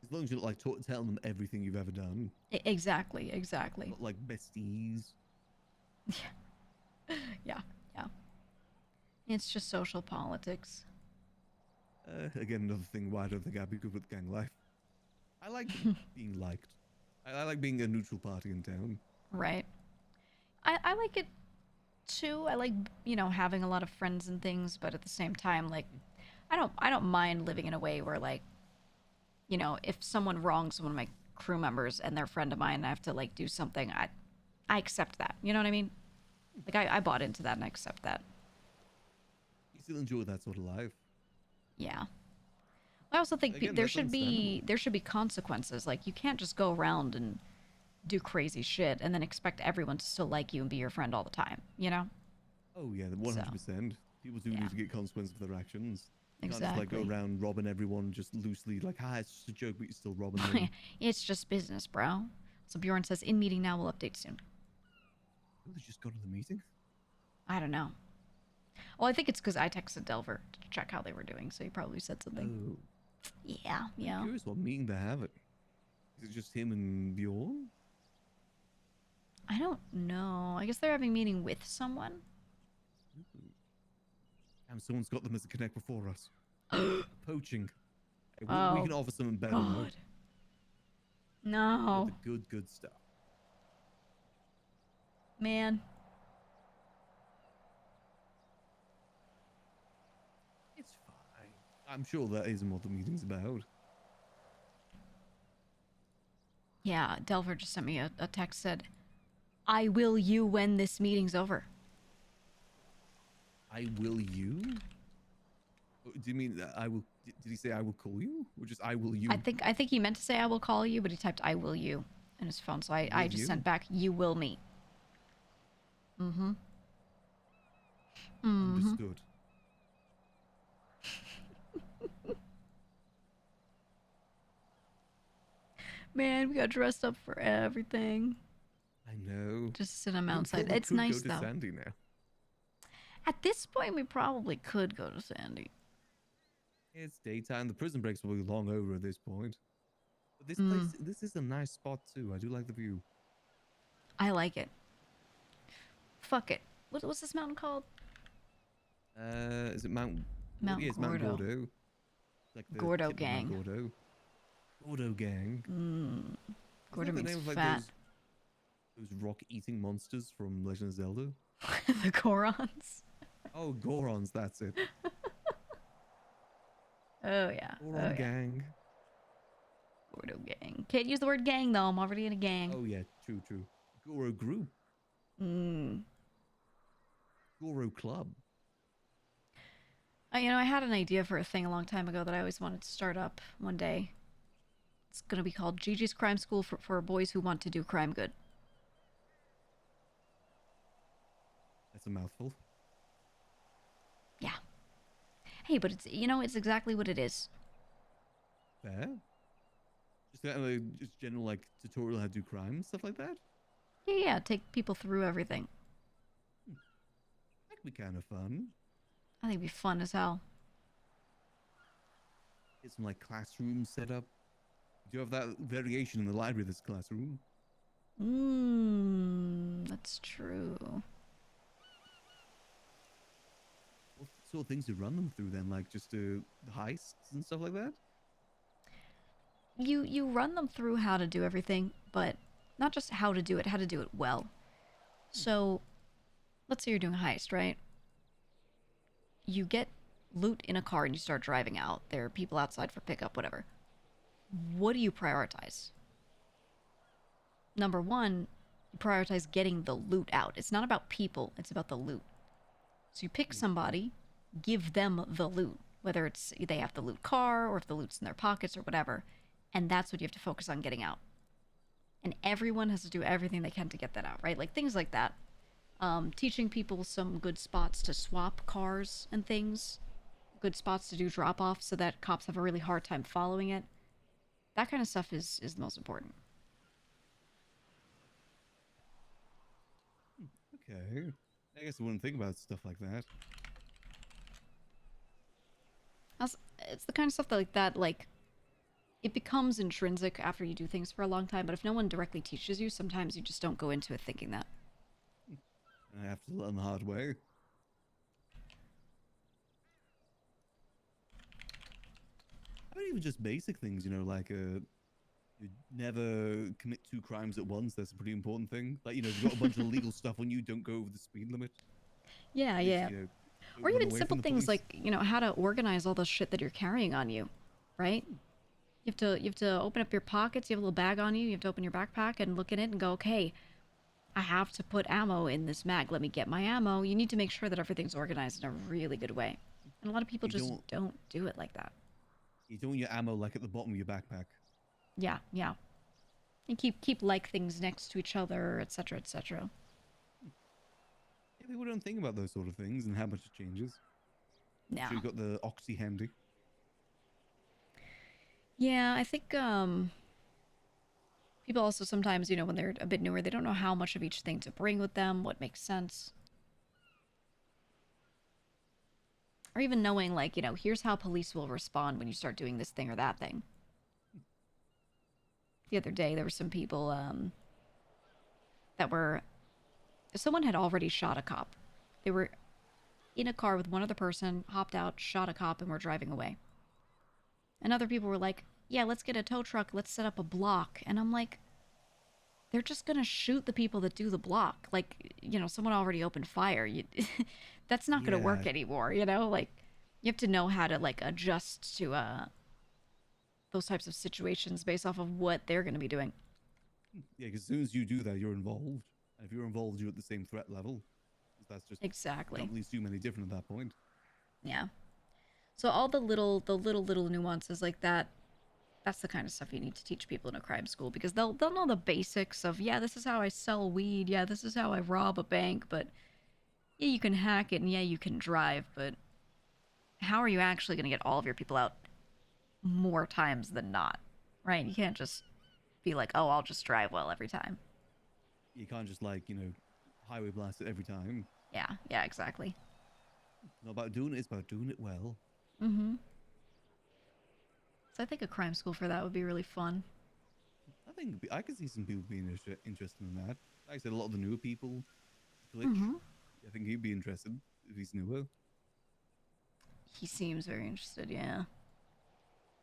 As long as you're not, like, telling them everything you've ever done. Exactly. Not like besties. Yeah. It's just social politics. Again, another thing why I don't think I'd be good with gang life. I like being liked. I like being a neutral party in town. Right. I like it too. I like, you know, having a lot of friends and things, but at the same time, like, I don't mind living in a way where, like, you know, if someone wrongs one of my crew members and they're a friend of mine and I have to, like, do something, I accept that. You know what I mean? Like, I bought into that and I accept that. You still enjoy that sort of life. Yeah. I also think there should be consequences. Like, you can't just go around and do crazy shit and then expect everyone to still like you and be your friend all the time, you know? Oh yeah, 100%. People do need to get consequences for their actions. You can't just, like, go around robbing everyone just loosely, like, it's just a joke, but you're still robbing them. It's just business, bro. So Bjorn says, in meeting now, we'll update soon. They just go to the meeting? I don't know. Well, I think it's because I texted Delver to check how they were doing, so he probably said something. Oh. Yeah. I'm curious what meeting they're having. Is it just him and Bjorn? I don't know. I guess they're having a meeting with someone. Damn, someone's got them as a connect before us. Poaching. Hey, we can offer something better. God. No. The good stuff. Man. It's fine. I'm sure that isn't what the meeting's about. Yeah, Delver just sent me a text said, I will you when this meeting's over. I will you? Do you mean I will? Did he say I will call you, or just I will you? I think he meant to say I will call you, but he typed I will you in his phone, so I just sent back you will meet. Understood. Man, we got dressed up for everything. I know. Just sit them We outside. probably It's could nice go to though. Sandy now. At this point, we probably could go to Sandy. It's daytime. The prison break's probably long over at this point. But this Mm. place, this is a nice spot too. I do like the view. I like it. Fuck it. What's this mountain called? Is it Mount? Mount yeah, it's Mount Gordo. Gordo. It's like the Gordo tip of Mount Gang. Gordo. Gordo Gang. Gordo Isn't that the means name of, like, fat. those rock-eating monsters from Legend of Zelda? The Gorons. Oh, Gorons, that's it. Oh yeah. Goron Gang. Gordo Gang. Can't use the word gang though. I'm already in a gang. Oh yeah, true. Goro Group. Goro Club. I had an idea for a thing a long time ago that I always wanted to start up one day. It's gonna be called Gigi's Crime School for boys who want to do crime good. That's a mouthful. Yeah. Hey, but it's exactly what it is. Fair. Just general like tutorial how to do crime, stuff like that. Yeah. Take people through everything. That could be kind of fun. I think it'd be fun as hell. Get some like classrooms set up. Do you have that variation in the library of this classroom? That's true. What sort of things to run them through then? Like just heists and stuff like that? You run them through how to do everything, but not just how to do it well. So, let's say you're doing a heist, right? You get loot in a car and you start driving out. There are people outside for pickup, whatever. What do you prioritize? Number one, you prioritize getting the loot out. It's not about people, it's about the loot. So you pick somebody, give them the loot, whether it's they have the loot car or if the loot's in their pockets or whatever, and that's what you have to focus on getting out. And everyone has to do everything they can to get that out, right? Like things like that. Teaching people some good spots to swap cars and things, good spots to do drop-offs so that cops have a really hard time following it. That kind of stuff is the most important. Okay. I guess I wouldn't think about stuff like that. It's the kind of stuff that it becomes intrinsic after you do things for a long time, but if no one directly teaches you, sometimes you just don't go into it thinking that. I have to learn the hard way. I mean, even just basic things, like you never commit 2 crimes at once. That's a pretty important thing. Like, if you've got a bunch of illegal stuff on you, don't go over the speed limit. Yeah, Just, yeah. don't Or run even away simple from the things police. like, how to organize all the shit that you're carrying on you, right? You have to open up your pockets, you have a little bag on you, you have to open your backpack and look at it and go, okay, I have to put ammo in this mag. Let me get my ammo. You need to make sure that everything's organized in a really good way. And a lot of people just don't do it like that. You don't want your ammo like at the bottom of your backpack. Yeah, yeah. And keep like things next to each other, etc., etc. Yeah, people don't think about those sort of things and how much it changes. Yeah. So you've got the Oxy handy. Yeah, I think people also sometimes, when they're a bit newer, they don't know how much of each thing to bring with them, what makes sense. Or even knowing, like, here's how police will respond when you start doing this thing or that thing. The other day, there were some people someone had already shot a cop. They were in a car with one other person, hopped out, shot a cop, and were driving away. And other people were like, yeah, let's get a tow truck, let's set up a block. And I'm like, they're just gonna shoot the people that do the block. Like, someone already opened fire. That's not gonna work anymore, Like, you have to know how to, like, adjust to those types of situations based off of what they're gonna be doing. Yeah, because as soon as you do that, you're involved. And if you're involved, you're at the same threat level. That's just exactly. Not really too many different at that point. Yeah. So all the little nuances like that, that's the kind of stuff you need to teach people in a crime school, because they'll know the basics of, yeah, this is how I sell weed, yeah, this is how I rob a bank, but yeah, you can hack it and yeah, you can drive, but how are you actually going to get all of your people out more times than not, right? You can't just be like, oh, I'll just drive well every time. You can't just like highway blast it every time. Yeah, yeah, exactly. It's not about doing it; it's about doing it well. Mm-hmm. So I think a crime school for that would be really fun. I think I could see some people being interested in that. Like I said, a lot of the newer people, Glitch. Mm-hmm. I think he'd be interested if he's newer. He seems very interested. Yeah.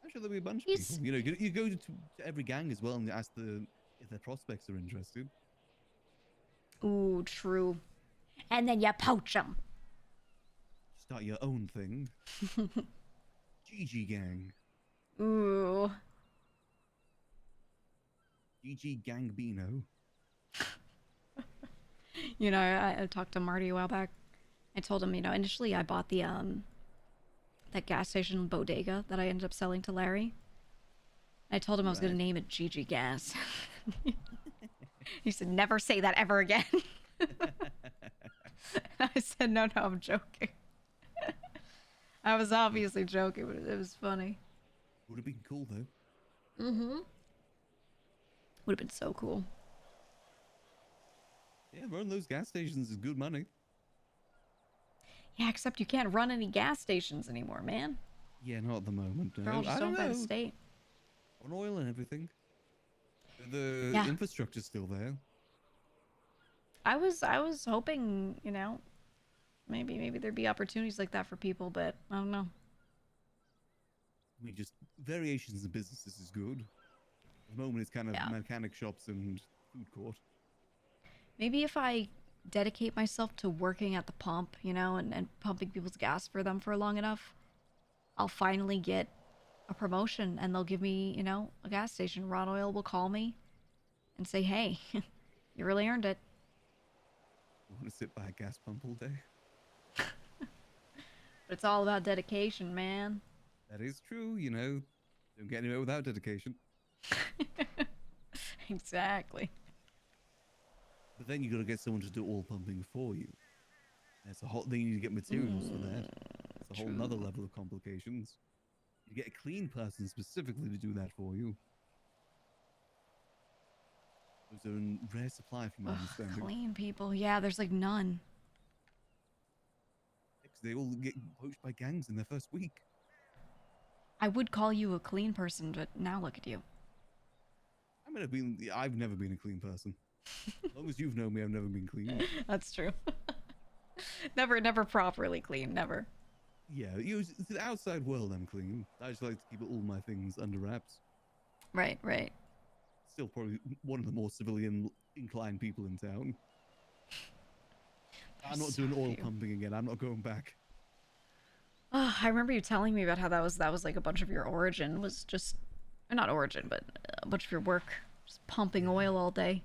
I'm sure there'll be a bunch of people. You go to every gang as well and ask if their prospects are interested. Ooh, true. And then you poach them. Start your own thing. Gigi gang. Ooh. Gigi gang Bino. I talked to Marty a while back. I told him, initially I bought the that gas station bodega that I ended up selling to Larry. I told him I was going to name it Gigi Gas. He said, never say that ever again. I said, no, I'm joking. I was obviously joking, but it was funny. Would have been cool, though. Mm-hmm. Would have been so cool. Yeah, running those gas stations is good money. Yeah, except you can't run any gas stations anymore, man. Yeah, not at the moment. No. They're all just owned by the state. On oil and everything. The infrastructure's still there. I was hoping, maybe there'd be opportunities like that for people, but I don't know. I mean, just variations in businesses is good. At the moment, it's kind of mechanic shops and food court. Maybe if I dedicate myself to working at the pump, and pumping people's gas for them for long enough, I'll finally get a promotion and they'll give me, a gas station. Ron Oil will call me and say, hey, you really earned it. You want to sit by a gas pump all day? But it's all about dedication, man. That is true, Don't get anywhere without dedication. Exactly. But then you got to get someone to do all pumping for you. That's a whole. Then you need to get materials for that. It's a whole nother level of complications. You get a clean person specifically to do that for you. Those are in rare supply, from my understanding. Clean people, yeah. There's like none. Because they all get poached by gangs in their first week. I would call you a clean person, but now look at you. I've never been a clean person. As long as you've known me, I've never been clean. That's true. never properly clean, never. Yeah, the outside world I'm clean. I just like to keep all my things under wraps. Right. Still probably one of the more civilian inclined people in town. I'm not doing oil pumping again. I'm not going back. I remember you telling me about how that was like a bunch of your origin was just, or not origin, but a bunch of your work, just pumping oil all day.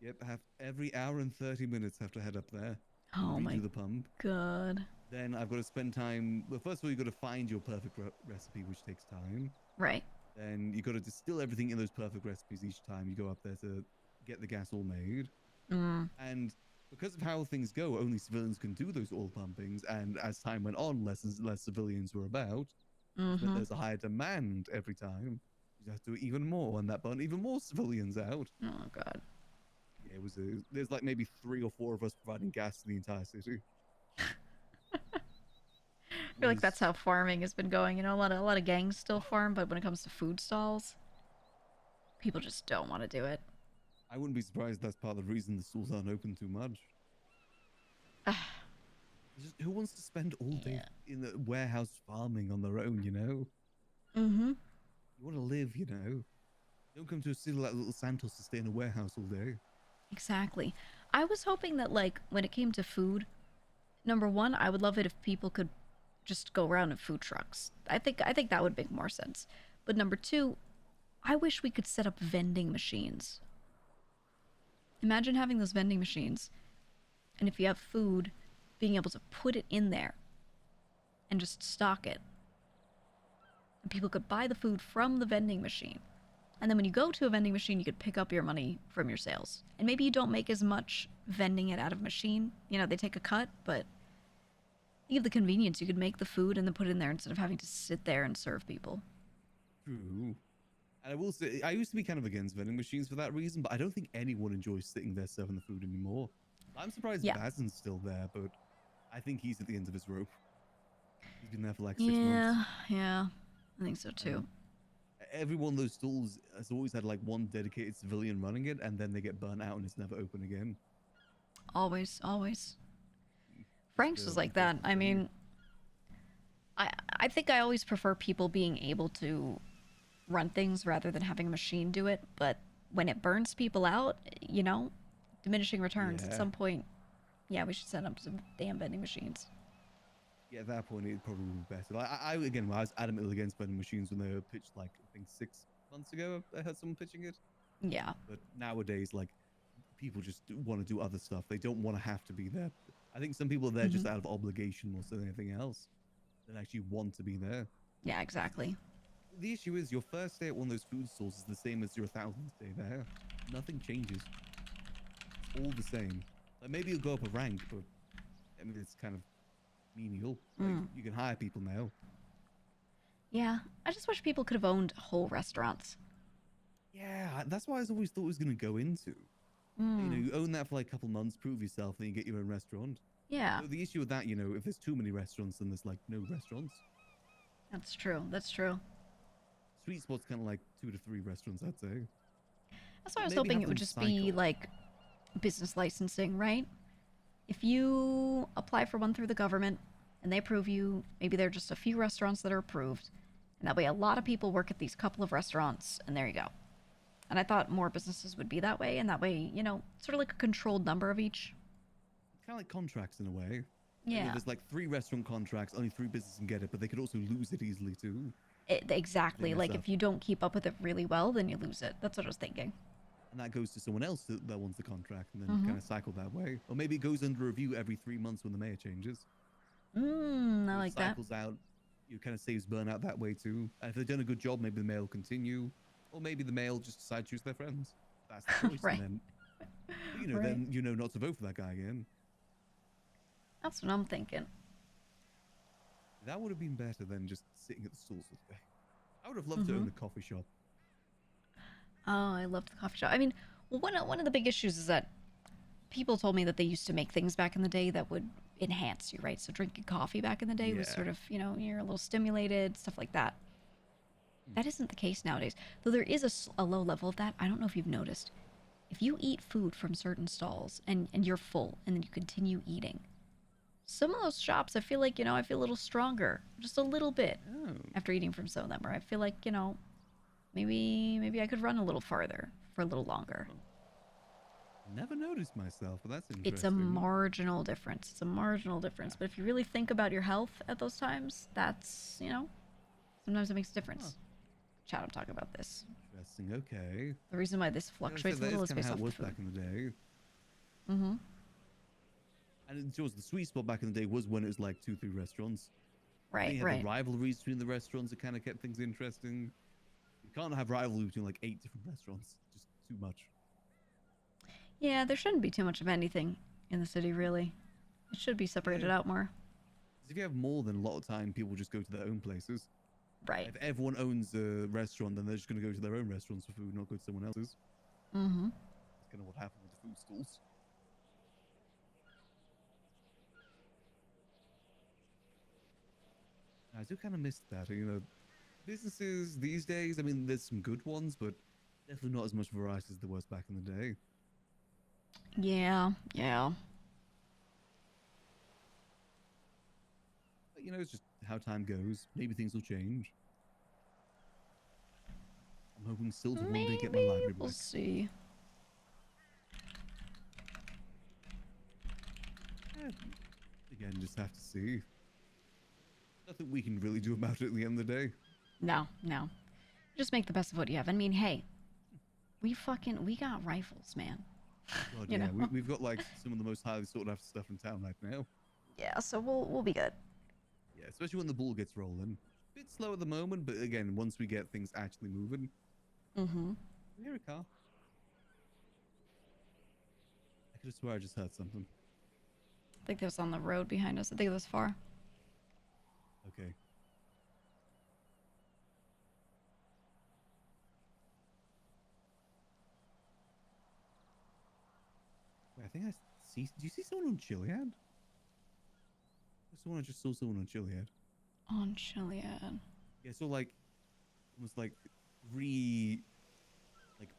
Yep, every hour and 30 minutes have to head up there. Oh my the pump. God. Then I've got to spend time. Well, first of all, you've got to find your perfect recipe, which takes time. Right. Then you've got to distill everything in those perfect recipes each time you go up there to get the gas all made. And because of how things go, only civilians can do those oil pumpings. And as time went on, less and less civilians were about. But there's a higher demand every time. You have to do even more, and that burned even more civilians out. Oh God. Yeah, there's like maybe 3 or 4 of us providing gas to the entire city. I feel like that's how farming has been going. A lot of gangs still farm, but when it comes to food stalls, people just don't want to do it. I wouldn't be surprised that's part of the reason the stalls aren't open too much. Who wants to spend all day in the warehouse farming on their own, You want to live, Don't come to a city like Little Santos to stay in a warehouse all day. Exactly. I was hoping that, like, when it came to food, number one, I would love it if people could just go around in food trucks. I think that would make more sense. But number two, I wish we could set up vending machines. Imagine having those vending machines, and if you have food, being able to put it in there and just stock it. And people could buy the food from the vending machine. And then when you go to a vending machine, you could pick up your money from your sales. And maybe you don't make as much vending it out of machine. They take a cut, but you have the convenience. You could make the food and then put it in there instead of having to sit there and serve people. True. And I will say, I used to be kind of against vending machines for that reason, but I don't think anyone enjoys sitting there serving the food anymore. I'm surprised Bazin's still there, but I think he's at the end of his rope. He's been there for like 6 months. Yeah, I think so too. Every one of those stalls has always had like one dedicated civilian running it, and then they get burnt out and it's never open again. Always, always. Frank's is like that. I mean, I think I always prefer people being able to run things rather than having a machine do it, but when it burns people out, you know, diminishing returns at some point, yeah, we should set up some damn vending machines. Yeah, at that point, it'd probably be better. Like, I was adamantly against vending machines when they were pitched, like, I think 6 months ago. I heard someone pitching it. Yeah. But nowadays, like, people just want to do other stuff. They don't want to have to be there. I think some people are there just out of obligation more than anything else. They actually want to be there. Yeah, exactly. The issue is your first day at one of those food stalls is the same as your 1000th day there. Nothing changes. It's all the same. Like, maybe you'll go up a rank, but I mean, it's kind of menial. Like, you can hire people now. Yeah, I just wish people could have owned whole restaurants. Yeah, that's why I always thought it was going to go into. You know, you own that for like a couple months, prove yourself, then you get your own restaurant. Yeah. So the issue with that, you know, if there's too many restaurants, then there's like no restaurants. That's true. That's true. Sweet spot's kind of like 2 to 3 restaurants, I'd say. That's why I was hoping it would just be like business licensing, right? If you apply for one through the government and they approve you, maybe there are just a few restaurants that are approved, and that way a lot of people work at these couple of restaurants, and there you go. And I thought more businesses would be that way, and that way, you know, sort of like a controlled number of each. It's kind of like contracts in a way. Yeah. You know, there's like 3 restaurant contracts, only 3 businesses can get it, but they could also lose it easily too. Exactly. Like if you don't keep up with it really well, then you lose it. That's what I was thinking. And that goes to someone else that wants the contract, and then kind of cycle that way. Or maybe it goes under review every 3 months when the mayor changes. I like that. Cycles out. You kind of saves burnout that way too. And if they've done a good job, maybe the mayor will continue, or maybe the mayor will just decide to choose their friends. That's the choice. Right. And then, you know, then you know not to vote for that guy again. That's what I'm thinking. That would have been better than just sitting at the stalls all day. I would have loved to own a coffee shop. Oh, I loved the coffee shop. I mean, well, one of the big issues is that people told me that they used to make things back in the day that would enhance you, right? So drinking coffee back in the day was sort of, you know, you're a little stimulated, stuff like that. That isn't the case nowadays. Though there is a low level of that. I don't know if you've noticed. If you eat food from certain stalls and you're full and then you continue eating, some of those shops, I feel like, you know, I feel a little stronger, just a little bit after eating from some of them. Or I feel like, you know, maybe I could run a little farther for a little longer. Never noticed myself, but that's interesting. It's a marginal difference. It's a marginal difference. But if you really think about your health at those times, that's, you know, sometimes it makes a difference. Chat, I'm talking about this. Interesting, okay. The reason why this fluctuates a little is based off the food. Back in the day. And it was the sweet spot back in the day was when it was like 2, 3 restaurants. Right, you had the rivalries between the restaurants that kind of kept things interesting. You can't have rivalry between like 8 different restaurants. Just too much. Yeah, there shouldn't be too much of anything in the city, really. It should be separated out more. If you have more than a lot of time, people just go to their own places. Right. If everyone owns a restaurant, then they're just going to go to their own restaurants for food, not go to someone else's. That's kind of what happened with the food stalls. I do kind of miss that, you know. Businesses these days, I mean, there's some good ones, but definitely not as much variety as there was back in the day. Yeah, yeah. But, you know, it's just how time goes. Maybe things will change. I'm hoping still to one day get my library back. We'll see. Yeah, again, just have to see. Nothing we can really do about it at the end of the day. No. Just make the best of what you have. I mean, hey, we got rifles, man. God, you yeah, know? we've got like some of the most highly sought after stuff in town right now. Yeah, so we'll be good. Yeah, especially when the ball gets rolling. Bit slow at the moment, but again, once we get things actually moving. I hear a car. I could have sworn I just heard something. I think that was on the road behind us. I think it was far. Okay. think I see. Do you see someone on Chiliad? I just saw someone on Chiliad. On Chiliad. Yeah, so like, almost like 3 like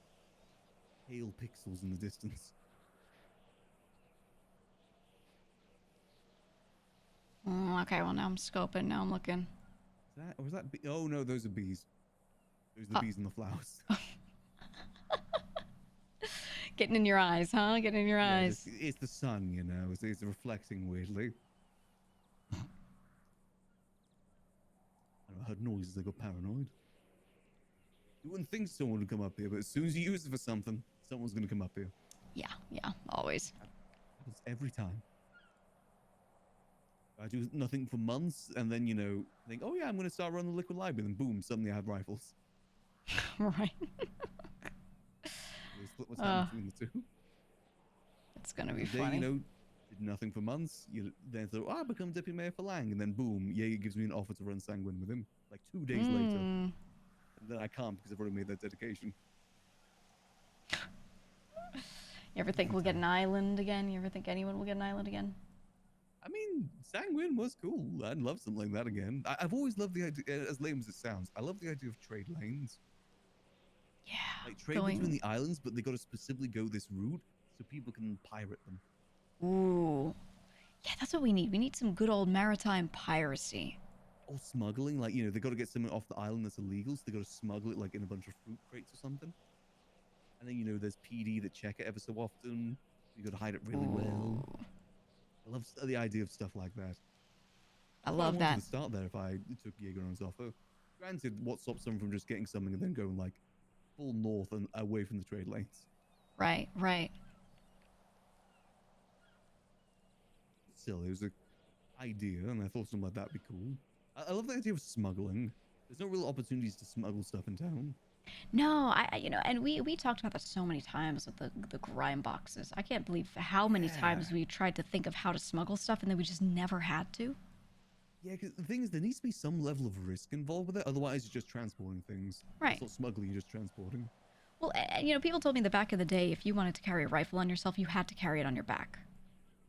pale pixels in the distance. Okay, well now I'm scoping. Now I'm looking. Is that or was that? Oh no, those are bees. Those are the bees and the flowers. Getting in your eyes, huh? Getting in your Yeah, eyes. it's the sun, you know. It's reflecting weirdly. I heard noises. I got paranoid. You wouldn't think someone would come up here, but as soon as you use it for something, someone's gonna come up here. Yeah, always. Happens every time. I do nothing for months, and then think, oh yeah, I'm gonna start running the liquid library, and then boom, suddenly I have rifles. Right. They split what's happening between the two. It's gonna be Today, funny. Did nothing for months. You then thought, oh, I become deputy mayor for Lang, and then boom, Jaeger gives me an offer to run Sanguine with him. Like 2 days later, and then I can't because I've already made that dedication. You ever think we'll get an island again? You ever think anyone will get an island again? I mean, Sanguine was cool. I'd love something like that again. I've always loved the idea, as lame as it sounds, I love the idea of trade lanes. Yeah. Like trade between the islands, but they got to specifically go this route so people can pirate them. Ooh. Yeah, that's what we need. We need some good old maritime piracy. Or smuggling, like, they got to get something off the island that's illegal, so they got to smuggle it, like, in a bunch of fruit crates or something. And then, there's PD that check it ever so often. You got to hide it really well. I love the idea of stuff like that. I love that. I wanted to start there if I took Jaeger on his offer. Granted, what stops someone from just getting something and then going, like, full north and away from the trade lanes? Right. Still, it was an idea, and I thought something like that would be cool. I love the idea of smuggling. There's no real opportunities to smuggle stuff in town. No, and we talked about that so many times with the grime boxes. I can't believe how many times we tried to think of how to smuggle stuff and then we just never had to. Yeah, because the thing is, there needs to be some level of risk involved with it. Otherwise, you're just transporting things. Right. It's not smuggling, you're just transporting. Well, people told me in the back of the day, if you wanted to carry a rifle on yourself, you had to carry it on your back.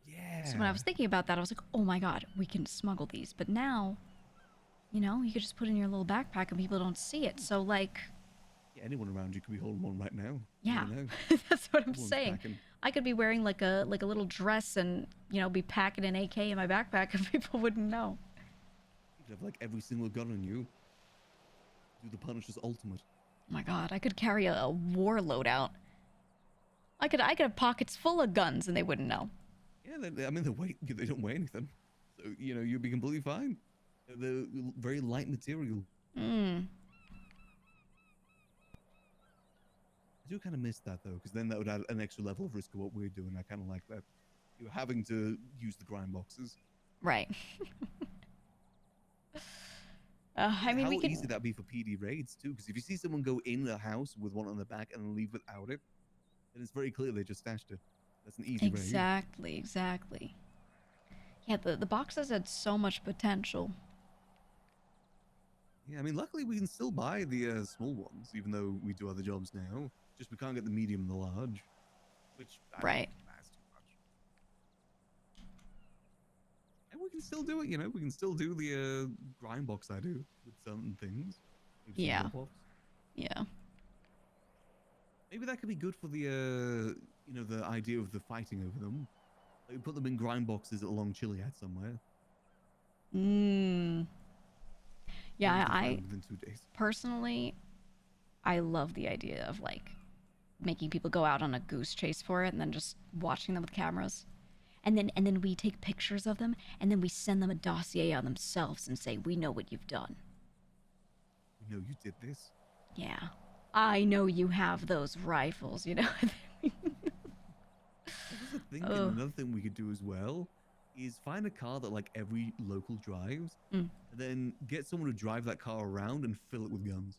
Yeah. So when I was thinking about that, I was like, oh my god, we can smuggle these. But now, you could just put it in your little backpack and people don't see it. So, like... Yeah, anyone around you could be holding one right now. Yeah, that's what I'm saying. Packing. I could be wearing like a little dress and, be packing an AK in my backpack and people wouldn't know. You could have like every single gun on you. Do the Punisher's ultimate. Oh my god, I could carry a war loadout. I could have pockets full of guns and they wouldn't know. Yeah, they don't weigh anything. So, you'd be completely fine. They're very light material. I do kind of miss that though, because then that would add an extra level of risk to what we're doing. I kind of like that. You're having to use the grind boxes. Right. I mean, how easy that'd be for PD raids too, because if you see someone go in a house with one on the back and leave without it, then it's very clear they just stashed it. That's an easy raid. Exactly. Yeah, the boxes had so much potential. Yeah, I mean, luckily we can still buy the small ones, even though we do other jobs now. Just we can't get the medium and the large, which right. That's too much. And we can still do it, we can still do the grind box I do with certain things. Yeah. Yeah. Maybe that could be good for the the idea of the fighting over them. Like, put them in grind boxes along Chiliad somewhere. Yeah, I within 2 days. Personally, I love the idea of like making people go out on a goose chase for it and then just watching them with cameras. And then we take pictures of them and then we send them a dossier on themselves and say, we know what you've done. We know you did this. Yeah. I know you have those rifles, This is the thing, and another thing we could do as well is find a car that like every local drives, and then get someone to drive that car around and fill it with guns.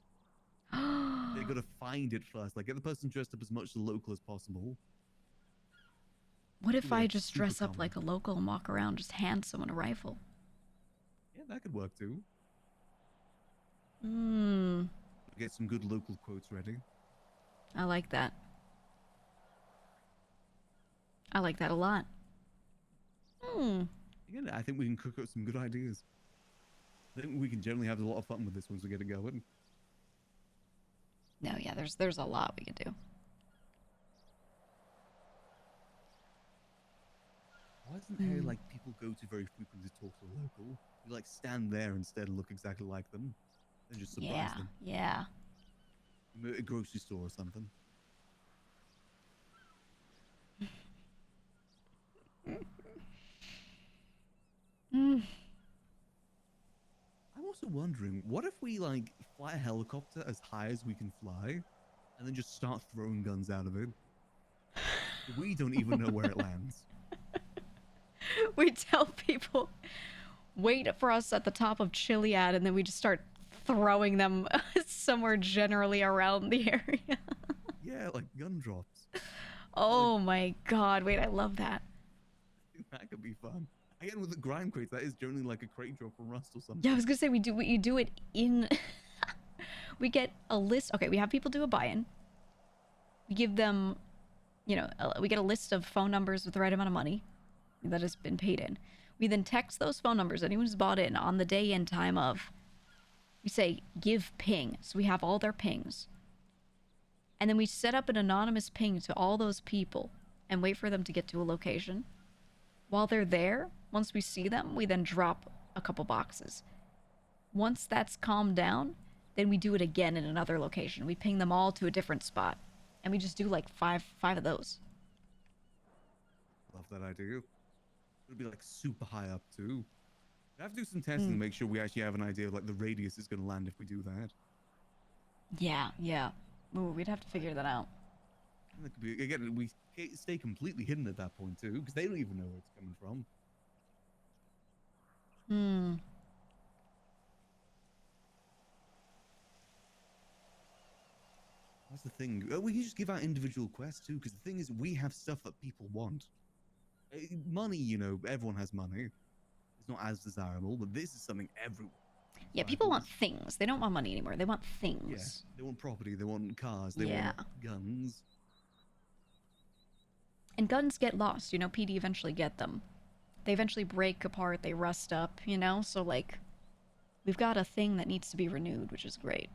They got to find it first. Like, get the person dressed up as much as local as possible. What if I just dress up like a local and walk around, just hand someone a rifle? Yeah, that could work too. Get some good local quotes ready. I like that. I like that a lot. Hmm. Again, I think we can cook up some good ideas. I think we can generally have a lot of fun with this once we get it going. No, yeah, there's a lot we could do. Why isn't there like people go to very frequently to talk to a local? You like stand there instead and look exactly like them, and just surprise them. Yeah. A grocery store or something. I'm also wondering, what if we like fly a helicopter as high as we can fly, and then just start throwing guns out of it? We don't even know where it lands. We tell people, wait for us at the top of Chiliad, and then we just start throwing them somewhere generally around the area. Yeah, like gun drops. Oh my god, wait, I love that. That could be fun. Again, with the grime crates, that is generally like a crate drop from Rust or something. Yeah, I was gonna say, you do it in... We get a list. Okay, we have people do a buy-in. We give them, you know, we get a list of phone numbers with the right amount of money that has been paid in. We then text those phone numbers, anyone who's bought in, on the day and time of. We say, give ping. So we have all their pings. And then we set up an anonymous ping to all those people and wait for them to get to a location. While they're there, once we see them, we then drop a couple boxes. Once that's calmed down, then we do it again in another location. We ping them all to a different spot. And we just do like five of those. Love that idea. It'll be like super high up too. We have to do some testing to make sure we actually have an idea of like the radius is going to land if we do that. Yeah. Ooh, we'd have to figure that out. And that could be, again, we stay completely hidden at that point too, because they don't even know where it's coming from. That's the thing. We can just give out individual quests too, because the thing is, we have stuff that people want. Money, you know, everyone has money. It's not as desirable, but this is something everyone. Yeah, people want things. They don't want money anymore. They want things. Yeah, they want property. They want cars. They want guns. And guns get lost. You know, PD eventually get them. They eventually break apart. They rust up. You know, so like, we've got a thing that needs to be renewed, which is great.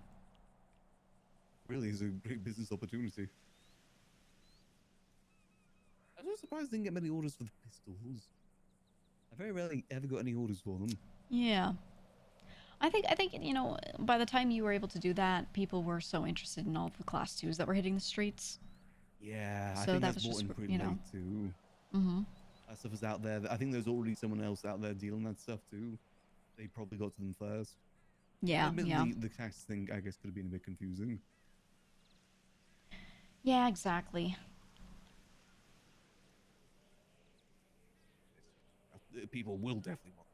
Really is a great business opportunity. I was surprised I didn't get many orders for the pistols. I very rarely ever got any orders for them. Yeah. I think you know, by the time you were able to do that, people were so interested in all the class 2s that were hitting the streets. Yeah, so I think that that's was bought just, in pretty you know. late too. Mm-hmm. That stuff is out there. I think there's already someone else out there dealing that stuff too. They probably got to them first. Yeah, Admittedly, the tax thing, I guess, could have been a bit confusing. Yeah, exactly. People will definitely want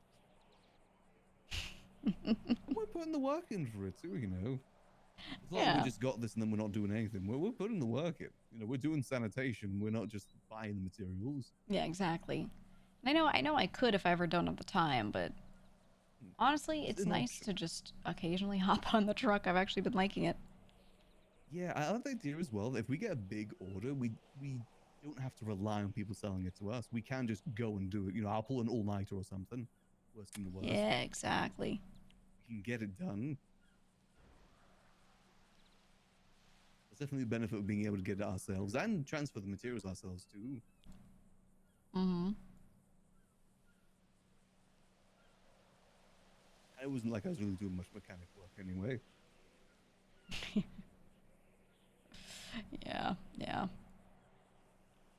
this. We're putting the work in for it too, you know. It's not like we just got this and then we're not doing anything. We're putting the work in. You know, we're doing sanitation. We're not just buying the materials. Yeah, exactly. And I know I could if I ever don't have the time, but honestly, it's nice to just occasionally hop on the truck. I've actually been liking it. Yeah, I like the idea as well. If we get a big order, we don't have to rely on people selling it to us. We can just go and do it. You know, I'll pull an all-nighter or something. Worst in the worst. Yeah, exactly. We can get it done. There's definitely the benefit of being able to get it ourselves and transfer the materials ourselves too. Mm-hmm. It wasn't like I was really doing much mechanic work anyway. Yeah.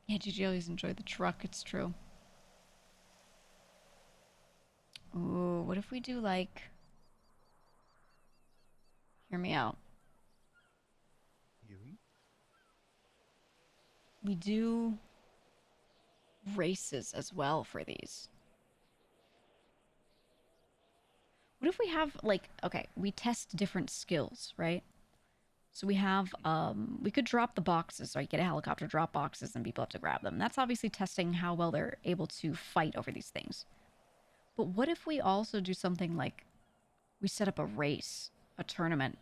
Yeah, Gigi always enjoyed the truck, it's true. Ooh, what if we do like... Hear me out. We do races as well for these. What if we have, like, okay, we test different skills, right? So we have, we could drop the boxes, right? Get a helicopter, drop boxes, and people have to grab them. That's obviously testing how well they're able to fight over these things. But what if we also do something like, we set up a race, a tournament,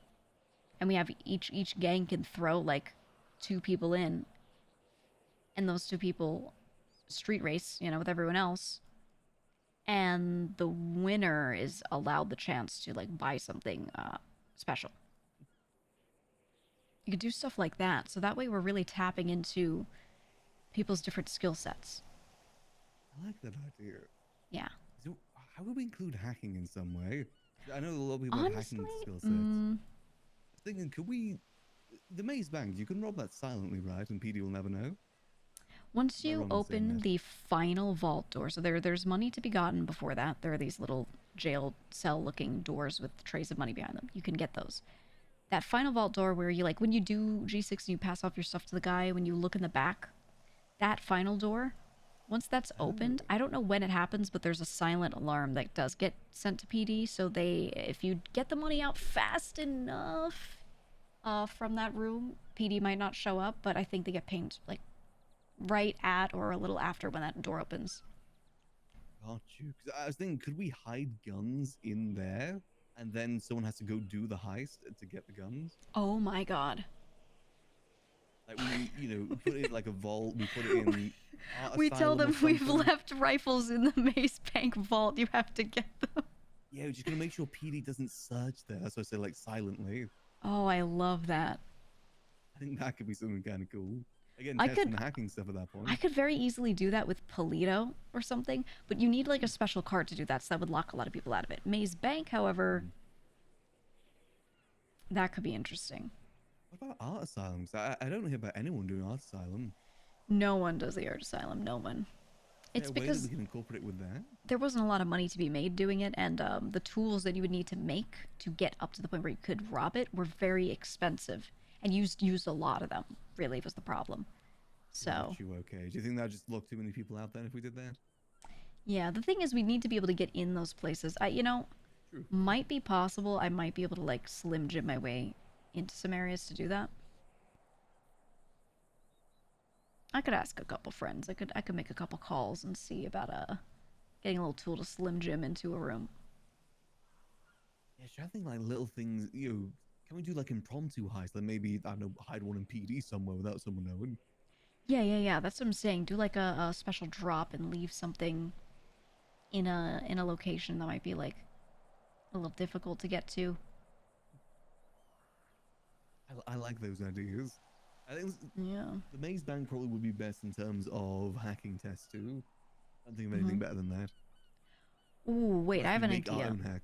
and we have each gang can throw, like, 2 people in, and those 2 people street race, you know, with everyone else. And the winner is allowed the chance to, like, buy something special. You could do stuff like that. So that way we're really tapping into people's different skill sets. I like that idea. Yeah. So how would we include hacking in some way? I know a lot of people have hacking skill sets. Thinking, could we... The maze bank, you can rob that silently, right? And PD will never know? Once you open the final vault door, so there's money to be gotten before that. There are these little jail cell-looking doors with trays of money behind them. You can get those. That final vault door where you, like, when you do G6 and you pass off your stuff to the guy, when you look in the back, that final door, once that's opened, I don't know when it happens, but there's a silent alarm that does get sent to PD, so if you get the money out fast enough from that room, PD might not show up, but I think they get pinged, like, right at or a little after when that door opens. Got you. Because I was thinking, could we hide guns in there, and then someone has to go do the heist to get the guns? Oh my god. Like we put it in like a vault. We put it in. We tell them we've left rifles in the Maze Bank vault. You have to get them. Yeah, we're just gonna make sure PD doesn't search there. That's why I say like silently. Oh, I love that. I think that could be something kind of cool. Again, I testing could- the hacking stuff at that point. I could very easily do that with Polito or something, but you need like a special card to do that, so that would lock a lot of people out of it. Maze Bank, however, that could be interesting. What about art asylums? I don't hear about anyone doing art asylum. No one does the Art Asylum, no one. It's Is there a way that because we can incorporate with that. there wasn't a lot of money to be made doing it, and the tools that you would need to make to get up to the point where you could rob it were very expensive, and used a lot of them, really was the problem. So, Got you, okay. Do you think that just locked too many people out then if we did that? yeah, the thing is we need to be able to get in those places. Might be possible. I might be able to, like, Slim Jim my way into some areas to do that. I could ask a couple friends. I could make a couple calls and see about getting a little tool to Slim Jim into a room. Yeah, sure. I think like little things. Can we do like impromptu heists? Like maybe I don't know, hide one in PD somewhere without someone knowing. Yeah. That's what I'm saying. Do like a special drop and leave something in a location that might be like a little difficult to get to. I like those ideas. I think yeah, the Maze Bank probably would be best in terms of hacking tests too. I don't think of anything better than that. Ooh, wait, Unless I have we an make our idea. own hack.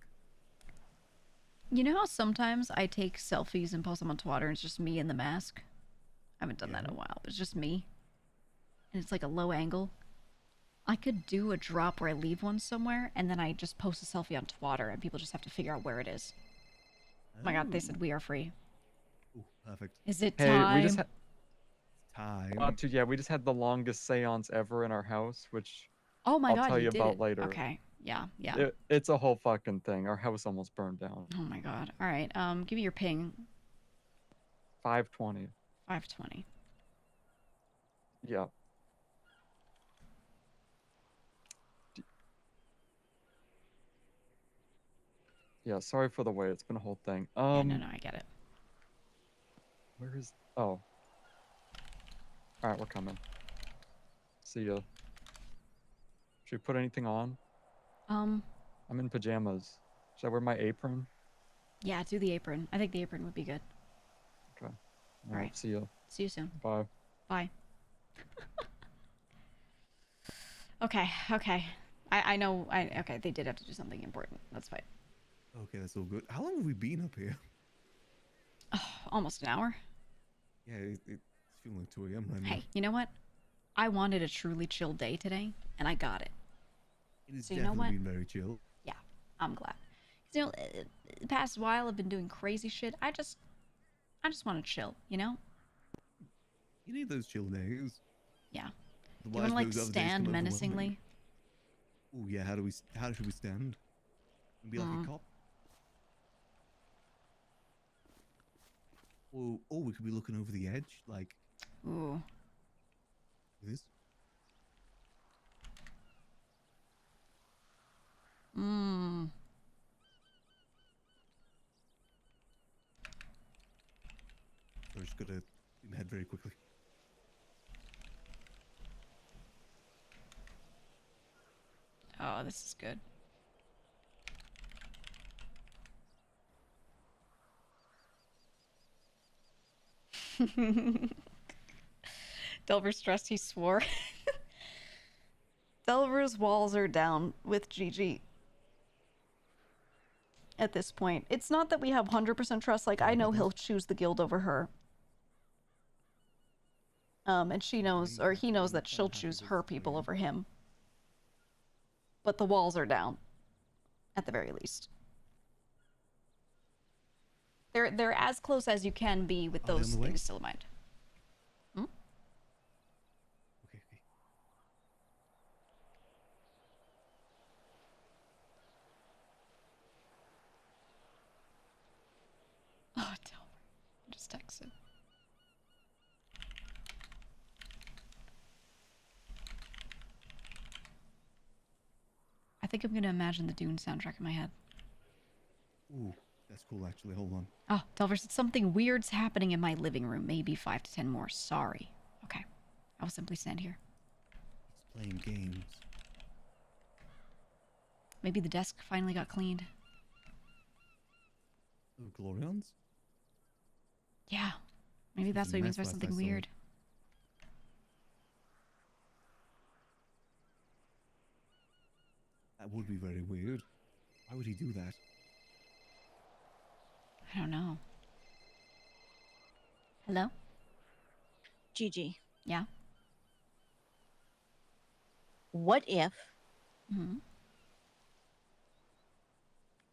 You know how sometimes I take selfies and post them on Twitter and it's just me in the mask? I haven't done that in a while, but it's just me. And it's like a low angle. I could do a drop where I leave one somewhere and then I just post a selfie on Twitter and people just have to figure out where it is. Oh my god, they said we are free. Ooh, perfect. Is it Hey, time? we just had time. yeah, we just had the longest seance ever in our house, which Oh my I'll god, tell you did about it. later. Okay, yeah. It's a whole fucking thing. Our house almost burned down. Oh my god. All right, give me your ping. 520. 520. Yeah. Yeah, sorry for the wait. It's been a whole thing. Yeah, no, I get it. Where is... Oh. Alright, we're coming. See ya. Should we put anything on? I'm in pajamas. Should I wear my apron? Yeah, do the apron. I think the apron would be good. Okay. Alright. See ya. See you soon. Bye. Bye. Okay. I know, okay, they did have to do something important. That's fine. Okay, that's all good. How long have we been up here? Almost an hour. Yeah, it's feeling like 2 a.m. right now. Hey, you know what? I wanted a truly chill day today, and I got it. It has So you know definitely what? been very chill. Yeah, I'm glad. 'Cause, you know, the past while I've been doing crazy shit. I just want to chill, you know? You need those chill days. Yeah. You Otherwise, want to, like, those other days stand come overwhelming. menacingly? Oh yeah, how should we stand? And be like a cop? Or we could be looking over the edge, like Ooh. this. Mmm. So I just gotta zoom ahead very quickly. Oh, this is good. Delver stressed he swore. Delver's walls are down with Gigi. At this point. It's not that we have 100% trust. Like, I know he'll choose the guild over her. And she knows, or he knows that she'll choose her people over him. But the walls are down. At the very least. They're as close as you can be with those things still in mind. Hmm? Okay. Oh, Delver. I just texted. I think I'm gonna imagine the Dune soundtrack in my head. Ooh, that's cool actually. Hold on. Oh, Delver said something weird's happening in my living room. Maybe 5 to 10 more. Sorry. Okay. I will simply stand here. He's playing games. Maybe the desk finally got cleaned. Oh, Glorions? Yeah. Maybe that's what he means by something weird. That would be very weird. Why would he do that? I don't know. Hello? Gigi. Yeah? What if Mm-hmm.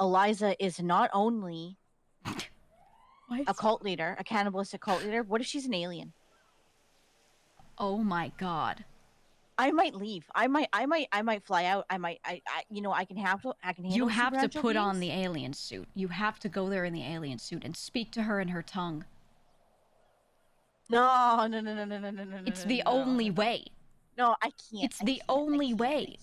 Eliza is not only What? a cult leader, a cannibalistic cult leader, what if she's an alien? Oh my god. I might leave. I might fly out. I can handle. You have to supernatural put on beings. the alien suit. You have to go there in the alien suit and speak to her in her tongue. No. It's the only way. No, I can't. It's the only way.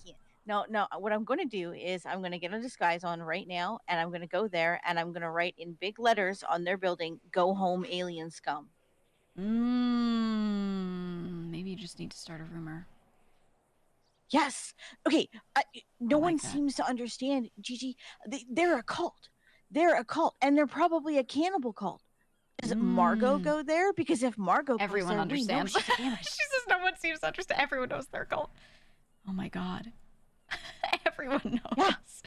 No. What I'm going to do is I'm going to get a disguise on right now, and I'm going to go there, and I'm going to write in big letters on their building, "Go home, alien scum." Maybe you just need to start a rumor. Yes. Okay. No one like that. seems to understand, Gigi. They're a cult. They're a cult, and they're probably a cannibal cult. Does Margot go there? Because if Margot Everyone goes there, understands. we know she's a cannibal. She says no one seems to understand. Everyone knows they're a cult. Oh my god. Everyone knows.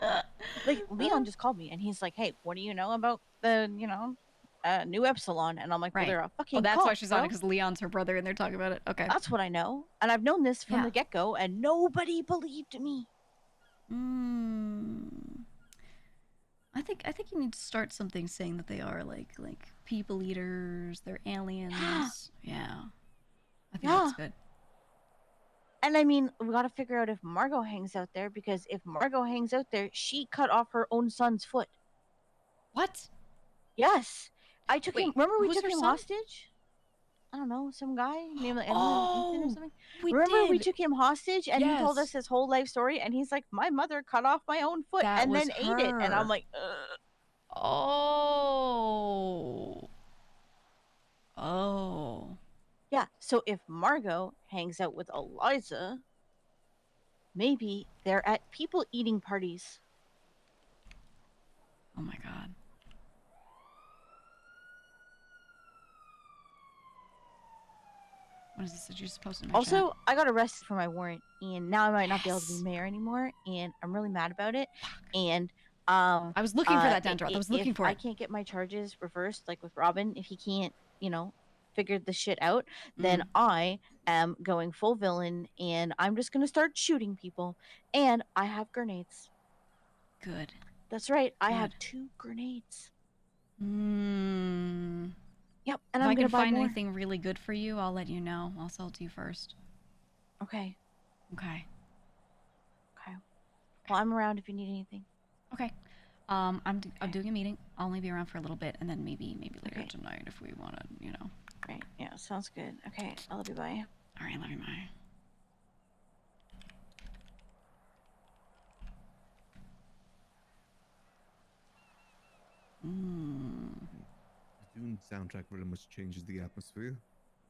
Yeah. Like Leon just called me, and he's like, "Hey, what do you know about the new Epsilon?" And I'm like, "Well, Right. they're a fucking Oh, that's cult, why she's on it, bro. because Leon's her brother and they're talking about it. Okay. That's what I know, and I've known this from Yeah. the get-go, and nobody believed me." I think you need to start something saying that they are like people eaters, they're aliens. Yeah. I think that's good. And I mean, we got to figure out if Margot hangs out there, because if Margot hangs out there, she cut off her own son's foot. What? Yes. I took him. Remember we who's took her him son? hostage? I don't know, some guy named Ethan or something. we Remember we did. took him hostage, and he told Yes. us his whole life story, and he's like, "My mother cut off my own foot That and then was ate it," and I'm her. like, ugh. Oh. Yeah. So if Margot hangs out with Eliza, maybe they're at people eating parties. Oh my god. What is this that you just posted in my chat? Also, I got arrested for my warrant, and now I might not be able to be mayor anymore, and I'm really mad about it. And I was looking for that, Dendroth. I was looking if for it. I can't get my charges reversed, like with Robin, if he can't, figure this shit out, then I am going full villain, and I'm just gonna start shooting people. And I have grenades. Good. That's right. I have 2 grenades. Yep, and If I'm I gonna can buy find more. anything really good for you, I'll let you know. I'll sell it to you first. Okay. Okay. Well, I'm around if you need anything. Okay. I'm doing a meeting. I'll only be around for a little bit, and then maybe later tonight if we want to, Right. Yeah, sounds good. Okay. I love you. Bye. All right, love you, bye. The Dune soundtrack very much changes the atmosphere.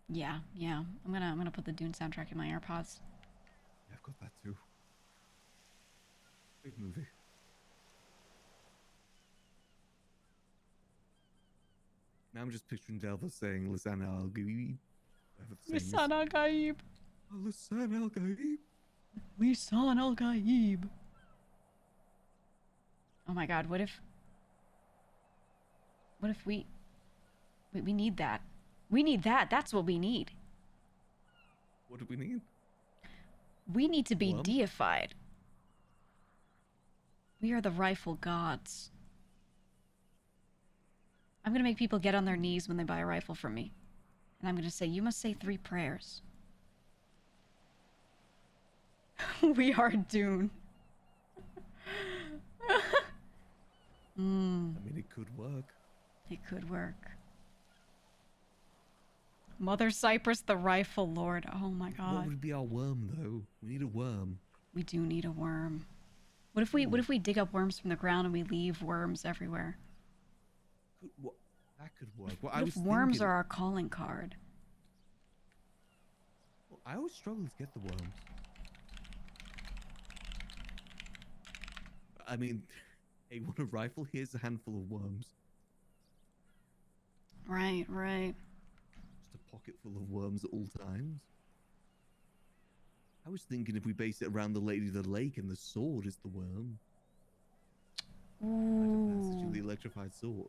Yeah. I'm gonna put the Dune soundtrack in my AirPods. Yeah, I've got that too. I'm just picturing Delva saying Lisan al Gaib. Lisan al Gaib. Lisan al Gaib. Lisan al Gaib. Oh my god, what if we need that. We need that. That's what we need. What do we need? We need to be Worm? deified. We are the rifle gods. I'm gonna make people get on their knees when they buy a rifle from me. And I'm gonna say, you must say 3 prayers. We are Dune. I mean, it could work. It could work. Mother Cypress, the rifle lord. Oh my What god. would be our worm, though? We need a worm. We do need a worm. What if we dig up worms from the ground and we leave worms everywhere? That could work. Well, What if worms are our calling card? Well, I always struggle to get the worms. I mean, hey, want a rifle? Here's a handful of worms. Right, right. Just a pocket full of worms at all times. I was thinking if we base it around the Lady of the Lake and the sword is the worm. Ooh. The electrified sword.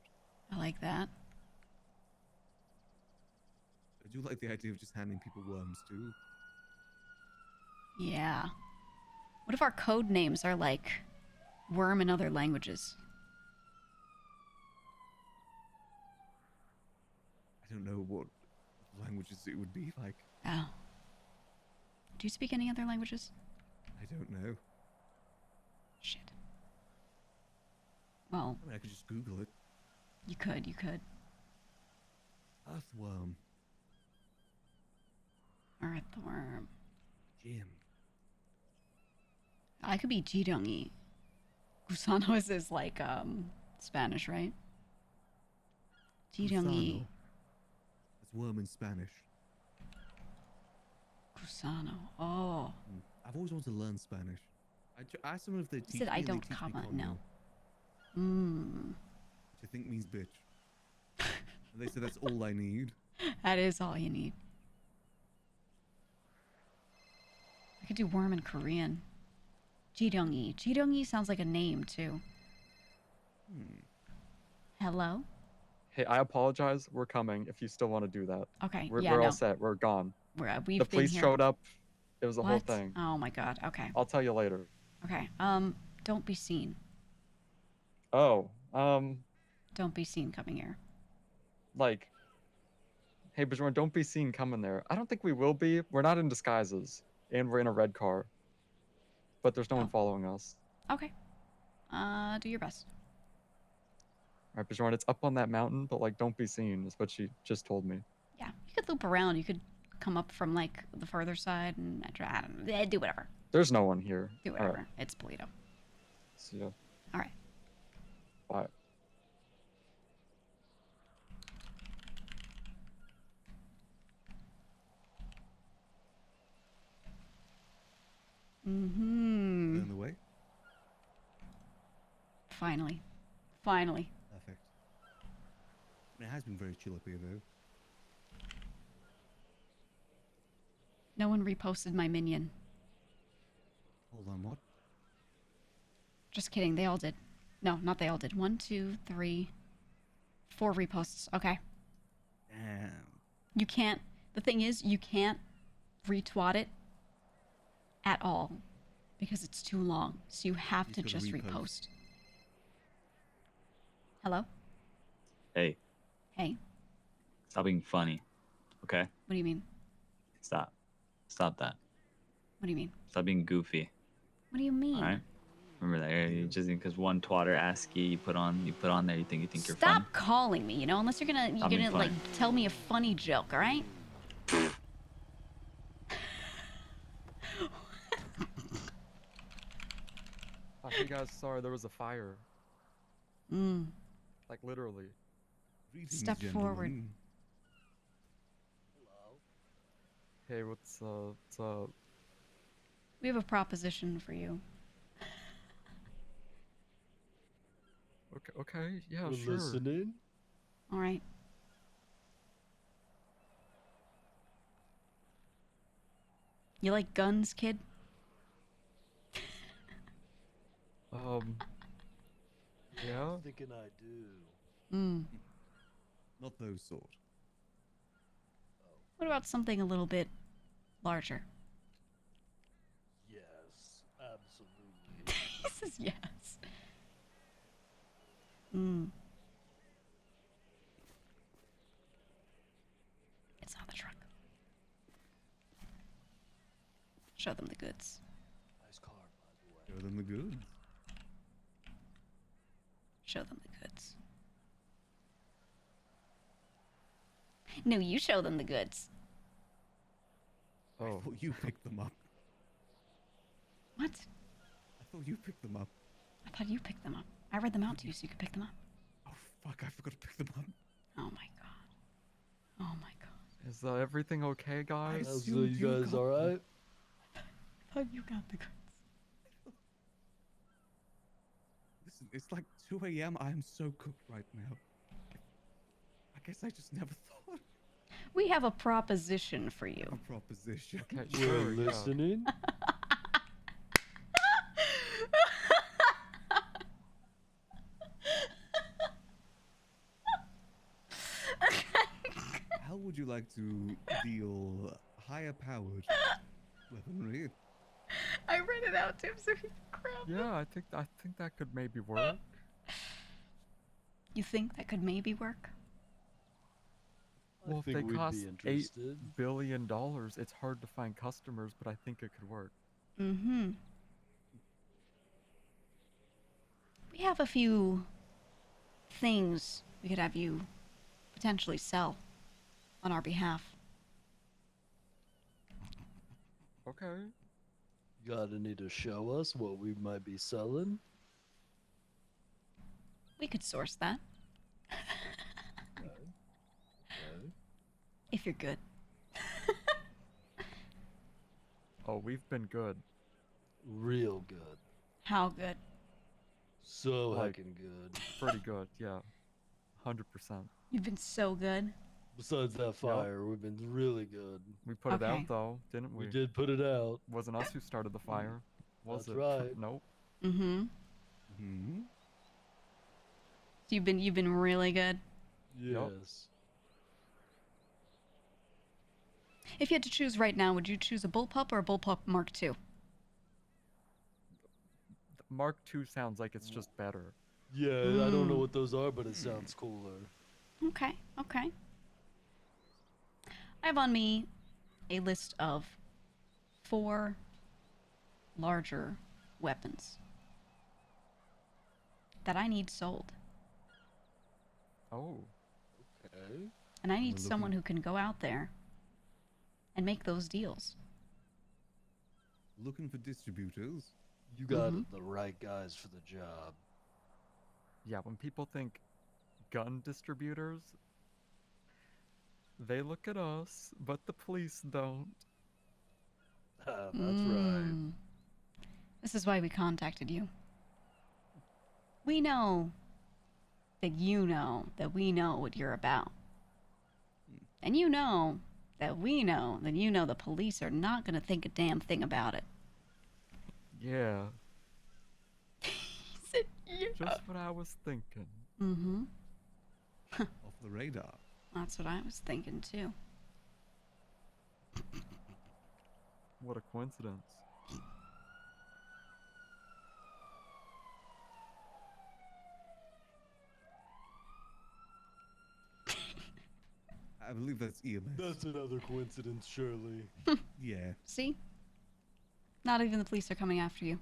I like that. I do like the idea of just handing people worms too. Yeah. What if our code names are like worm in other languages? I don't know what languages it would be like. Oh. Do you speak any other languages? I don't know. Shit. Well, I mean, I could just Google it. you could. Earthworm. Earthworm. Jim. I could be Jirongi. Gusano is like Spanish, right? Jirongi. Gusano. That's worm in Spanish. Gusano. Oh. I've always wanted to learn Spanish. I asked them if they He teach said me I and they don't teach me comment, Congo, no. which I think means bitch. And they said that's all I need. That is all you need. I could do worm in Korean. Jirongi. Jirongi sounds like a name, too. Hello? Hey, I apologize. We're coming if you still want to do that. Okay, We're, yeah, we're no. all set. We're gone. We've the been police here. showed up. It was a whole What? thing. Oh my god, okay. I'll tell you later. Okay, don't be seen. Oh, Don't be seen coming here. like, hey, Bjorn, don't be seen coming there. I don't think we will be. We're not in disguises, and we're in a red car. But there's no one following us. Okay. Do your best. All right, Bjorn, it's up on that mountain, but like, don't be seen. Is what she just told me. Yeah, you could loop around. You could come up from like the further side and I don't know, do whatever. There's no one here. Do All whatever. right. It's Polito. See ya. All right. Bye. On the way. Finally. Finally. Perfect. I mean, it has been very chill up here, though. No one reposted my minion. Hold on, what? Just kidding. They all did. No, not they all did. 1, 2, 3, 4 reposts. Okay. Damn. You can't. The thing is, you can't retweet it at all because it's too long. So you have to just repost. Hello? Hey, Hey. stop being funny, okay? What do you mean? Stop. Stop that. What do you mean? Stop being goofy. What do you mean? All right. Remember that. You just because one twatter asks you put on there. You think you're Stop funny. calling me. You know, unless you're gonna Stop being like funny. tell me a funny joke. All right? Hey guys, sorry, there was a fire. Like literally. Step forward. Hey, what's up? We have a proposition for you. Okay, yeah, We're sure. listening. All right. You like guns, kid? Yeah. Thinking I do. Hmm. Not those sort. What about something a little bit larger? Yes, absolutely. He says yes. Hmm. It's not the truck. Show them the goods. Nice car, by the way. Show them the goods. Show them the goods. No, you show them the goods. I thought you picked them up. What? I thought you picked them up. I thought you picked them up. I read them out to you so you could pick them up. Oh fuck! I forgot to pick them up. Oh my god. Oh my god. Is everything okay, guys? So you guys all right? I thought you got the goods. Listen, it's like 2 a.m. I am so cooked right now. I guess I just never thought. We have a proposition for you. A proposition. Okay, We're sure, yeah. listening. How would you like to deal higher powered weaponry? I read it out to him so he crap. Yeah, I think that could maybe work. You think that could maybe work? Well, if think they we'd cost be $8 interested. billion, it's hard to find customers, but I think it could work. Mm-hmm. We have a few things we could have you potentially sell on our behalf. Okay. Gotta need to show us what we might be selling. We could source that. Okay. If you're good. Oh, we've been good. Real good. How good? So Like, heckin' good. Pretty good, yeah. 100%. You've been so good. Besides that fire, we've been really good. We put it Okay. out though, didn't we? We did put it out. Wasn't us who started the fire, was That's it? right. Nope. Mm-hmm. Hmm. You've been really good. Yes. If you had to choose right now, would you choose a bullpup or a bullpup Mark II? Mark II sounds like it's just better. Yeah, I don't know what those are, but it sounds cooler. Okay, okay. I have on me a list of 4 larger weapons that I need sold. Oh. Okay. And I need someone who can go out there and make those deals. Looking for distributors. You got the right guys for the job. Yeah, when people think gun distributors, they look at us, but the police don't. That's right. This is why we contacted you. We know that you know that we know what you're about. And you know that we know that you know the police are not going to think a damn thing about it. Yeah. He said, yeah. Just what I was thinking. Mm-hmm. Off the radar. That's what I was thinking too. What a coincidence. I believe that's EMS. That's another coincidence, surely. Yeah. See? Not even the police are coming after you.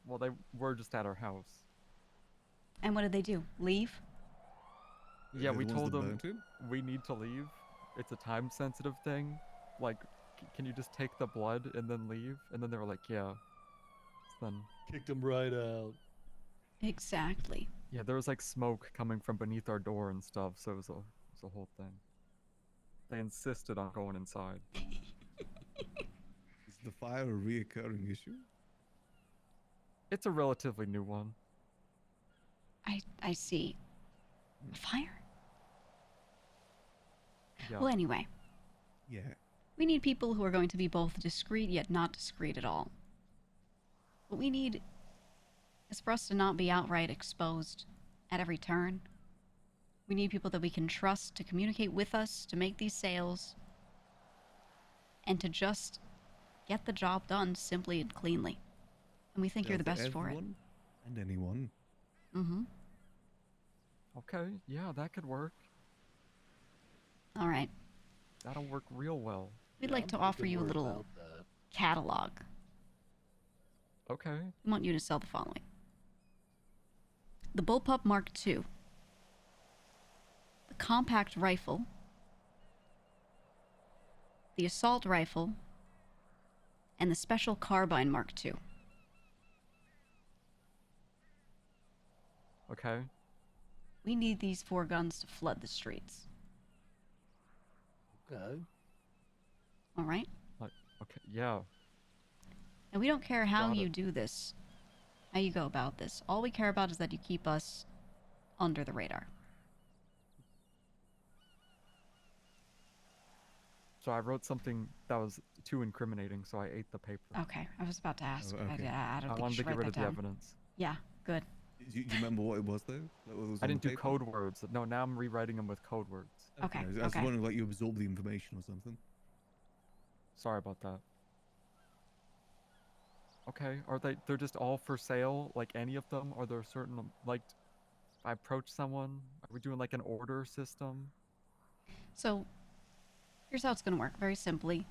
Well, they were just at our house. And what did they do? Leave? Yeah, They're we the ones told that them burnt it? we need to leave. It's a time-sensitive thing. Like, can you just take the blood and then leave? And then they were like, yeah. So then, Kicked him right out. Exactly. yeah, there was like smoke coming from beneath our door and stuff, so it was a whole thing. They insisted on going inside. Is the fire a reoccurring issue? It's a relatively new one. I see. Fire? Yeah. Well, anyway. Yeah. We need people who are going to be both discreet yet not discreet at all. What we need is for us to not be outright exposed at every turn. We need people that we can trust to communicate with us, to make these sales, and to just get the job done simply and cleanly. And we think you're the best for it. And anyone. Mm-hmm. Okay, yeah, that could work. All right. That'll work real well. We'd like to offer you a little catalog. Okay. We want you to sell the following. The Bullpup Mark II. The Compact Rifle. The Assault Rifle. And the Special Carbine Mark II. Okay. We need these 4 guns to flood the streets. Okay. All right? Okay, yeah. And we don't care how Got you it. do this, how you go about this. All we care about is that you keep us under the radar. So I wrote something that was too incriminating, so I ate the paper. Okay, I was about to ask. Oh, okay. I don't I think you wanted to should get write rid that of the down. evidence. Yeah, good. Do you remember what it was though? That was I on didn't the do paper? code words. No, now I'm rewriting them with code words. Okay, I was okay. wondering like you absorbed the information or something. Sorry about that. Okay, are they're just all for sale, like any of them? Are there certain, like, if I approach someone, are we doing like an order system? So, here's how it's going to work, very simply.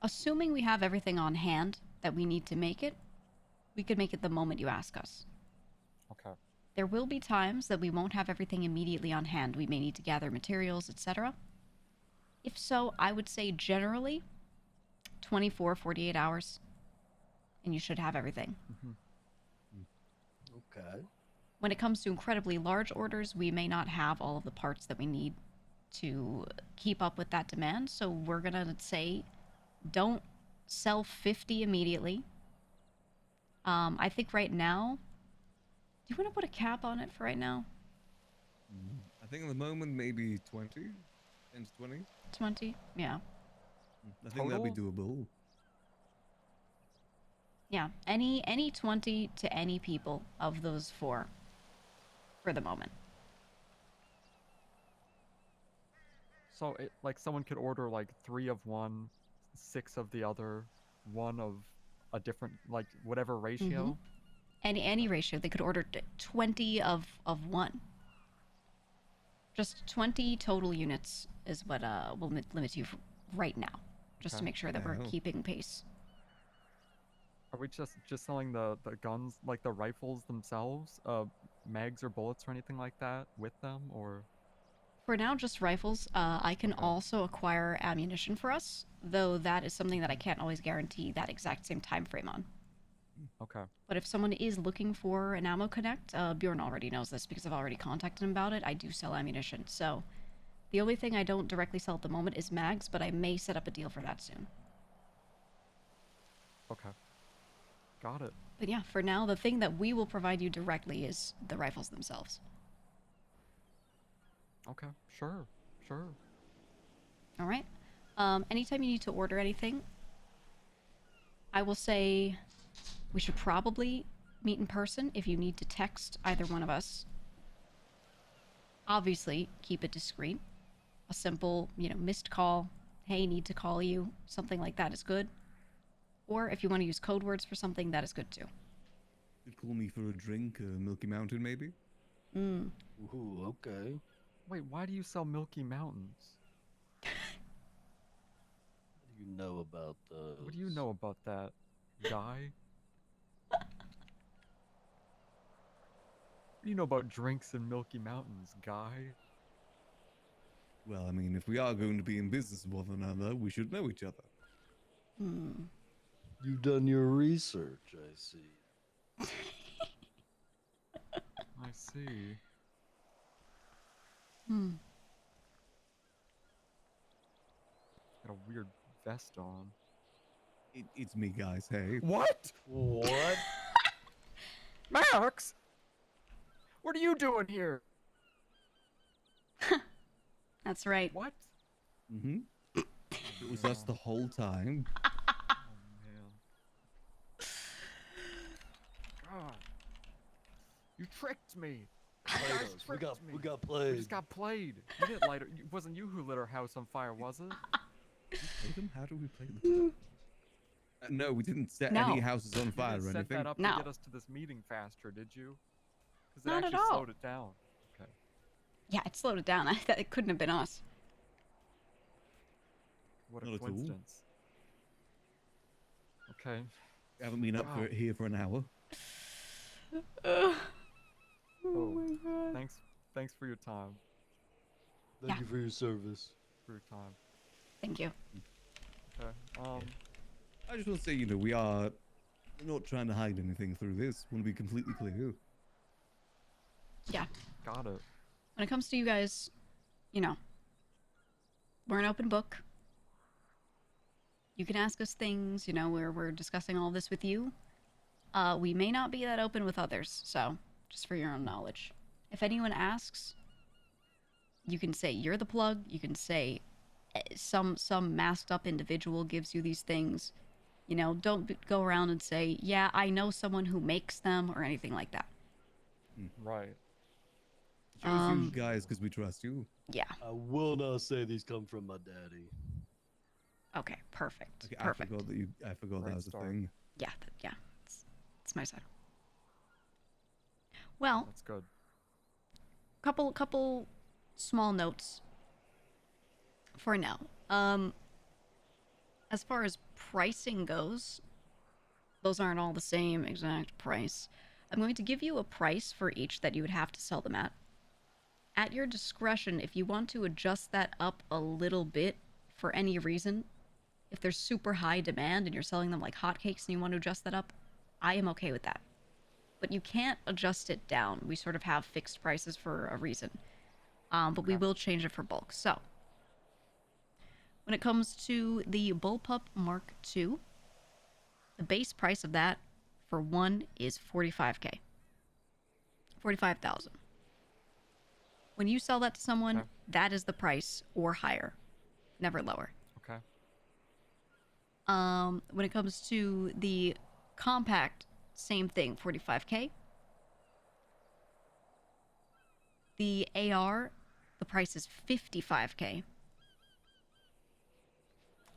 Assuming we have everything on hand that we need to make it, we could make it the moment you ask us. Okay. There will be times that we won't have everything immediately on hand. We may need to gather materials, etc. If so, I would say generally 24, 48 hours, and you should have everything. Okay. When it comes to incredibly large orders, we may not have all of the parts that we need to keep up with that demand, so we're gonna say don't sell 50 immediately. I think right now, do you want to put a cap on it for right now? I think at the moment maybe 20, 10 to 20. 20? Yeah. I think that'd be doable. Yeah, any 20 to any people of those 4 for the moment. So it, like someone could order like 3 of one, 6 of the other, 1 of a different, like whatever ratio. Any ratio. They could order 20 of 1. Just 20 total units is what will limit you right now, just to Okay. make sure that we're keeping pace. Are we just selling the guns, like the rifles themselves, mags or bullets or anything like that with them, or? For now, just rifles. I can also acquire ammunition for us, though that is something that I can't always guarantee that exact same time frame on. Okay. But if someone is looking for an ammo connect, Bjorn already knows this because I've already contacted him about it. I do sell ammunition, so the only thing I don't directly sell at the moment is mags, but I may set up a deal for that soon. Okay. Got it. But yeah, for now, the thing that we will provide you directly is the rifles themselves. Okay. Sure. Sure. All right. Anytime you need to order anything, I will say we should probably meet in person. If you need to text either one of us, obviously keep it discreet. A simple, missed call, hey, need to call you, something like that is good. Or if you want to use code words for something, that is good too. You'd call me for a drink, Milky Mountain maybe? Mm. Ooh, okay. Wait, why do you sell Milky Mountains? What do you know about those? What do you know about that, guy? What do you know about drinks in Milky Mountains, guy? Well, I mean, if we are going to be in business with one another, we should know each other. Hmm. You've done your research, I see. I see. Hmm. Got a weird vest on. It's me, guys. Hey. What? What? Max? What are you doing here? That's right. What? Mm-hmm. It was us the whole time. Man. God. You tricked me. You guys We tricked me. got We played. just got played. You didn't light it. It wasn't you who lit our house on fire, was it? Play them? How do we play them? No, we didn't set any No. houses on You fire didn't or set anything. that up No. to get us to this meeting faster, did you? Because it Not at actually all. slowed it down. Okay. Yeah, it slowed it down. It couldn't have been us. What a Not at all. coincidence. Okay. We haven't been up Wow. here for an hour. Oh Oh, my god. Thanks for your time. Thank you for your service. For your time. Thank you. Okay. I just want to say, you know, we're not trying to hide anything through this. Want to be completely clear. Yeah. Got it. When it comes to you guys, you know, we're an open book. You can ask us things, you know, we're discussing all this with you. We may not be that open with others, so just for your own knowledge. If anyone asks, you can say you're the plug. You can say some masked up individual gives you these things. You know, don't go around and say, yeah, I know someone who makes them or anything like that. Right. Choose you guys because we trust you. Yeah. I will not say these come from my daddy. Okay, perfect. Okay, Perfect. I forgot Great that was start. a thing. Yeah, yeah. It's my side. Well, That's good. couple small notes for now. As far as pricing goes, those aren't all the same exact price. I'm going to give you a price for each that you would have to sell them at. At your discretion, if you want to adjust that up a little bit for any reason, if there's super high demand and you're selling them like hotcakes and you want to adjust that up, I am okay with that. But you can't adjust it down. We sort of have fixed prices for a reason. But we will change it for bulk. So, when it comes to the Bullpup Mark II, the base price of that for one is $45K. $45,000. When you sell that to someone, that is the price or higher, never lower. Okay. When it comes to the compact, same thing, $45K. The AR, the price is $55K.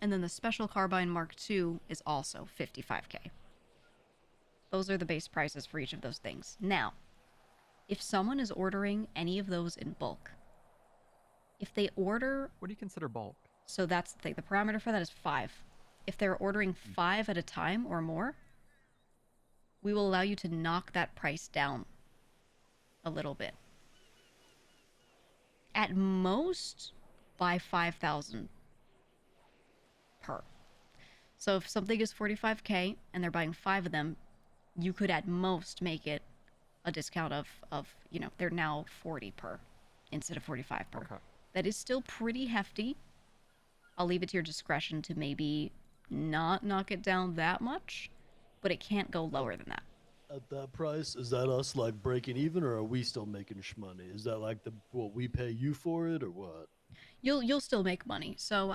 And then the Special Carbine Mark II is also $55K. Those are the base prices for each of those things. Now, if someone is ordering any of those in bulk, if they order... What do you consider bulk? So that's the thing. The parameter for that is 5. If they're ordering 5 at a time or more, we will allow you to knock that price down a little bit. At most, buy 5,000 per. So if something is 45K and they're buying 5 of them, you could at most make it a discount of you know, they're now 40 per instead of 45 per. Okay. That is still pretty hefty. I'll leave it to your discretion to maybe not knock it down that much, but it can't go lower than that. At that price, is that us like breaking even, or are we still making shmoney? Is that like what we pay you for it, or what? You'll still make money. So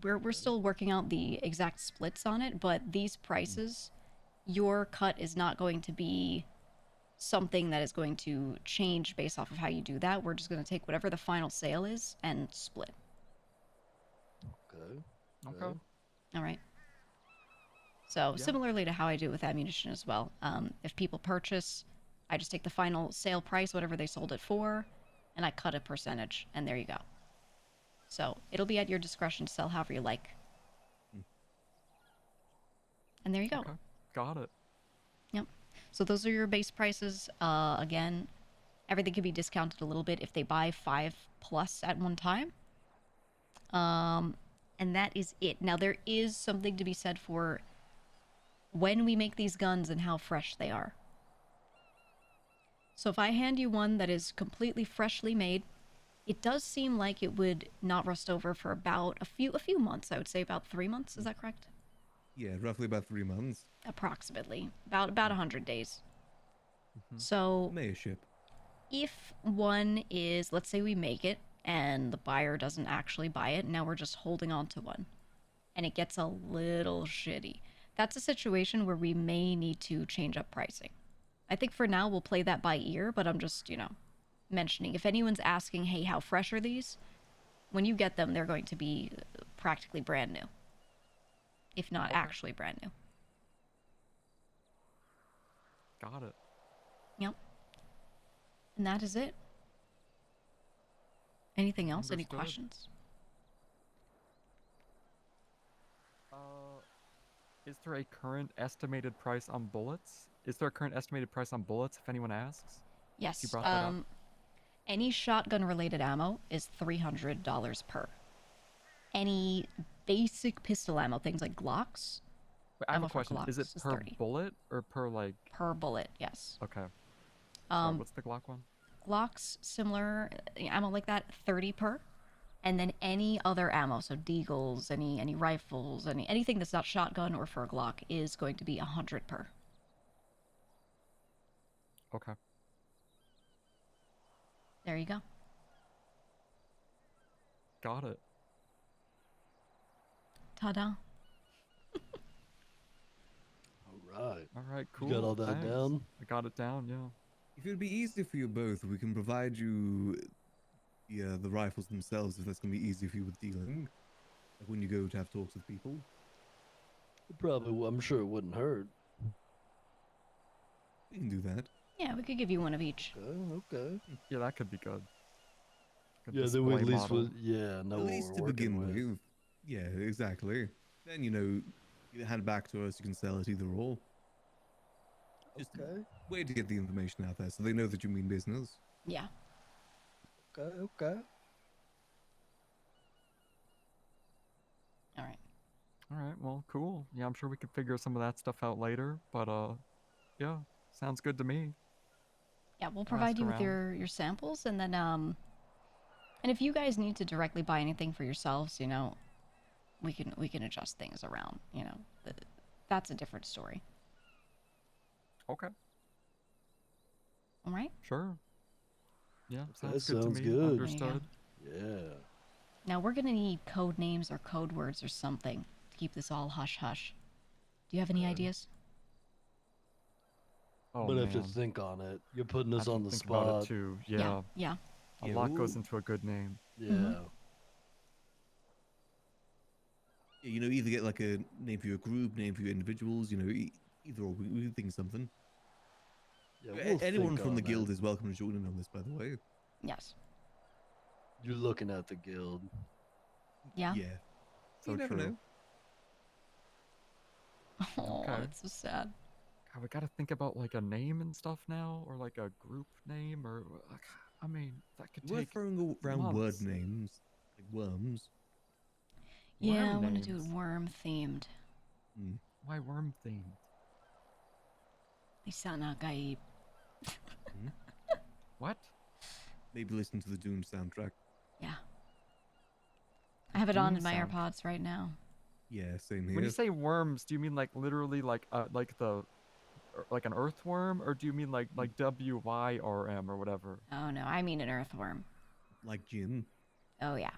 we're still working out the exact splits on it, but these prices, your cut is not going to be something that is going to change based off of how you do that. We're just going to take whatever the final sale is and split. Okay. Okay. All right. So similarly to how I do it with ammunition as well. If people purchase, I just take the final sale price, whatever they sold it for, and I cut a percentage, and there you go. So it'll be at your discretion to sell however you like. And there you go. Okay. Got it. Yep. So those are your base prices. Again, everything can be discounted a little bit if they buy 5+ at one time. And that is it. Now, there is something to be said for when we make these guns and how fresh they are. So if I hand you one that is completely freshly made, it does seem like it would not rust over for about a few months. I would say about 3 months. Is that correct? Yeah, roughly about 3 months. Approximately. About 100 days. So May ship. if one is, let's say we make it and the buyer doesn't actually buy it, now we're just holding on to one. and it gets a little shitty, that's a situation where we may need to change up pricing. I think for now we'll play that by ear, but I'm just, mentioning. If anyone's asking, hey, how fresh are these? When you get them, they're going to be practically brand new. If not actually brand new. Got it. Yep. And that is it. Anything else? Any Understood. questions? Is there a current estimated price on bullets? Is there a current estimated price on bullets, if anyone asks? Yes. You brought that up. Any shotgun-related ammo is $300 per. Any basic pistol ammo, things like Glocks. Wait, I have ammo a for question. Is it Glocks per 30. bullet or per like? Per bullet, yes. Okay. Sorry, what's the Glock one? Glocks, similar ammo like that, 30 per. And then any other ammo, so deagles, any rifles, anything that's not shotgun or for a Glock is going to be 100 per. Okay. There you go. Got it. Ta-da. Right. All right, cool. You got all that Thanks. down? I got it down, yeah. If it would be easier for you both, we can provide you the rifles themselves if that's going to be easier for you with dealing. Like when you go to have talks with people. Probably, I'm sure it wouldn't hurt. We can do that. Yeah, we could give you one of each. Okay. Yeah, that could be good. Good Yeah, then we at display least model. know At what least we're to working begin with. Yeah, exactly. Then, you hand it back to us, you can sell it either or. Just way to get the information out there so they know that you mean business. Yeah. Okay. All right. All right, well, cool. Yeah, I'm sure we could figure some of that stuff out later, but yeah, sounds good to me. Yeah, we'll I'll provide ask you with around. your samples, and then and if you guys need to directly buy anything for yourselves, we can adjust things around. That's a different story. Okay. All right. Sure. Yeah, That sounds good to sounds me. good. Understood. Yeah. Now we're gonna need code names or code words or something to keep this all hush hush. Do you have any ideas? Oh, But if you man. think on it, you're putting us I on the think spot. about it too. Yeah. Yeah. A lot goes into a good name. Yeah. Yeah, either get like a name for your group, name for your individuals, either or. We can think something. Yeah, we'll Anyone think from the on guild it. is welcome to join in on this, by the way. Yes. You're looking at the guild. Yeah. Yeah. So you never true. know. Oh, Okay. that's so sad. God, we gotta think about like a name and stuff now, or like a group name, or I mean, that could We're take throwing around word months. names, like worms. Yeah, I Worm want to do names. it worm themed. Why worm themed? They sound not gaib. What? Maybe listen to the Dune soundtrack. Yeah. I have it on Doom in my sound. AirPods right now. Yeah, same here. When you say worms, do you mean like literally like like an earthworm, or do you mean like WYRM or whatever? Oh no, I mean an earthworm. Like Jim. Oh yeah.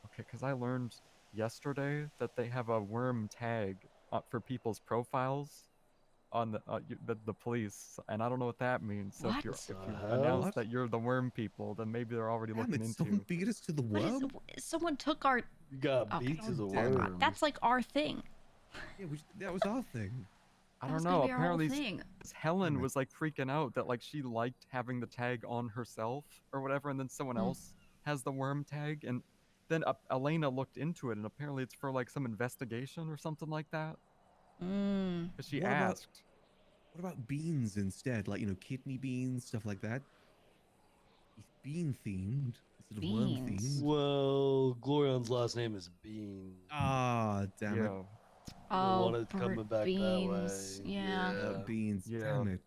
Okay, because I learned yesterday that they have a worm tag for people's profiles on the police, and I don't know what that means. So if you announce What? that you're the worm people, then maybe they're already Damn looking it, into. someone beat us to the What worm? is, someone took our... You got Okay. beat to the damn it. worm. That's like our thing. Yeah, that was our thing. I That don't was know. gonna be our whole Apparently, thing. Helen was like freaking out that like she liked having the tag on herself or whatever, and then someone else has the worm tag, and then Elena looked into it, and apparently it's for like some investigation or something like that. Because she asked. What about beans instead? Like, kidney beans, stuff like that? It's bean themed instead of worm themed. Well, Glorion's last name is Bean. Ah, damn it. Oh, want it coming back beans. that way. Yeah. Beans, Yeah. damn it.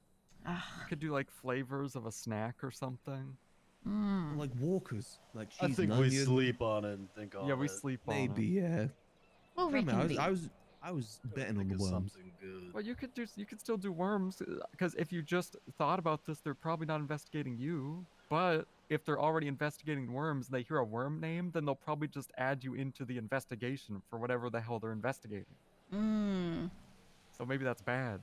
You could do like flavors of a snack or something. Mm. Like Walkers. Like cheese I think and we onion. sleep on it and think on it. Yeah, we sleep on it. Maybe, yeah. We'll I don't know, reconvene. I was betting on the worms. Something good. Well, you could still do worms, because if you just thought about this, they're probably not investigating you. But if they're already investigating worms and they hear a worm name, then they'll probably just add you into the investigation for whatever the hell they're investigating. So maybe that's bad.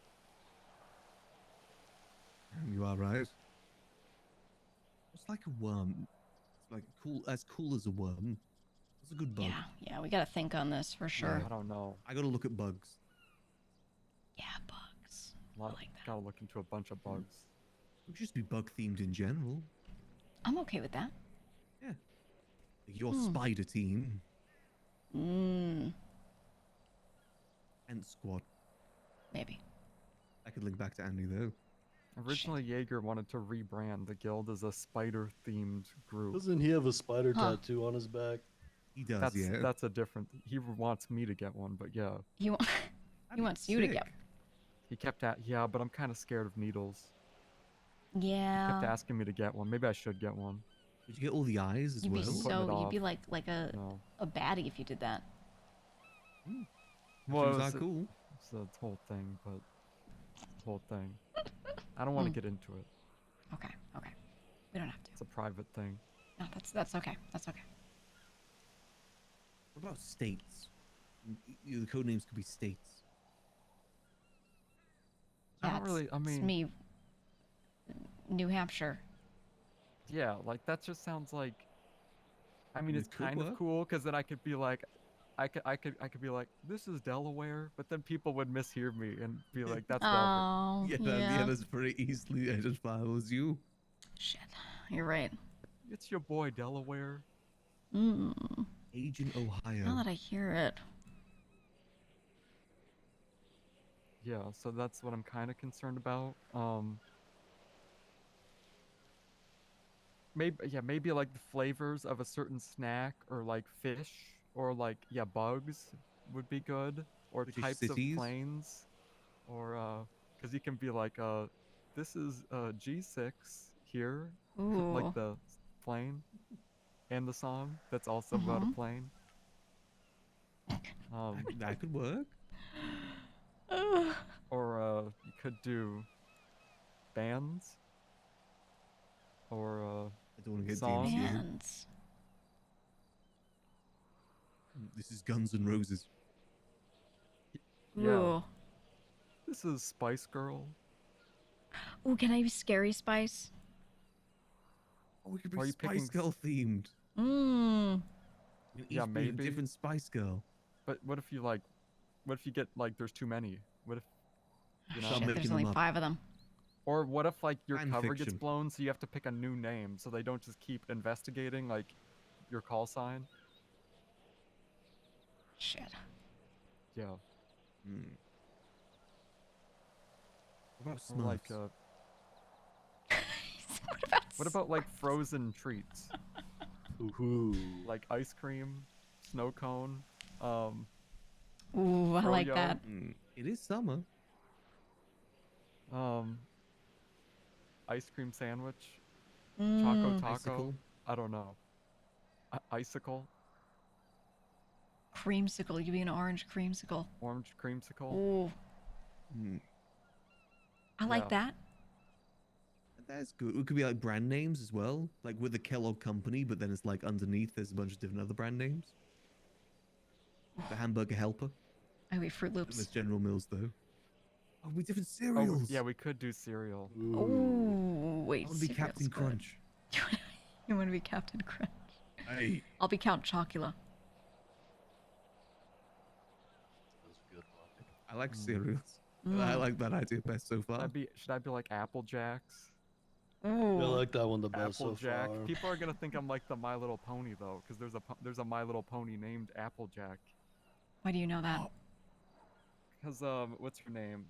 You are right. It's like a worm. It's like as cool as a worm. It's a good bug. Yeah, we gotta think on this for sure. I don't know. I gotta look at bugs. Yeah, bugs. Gotta look into a bunch of bugs. It would just be bug themed in general. I'm okay with that. Yeah. Like your spider team. Mm. Ant squad. Maybe. I could link back to Andy though. Originally, Jaeger wanted to rebrand the guild as a spider-themed group. Doesn't he have a spider tattoo on his back? He does, yeah. That's a different. He wants me to get one, but yeah. He wants you to get. He kept yeah, but I'm kind of scared of needles. Yeah. He kept asking me to get one. Maybe I should get one. Would you get all the eyes as You'd well? you'd be like a baddie if you did that. Well, Things are cool. It's the whole thing, but whole thing. I don't want to get into it. Okay. We don't have to. It's a private thing. No, that's okay. That's okay. What about states? The code names could be states. I don't really. I mean, it's me. New Hampshire. Yeah, like that just sounds like. I mean, it's could kind of work. cool because then I could be like, I could be like, this is Delaware, but then people would mishear me and be like, that's Delaware. Yeah, that's pretty easily identifiable as you. Shit, you're right. It's your boy Delaware. Agent Ohio. Now that I hear it. Yeah, so that's what I'm kind of concerned about. Maybe like the flavors of a certain snack or like fish or like bugs would be good, or British types cities? of planes, or because you can be like this is G6 here, like Ooh. the plane and the song that's also about a plane. That could work. Or you could do bands or I don't want to get songs. Bands. This is Guns N' Roses. Yeah. Ooh. This is Spice Girl. Ooh, can I be Scary Spice? Oh, we could Are be you picking Spice Girl themed. Yeah, Each be a maybe. different Spice Girl. But what if you get like there's too many? What if you know? Stop Shit, making there's them only up. 5 of them. Or what if like your Fan cover gets fiction. blown, so you have to pick a new name, so they don't just keep investigating like your call sign? Shit. Yeah. What about Or like Smurfs? what about like frozen treats? Ooh. Like ice cream, snow cone, Ooh, I like froyo, that. It is summer. Ice cream sandwich, choco taco. Icicle. I don't know. Icicle, Creamsicle. You be an orange creamsicle. orange creamsicle. Ooh, I like Yeah. that. That's good. It could be like brand names as well, like with the Kellogg company, but then it's like underneath there's a bunch of different other brand names. The Hamburger Helper. I be Fruit And Loops. there's General Mills though. Oh, we different Oh, cereals. yeah, we could do cereal. Ooh, wait. I want to be cereal's Captain good. Crunch. You want to be Captain Crunch? Hey. I'll be Count Chocula. I like cereals. I like that idea best so far. Should I be like Apple Jacks? I like that one the best so Applejack. far. People are gonna think I'm like the My Little Pony though, because there's a My Little Pony named Applejack. Why do you know that? Because what's her name?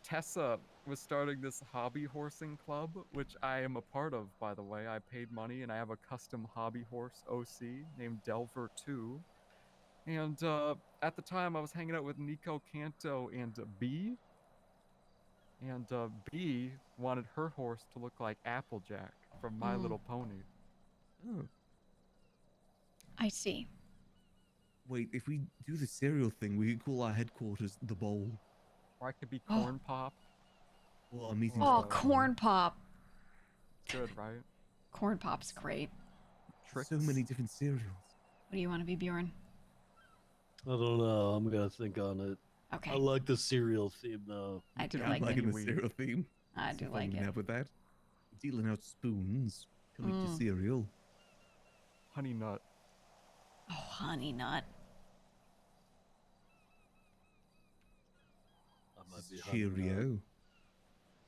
Tessa was starting this hobby horsing club, which I am a part of, by the way. I paid money and I have a custom hobby horse OC named Delver 2. And at the time I was hanging out with Nico Canto and B. And B wanted her horse to look like Applejack from My Little Pony. Oh. I see. Wait, if we do the cereal thing, we could call our headquarters the Bowl. Or I could be Corn Pop. Well, our meeting Oh, spot. Corn Pop. Good, right? Corn Pop's great. So many different cereals. What do you want to be, Bjorn? I don't know. I'm gonna think on it. Okay. I like the cereal theme though. I do Yeah, like I'm liking it. the cereal theme. I That's do the fun like we it. have with that. Dealing out spoons. Coming to cereal. Honey nut. Oh, honey nut. I might be Honey Nut. Cheerio.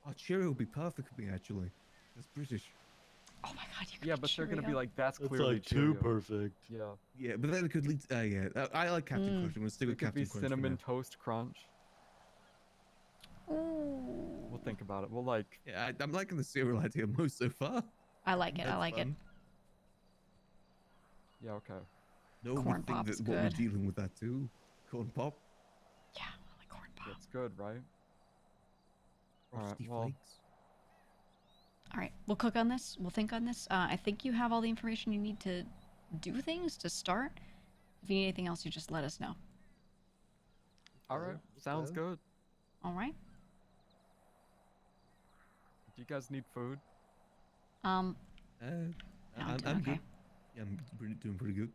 Oh, Cheerio would be perfect for me actually. That's British. Oh my god, you could Yeah, be but they're gonna be Cheerio. like, that's That's clearly like too Cheerio. perfect. Yeah. Yeah, but then it could lead. Yeah, I like Captain Crunch. I'm gonna stick It with could Captain be Crunch. for cinnamon now. toast crunch. We'll think about it. We'll like. Yeah, I'm liking the cereal idea most so far. I like it. I That's like it. fun. Yeah. Okay. No one Corn would think Pop's that what we're good. dealing with that too. Corn pop. Yeah, I like corn pop. That's good, right? All right. Frosty Well. Flakes. All right, we'll cook on this. We'll think on this. I think you have all the information you need to do things to start. If you need anything else, you just let us know. All right. Sounds good. All right. Do you guys need food? No, I'm I'm doing I'm okay. good. Yeah, I'm doing pretty good.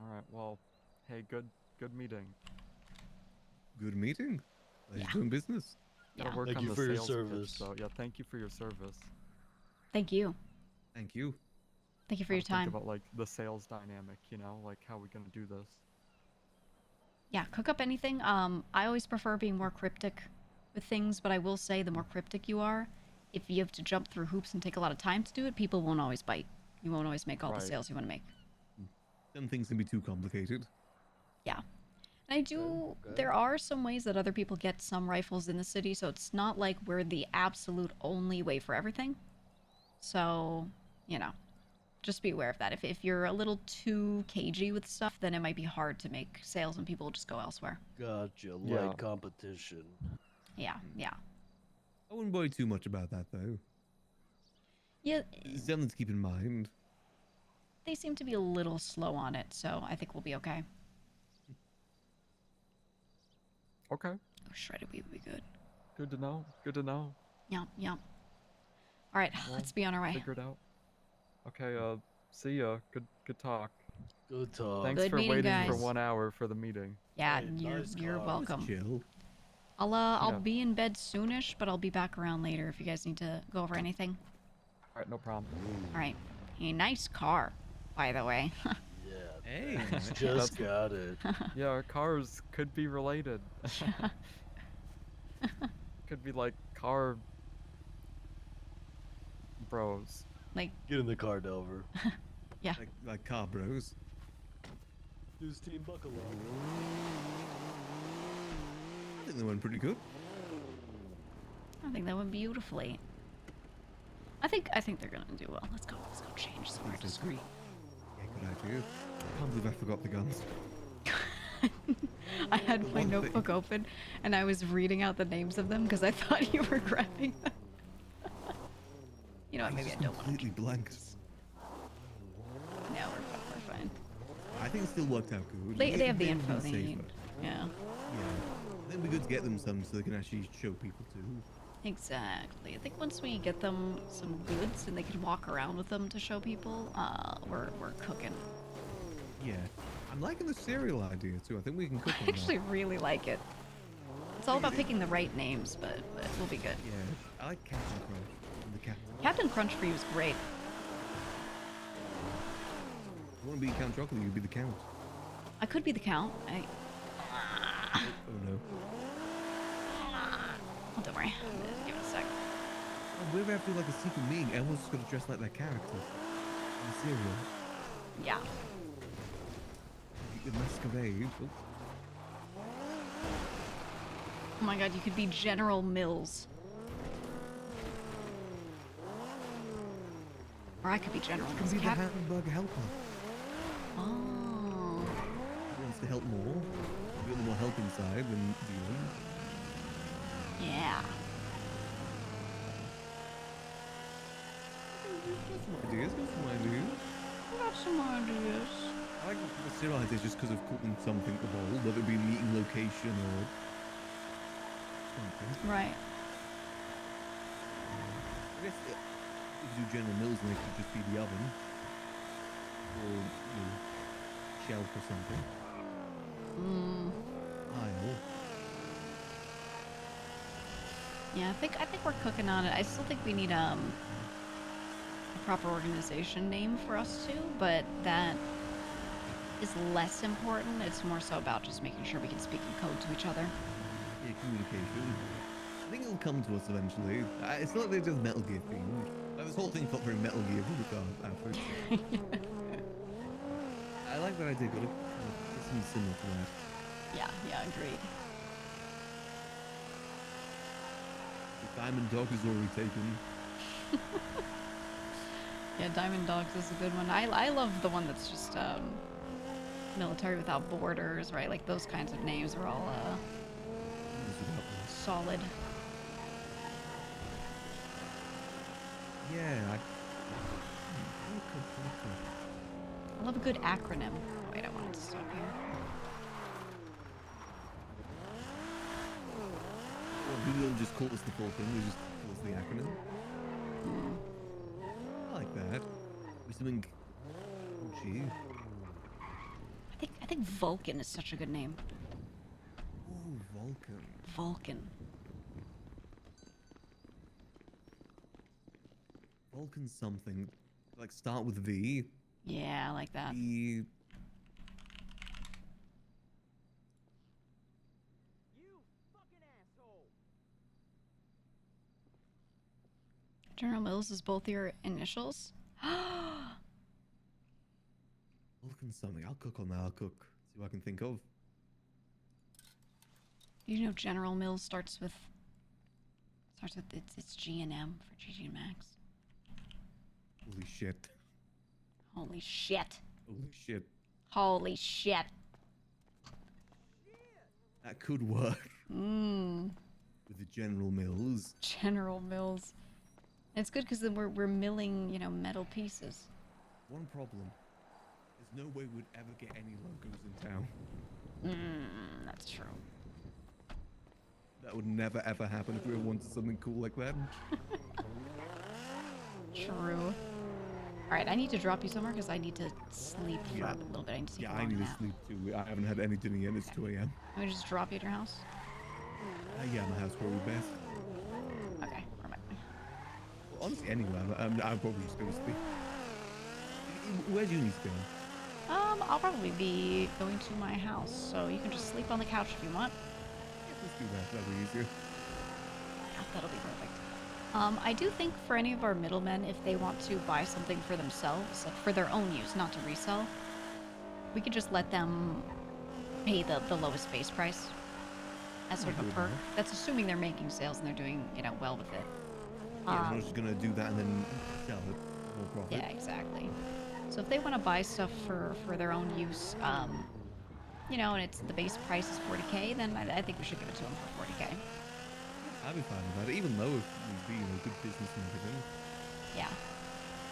All right. Well, hey, good meeting. Good meeting. Let's Yeah. doing business. Gotta Yeah. work Thank on you the for your sales pitch, service. though. Yeah. Thank you for your service. Thank you. Thank you. Thank you for your Gotta think time. about like the sales dynamic. You know, like how we gonna do this. Yeah, cook up anything. I always prefer being more cryptic with things, but I will say the more cryptic you are, if you have to jump through hoops and take a lot of time to do it, people won't always bite. You won't always make all the Right. sales you want to make. Some things can be too complicated. Yeah. And I do, there are some ways that other people get some rifles in the city, so it's not like we're the absolute only way for everything. So, you know, just be aware of that. If you're a little too cagey with stuff, then it might be hard to make sales and people will just go elsewhere. Gotcha. Light Yeah. competition. Yeah, yeah. I wouldn't worry too much about that though. Yeah, It's something to keep in mind. they seem to be a little slow on it, so I think we'll be okay. Okay. Oh, shredded wheat would be good. Good to know. Good to know. Yep, yep. All right, Well, let's be on our way. Figure it out. Okay. See ya. Good talk. Good talk. Thanks Good for meeting, waiting for guys. 1 hour for the meeting. Yeah, Hey, you're nice you're car. welcome. Chill. I'll Yeah. be in bed soonish, but I'll be back around later if you guys need to go over anything. All right. No problem. All right. Hey, nice car, by the way. Yeah. Hey. Just got it. Yeah, our cars could be related. Could be like car bros. Like, Get in the car, Delver. yeah. Like car bros. Use Team Buckle I think they went pretty good. I think that went beautifully. I think they're gonna do well. Let's go change somewhere discreet. Yeah, good idea. I can't believe I forgot the guns. I had my One thing. notebook open and I was reading out the names of them because I thought you were grabbing them. You know what? Maybe I just don't want to. completely blanked. No, we're fine. I think it still worked out good. They have the would've info been they need. safer. Yeah. Yeah. I think it'd be good to get them some so they can actually show people too. Exactly. I think once we get them some goods and they can walk around with them to show people, we're cooking. Yeah. I'm liking the cereal idea too. I think we can cook I on actually really like it. It's all about picking the right names, but we'll be good. that. Yeah. I like Captain Crunch. And the Captain. Captain Crunch for you is great. If you want to be Count Chocolate, you'd be the Count. I could be the Count. Oh no. Oh, don't worry. Just give it a sec. Oh, we're having like a secret meeting. Everyone's just gonna dress like their character. In the cereal. Yeah. The masquerade. Oh. Oh my god, you could be General Mills. Or I could be General Could Mills. be the hamburger helper. Oh. Who wants to help more? You've got more help inside than dealing. Yeah. Ideas, got some ideas. Got some ideas. I like the cereal ideas just because of cooking something of old, whether it be an eating location or something. Right. I guess you do General Mills, then it could just be the oven. Or, shelf or something. Aisle. Yeah, I think we're cooking on it. I still think we need a proper organization name for us too, but that is less important. It's more so about just making sure we can speak in code to each other. Yeah, communication. I think it'll come to us eventually. It's not that they're just Metal Gear themed. Like, this whole thing felt very Metal Gear at first. I like that idea. Got to get something similar to that. Yeah, agreed. The Diamond Dog is already taken. Yeah, Diamond Dogs is a good one. I love the one that's just Military Without Borders, right? Like those kinds of names are all solid. Yeah. I love a good acronym. Oh, wait, I wanted to stop here. Well, people don't just call us the full thing, they just call us the acronym. I like that. Or something. Oh, gee. I think Vulcan is such a good name. Ooh, Vulcan. Vulcan. Vulcan something. Like start with V. Yeah, I like that. V. General Mills is both your initials? Vulcan something. I'll cook on that. I'll cook. See what I can think of. You know General Mills starts with it's G and M for Gigi and Max. Holy shit. Holy shit. Holy shit. Holy shit. That could work. With the General Mills. General Mills. It's good because then we're milling, metal pieces. One problem. There's no way we'd ever get any logos in town. That's true. That would never ever happen if we ever wanted something cool like that. True. Alright, I need to drop you somewhere because I need to sleep for a little bit. I need to take a I long need to nap. sleep too. I haven't had any dinner yet. It's 2 a.m. Can we just drop you at your house? Yeah, my house probably best. Okay, where am I? Well, honestly, anywhere. I'm probably just going to sleep. Where do you need to go? I'll probably be going to my house, so you can just sleep on the couch if you want. Let's do that. That'll be easier. Yeah, that'll be perfect. I do think for any of our middlemen, if they want to buy something for themselves, like for their own use, not to resell, we could just let them pay the lowest base price as sort of a perk. That's assuming they're making sales and they're doing, well with it. Yeah, they're just going to do that and then sell it. More profit. Yeah, exactly. So if they want to buy stuff for their own use, and it's the base price is 40k, then I think we should give it to them for 40k. I'd be fine with that, even though if we be good business and everything. Yeah.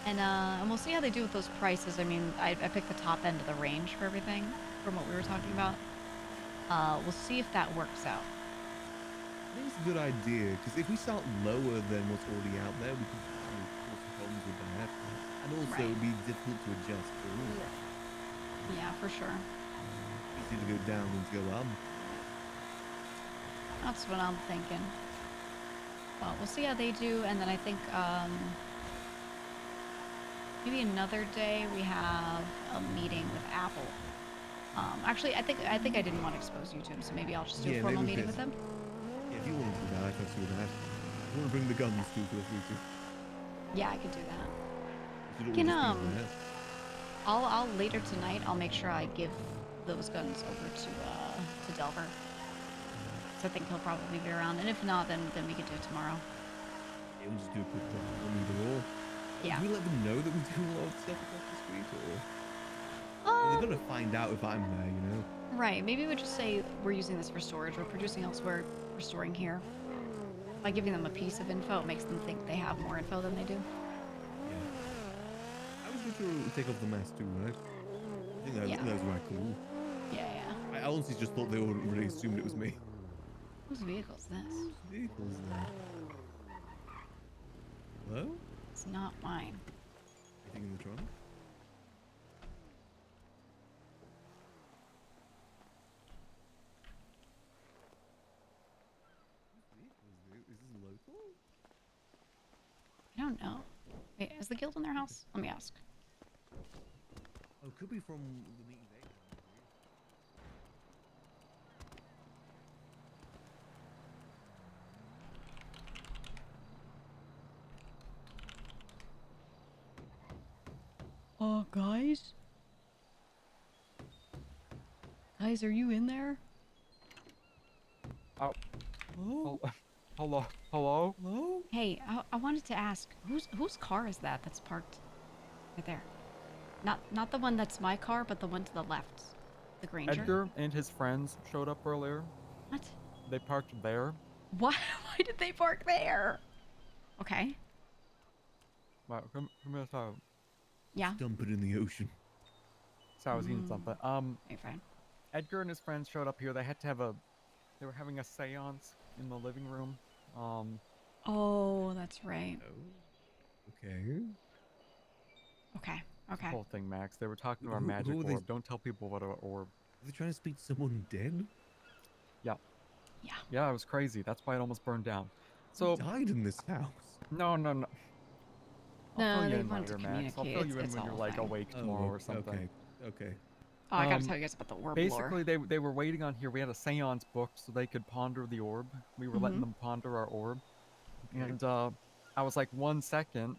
And we'll see how they do with those prices. I mean, I picked the top end of the range for everything from what we were talking about. We'll see if that works out. I think it's a good idea, because if we start lower than what's already out there, we could cause some problems with that. And also, it'd be difficult to adjust to. Yeah, for sure. Easy to go down than to go up. That's what I'm thinking. Well, we'll see how they do, and then I think maybe another day we have a meeting with Apple. Actually, I think I didn't want to expose you to him, so maybe I'll just do a formal meeting with them. Yeah, if you want to do that, I can do that. If you want to bring the guns too, feel free to. Yeah, I could do that. You Can can, I'll later tonight. I'll make sure I give those guns over to Delver. So I think he'll probably be around, and if not, then we could do it tomorrow. Yeah, we'll just do a quick drop on either or. Yeah. Do we let them know that we do a lot of stuff across the street, or they're gonna find out if I'm there, Right. Maybe we would just say we're using this for storage. We're producing elsewhere. We're storing here. By giving them a piece of info, it makes them think they have more info than they do. I was going to take off the mask too, right? I think that was right cool. Yeah. I honestly just thought they already assumed it was me. Whose vehicle's this? Whose vehicle's that? Hello? It's not mine. Anything in the trunk? Is this local? I don't know. Wait, is the guild in their house? Let me ask. Oh, could be from the meeting they had. Guys? Guys, are you in there? Oh. Oh. Hello. Hello. Hello. Hey, I wanted to ask, whose car is that that's parked right there? Not the one that's my car, but the one to the left. The Granger. Edgar and his friends showed up earlier. What? They parked there. Why did they park there? Okay. Wow, come here, so. Yeah. Dump it in the ocean. So I was eating something. Hey, fine. Edgar and his friends showed up here. They had to have they were having a seance in the living room. Oh, that's right. Okay. Okay. It's Okay. the whole thing, Max. They were talking about Who magic are they- orb. Don't tell people what an orb. Are they trying to speak to someone dead? Yeah. Yeah. Yeah, it was crazy. That's why it almost burned down. Who So died in this house? no. I'll No, fill you they in wanted to later, Max. I'll communicate. fill you in It's when all you're like fine. awake Oh, tomorrow or something. Okay. Oh, I gotta tell you guys about the orb lore. Basically, they were waiting on here. We had a seance book so they could ponder the orb. We were letting them ponder our orb. Okay. And I was like, 1 second.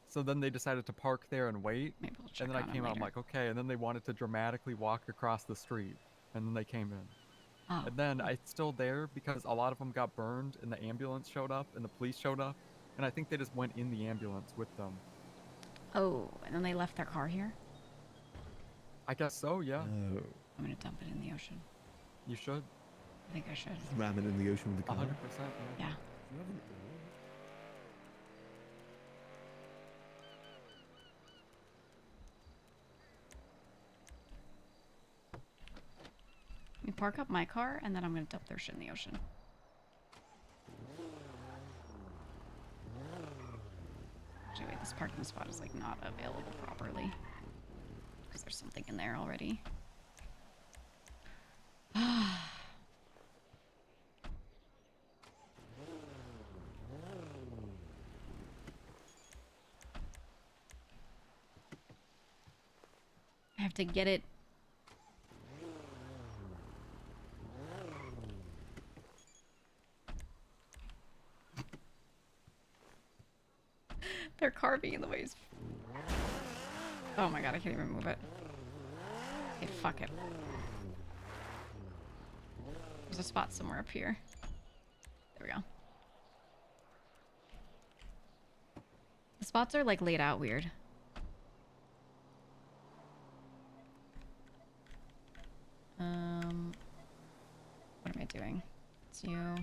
So then they decided to park there and wait. Maybe we'll check And then I on came them out, I'm later. like, okay. And then they wanted to dramatically walk across the street. And then they came in. Oh. And then it's still there because a lot of them got burned and the ambulance showed up and the police showed up. And I think they just went in the ambulance with them. Oh, and then they left their car here? I guess so, yeah. Oh. I'm gonna dump it in the ocean. You should. I think I should. Just ram it in the ocean with the car. 100%. Yeah. You have an orb? Let me park up my car, and then I'm gonna dump their shit in the ocean. Actually, wait, this parking spot is like not available properly. Because there's something in there already. I have to get it. Their car being in the way is... Oh my god, I can't even move it. Okay, fuck it. There's a spot somewhere up here. There we go. The spots are like laid out weird. What am I doing? It's you.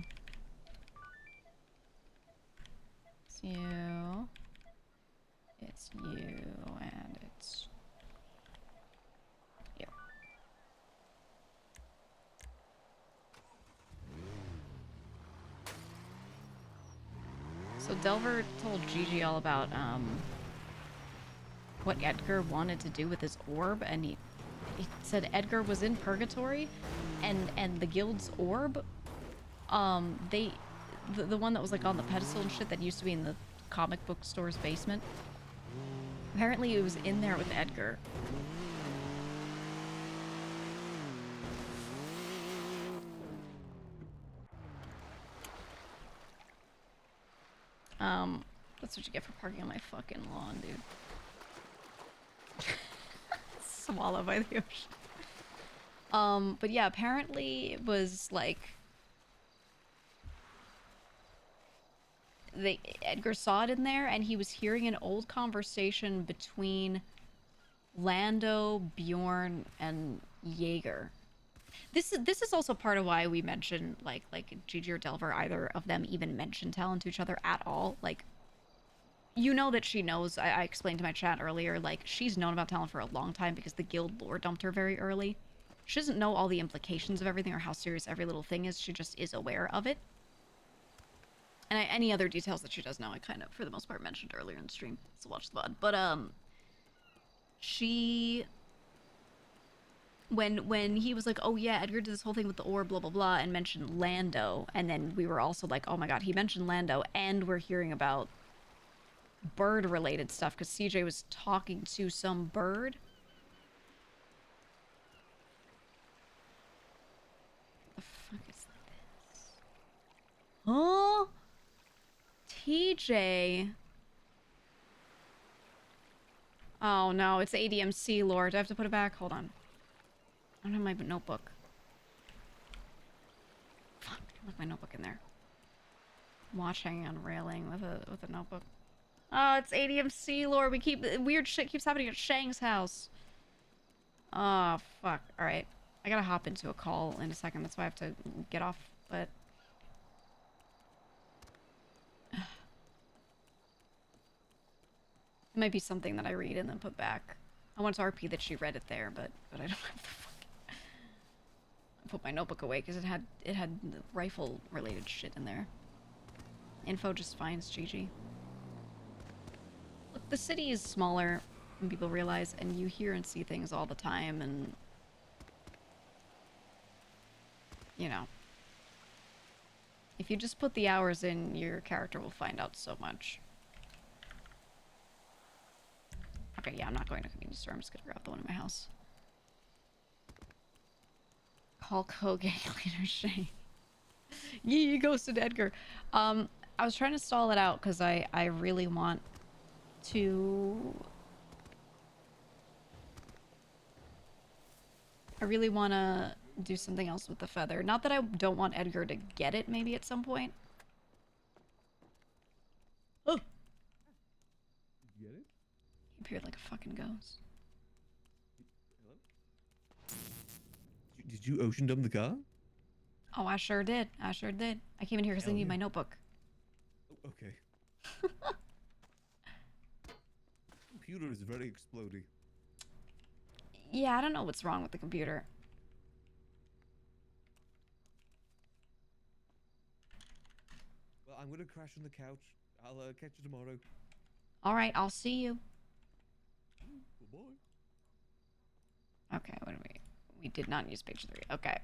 It's you. It's you, and it's you. So Delver told Gigi all about what Edgar wanted to do with his orb, and he said Edgar was in purgatory, and the guild's orb, the one that was like on the pedestal and shit that used to be in the comic book store's basement. Apparently it was in there with Edgar. That's what you get for parking on my fucking lawn, dude. Swallowed by the ocean. But yeah, apparently it was like Edgar saw it in there, and he was hearing an old conversation between Lando, Bjorn, and Jaeger. This is also part of why we mention like Gigi or Delver, either of them even mention Talon to each other at all. Like, you know that she knows. I explained to my chat earlier, like, she's known about Talon for a long time because the guild lore dumped her very early. She doesn't know all the implications of everything or how serious every little thing is. She just is aware of it. And any other details that she does know, I kind of, for the most part, mentioned earlier in the stream. So watch the VOD. But, she... When he was like, oh yeah, Edgar did this whole thing with the ore, blah, blah, blah, and mentioned Lando, and then we were also like, oh my god, he mentioned Lando, and we're hearing about bird-related stuff, because CJ was talking to some bird. What the fuck is this? Huh? TJ? Oh no, it's ADMC lore. Do I have to put it back? Hold on. I don't have my notebook. Fuck, I left my notebook in there. Watching on railing with a notebook. Oh, it's ADMC lore. Weird shit keeps happening at Shang's house. Oh, fuck. Alright. I gotta hop into a call in a second. That's why I have to get off, but... It might be something that I read and then put back. I want to RP that she read it there, but I don't have the fucking... I put my notebook away because it had rifle related shit in there. Info just finds Gigi. Look, the city is smaller than people realize, and you hear and see things all the time, and you know, if you just put the hours in, your character will find out so much. Okay, yeah, I'm not going to convenience store. I'm just gonna grab the one in my house. Hulk Hogan leader Shane. Yee, ghosted Edgar. I was trying to stall it out because I really want to... I really want to do something else with the feather. Not that I don't want Edgar to get it maybe at some point. Oh! Did you get it? He appeared like a fucking ghost. Hello? Did you ocean dump the car? Oh, I sure did. I sure did. I came in here because I need my notebook. Oh, okay. Computer is very explodey. Yeah, I don't know what's wrong with the computer. Well, I'm gonna crash on the couch. I'll catch you tomorrow. Alright, I'll see you. Bye-bye. Okay, what do we... We did not use page 3. Okay.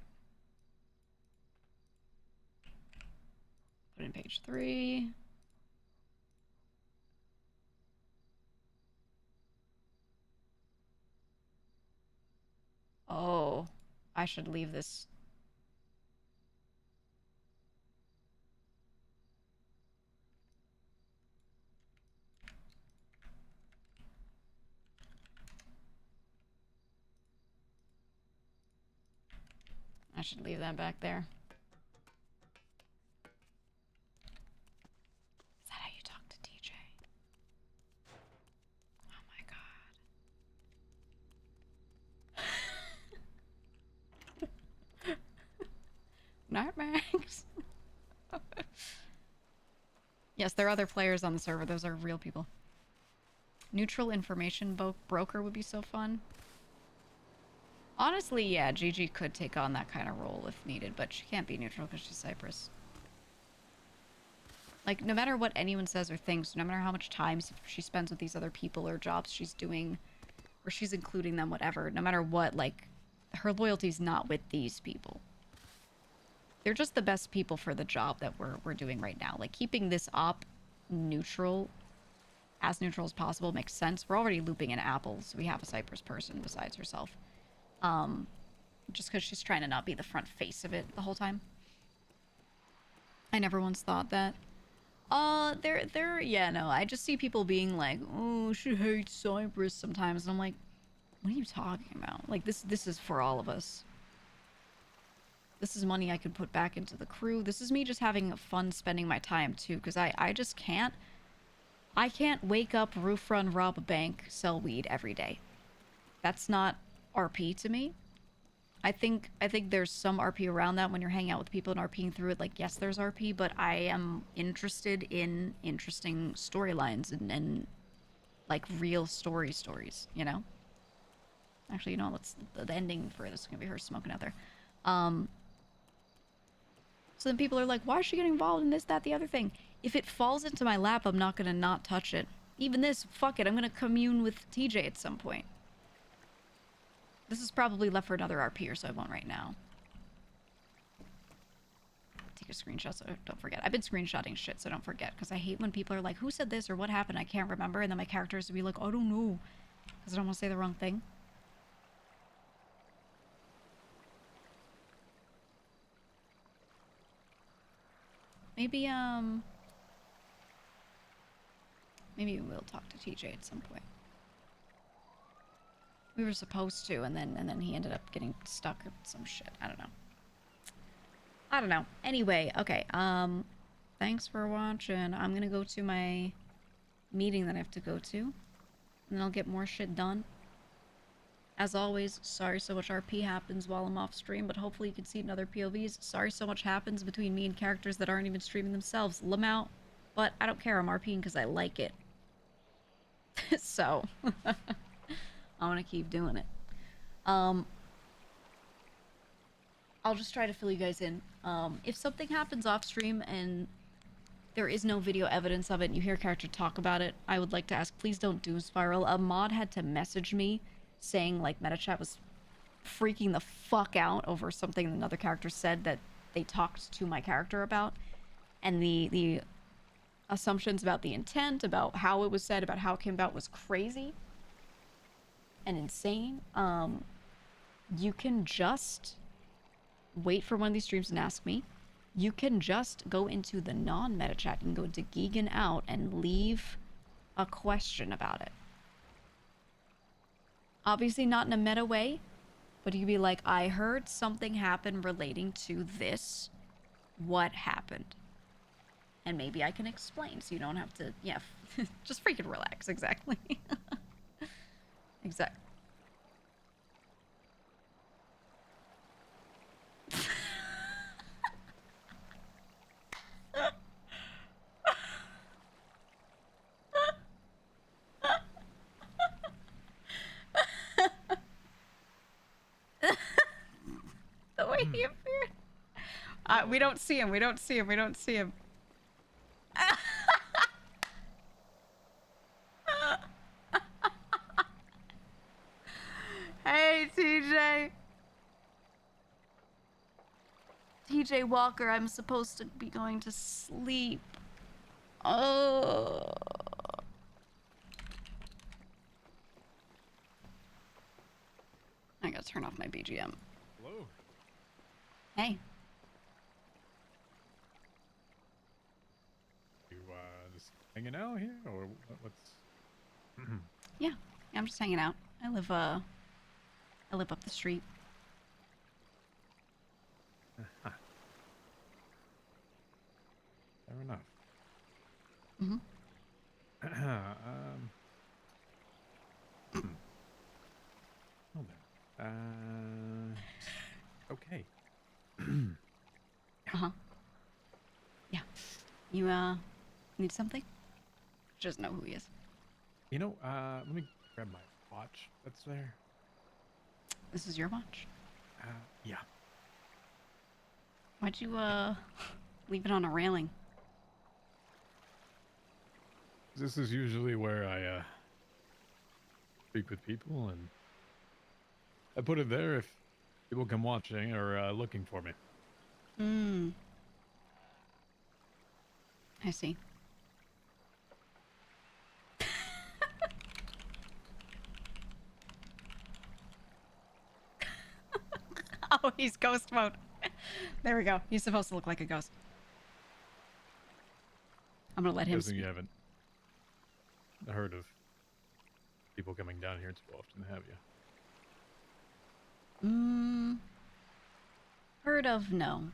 Put in page 3. Oh, I should leave this. I should leave that back there. Is that how you talk to DJ? Oh my god. Night, Max. Yes, there are other players on the server. Those are real people. Neutral information broker would be so fun. Honestly, yeah, Gigi could take on that kind of role if needed, but she can't be neutral because she's Cyprus. Like, no matter what anyone says or thinks, no matter how much time she spends with these other people or jobs she's doing, or she's including them, whatever, no matter what, like, her loyalty's not with these people. They're just the best people for the job that we're doing right now. Like, keeping this op neutral, as neutral as possible, makes sense. We're already looping in Apple, so we have a Cyprus person besides herself. Just because she's trying to not be the front face of it the whole time. I never once thought that. Yeah, no, I just see people being like, oh, she hates Cyprus sometimes, and I'm like, what are you talking about? Like, this is for all of us. This is money I could put back into the crew. This is me just having fun spending my time, too, because I just can't. I can't wake up, roof run, rob a bank, sell weed every day. That's not RP to me. I think there's some RP around that when you're hanging out with people and RPing through it. Like, yes, there's RP, but I am interested in interesting storylines and like real stories, you know? Actually, you know, let's the ending for this is gonna be her smoking out there. So then people are like, why is she getting involved in this, that, the other thing? If it falls into my lap, I'm not gonna not touch it. Even this, fuck it, I'm gonna commune with TJ at some point. This is probably left for another RP, so I won't right now. Take a screenshot so don't forget. I've been screenshotting shit, so don't forget. Because I hate when people are like, who said this or what happened? I can't remember. And then my characters will be like, I don't know. Because I don't want to say the wrong thing. Maybe, maybe we'll talk to TJ at some point. We were supposed to, and then he ended up getting stuck with some shit. I don't know. I don't know. Anyway, okay. Thanks for watching. I'm gonna go to my meeting that I have to go to, and then I'll get more shit done. As always, sorry so much RP happens while I'm off stream, but hopefully you can see it in other POVs. Sorry so much happens between me and characters that aren't even streaming themselves. Lamau, but I don't care. I'm RPing because I like it. So, I want to keep doing it. I'll just try to fill you guys in. If something happens off stream and there is no video evidence of it and you hear a character talk about it, I would like to ask, please don't doom spiral. A mod had to message me saying like MetaChat was freaking the fuck out over something another character said that they talked to my character about. And the assumptions about the intent, about how it was said, about how it came about was crazy and insane. You can just wait for one of these streams and ask me. You can just go into the non-meta chat and go to GEEGA out and leave a question about it. Obviously not in a meta way, but you can be like, I heard something happen relating to this. What happened? And maybe I can explain so you don't have to, yeah, just freaking relax, exactly. Exactly. The way he appeared. We don't see him. We don't see him. We don't see him. Hey, TJ. TJ Walker, I'm supposed to be going to sleep. Oh. I gotta turn off my BGM. Hello. Hey. You just hanging out here, or what's? Yeah, I'm just hanging out. I live up the street. Fair enough. Mm-hmm. Hold on. Okay. Uh-huh. Yeah. You, need something? Just know who he is. You know, let me grab my watch that's there. This is your watch? Yeah. Why'd you, leave it on a railing? This is usually where I, speak with people, and I put it there if people come watching or, looking for me. Hmm. I see. Oh, he's ghost mode. There we go. He's supposed to look like a ghost. I'm gonna let him Guessing speak. you haven't heard of people coming down here too often, have you? Heard of, no.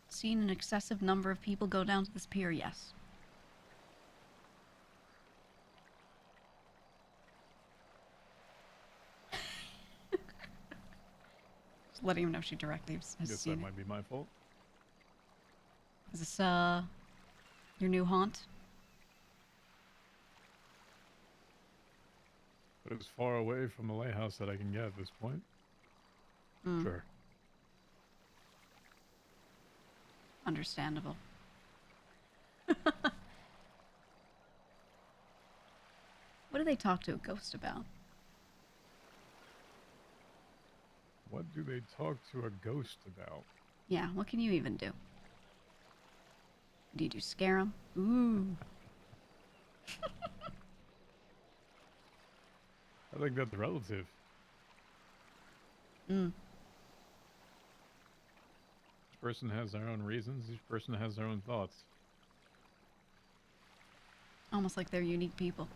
Seen an excessive number of people go down to this pier, yes. Just letting him know she directly has Guess seen that it. might be my fault. Is this, your new haunt? But as far away from the lighthouse that I can get at this point. Sure. Understandable. What do they talk to a ghost about? What do they talk to a ghost about? Yeah, what can you even do? Do you just scare them? Ooh. I think that's relative. Mm. Each person has their own reasons. Each person has their own thoughts. Almost like they're unique people.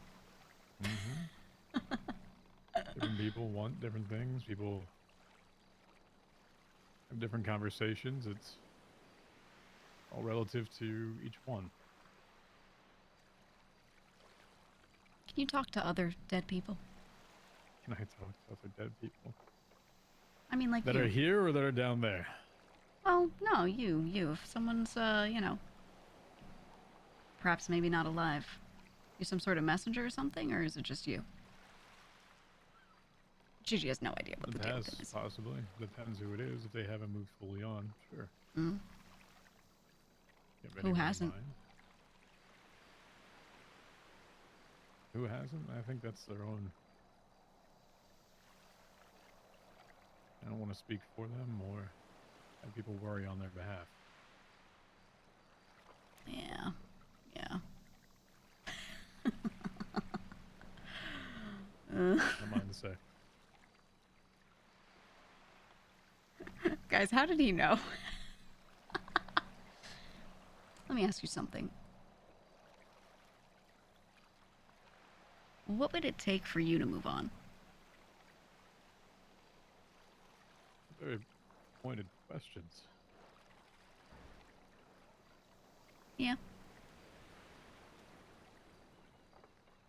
Different people want different things. People have different conversations. It's all relative to each one. Can you talk to other dead people? Can I talk to other dead people? I mean, like that you. are here or that are down there? Well, no, you. If someone's, perhaps maybe not alive. You some sort of messenger or something, or is it just you? Gigi has no idea what the deal with him is. Possibly. Depends who it is. If they haven't moved fully on, sure. Mm. Who hasn't? Who hasn't? I think that's their own. I don't want to speak for them or have people worry on their behalf. Yeah. Yeah. Not mine to say. Guys, how did he know? Let me ask you something. What would it take for you to move on? Very pointed questions. Yeah.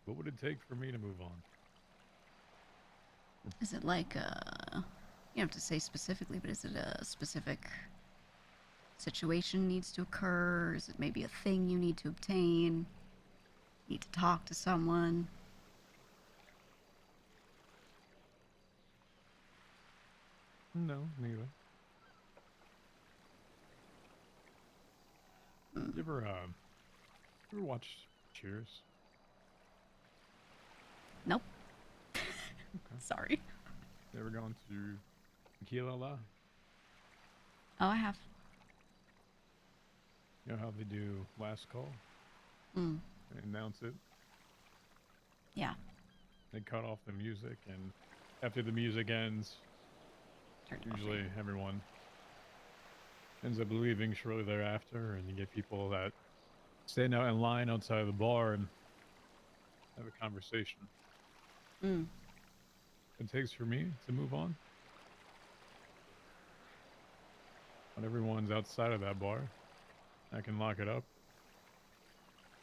What would it take for me to move on? Is it like you don't have to say specifically, but is it a specific situation needs to occur? Or is it maybe a thing you need to obtain? Need to talk to someone? No, neither. You ever watch Cheers? Nope. Sorry. You ever gone to Tequila La? Oh, I have. You know how they do last call? Mm. They announce it. Yeah. They cut off the music, and after the music ends, usually everyone ends up leaving shortly thereafter, and you get people that stand out in line outside of the bar and have a conversation. Mm. It takes for me to move on. When everyone's outside of that bar, I can lock it up,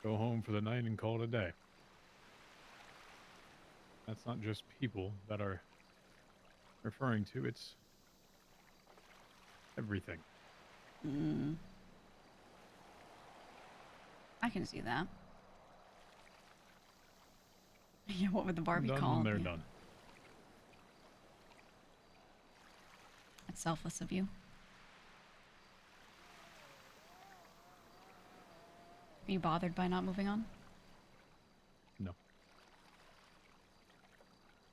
go home for the night, and call it a day. That's not just people that are referring to, it's everything. Mm. I can see that. Yeah, what would the bar be Done called? when they're Yeah. done. That's selfless of you. Are you bothered by not moving on? No.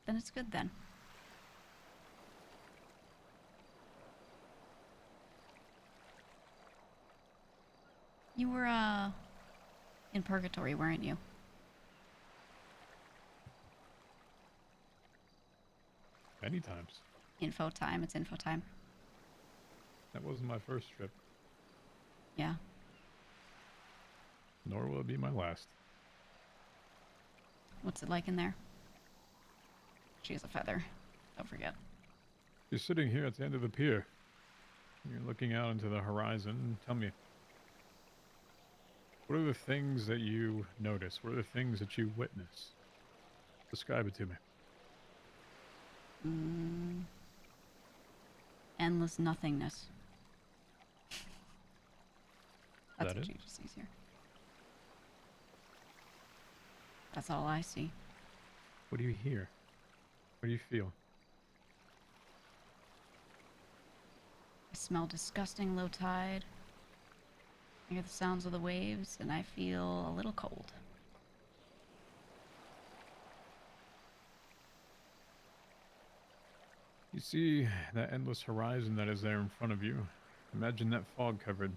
Then it's good then. You were, in purgatory, weren't you? Many times. Info time, it's info time. That wasn't my first trip, Yeah. nor will it be my last. What's it like in there? She has a feather. Don't forget. You're sitting here at the end of the pier. You're looking out into the horizon. Tell me, what are the things that you notice? What are the things that you witness? Describe it to me. Endless nothingness. That's That what it? you just sees here. That's all I see. What do you hear? What do you feel? I smell disgusting low tide. I hear the sounds of the waves, and I feel a little cold. You see that endless horizon that is there in front of you. Imagine that fog covered.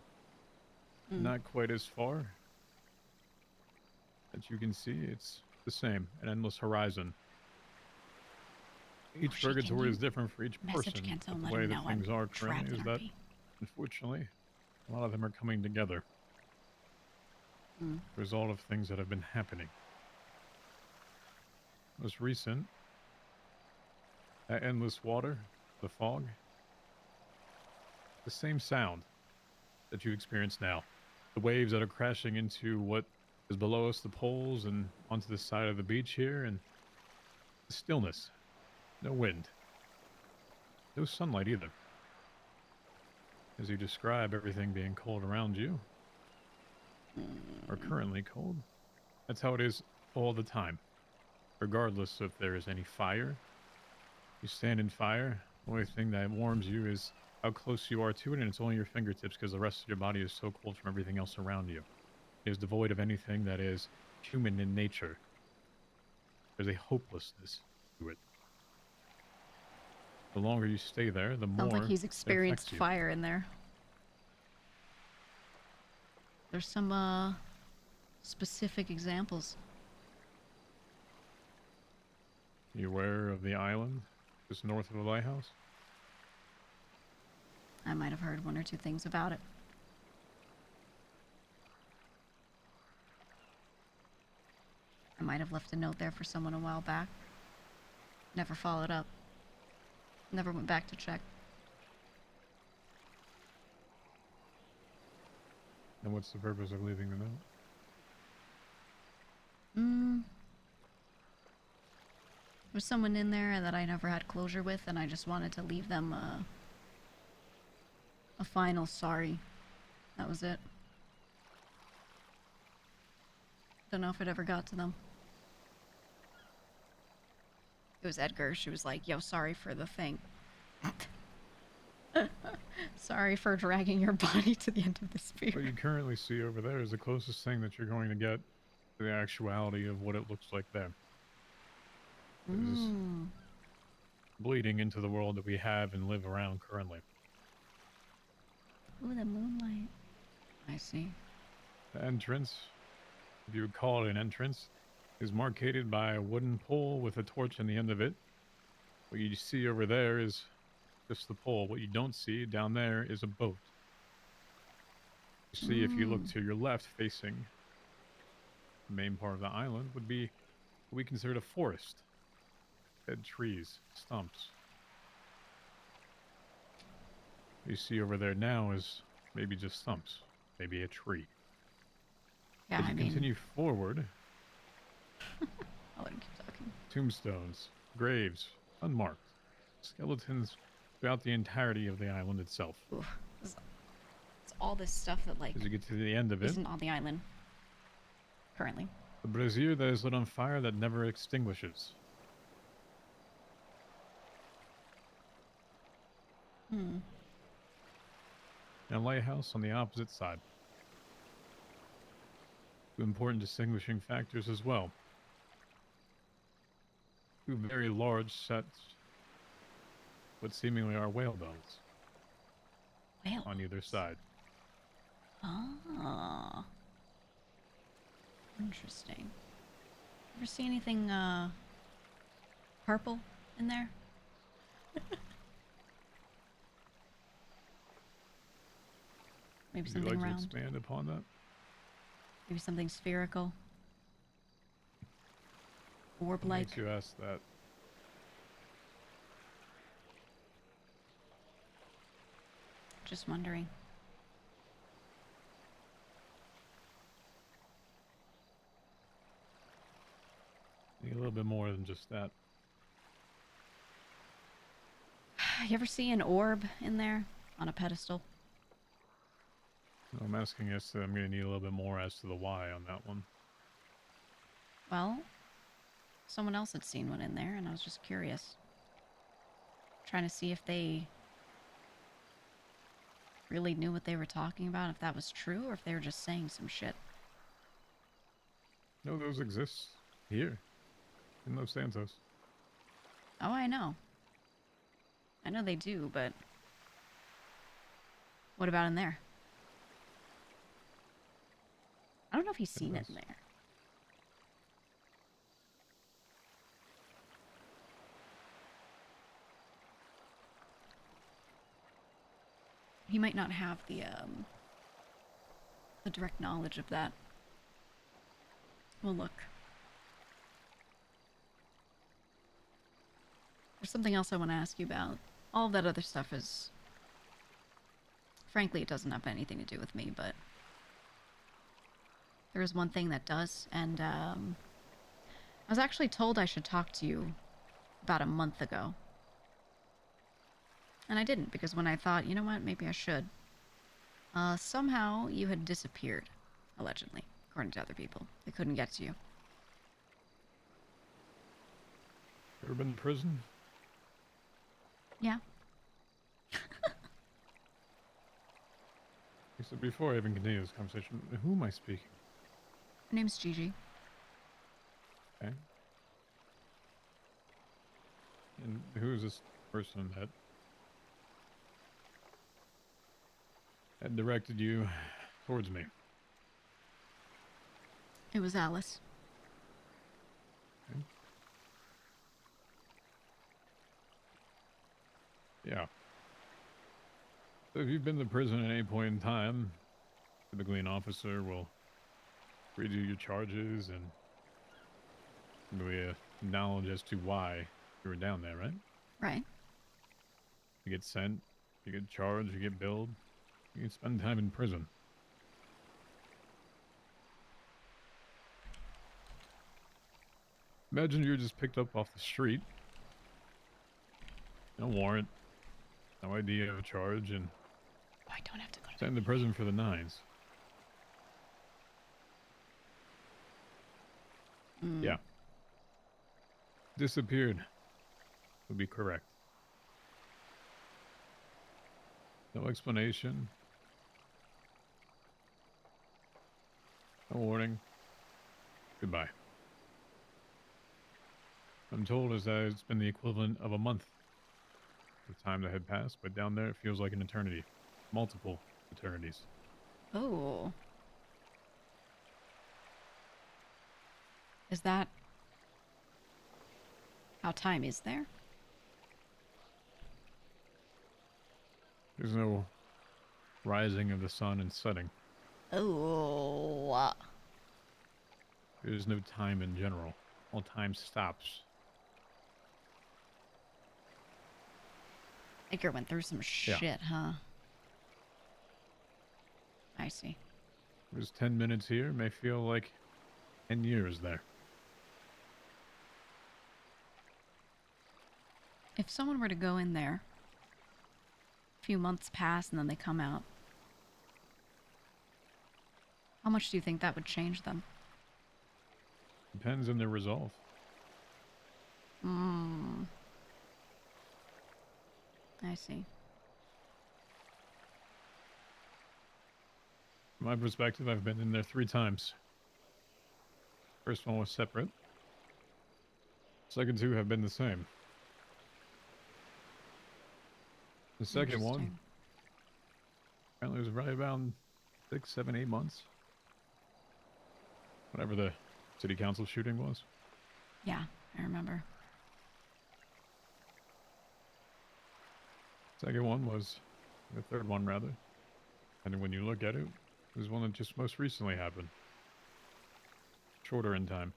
Not quite as far. As you can see, it's the same, an endless horizon. Each purgatory is different for each person. But the way that things are currently is that, unfortunately, a lot of them are coming together. Result of things that have been happening. Most recent, that endless water, the fog, the same sound that you experience now. The waves that are crashing into what is below us, the poles, and onto the side of the beach here, and the stillness. No wind. No sunlight either. As you describe everything being cold around you, or currently cold, that's how it is all the time. Regardless if there is any fire, you stand in fire, the only thing that warms you is how close you are to it, and it's only your fingertips because the rest of your body is so cold from everything else around you. It is devoid of anything that is human in nature. There's a hopelessness to it. The longer you stay there, the more. Sounds like he's it experienced affects you. fire in there. There's some specific examples. You aware of the island just north of the lighthouse? I might have heard one or two things about it. I might have left a note there for someone a while back. Never followed up. Never went back to check. And what's the purpose of leaving the note? There was someone in there that I never had closure with, and I just wanted to leave them a final sorry. That was it. Don't know if it ever got to them. It was Edgar. She was like, yo, sorry for the thing. Sorry for dragging your body to the end of the spear. What you currently see over there is the closest thing that you're going to get to the actuality of what it looks like there. It is bleeding into the world that we have and live around currently. Ooh, the moonlight. I see. The entrance, if you would call it an entrance, is marked by a wooden pole with a torch on the end of it. What you see over there is just the pole. What you don't see down there is a boat. You see, if you look to your left, facing the main part of the island, would be what we consider a forest. Dead trees, stumps. What you see over there now is maybe just stumps, maybe a tree. Yeah, As you continue forward, I'll let him keep talking. Tombstones, graves, unmarked, skeletons throughout the entirety of the island itself. Ooh, it's all this stuff that, like, as you get to the end of it, isn't on the island currently. The brazier that is lit on fire that never extinguishes. And a lighthouse on the opposite side. Two important distinguishing factors as well. Two very large sets, what seemingly are whale bones. Whale on either side. Ah. Interesting. Ever see anything, purple in there? Maybe Would something you like round. to expand upon that? Maybe something spherical. What Orb-like. makes you ask that? Just wondering. Need a little bit more than just that. You ever see an orb in there on a pedestal? No, I'm asking as to, I'm going to need a little bit more as to the why on that one. Well, someone else had seen one in there, and I was just curious. Trying to see if they really knew what they were talking about, if that was true, or if they were just saying some shit. No, those exist here in Los Santos. Oh, I know. I know they do, but what about in there? I don't know if he's seen it in there. He might not have the direct knowledge of that. We'll look. There's something else I want to ask you about. All of that other stuff is... Frankly, it doesn't have anything to do with me, but... There is one thing that does, and I was actually told I should talk to you about a month ago. And I didn't, because when I thought, you know what, maybe I should, somehow you had disappeared, allegedly, according to other people. They couldn't get to you. Ever been to prison? Yeah. So before I even continue this conversation, who am I speaking? Her name's Gigi. Okay. And who is this person that directed you towards me? It was Alice. Okay. Yeah. So if you've been to prison at any point in time, typically an officer will read you your charges and give you knowledge as to why you were down there, right? Right. You get sent, you get charged, you get billed, you can spend time in prison. Imagine you're just picked up off the street. No warrant, no idea of a charge, and I don't have to go to sent to prison for the 9s. Yeah. Disappeared would be correct. No explanation. No warning. Goodbye. I'm told is that it's been the equivalent of a month. The time that had passed, but down there it feels like an eternity. Multiple eternities. Oh. Is that how time is there? There's no rising of the sun and setting. Oh. There's no time in general. All time stops. Edgar went through some shit, huh? I see. There's 10 minutes here, may feel like 10 years there. If someone were to go in there, a few months pass and then they come out, how much do you think that would change them? Depends on their resolve. I see. From my perspective, I've been in there 3 times. First one was separate. Second 2 have been the same. The second one, apparently it was right around 6, 7, 8 months. Whatever the city council shooting was. Yeah, I remember. Second one was, the third one rather, and when you look at it, it was one that just most recently happened. Shorter in time.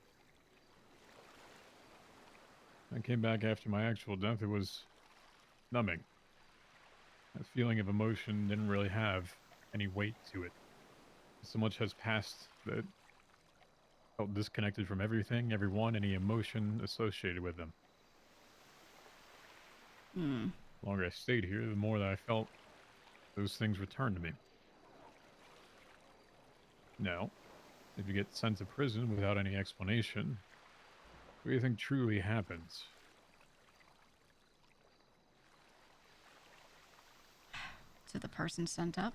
I came back after my actual death, it was numbing. That feeling of emotion didn't really have any weight to it. So much has passed that I felt disconnected from everything, everyone, any emotion associated with them. The longer I stayed here, the more that I felt those things returned to me. Now, if you get sent to prison without any explanation, what do you think truly happens? To the person sent up?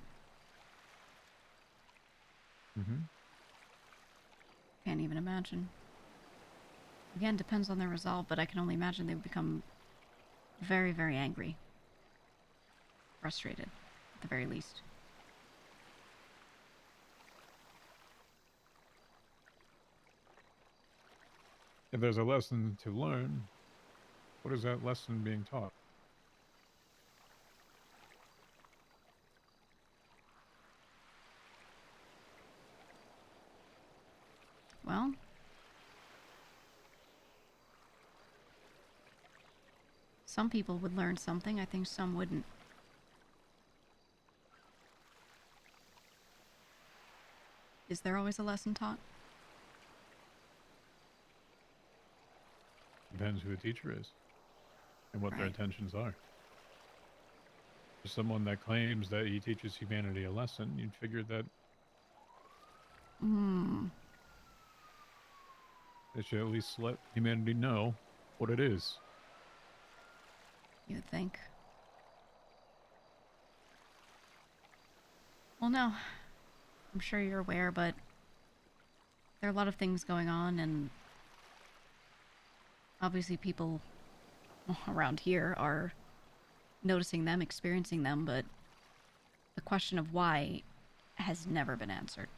Can't even imagine. Again, depends on their resolve, but I can only imagine they would become very, very angry. frustrated, at the very least. If there's a lesson to learn, what is that lesson being taught? Well, some people would learn something. I think some wouldn't. Is there always a lesson taught? Depends who the teacher is and what their Right. intentions are. For someone that claims that he teaches humanity a lesson, you'd figure that they should at least let humanity know what it is. You would think. Well, no. I'm sure you're aware, but there are a lot of things going on, and obviously people around here are noticing them, experiencing them, but the question of why has never been answered.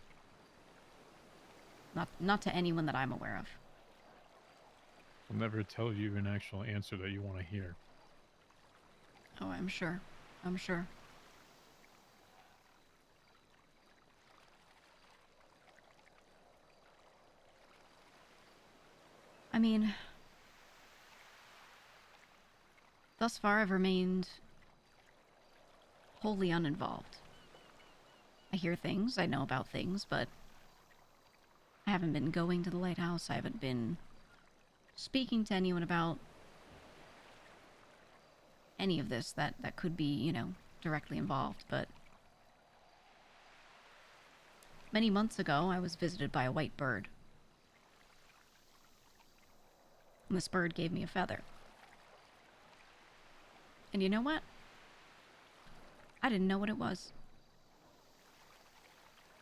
Not to anyone that I'm aware of. They'll never tell you an actual answer that you want to hear. Oh, I'm sure. I'm sure. I mean, thus far I've remained wholly uninvolved. I hear things, I know about things, but I haven't been going to the lighthouse, I haven't been speaking to anyone about any of this that could be, you know, directly involved, but many months ago I was visited by a white bird. And this bird gave me a feather. And you know what? I didn't know what it was.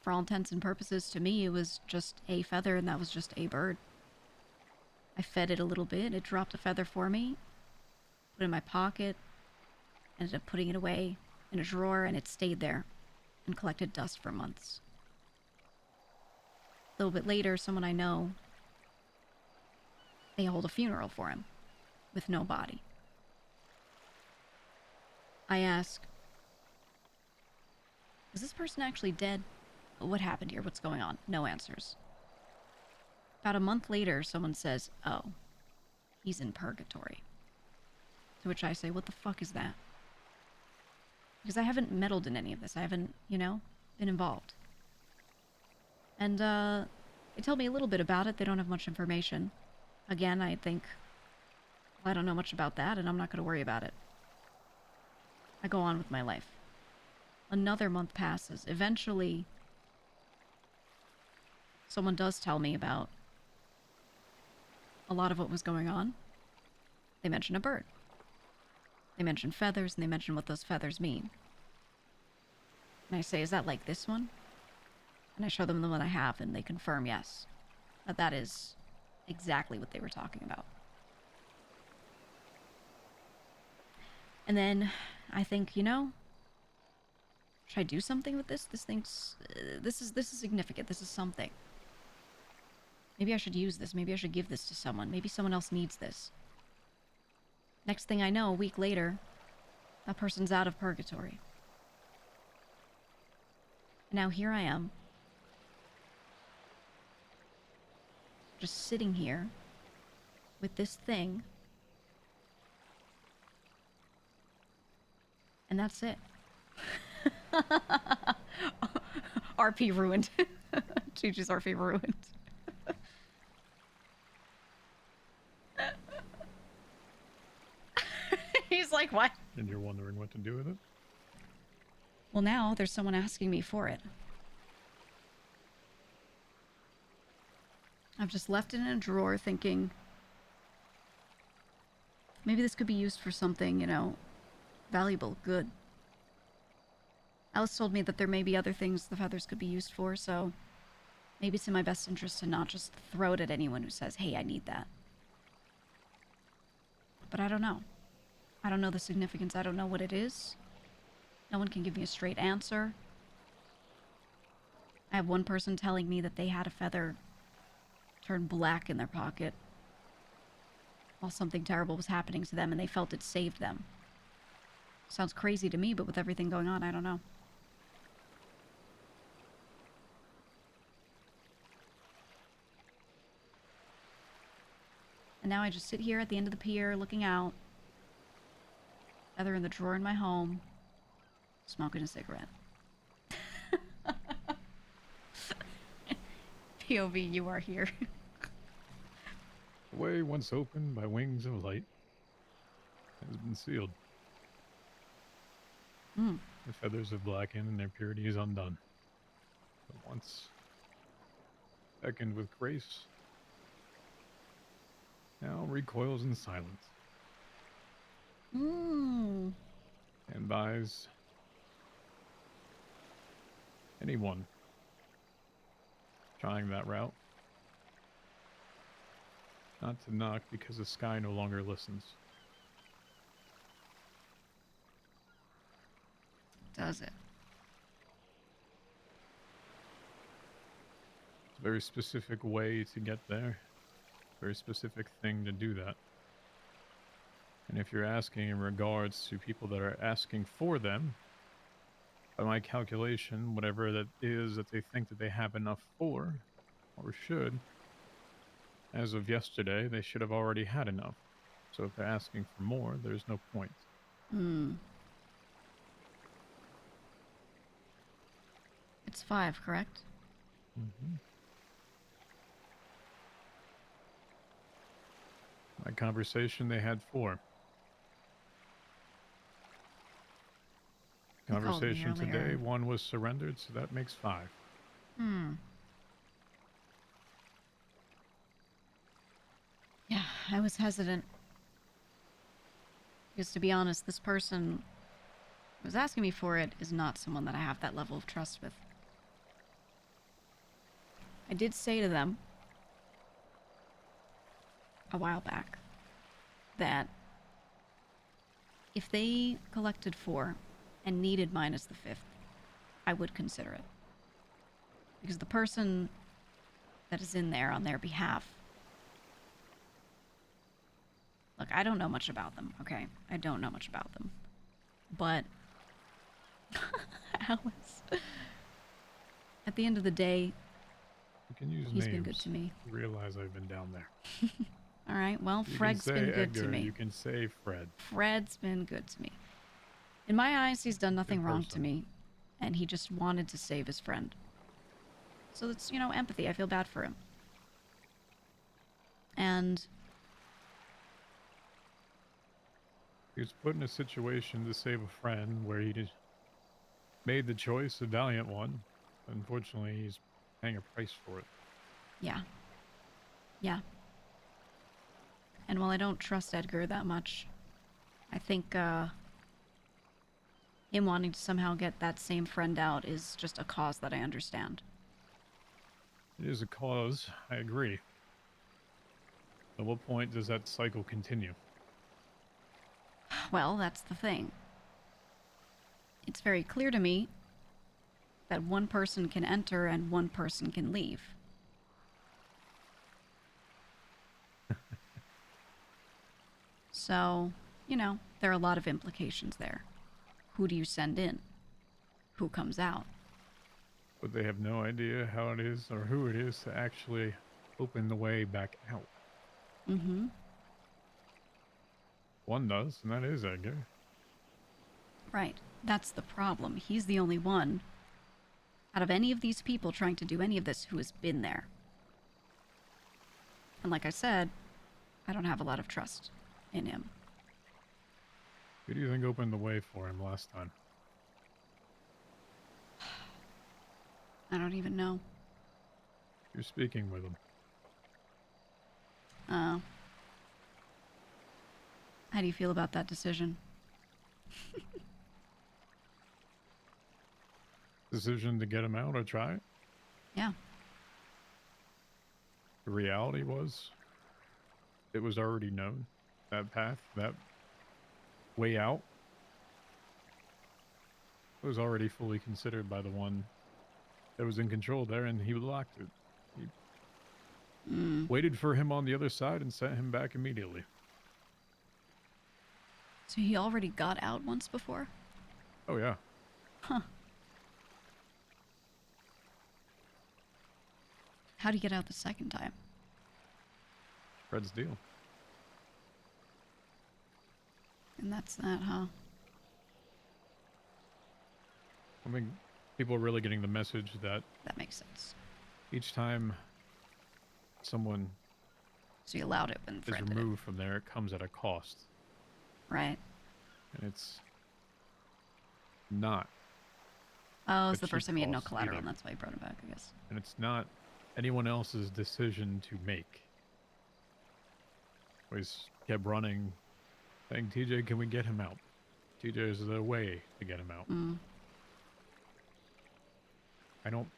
For all intents and purposes, to me, it was just a feather, and that was just a bird. I fed it a little bit, it dropped a feather for me, put it in my pocket, ended up putting it away in a drawer, and it stayed there and collected dust for months. A little bit later, someone I know, they hold a funeral for him with no body. I ask, is this person actually dead? What happened here? What's going on? No answers. About a month later, someone says, oh, he's in purgatory. To which I say, what the fuck is that? Because I haven't meddled in any of this. I haven't, you know, been involved. And, they tell me a little bit about it. They don't have much information. Again, I think, well, I don't know much about that, and I'm not going to worry about it. I go on with my life. Another month passes. Eventually, someone does tell me about a lot of what was going on. They mention a bird. They mention feathers, and they mention what those feathers mean. And I say, is that like this one? And I show them the one I have, and they confirm yes. That is exactly what they were talking about. And then I think, you know, should I do something with this? This is significant. This is something. Maybe I should use this. Maybe I should give this to someone. Maybe someone else needs this. Next thing I know, a week later, that person's out of purgatory. And now here I am, just sitting here with this thing, and that's it. RP ruined. Gigi's RP ruined. He's like, what? And you're wondering what to do with it? Well, now there's someone asking me for it. I've just left it in a drawer thinking, maybe this could be used for something, you know, valuable, good. Alice told me that there may be other things the feathers could be used for, so maybe it's in my best interest to not just throw it at anyone who says, hey, I need that. But I don't know. I don't know the significance. I don't know what it is. No one can give me a straight answer. I have one person telling me that they had a feather turn black in their pocket while something terrible was happening to them and they felt it saved them. Sounds crazy to me, but with everything going on, I don't know. And now I just sit here at the end of the pier looking out, feather in the drawer in my home, smoking a cigarette. POV, you are here. The way once opened by wings of light has been sealed. The feathers have blackened and their purity is undone. But once beckoned with grace, now recoils in silence. And buys anyone trying that route not to knock because the sky no longer listens. Does it? It's a very specific way to get there. Very specific thing to do that. And if you're asking in regards to people that are asking for them, by my calculation, whatever that is that they think that they have enough for, or should, as of yesterday, they should have already had enough. So if they're asking for more, there's no point. It's 5, correct? My conversation, they had 4. You called me Conversation today, earlier. 1 was surrendered, so that makes 5. Yeah, I was hesitant. Because to be honest, this person who was asking me for it is not someone that I have that level of trust with. I did say to them a while back that if they collected 4 and needed minus the 5th, I would consider it. Because the person that is in there on their behalf, look, I don't know much about them, okay? I don't know much about them. But Alice, at the end of the day, You can use he's names. been good to me. You realize I've been down there. All right, well, You Fred's can say been good Edgar, to me. You can say Fred. Fred's been good to me. In my eyes, he's done nothing wrong to person. me, and he just wanted to save his friend. So it's, you know, empathy. I feel bad for him. And He was put in a situation to save a friend where he just made the choice, a valiant one. Unfortunately, he's paying a price for it. yeah. Yeah. And while I don't trust Edgar that much, I think him wanting to somehow get that same friend out is just a cause that I understand. It is a cause, I agree. At what point does that cycle continue? Well, that's the thing. It's very clear to me that one person can enter and one person can leave. So, you know, there are a lot of implications there. Who do you send in? Who comes out? But they have no idea how it is or who it is to actually open the way back out. One does, and that is Edgar. Right. That's the problem. He's the only one out of any of these people trying to do any of this who has been there. And like I said, I don't have a lot of trust in him. Who do you think opened the way for him last time? I don't even know. You're speaking with him. Oh. How do you feel about that decision? Decision to get him out or try it? Yeah. The reality was, it was already known. That path, that way out, was already fully considered by the one that was in control there, and he locked it. He waited for him on the other side and sent him back immediately. So he already got out once before? Oh, yeah. Huh. How'd he get out the second time? Fred's deal. And that's that, huh? I mean, people are really getting the message that... That makes sense. Each time someone... So you allowed it when Fred is removed from there, it comes at a cost. Right. And it's not. Oh, it's the first time he had no collateral, either. and that's why he brought him back, I guess. And it's not anyone else's decision to make. Always kept running, saying, TJ, can we get him out? TJ is the way to get him out. I don't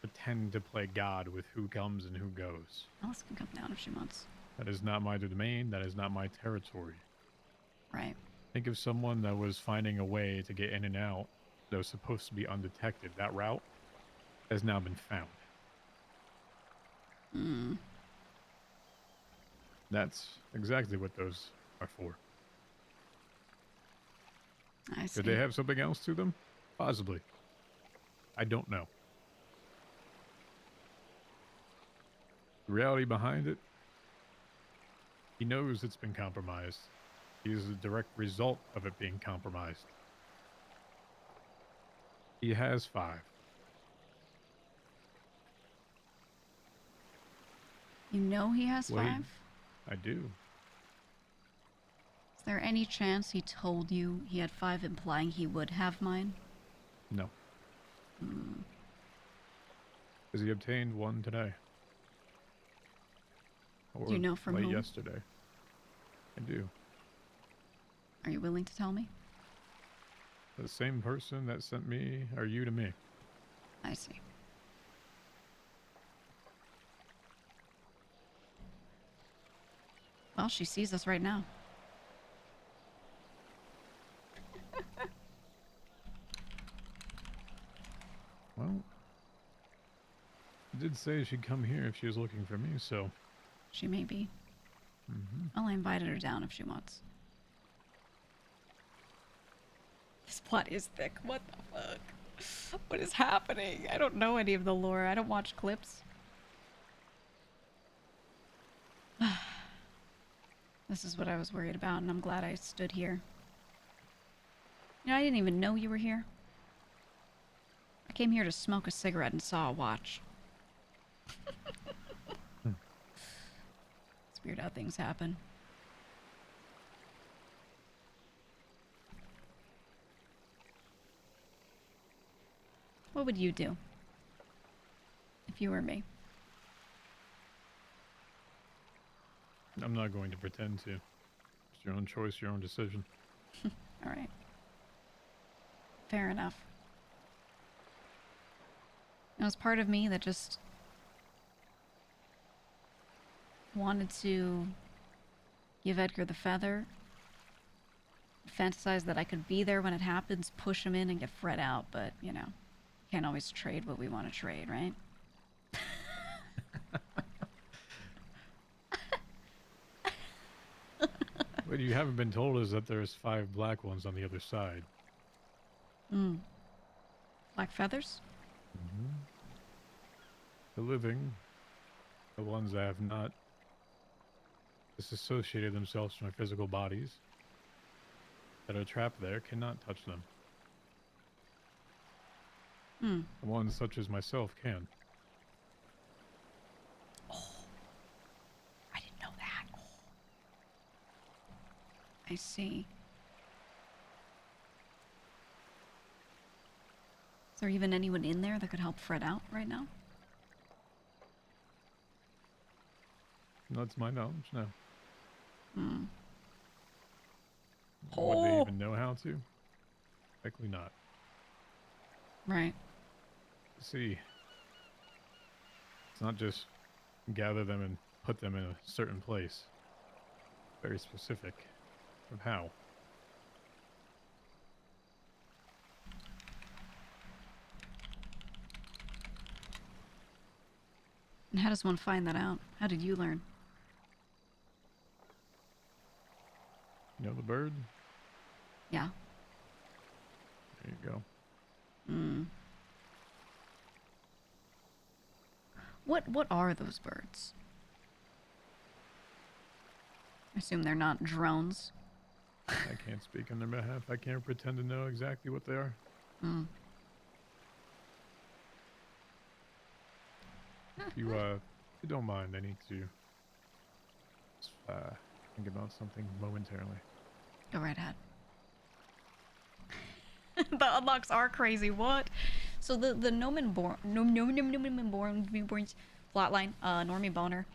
pretend to play God with who comes and who goes. Alice can come down if she wants. That is not my domain. That is not my territory. Right. Think of someone that was finding a way to get in and out that was supposed to be undetected. That route has now been found. That's exactly what those are for. I see. Could they have something else to them? Possibly. I don't know. The reality behind it, he knows it's been compromised. He is the direct result of it being compromised. He has 5. You know he has 5? I do. Is there any chance he told you he had 5, implying he would have mine? No. Because he obtained 1 today. Or Do you know from late whom? yesterday. I do. Are you willing to tell me? The same person that sent me, or you to me. I see. Well, she sees us right now. Well, she did say she'd come here if she was looking for me, so... She may be. Well, I invited her down if she wants. This plot is thick. What the fuck? What is happening? I don't know any of the lore. I don't watch clips. This is what I was worried about, and I'm glad I stood here. You know, I didn't even know you were here. I came here to smoke a cigarette and saw a watch. It's weird how things happen. What would you do if you were me? I'm not going to pretend to. It's your own choice, your own decision. All right. Fair enough. It was part of me that just wanted to give Edgar the feather, fantasize that I could be there when it happens, push him in and get Fred out, but, you know, can't always trade what we want to trade, right? What you haven't been told is that there's 5 black ones on the other side. Black feathers? The living, the ones that have not disassociated themselves from their physical bodies, that are trapped there, cannot touch them. The ones such as myself can. I didn't know that. I see. Is there even anyone in there that could help Fred out right now? Not to my knowledge, no. Would they Oh. even know how to? Likely not. Right. See, it's not just gather them and put them in a certain place. Very specific of how. And how does one find that out? How did you learn? You know the bird? Yeah. There you go. Hmm. What are those birds? I assume they're not drones. I can't speak on their behalf. I can't pretend to know exactly what they are. Hmm. If you don't mind, I need to just, think about something momentarily. Go right ahead. The unlocks are crazy. What? So the Nomen Born flatline, Normie Boner.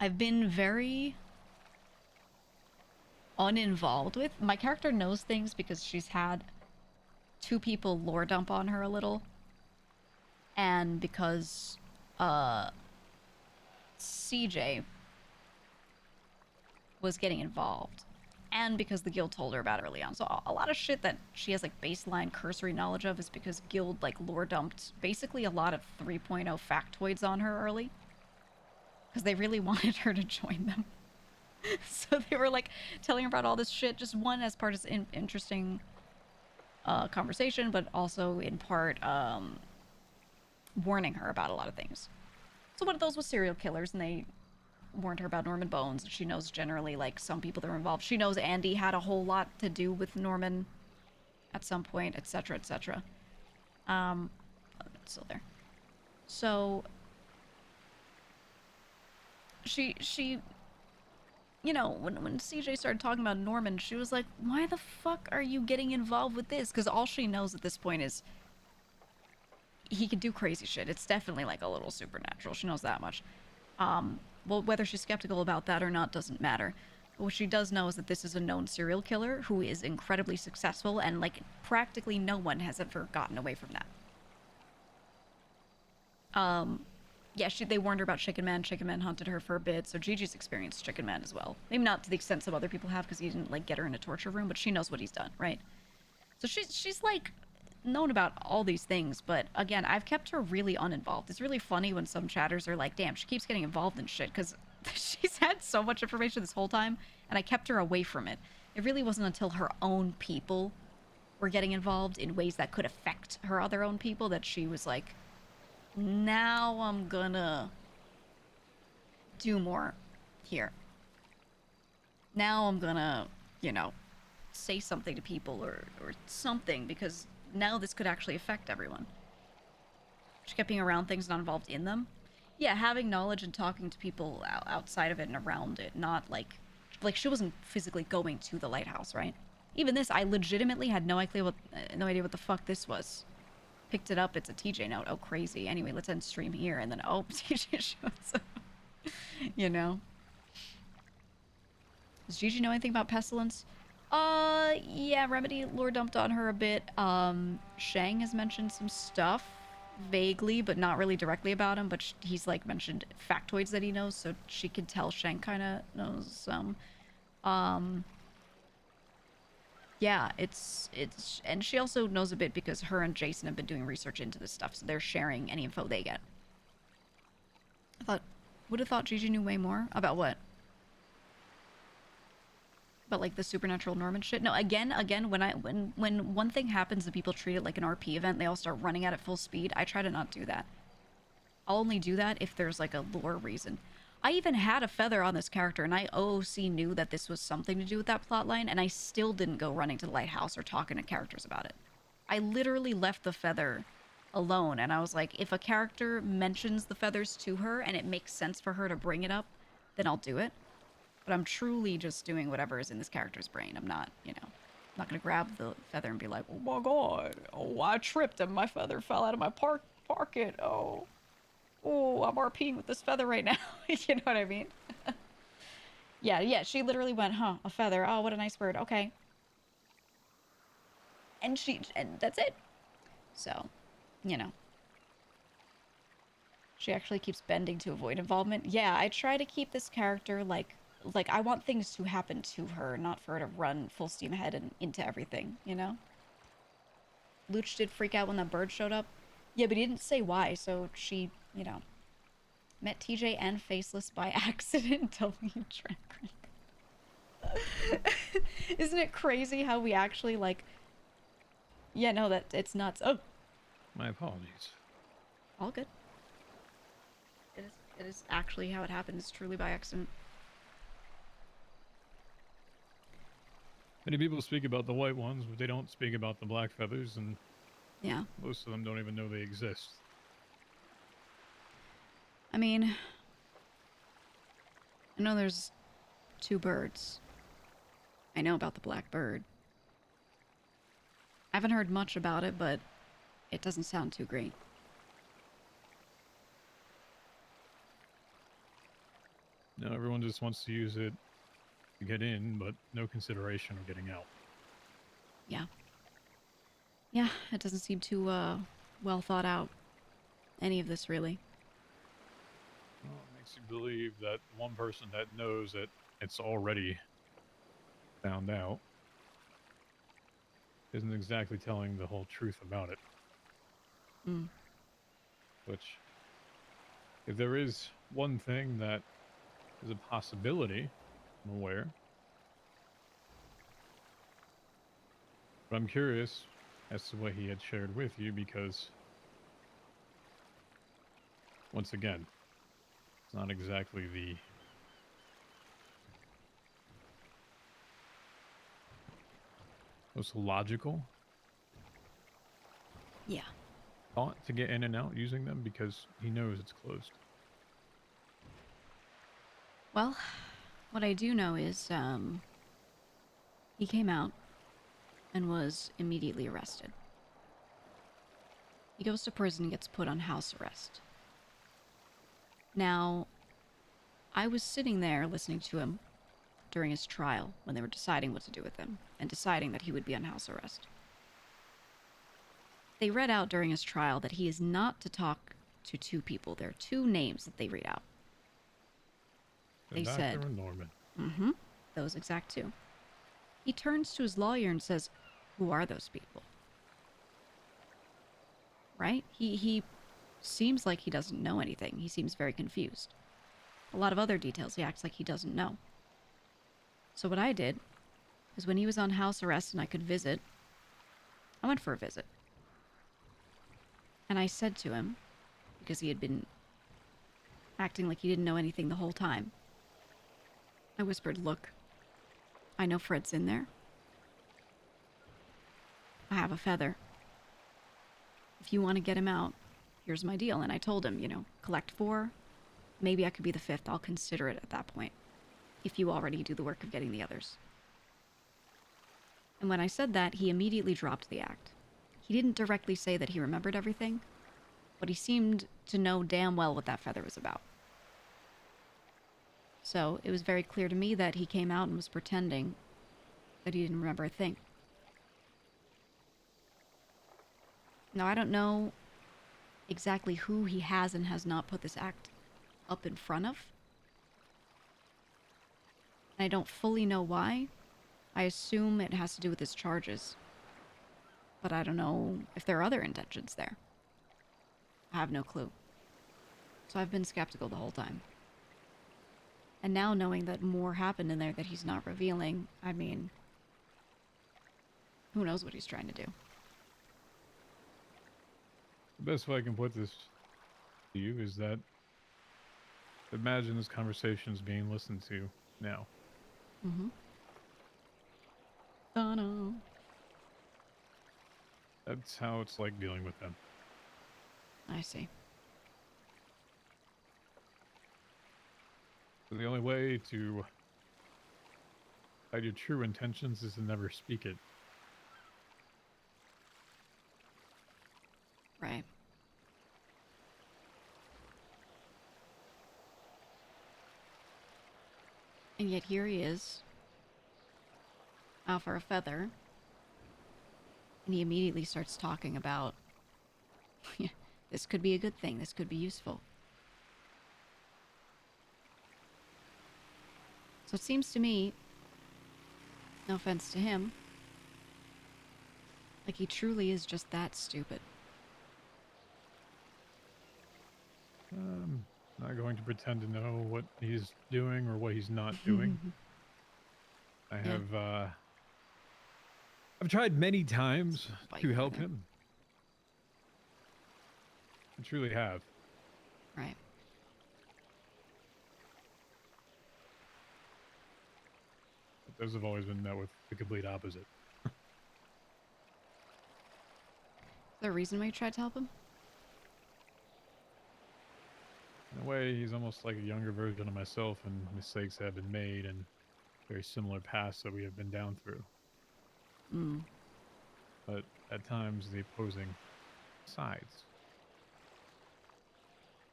I've been very uninvolved with. My character knows things because she's had 2 people lore dump on her a little, and because CJ was getting involved, and because the guild told her about it early on. So a lot of shit that she has like baseline cursory knowledge of is because guild like lore dumped basically a lot of 3.0 factoids on her early, because they really wanted her to join them. So they were like telling her about all this shit, just one as part of interesting conversation, but also in part warning her about a lot of things. So one of those was serial killers, and they warned her about Norman Bones. She knows generally like some people that were involved. She knows Andy had a whole lot to do with Norman at some point, etc., etc. Oh, it's still there. So she you know, when CJ started talking about Norman, she was like, why the fuck are you getting involved with this? Because all she knows at this point is he can do crazy shit. It's definitely like a little supernatural. She knows that much. Well, whether she's skeptical about that or not doesn't matter. But what she does know is that this is a known serial killer who is incredibly successful, and like practically no one has ever gotten away from that. Yeah, they warned her about Chicken Man. Chicken Man hunted her for a bit, so Gigi's experienced Chicken Man as well. Maybe not to the extent some other people have, because he didn't like get her in a torture room, but she knows what he's done, right? So she's like known about all these things, but again, I've kept her really uninvolved. It's really funny when some chatters are like, damn, she keeps getting involved in shit, because she's had so much information this whole time, and I kept her away from it. It really wasn't until her own people were getting involved in ways that could affect her other own people that she was like, now I'm gonna do more here. Now I'm gonna, you know, say something to people or something, because now this could actually affect everyone. She kept being around things, not involved in them. Yeah, having knowledge and talking to people outside of it and around it, not like she wasn't physically going to the lighthouse, right? Even this, I legitimately had no idea what the fuck this was. Picked it up, it's a TJ note. Oh, crazy. Anyway, let's end stream here, and then, oh, TJ shows up. You know? Does Gigi know anything about Pestilence? Yeah, Remedy lore dumped on her a bit. Shang has mentioned some stuff, vaguely, but not really directly about him, but he's, like, mentioned factoids that he knows, so she could tell Shang kind of knows some. Yeah, it's, and she also knows a bit because her and Jason have been doing research into this stuff, so they're sharing any info they get. Would have thought Gigi knew way more. About what? About, like, the supernatural Norman shit? No, again, when one thing happens and people treat it like an RP event, they all start running at it full speed, I try to not do that. I'll only do that if there's, like, a lore reason. I even had a feather on this character, and I OOC knew that this was something to do with that plotline, and I still didn't go running to the lighthouse or talking to characters about it. I literally left the feather alone, and I was like, if a character mentions the feathers to her and it makes sense for her to bring it up, then I'll do it. But I'm truly just doing whatever is in this character's brain. I'm not, you know, I'm not gonna grab the feather and be like, oh my god, oh, I tripped and my feather fell out of my pocket, oh, I'm RPing with this feather right now. You know what I mean? Yeah, she literally went, huh, a feather, oh, what a nice bird, okay. And that's it. So, you know. She actually keeps bending to avoid involvement. Yeah, I try to keep this character, like I want things to happen to her, not for her to run full steam ahead and into everything, you know? Luch did freak out when that bird showed up. Yeah, but he didn't say why, so she, you know, Met TJ and Faceless by accident. W Trent. Isn't it crazy how we actually like? Yeah, no, that it's nuts. Oh, My apologies. all good. It is actually how it happened. It's truly by accident. Many people speak about the white ones, but they don't speak about the black feathers, and yeah, most of them don't even know they exist. I mean, I know there's 2 birds. I know about the black bird. I haven't heard much about it, but it doesn't sound too great. No, everyone just wants to use it to get in, but no consideration of getting out. Yeah. Yeah, it doesn't seem too, well thought out. Any of this, really. Well, it makes you believe that one person that knows that it's already found out isn't exactly telling the whole truth about it. Mm. Which, if there is one thing that is a possibility, I'm aware. But I'm curious as to what he had shared with you, because once again, it's not exactly the most logical thought to get in and out using them, because he knows it's closed. Well, what I do know is, he came out and was immediately arrested. He goes to prison and gets put on house arrest. Now, I was sitting there listening to him during his trial when they were deciding what to do with him and deciding that he would be on house arrest. They read out during his trial that he is not to talk to 2 people. There are 2 names that they read out. The They doctor said, and Norman. those exact 2. He turns to his lawyer and says, who are those people? Right? He seems like he doesn't know anything. He seems very confused. A lot of other details he acts like he doesn't know. So what I did is when he was on house arrest and I could visit, I went for a visit. And I said to him, because he had been acting like he didn't know anything the whole time, I whispered, look, I know Fred's in there. I have a feather. If you want to get him out, here's my deal. And I told him, you know, collect 4. Maybe I could be the 5th. I'll consider it at that point, if you already do the work of getting the others. And when I said that, he immediately dropped the act. He didn't directly say that he remembered everything, but he seemed to know damn well what that feather was about. So it was very clear to me that he came out and was pretending that he didn't remember a thing. Now, I don't know exactly who he has and has not put this act up in front of. And I don't fully know why. I assume it has to do with his charges. But I don't know if there are other intentions there. I have no clue. So I've been skeptical the whole time. And now knowing that more happened in there that he's not revealing, I mean, who knows what he's trying to do. The best way I can put this to you is that imagine this conversation is being listened to now. Dunno. That's how it's like dealing with them. I see. So the only way to hide your true intentions is to never speak it. Right. And yet here he is, out for a feather, and he immediately starts talking about, this could be a good thing, this could be useful. So it seems to me, no offense to him, like he truly is just that stupid. I'm not going to pretend to know what he's doing or what he's not doing. I have, I've tried many times to help him. I truly have. Right. But those have always been met with the complete opposite. Is there a reason why you tried to help him? In a way, he's almost like a younger version of myself, and mistakes have been made and very similar paths that we have been down through. But at times, the opposing sides.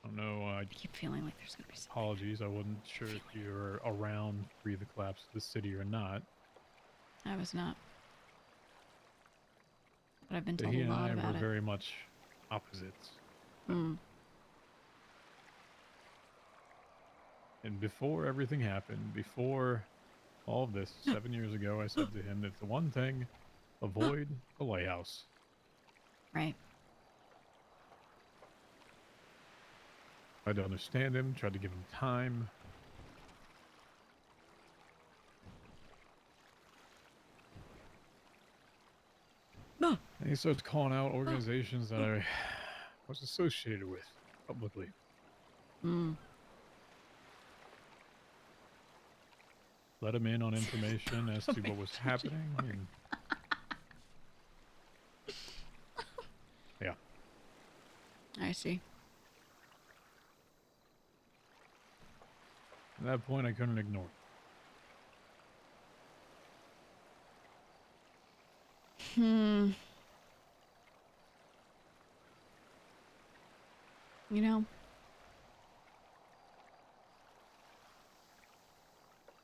I don't know. I keep feeling like there's going to be something. Apologies, I wasn't sure if you were around pre the collapse of the city or not. I was not. But I've been But told he a and lot I about were it. very much opposites. And before everything happened, before all of this, 7 years ago, I said to him that the one thing, avoid the lighthouse. Right. Tried to understand him, tried to give him time. And he starts calling out organizations that I was associated with publicly. Let him in on information as to what was happening. And yeah. I see. At that point, I couldn't ignore it. You know,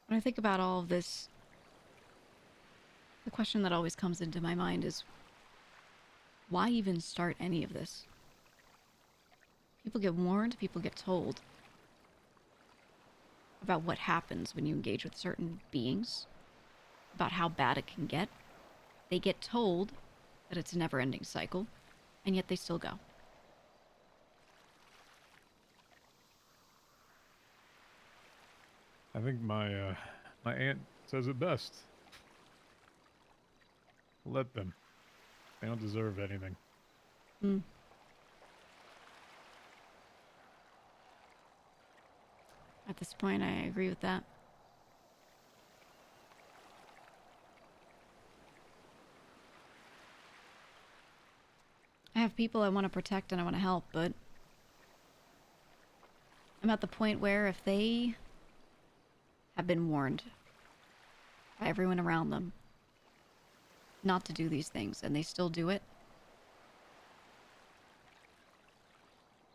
when I think about all of this, the question that always comes into my mind is, why even start any of this? People get warned, people get told about what happens when you engage with certain beings, about how bad it can get. They get told that it's a never-ending cycle, and yet they still go. I think my my aunt says it best. Let them. They don't deserve anything. At this point, I agree with that. I have people I want to protect and I want to help, but I'm at the point where if they have been warned by everyone around them not to do these things and they still do it,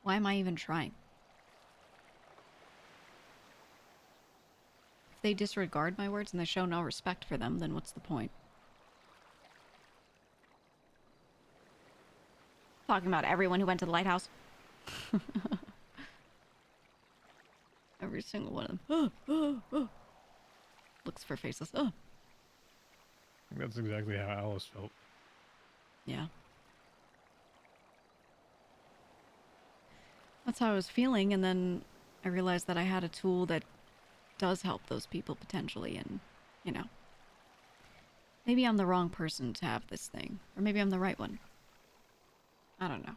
why am I even trying? If they disregard my words and they show no respect for them, then what's the point? Talking about everyone who went to the lighthouse. Every single one of them. Looks for faces. I think that's exactly how Alice felt. Yeah. That's how I was feeling, and then I realized that I had a tool that does help those people potentially, and, you know. Maybe I'm the wrong person to have this thing, or maybe I'm the right one. I don't know.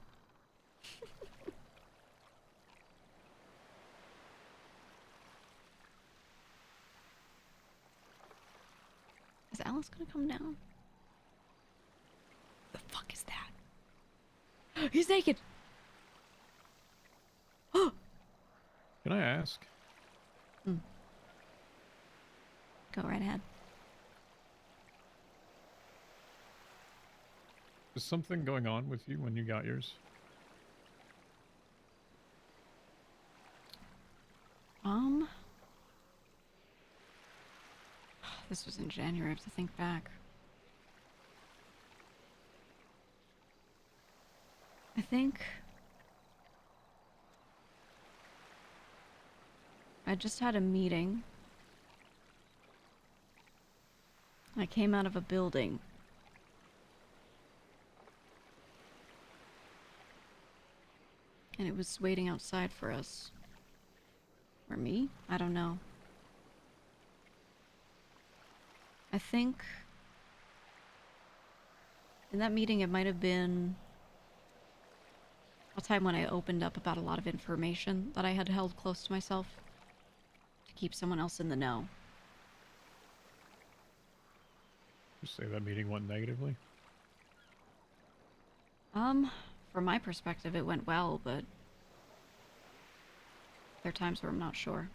Is Alice gonna come down? The fuck is that? He's naked! Can I ask? Go right ahead. Was something going on with you when you got yours? This was in January. I have to think back. I think I just had a meeting. I came out of a building. And it was waiting outside for us. For me? I don't know. I think in that meeting it might have been a time when I opened up about a lot of information that I had held close to myself to keep someone else in the know. You say that meeting went negatively? From my perspective it went well, but there are times where I'm not sure.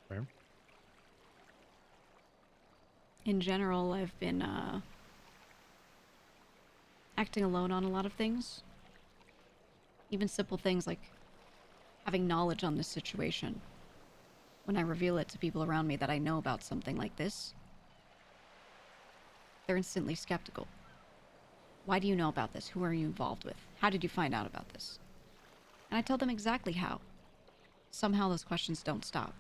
Fair. In general, I've been, acting alone on a lot of things. Even simple things like having knowledge on this situation. When I reveal it to people around me that I know about something like this, they're instantly skeptical. Why do you know about this? Who are you involved with? How did you find out about this? And I tell them exactly how. Somehow those questions don't stop.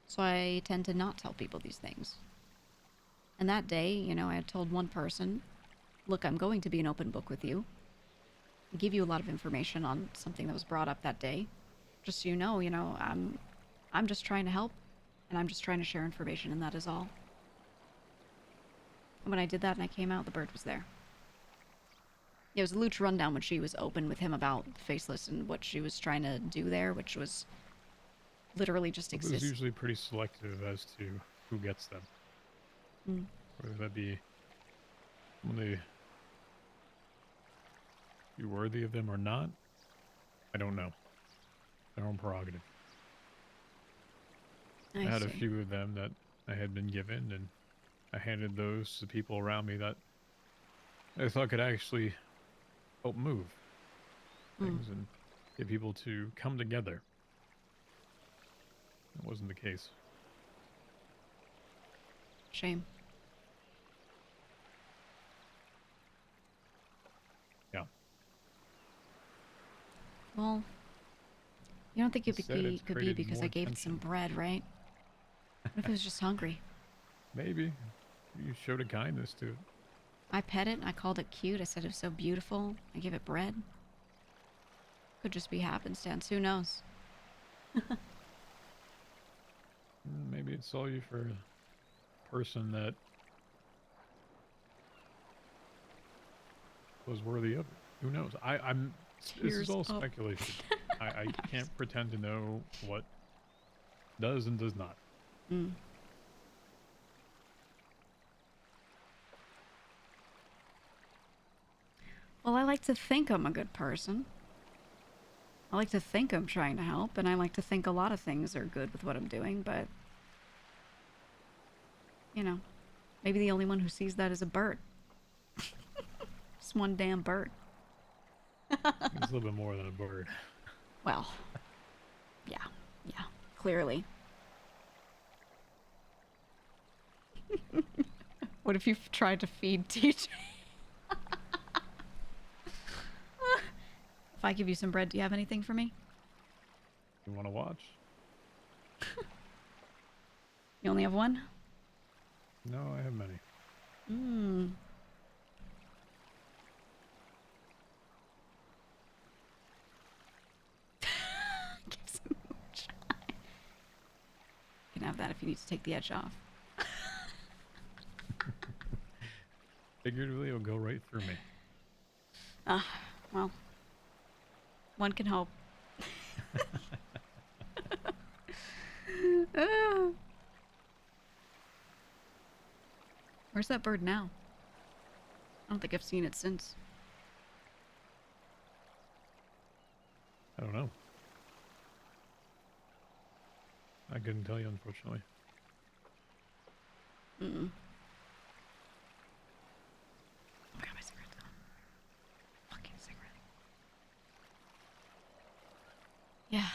So I tend to not tell people these things. And that day, you know, I had told one person, look, I'm going to be an open book with you. I give you a lot of information on something that was brought up that day. Just so you know, I'm just trying to help, and I'm just trying to share information, and that is all. And when I did that and I came out, the bird was there. It was a Luch rundown when she was open with him about Faceless and what she was trying to do there, which was literally just It was exist. usually pretty selective as to who gets them. Whether that be when they be worthy of them or not, I don't know. Their own prerogative. I had a few of them that I had been given, and I handed those to people around me that I thought could actually help move things and get people to come together. That wasn't the case. Shame. Yeah. Well, you don't think it Instead, it's could be created because more I gave it some bread, right? What if it was just hungry? Maybe. You showed a kindness to it. I pet it, I called it cute, I said it was so beautiful, I gave it bread. Could just be happenstance, who knows? Maybe it saw you for a person that was worthy of it. Who knows? This is all speculation. I can't pretend to know what does and does not. Well, I like to think I'm a good person. I like to think I'm trying to help, and I like to think a lot of things are good with what I'm doing, but... You know, maybe the only one who sees that is a bird. Just one damn bird. It's a little bit more than a bird. Well, yeah, clearly. What if you tried to feed TJ? If I give you some bread, do you have anything for me? You want to watch? You only have one? No, I have many. Give some moonshine. You can have that if you need to take the edge off. Figuratively, it'll go right through me. Well, one can hope. Where's that bird now? I don't think I've seen it since. I don't know. I couldn't tell you, unfortunately. I got my cigarette down. Fucking cigarette. Yeah.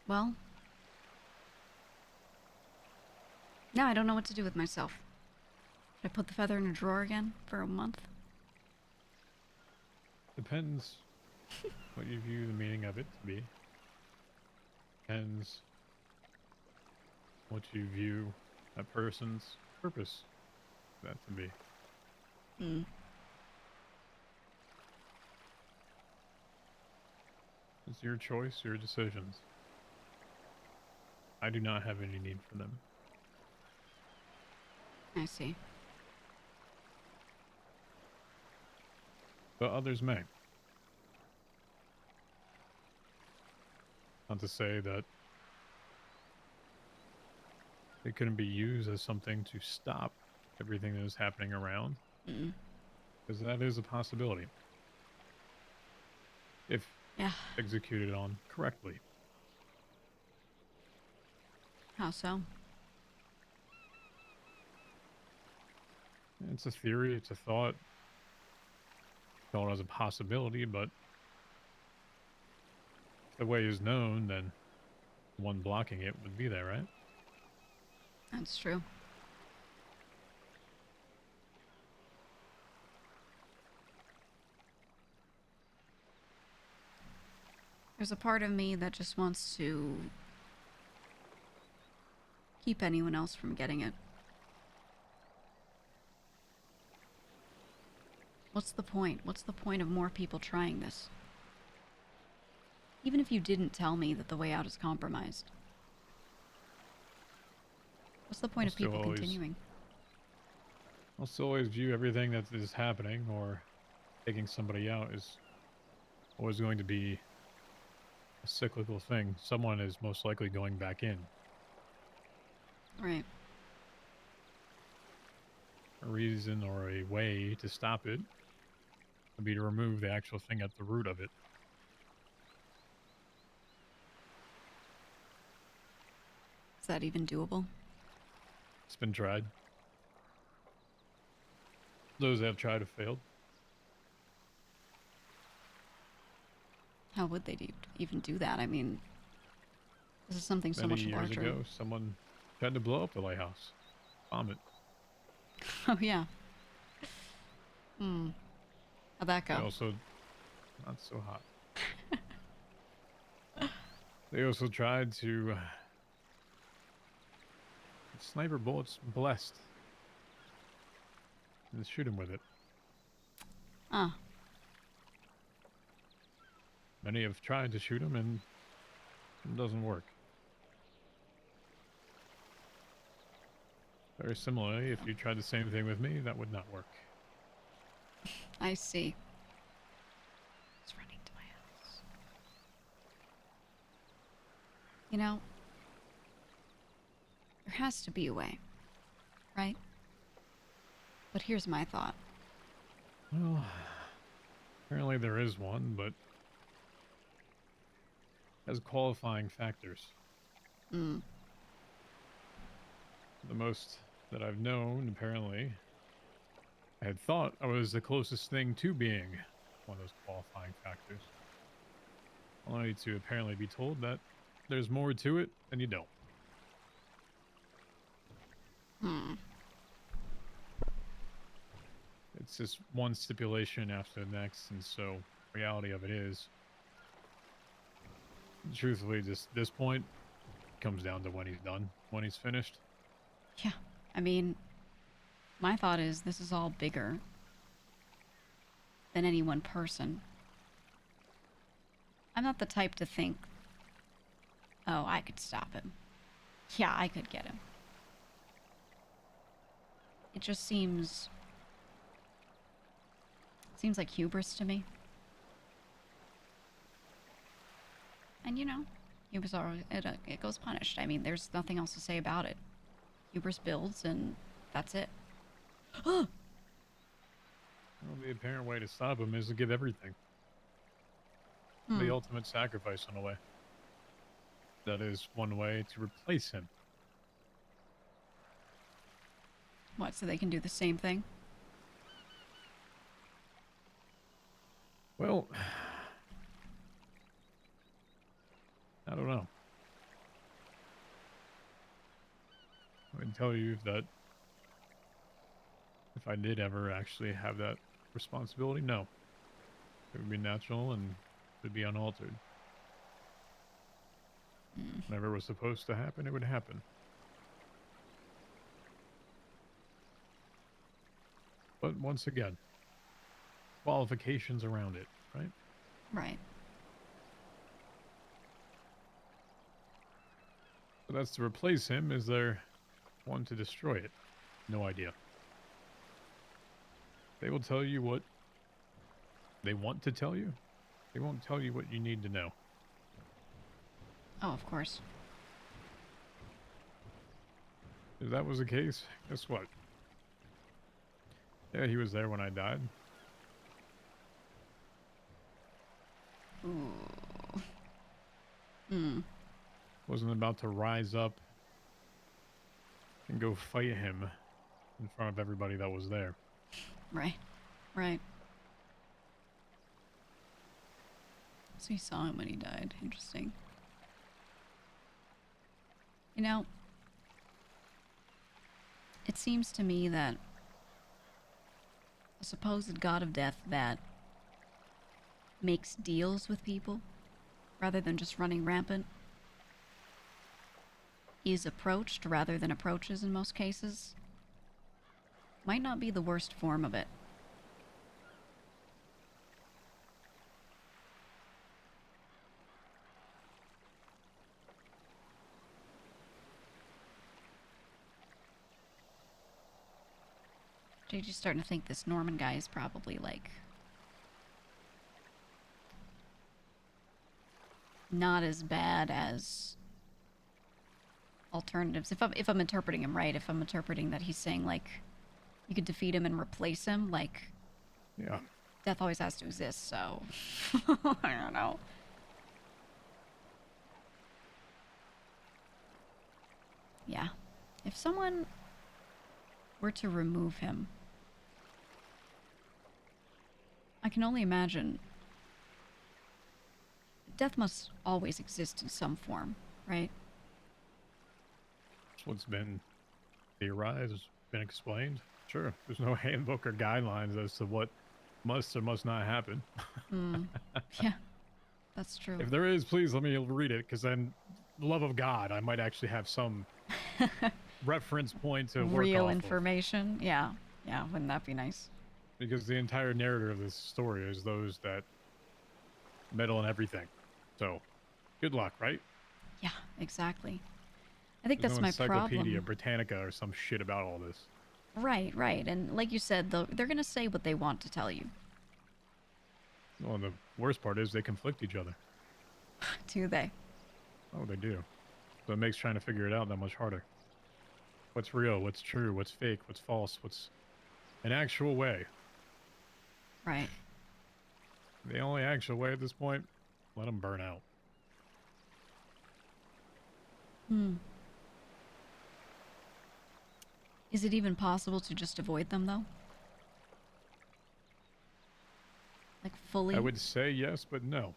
Well. Now I don't know what to do with myself. Should I put the feather in a drawer again for a month? Depends what you view the meaning of it to be. Depends what you view that person's purpose for that to be. It's your choice, your decisions. I do not have any need for them. I see. But others may. Not to say that it couldn't be used as something to stop everything that is happening around. Because that is a possibility. If executed on correctly. How so? It's a theory, it's a thought. Thought as a possibility, but if the way is known, then one blocking it would be there, right? That's true. There's a part of me that just wants to keep anyone else from getting it. What's the point? What's the point of more people trying this? Even if you didn't tell me that the way out is compromised. What's the point of people continuing? I'll still always view everything that is happening or taking somebody out is always going to be a cyclical thing. Someone is most likely going back in. Right. A reason or a way to stop it would be to remove the actual thing at the root of it. Is that even doable? It's been tried. Those that have tried have failed. How would they even do that? I mean, this is something so much larger. Many years ago, someone tried to blow up the lighthouse. Bomb it. Oh, yeah. How'd that go? They also, not so hot. They also tried to sniper bullets blessed and shoot him with it. Many have tried to shoot him and it doesn't work. Very similarly, if you tried the same thing with me, that would not work. I see. It's running to my house. You know, there has to be a way, right? But here's my thought. Well, apparently there is one, but has qualifying factors. The most that I've known, apparently, I had thought I was the closest thing to being one of those qualifying factors. Only to apparently be told that there's more to it than you don't. It's just one stipulation after the next, and so reality of it is, truthfully, just this point comes down to when he's done, when he's finished. Yeah, I mean, my thought is this is all bigger than any one person. I'm not the type to think, oh, I could stop him. Yeah, I could get him. It just seems like hubris to me. And you know, hubris it goes punished. I mean, there's nothing else to say about it. Hubris builds, and that's it. Well, the apparent way to stop him is to give everything. The ultimate sacrifice, in a way. That is one way to replace him. What, so they can do the same thing? Well, I don't know. I can tell you that if I did ever actually have that responsibility, no. It would be natural and it would be unaltered. Whenever it was supposed to happen, it would happen. But once again, qualifications around it, right? Right. So that's to replace him. Is there one to destroy it? No idea. They will tell you what they want to tell you. They won't tell you what you need to know. Oh, of course. If that was the case, guess what? Yeah, he was there when I died. Ooh. Hmm. Wasn't about to rise up and go fight him in front of everybody that was there. Right. Right. So you saw him when he died. Interesting. You know, it seems to me that a supposed god of death that makes deals with people rather than just running rampant is approached rather than approaches in most cases might not be the worst form of it. Gigi's starting to think this Norman guy is probably like not as bad as alternatives. If I'm interpreting him right, if I'm interpreting that he's saying like you could defeat him and replace him, like yeah, death always has to exist. So I don't know. Yeah, if someone were to remove him, I can only imagine death must always exist in some form, right? That's what's been theorized, been explained. Sure, there's no handbook or guidelines as to what must or must not happen. Yeah, that's true. If there is, please let me read it, because then, love of God, I might actually have some reference point to work Real off information. Yeah, yeah, wouldn't that be nice? Because the entire narrative of this story is those that meddle in everything. So, good luck, right? Yeah, exactly. I think There's that's no my Encyclopedia problem. Britannica or some shit about all this. Right, right. And like you said, they're going to say what they want to tell you. Well, the worst part is they conflict each other. Do they? Oh, they do. So it makes trying to figure it out that much harder. What's real? What's true? What's fake? What's false? What's an actual way? Right. The only actual way at this point, let them burn out. Is it even possible to just avoid them, though? Like, fully? I would say yes, but no.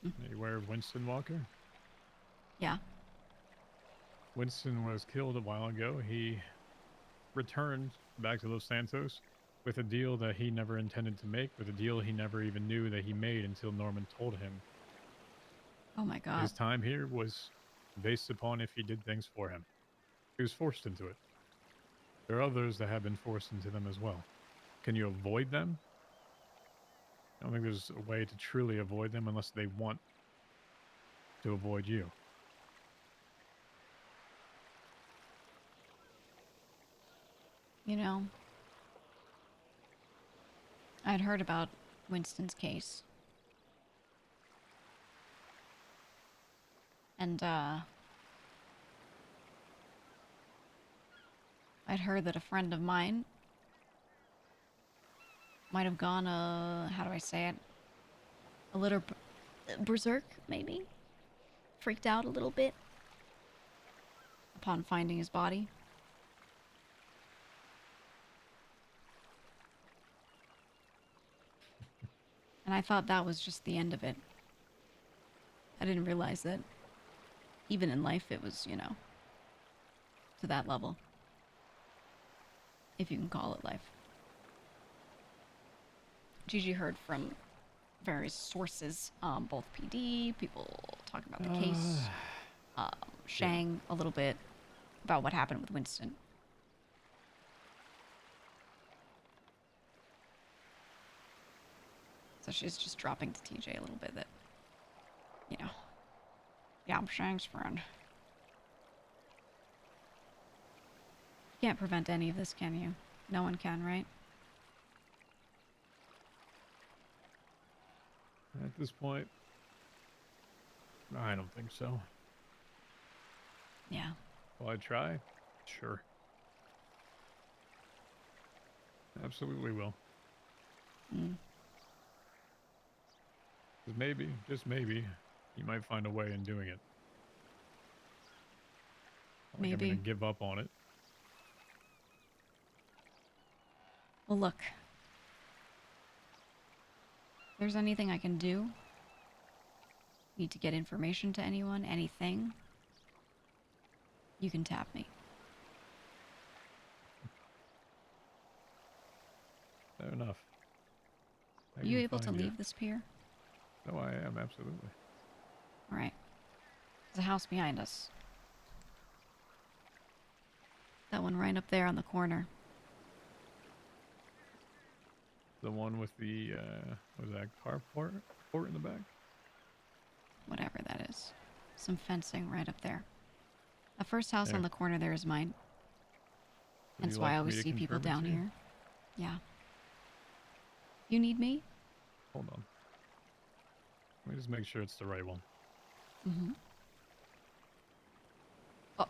Are you aware of Winston Walker? Yeah. Winston was killed a while ago. He returned back to Los Santos with a deal that he never intended to make, with a deal he never even knew that he made until Norman told him. Oh my god. His time here was based upon if he did things for him. He was forced into it. There are others that have been forced into them as well. Can you avoid them? I don't think there's a way to truly avoid them unless they want to avoid you. You know, I'd heard about Winston's case. And, I'd heard that a friend of mine might have gone, how do I say it? A little berserk, maybe? Freaked out a little bit upon finding his body. And I thought that was just the end of it. I didn't realize that even in life it was, you know, to that level. If you can call it life. Gigi heard from various sources, both PD, people talking about the case, Shang a little bit about what happened with Winston. So she's just dropping to TJ a little bit that, you know, yeah, I'm Shang's friend. can't prevent any of this, can you? No one can, right? At this point, I don't think so. Yeah. Will I try? Sure. Absolutely will. Mm. 'Cause maybe, just maybe, you might find a way in doing it. Like I'm Maybe. gonna give up on it. Well, look. If there's anything I can do, need to get information to anyone, anything, you can tap me. Fair enough. I Are you can able to find leave this pier? No, I am, absolutely. Alright. There's a house behind us. That one right up there on the corner. The one with the, was that carport in the back? Whatever that is. Some fencing right up there. The first house There. on the corner there is mine. Would That's you why like I me always to see people confirm down it to you? here. Yeah. You need me? Hold on. Let me just make sure it's the right one. Mm-hmm. Oh.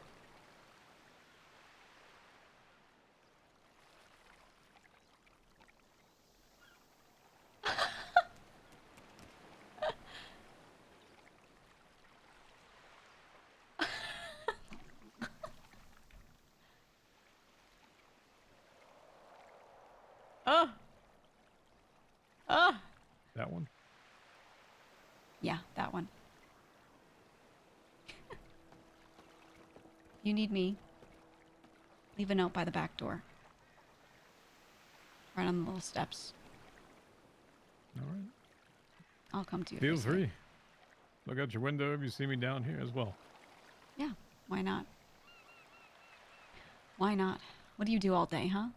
Oh. Oh. That one? Yeah, that one. You need me. Leave a note by the back door. Right on the little steps. Alright. I'll come to you. if Feel I see it. free. Look out your window if you see me down here as well. Yeah, why not? Why not? What do you do all day, huh?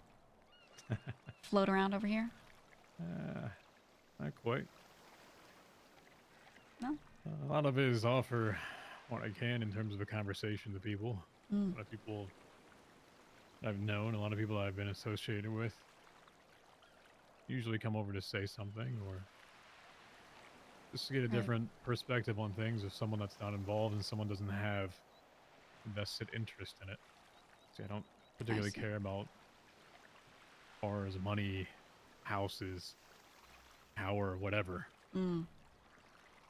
Float around over here? Not quite. No? A lot of it is offer what I can in terms of a conversation to people. Mm. A lot of people I've known, a lot of people I've been associated with, usually come over to say something or just to get a Right. different perspective on things of someone that's not involved and someone doesn't have vested interest in it. See, I don't particularly see. care about cars, money, houses, power, whatever. Mm.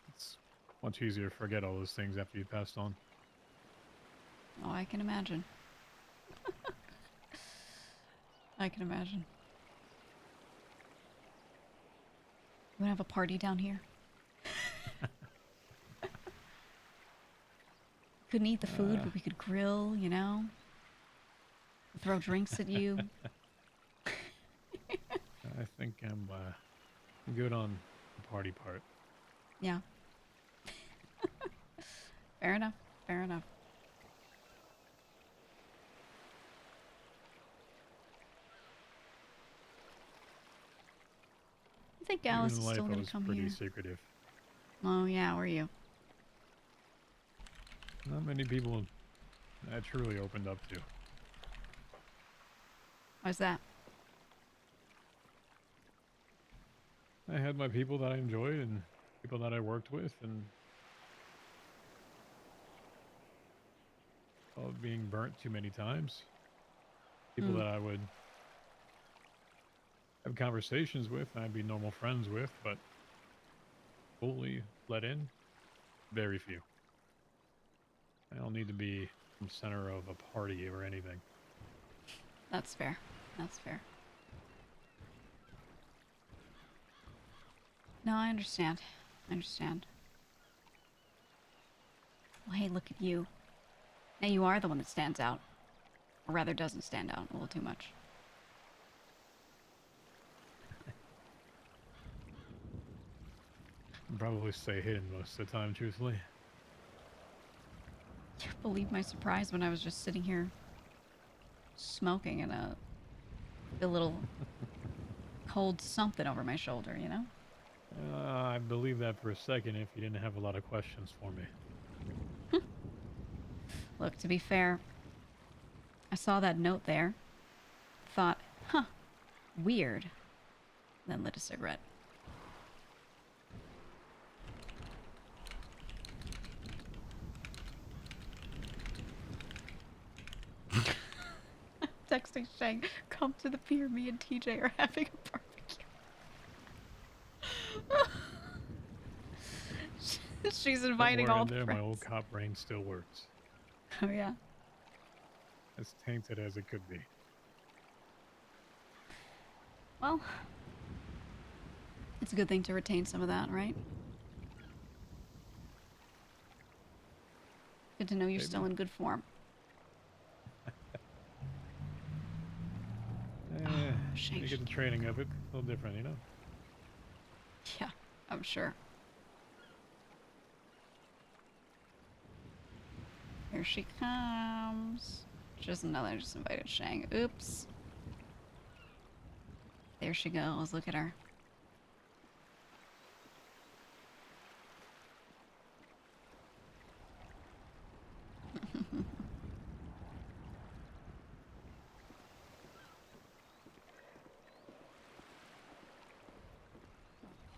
It's much easier to forget all those things after you passed on. Oh, I can imagine. I can imagine. You wanna have a party down here? Couldn't eat the food, but we could grill, you know? Throw drinks at you. I think I'm good on the party part. Yeah. Fair enough. Fair enough. I think Even Alice in is life, still I gonna was come pretty here. secretive. Oh yeah, were you? Not many people I truly opened up to. Why's that? I had my people that I enjoyed and people that I worked with, and of being burnt too many times. People that I would have conversations with and I'd be normal friends with, but fully let in, very few. I don't need to be the center of a party or anything. That's fair. That's fair. No, I understand. I understand. Well, hey, look at you. Now you are the one that stands out. Or rather doesn't stand out a little too much. I'd probably stay hidden most of the time, truthfully. You believe my surprise when I was just sitting here smoking and a little cold something over my shoulder, you know? I believe that for a second if you didn't have a lot of questions for me. Look, to be fair, I saw that note there. Thought, huh, weird. Then lit a cigarette. Texting Shang, come to the pier, me and TJ are having a barbecue. She's inviting Somewhere all in the there, my friends. old cop brain still works. Oh yeah. As tainted as it could be. Well, it's a good thing to retain some of that, right? Good to know you're still in good form. You get the training of it, a little different, you know? Yeah, I'm sure. Here she comes. Just invited Shang. Oops. There she goes. Look at her.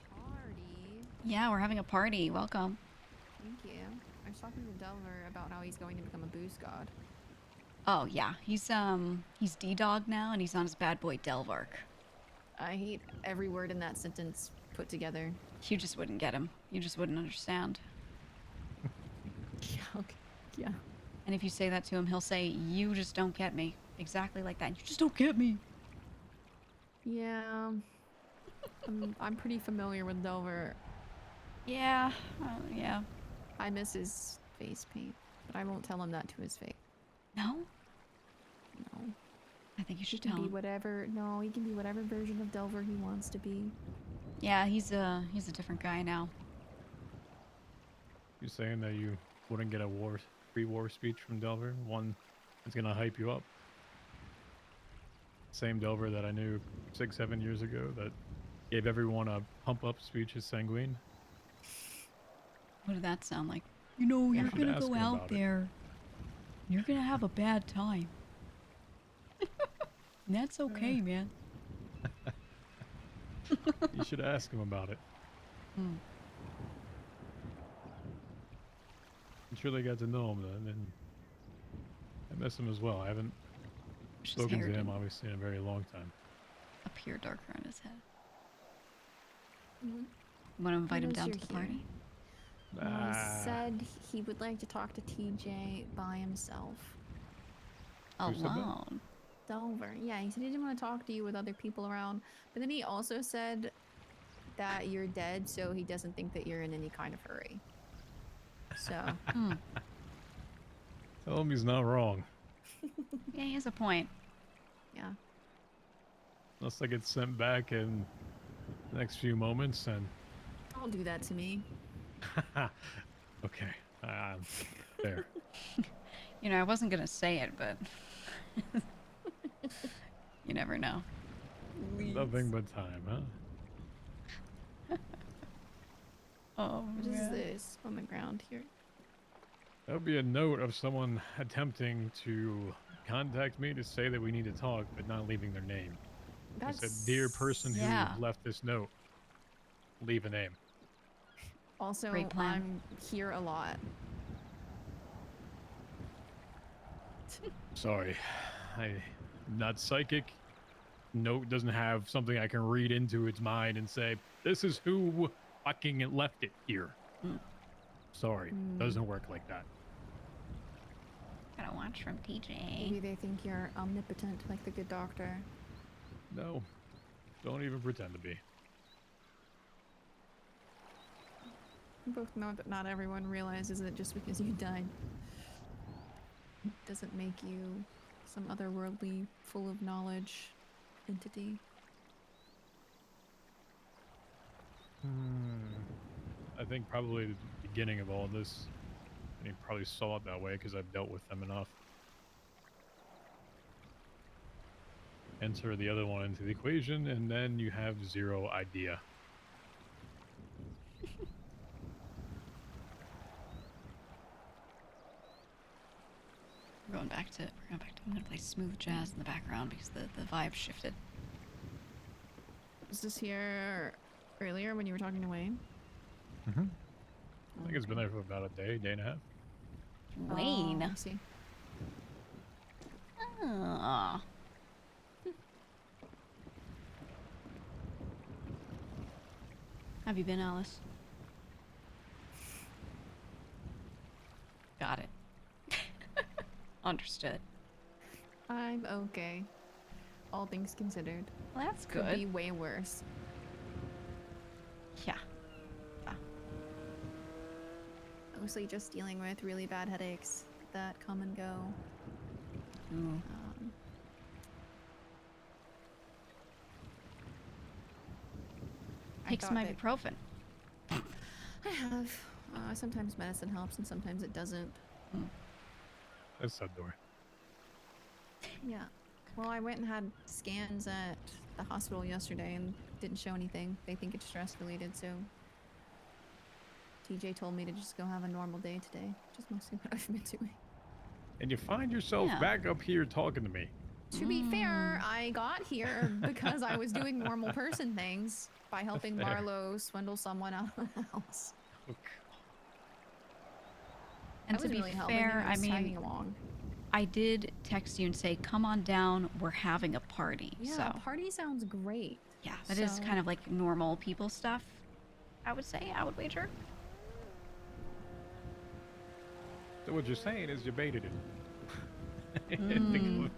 Party. Yeah, we're having a party. Welcome. Thank you. I was talking to Delver about how he's going to become a boost god. Oh yeah, he's D-Dog now, and he's on his bad boy Delvark. I hate every word in that sentence put together. You just wouldn't get him. You just wouldn't understand. Yeah, okay. Yeah. And if you say that to him, he'll say, "You just don't get me." Exactly like that. You just don't get me. Yeah. I'm pretty familiar with Delver. Yeah. Yeah. I miss his face paint, but I won't tell him that to his face. No? No. I think you should He can tell be him. whatever. No, he can be whatever version of Delver he wants to be. Yeah, he's a different guy now. You saying that you wouldn't get a pre-war speech from Delver? One that's gonna hype you up. Same Delver that I knew 6-7 years ago that gave everyone a pump-up speech as Sanguine. What did that sound like? You know, Yeah, you're you should gonna ask go him out about it. there. You're gonna have a bad time. And that's okay, man. You should ask him about it. Hmm. I'm sure they got to know him then, and I miss him as well. I haven't His spoken hair to him, didn't obviously, in a very long time. appear darker on his head. Mm-hmm. You want to invite him down to the party? Well, he said he would like to talk to TJ by himself. Who said that? Alone. Delver. Yeah, he said he didn't want to talk to you with other people around. But then he also said that you're dead, so he doesn't think that you're in any kind of hurry. So. Tell him he's not wrong. Yeah, he has a point. Yeah. Unless I get sent back in the next few moments, and Don't do that to me. okay, there. You know, I wasn't gonna say it, but you never know. Nothing but time, huh? Oh, What is this on the ground here? That would be a note of someone attempting to contact me to say that we need to talk, but not leaving their name. I said, "Dear person Yeah. who left this note, leave a name." Also, Great plan. I'm here a lot. Sorry, I'm not psychic. Note doesn't have something I can read into its mind and say, "This is who fucking left it here." Sorry, doesn't work like that. Gotta watch from TJ. Maybe they think you're omnipotent like the good doctor. No, don't even pretend to be. We both know that not everyone realizes that just because you died doesn't make you some otherworldly, full of knowledge entity. I think probably the beginning of all this, and he probably saw it that way because I've dealt with them enough. Enter the other one into the equation, and then you have zero idea. We're going back to. I'm gonna play smooth jazz in the background because the vibe shifted. Was this here earlier when you were talking to Wayne? Mm-hmm. I think it's been there for about a day and a half. Wayne. I see. Ah. Have you been, Alice? Got it. Understood. I'm okay. All things considered. Well, that's Could good. be way worse. Yeah. Mostly just dealing with really bad headaches that come and go. Ooh. Take some ibuprofen. I have. Sometimes medicine helps and sometimes it doesn't. That's that door. Yeah. Well, I went and had scans at the hospital yesterday and didn't show anything. They think it's stress related, so TJ told me to just go have a normal day today, which is mostly what I've been doing. And you find yourself back up here talking to me. To be fair, I got here because I was doing normal person things by helping Fair. Marlo swindle someone out of the house. And I to was be really helping fair, him, I just tagging mean, along. I did text you and say, "Come on down. We're having a party." Yeah, So party sounds great. yeah, that is kind of like normal people stuff. I would say. I would wager. So what you're saying is you baited it. Maybe.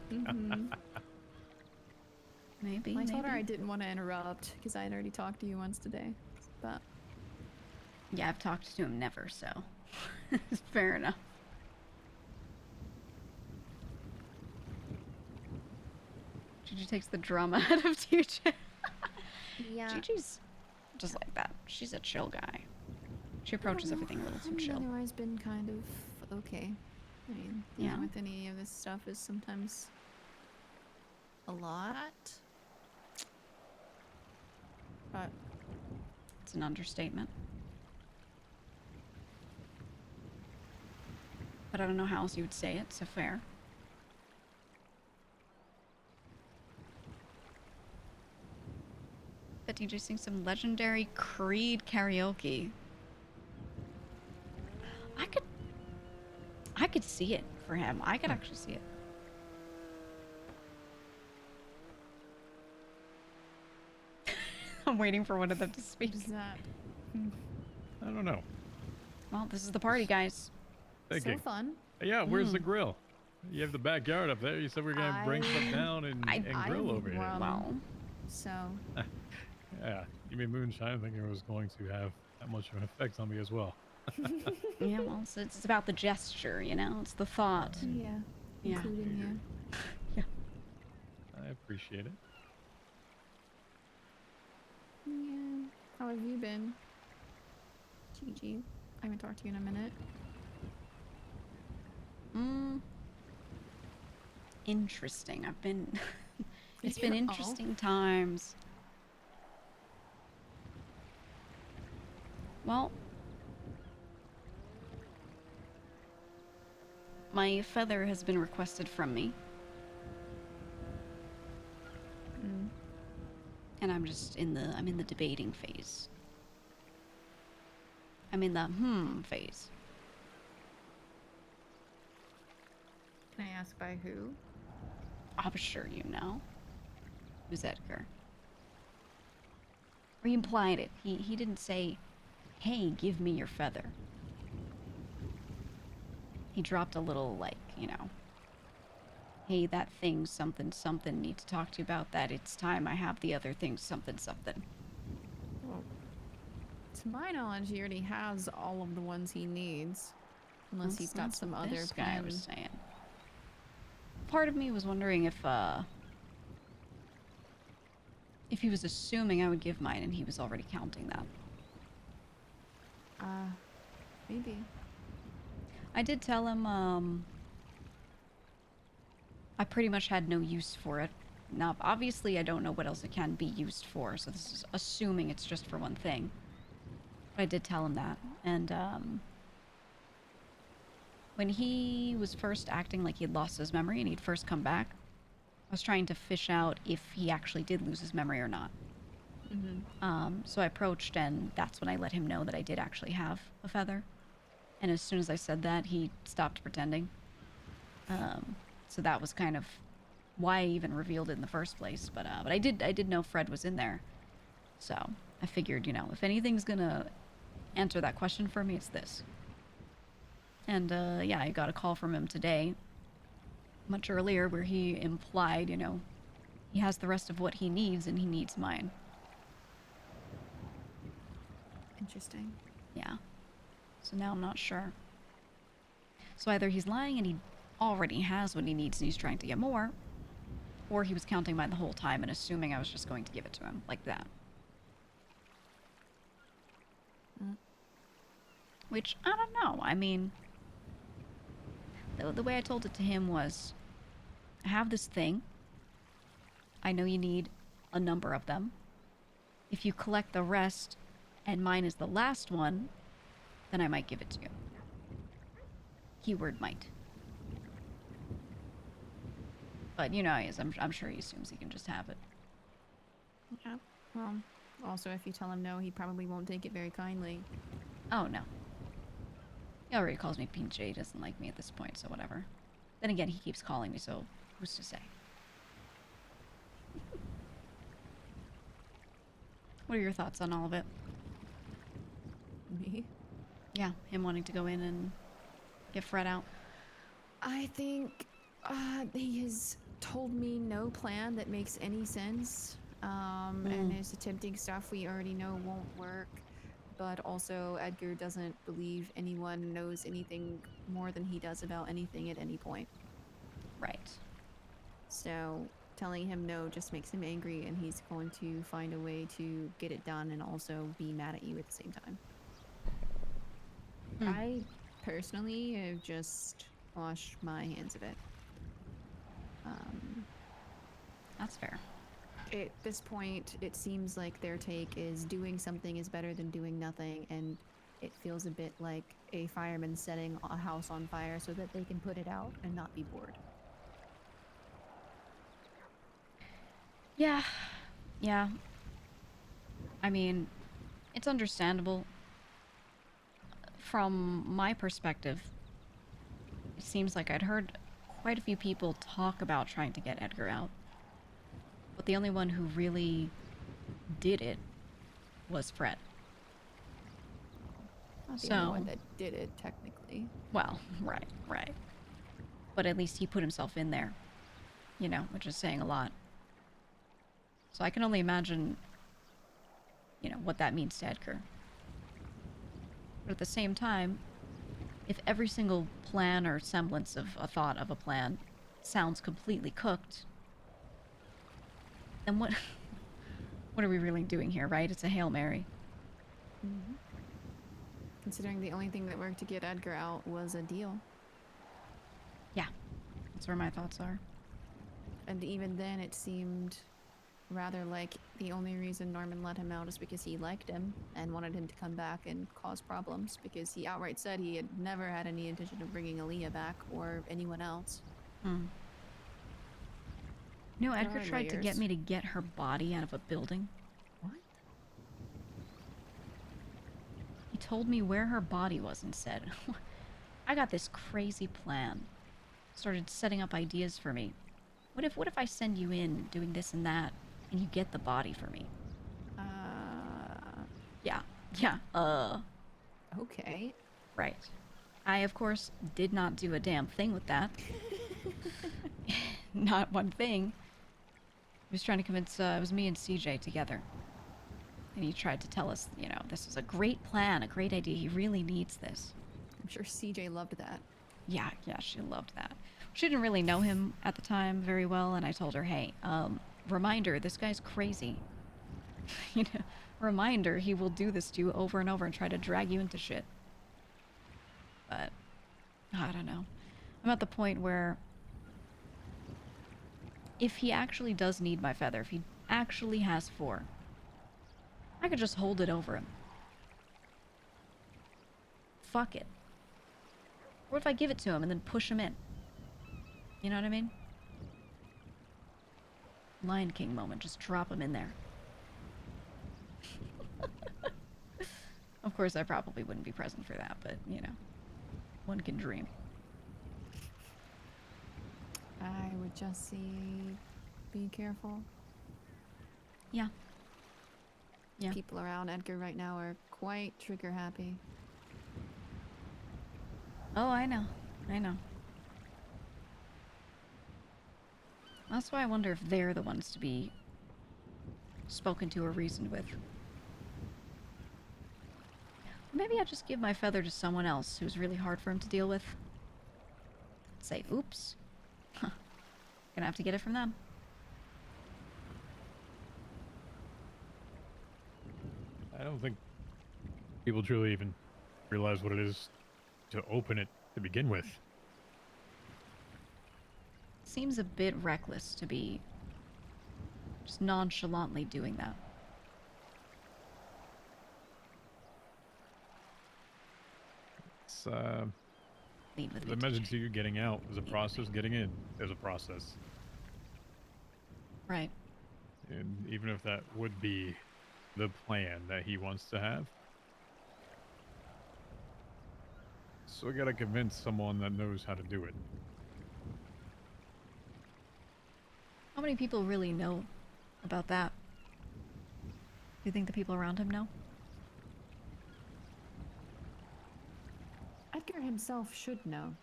I told her maybe. I didn't want to interrupt because I had already talked to you once today, but Yeah, I've talked to him never, so fair enough. Gigi takes the drama out of TJ. yeah. Gigi's just like that. She's a chill guy. She approaches everything a little too chill. Otherwise, been kind of okay. I mean, dealing with any of this stuff is sometimes a lot. But it's an understatement. But I don't know how else you would say it, so fair. That DJ sings some legendary Creed karaoke. I could see it for him. I could actually see it. I'm waiting for one of them to speak. What is that? I don't know. Well, this is the party, guys. Thinking. So fun. Yeah, where's the grill? You have the backyard up there. You said we are gonna bring stuff down and grill over here. Well, so yeah, you made moonshine thinking it was going to have that much of an effect on me as well. Yeah, well, it's about the gesture, you know? It's the thought. yeah, including you. Yeah. I appreciate it. Yeah. How have you been? Gigi, I haven't talked to you in a minute. Interesting. I've been... it's been interesting times. Well... my feather has been requested from me. And I'm just in the debating phase. I'm in the phase. Can I ask by who? I'm sure you know. Who's Edgar? Or he implied it. He didn't say, "Hey, give me your feather." He dropped a little, like, you know, "Hey, that thing something something, need to talk to you about that. It's time I have the other thing something something." Well, to my knowledge, he already has all of the ones he needs. Unless he's got some other this guy plan. was saying. Part of me was wondering if he was assuming I would give mine and he was already counting that. Maybe. I did tell him, I pretty much had no use for it. Now, obviously, I don't know what else it can be used for, so this is assuming it's just for one thing. But I did tell him that, and, When he was first acting like he'd lost his memory and he'd first come back, I was trying to fish out if he actually did lose his memory or not. So I approached, and that's when I let him know that I did actually have a feather. And as soon as I said that, he stopped pretending. So that was kind of why I even revealed it in the first place. But I did know Fred was in there. So I figured, you know, if anything's gonna answer that question for me, it's this. And yeah, I got a call from him today, much earlier, where he implied, you know, he has the rest of what he needs and he needs mine. Interesting. Yeah. So now I'm not sure. So either he's lying and he already has what he needs and he's trying to get more, or he was counting mine the whole time and assuming I was just going to give it to him like that. Which, I don't know. I mean, the way I told it to him was, I have this thing. I know you need a number of them. If you collect the rest and mine is the last one, then I might give it to you. Keyword might. But you know, I'm sure he assumes he can just have it. Yeah. Well, also, if you tell him no, he probably won't take it very kindly. Oh, no. He already calls me Pinche. He doesn't like me at this point, so whatever. Then again, he keeps calling me, so who's to say? What are your thoughts on all of it? Me? Yeah, him wanting to go in and get Fred out. I think he has told me no plan that makes any sense, and is attempting stuff we already know won't work. But also, Edgar doesn't believe anyone knows anything more than he does about anything at any point. Right. So telling him no just makes him angry, and he's going to find a way to get it done and also be mad at you at the same time. I personally have just washed my hands of it. That's fair. At this point, it seems like their take is doing something is better than doing nothing, and it feels a bit like a fireman setting a house on fire so that they can put it out and not be bored. Yeah. Yeah. I mean, it's understandable. From my perspective, it seems like I'd heard quite a few people talk about trying to get Edgar out. But the only one who really did it was Fred. Not the only one that did it, technically. Well, right. But at least he put himself in there, you know, which is saying a lot. So I can only imagine, you know, what that means to Edgar. But at the same time, if every single plan or semblance of a thought of a plan sounds completely cooked, then what are we really doing here, right? It's a Hail Mary. Considering the only thing that worked to get Edgar out was a deal. Yeah, that's where my thoughts are. And even then, it seemed rather like the only reason Norman let him out is because he liked him and wanted him to come back and cause problems, because he outright said he had never had any intention of bringing Aaliyah back or anyone else. You know, Edgar tried to get me to get her body out of a building. What? He told me where her body was and said, I got this crazy plan. Started setting up ideas for me. What if I send you in doing this and that, and you get the body for me? Yeah. Okay. Right. I, of course, did not do a damn thing with that. Not one thing. He was trying to convince, it was me and CJ together. And he tried to tell us, you know, this is a great plan, a great idea. He really needs this. I'm sure CJ loved that. Yeah, she loved that. She didn't really know him at the time very well, and I told her, hey, reminder, this guy's crazy. You know, reminder, he will do this to you over and over and try to drag you into shit. But, I don't know. I'm at the point where if he actually does need my feather, if he actually has 4, I could just hold it over him. Fuck it. What if I give it to him and then push him in? You know what I mean? Lion King moment, just drop him in there. Of course, I probably wouldn't be present for that, but, you know, one can dream. I would just say be careful. Yeah. Yeah. People around Edgar right now are quite trigger happy. Oh, I know. I know. That's why I wonder if they're the ones to be spoken to or reasoned with. Maybe I'll just give my feather to someone else who's really hard for him to deal with. Say, oops. Huh. Gonna have to get it from them. I don't think people truly even realize what it is to open it to begin with. Seems a bit reckless to be just nonchalantly doing that. It's, as I mentioned to you, getting out is a process, getting in is a process. Right. And even if that would be the plan that he wants to have, so we gotta convince someone that knows how to do it. How many people really know about that? Do you think the people around him know? Edgar himself should know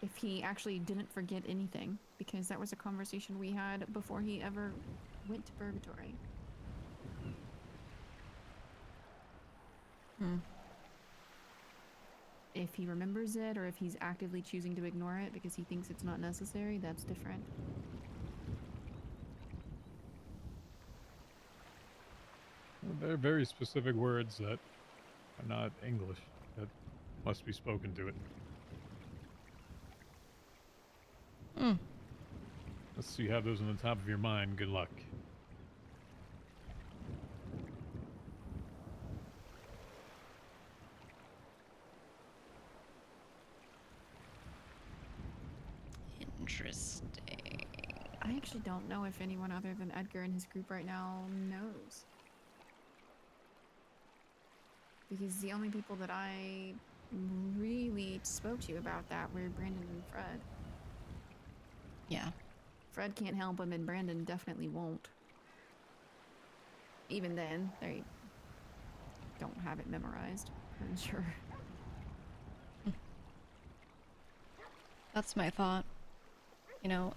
if he actually didn't forget anything, because that was a conversation we had before he ever went to Purgatory. If he remembers it, or if he's actively choosing to ignore it because he thinks it's not necessary, that's different. There are very specific words that are not English that must be spoken to it. Let's see, you have those on the top of your mind. Good luck. Interesting. I actually don't know if anyone other than Edgar and his group right now knows. Because the only people that I really spoke to about that were Brandon and Fred. Yeah. Fred can't help him, and Brandon definitely won't. Even then, they don't have it memorized, I'm sure. That's my thought. You know,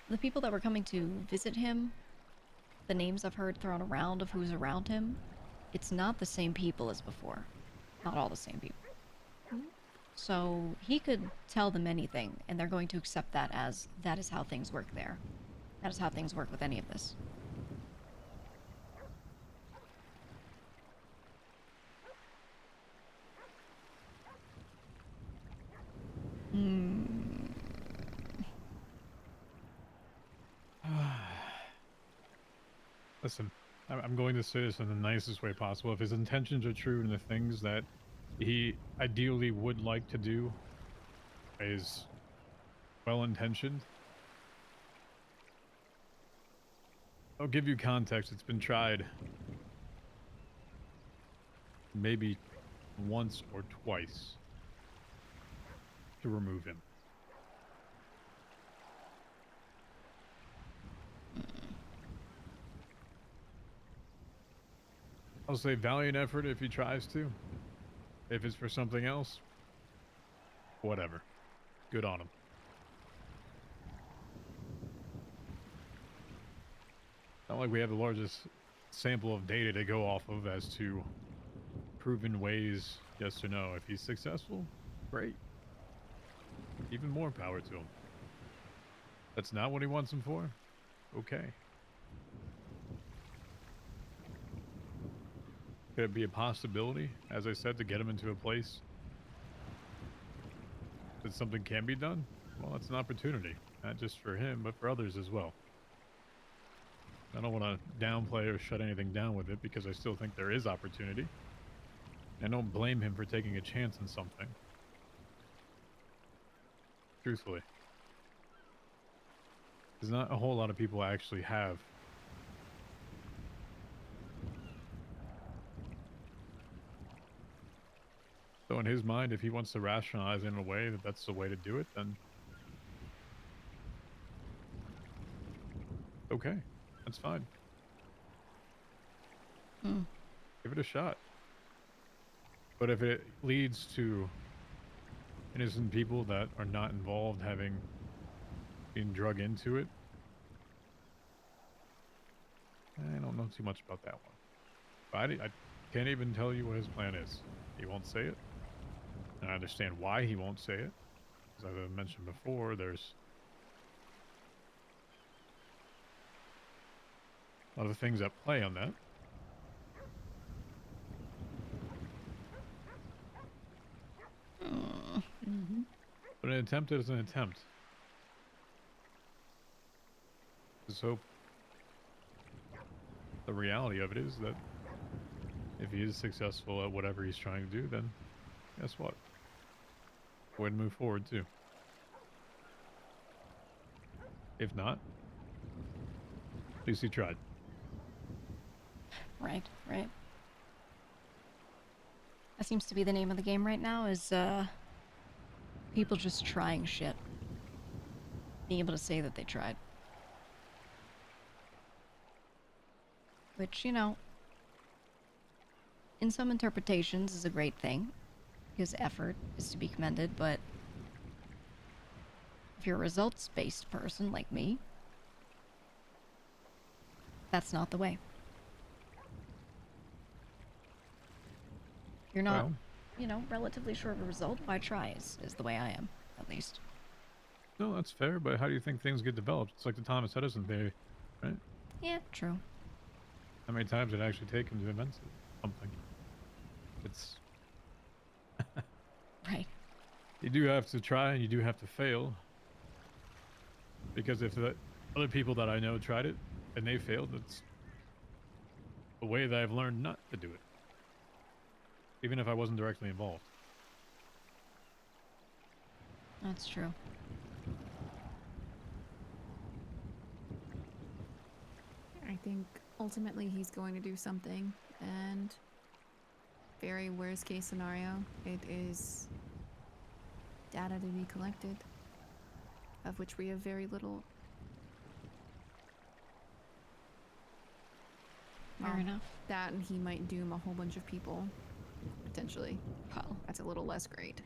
the people that were coming to visit him, the names I've heard thrown around of who's around him, it's not the same people as before. Not all the same people. So he could tell them anything, and they're going to accept that as that is how things work there. That is how things work with any of this. Listen, I'm going to say this in the nicest way possible. If his intentions are true and the things that he ideally would like to do is well-intentioned, I'll give you context. It's been tried maybe once or twice to remove him. I'll say valiant effort if he tries to. If it's for something else, whatever. Good on him. Not like we have the largest sample of data to go off of as to proven ways, yes or no. If he's successful, great. Even more power to him. That's not what he wants him for? Okay. Could it be a possibility, as I said, to get him into a place that something can be done? Well, it's an opportunity, not just for him, but for others as well. I don't want to downplay or shut anything down with it, because I still think there is opportunity. I don't blame him for taking a chance on something. truthfully. There's not a whole lot of people actually have. So in his mind, if he wants to rationalize in a way that that's the way to do it, then okay, that's fine. Give it a shot. But if it leads to innocent people that are not involved having been drug into it, I don't know too much about that one. I can't even tell you what his plan is. He won't say it. And I understand why he won't say it. As I've mentioned before, there's other things at play on that. But an attempt is an attempt. Just hope the reality of it is that if he is successful at whatever he's trying to do, then guess what? Go ahead and move forward too. If not, at least he tried. Right, right. That seems to be the name of the game right now, is people just trying shit. Being able to say that they tried. Which, you know, in some interpretations is a great thing, because effort is to be commended, but if you're a results-based person like me, that's not the way. You're not, Well, you know, relatively sure of a result, why try is the way I am, at least. No, that's fair, but how do you think things get developed? It's like the Thomas Edison theory, right? Yeah, true. How many times did it actually take him to invent something? It's... Right. You do have to try and you do have to fail. Because if the other people that I know tried it and they failed, it's the way that I've learned not to do it. Even if I wasn't directly involved. That's true. I think ultimately he's going to do something, and very worst case scenario, it is data to be collected, of which we have very little. Fair enough. That, and he might doom a whole bunch of people, potentially. Well, that's a little less great.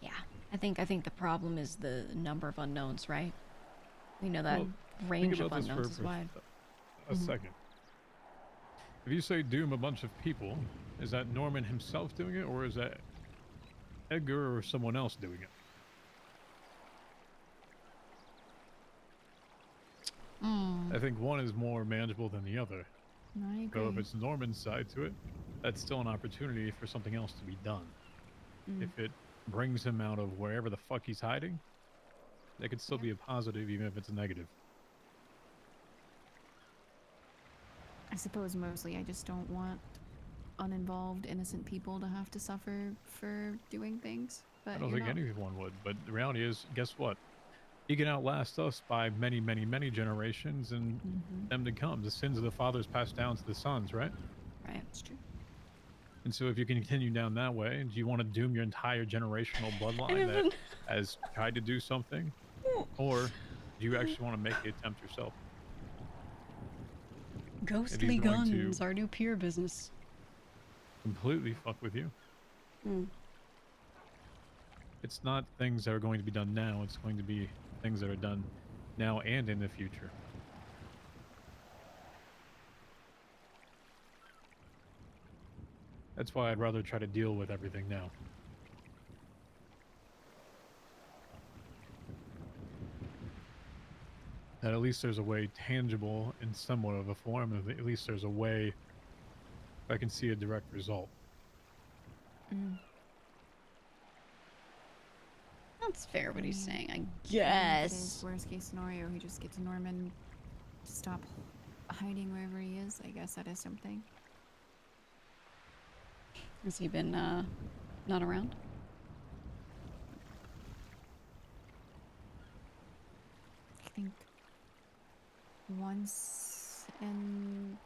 Yeah, I think the problem is the number of unknowns, right? We know that Well, range think of about this unknowns for is wide. a second. If you say doom a bunch of people, is that Norman himself doing it, or is that Edgar or someone else doing it? I think one is more manageable than the other. I agree. So if it's Norman's side to it, that's still an opportunity for something else to be done. If it brings him out of wherever the fuck he's hiding, that could still be a positive, even if it's a negative. I suppose mostly I just don't want uninvolved, innocent people to have to suffer for doing things. But I don't think anyone would, but the reality is, guess what? He can outlast us by many, many, many generations, and them to come. The sins of the fathers passed down to the sons, right? Right. That's true. And so if you continue down that way, do you want to doom your entire generational bloodline that has tried to do something? Or do you actually want to make the attempt yourself? Ghostly guns, our new peer business. Completely fuck with you. It's not things that are going to be done now, it's going to be things that are done now and in the future. That's why I'd rather try to deal with everything now. That at least there's a way tangible in somewhat of a form, and at least there's a way I can see a direct result. That's fair what he's saying, I If it guess. is worst case scenario, he just gets Norman to stop hiding wherever he is. I guess that is something. Has he been not around? once in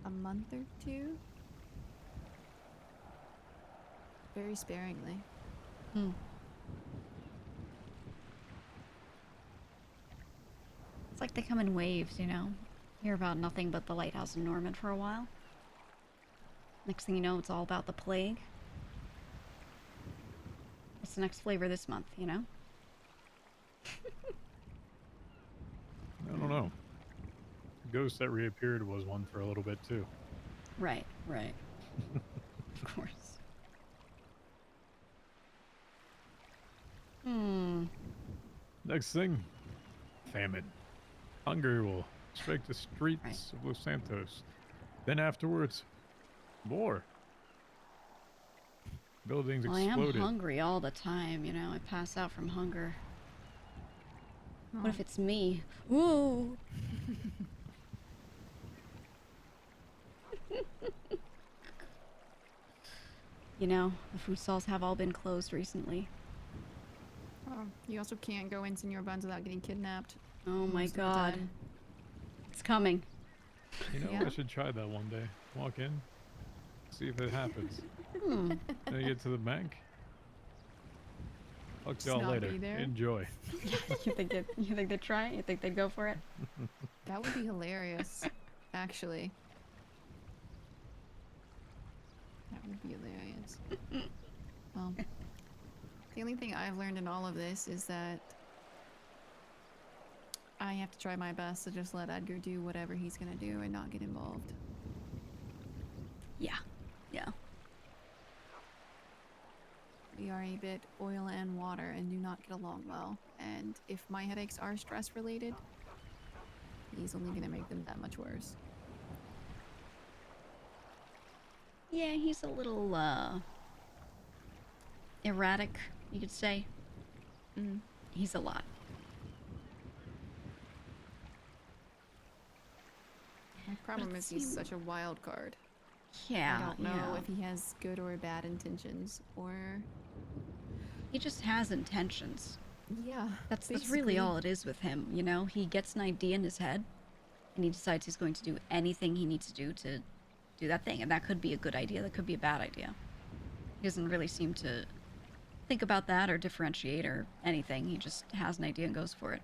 a month or two. Very sparingly. Hmm. It's like they come in waves, you know? Hear about nothing but the lighthouse in Norman for a while. Next thing you know, it's all about the plague. What's the next flavor this month, you know? I don't know. The ghost that reappeared was one for a little bit too. Right, right. Of course. Next thing, famine. Hunger will strike the streets of Los Santos. Then afterwards, war. Buildings Well, exploded. I am hungry all the time, you know? I pass out from hunger. What if it's me? Ooh! You know, the food stalls have all been closed recently. Oh, you also can't go in Senor Buns without getting kidnapped. Oh my most of the god. time. It's coming. You know, Yeah. I should try that one day. Walk in, see if it happens. Then you get to the bank. Talk to Just y'all not later. be there? Enjoy. You think they'd try it? You think they'd go for it? That would be hilarious, actually. That would be hilarious. Well, the only thing I've learned in all of this is that I have to try my best to just let Edgar do whatever he's gonna do and not get involved. Yeah. Yeah. We are a bit oil and water and do not get along well. And if my headaches are stress related, he's only gonna make them that much worse. Yeah, he's a little, erratic, you could say. He's a lot. My problem it is he's seems- such a wild card. Yeah, I don't know yeah. if he has good or bad intentions, or... He just has intentions. Yeah, That's really basically. all it is with him, you know? He gets an idea in his head, and he decides he's going to do anything he needs to do that thing. And that could be a good idea, that could be a bad idea. He doesn't really seem to think about that or differentiate or anything. He just has an idea and goes for it.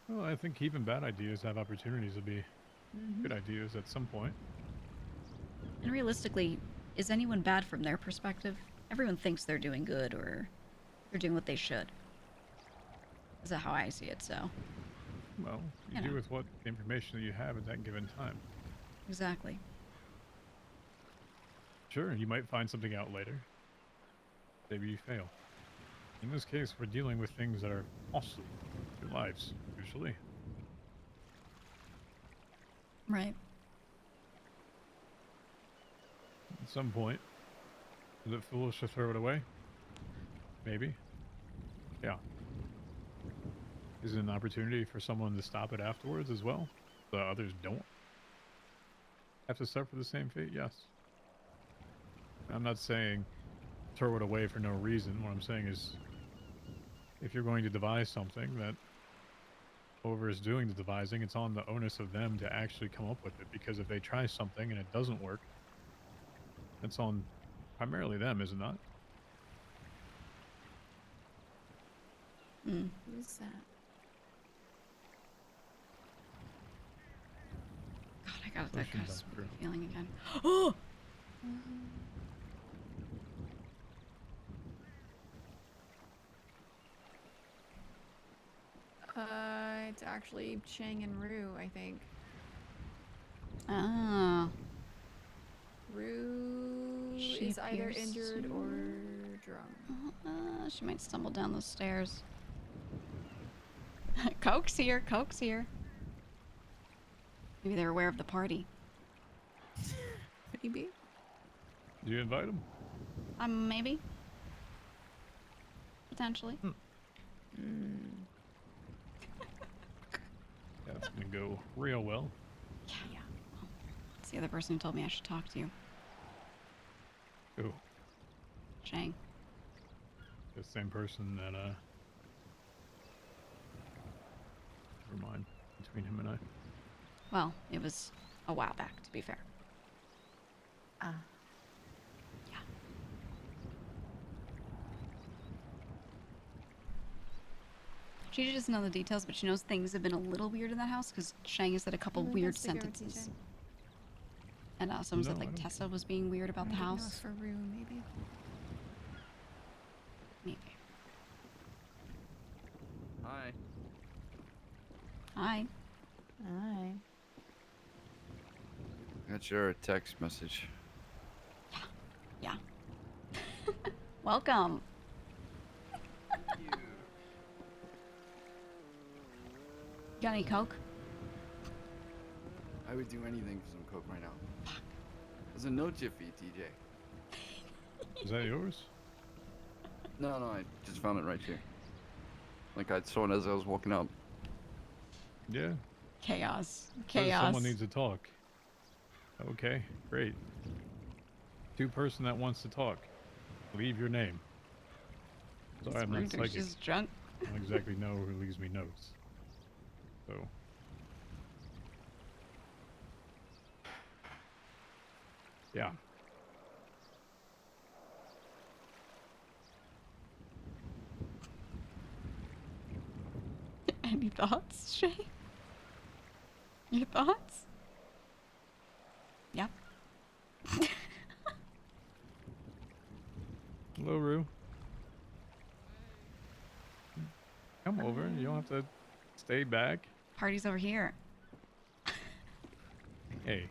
Well, I think even bad ideas have opportunities to be good ideas at some point. And realistically, is anyone bad from their perspective? Everyone thinks they're doing good or they're doing what they should. Is that how I see it, so. Well, you You do know. with what information that you have at that given time. Exactly. Sure, you might find something out later. Maybe you fail. In this case, we're dealing with things that are costly to lives, usually. Right. At some point, is it foolish to throw it away? Maybe. Yeah. Is it an opportunity for someone to stop it afterwards as well? So others don't have to suffer the same fate? Yes. I'm not saying throw it away for no reason. What I'm saying is, if you're going to devise something that whoever is doing the devising, it's on the onus of them to actually come up with it. Because if they try something and it doesn't work, it's on primarily them, is it not? Who's that? God, I got that kind of Ocean's spooky up feeling again. Oh! It's actually Chang and Rue, I think. Ah. Rue She is either appears injured or soon. drunk. She might stumble down those stairs. Coke's here, Coke's here. Maybe they're aware of the party. Maybe. Do you invite them? Maybe. Potentially. That's gonna go real well. Yeah. Well, it's the other person who told me I should talk to you. Who? Chang. The same person that, never mind. between him and I. Well, it was a while back, to be fair. Ah. Yeah. She doesn't know the details, but she knows things have been a little weird in that house because Shang has said a couple weird sentences. And someone said No, like I don't Tessa was being weird about the house. For room, maybe. Maybe. Hi. Hi. Hi. Got your text message. Yeah. Welcome. Got any Coke? I would do anything for some coke right now. There's a note here for you, TJ. Is that yours? No, I just found it right here. Like I saw it as I was walking up. Yeah. Chaos. Says Chaos. Someone needs to talk. Okay, great. Two-person that wants to talk. Leave your name. Sorry, I'm not Wondering psychic. she's drunk. I don't exactly know who leaves me notes. So. Yeah. Any thoughts, Shay? Your thoughts? Yep. Hello, Rue. Come over. You don't have to stay back. Party's over here. Hey.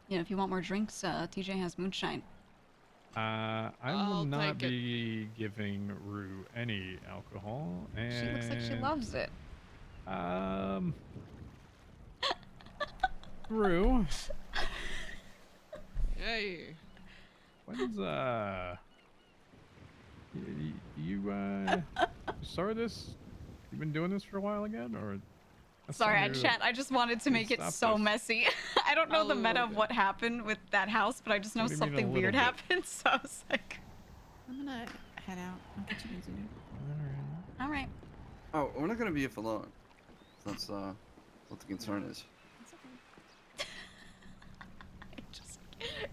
You know, if you want more drinks, TJ has moonshine. I I'll will not take it. be giving Rue any alcohol, and She looks like she loves it. Rue, Hey. when's you started this? You been doing this for a while again, or? Sorry, I just wanted to make it stop so this. messy. I don't know A the meta little of bit. what happened with that house, but I just know What do you mean a something little weird bit? happened, so I was like... I'm gonna head out. I'll get you guys later. Alright. Oh, we're not gonna be here for long. That's what the concern is.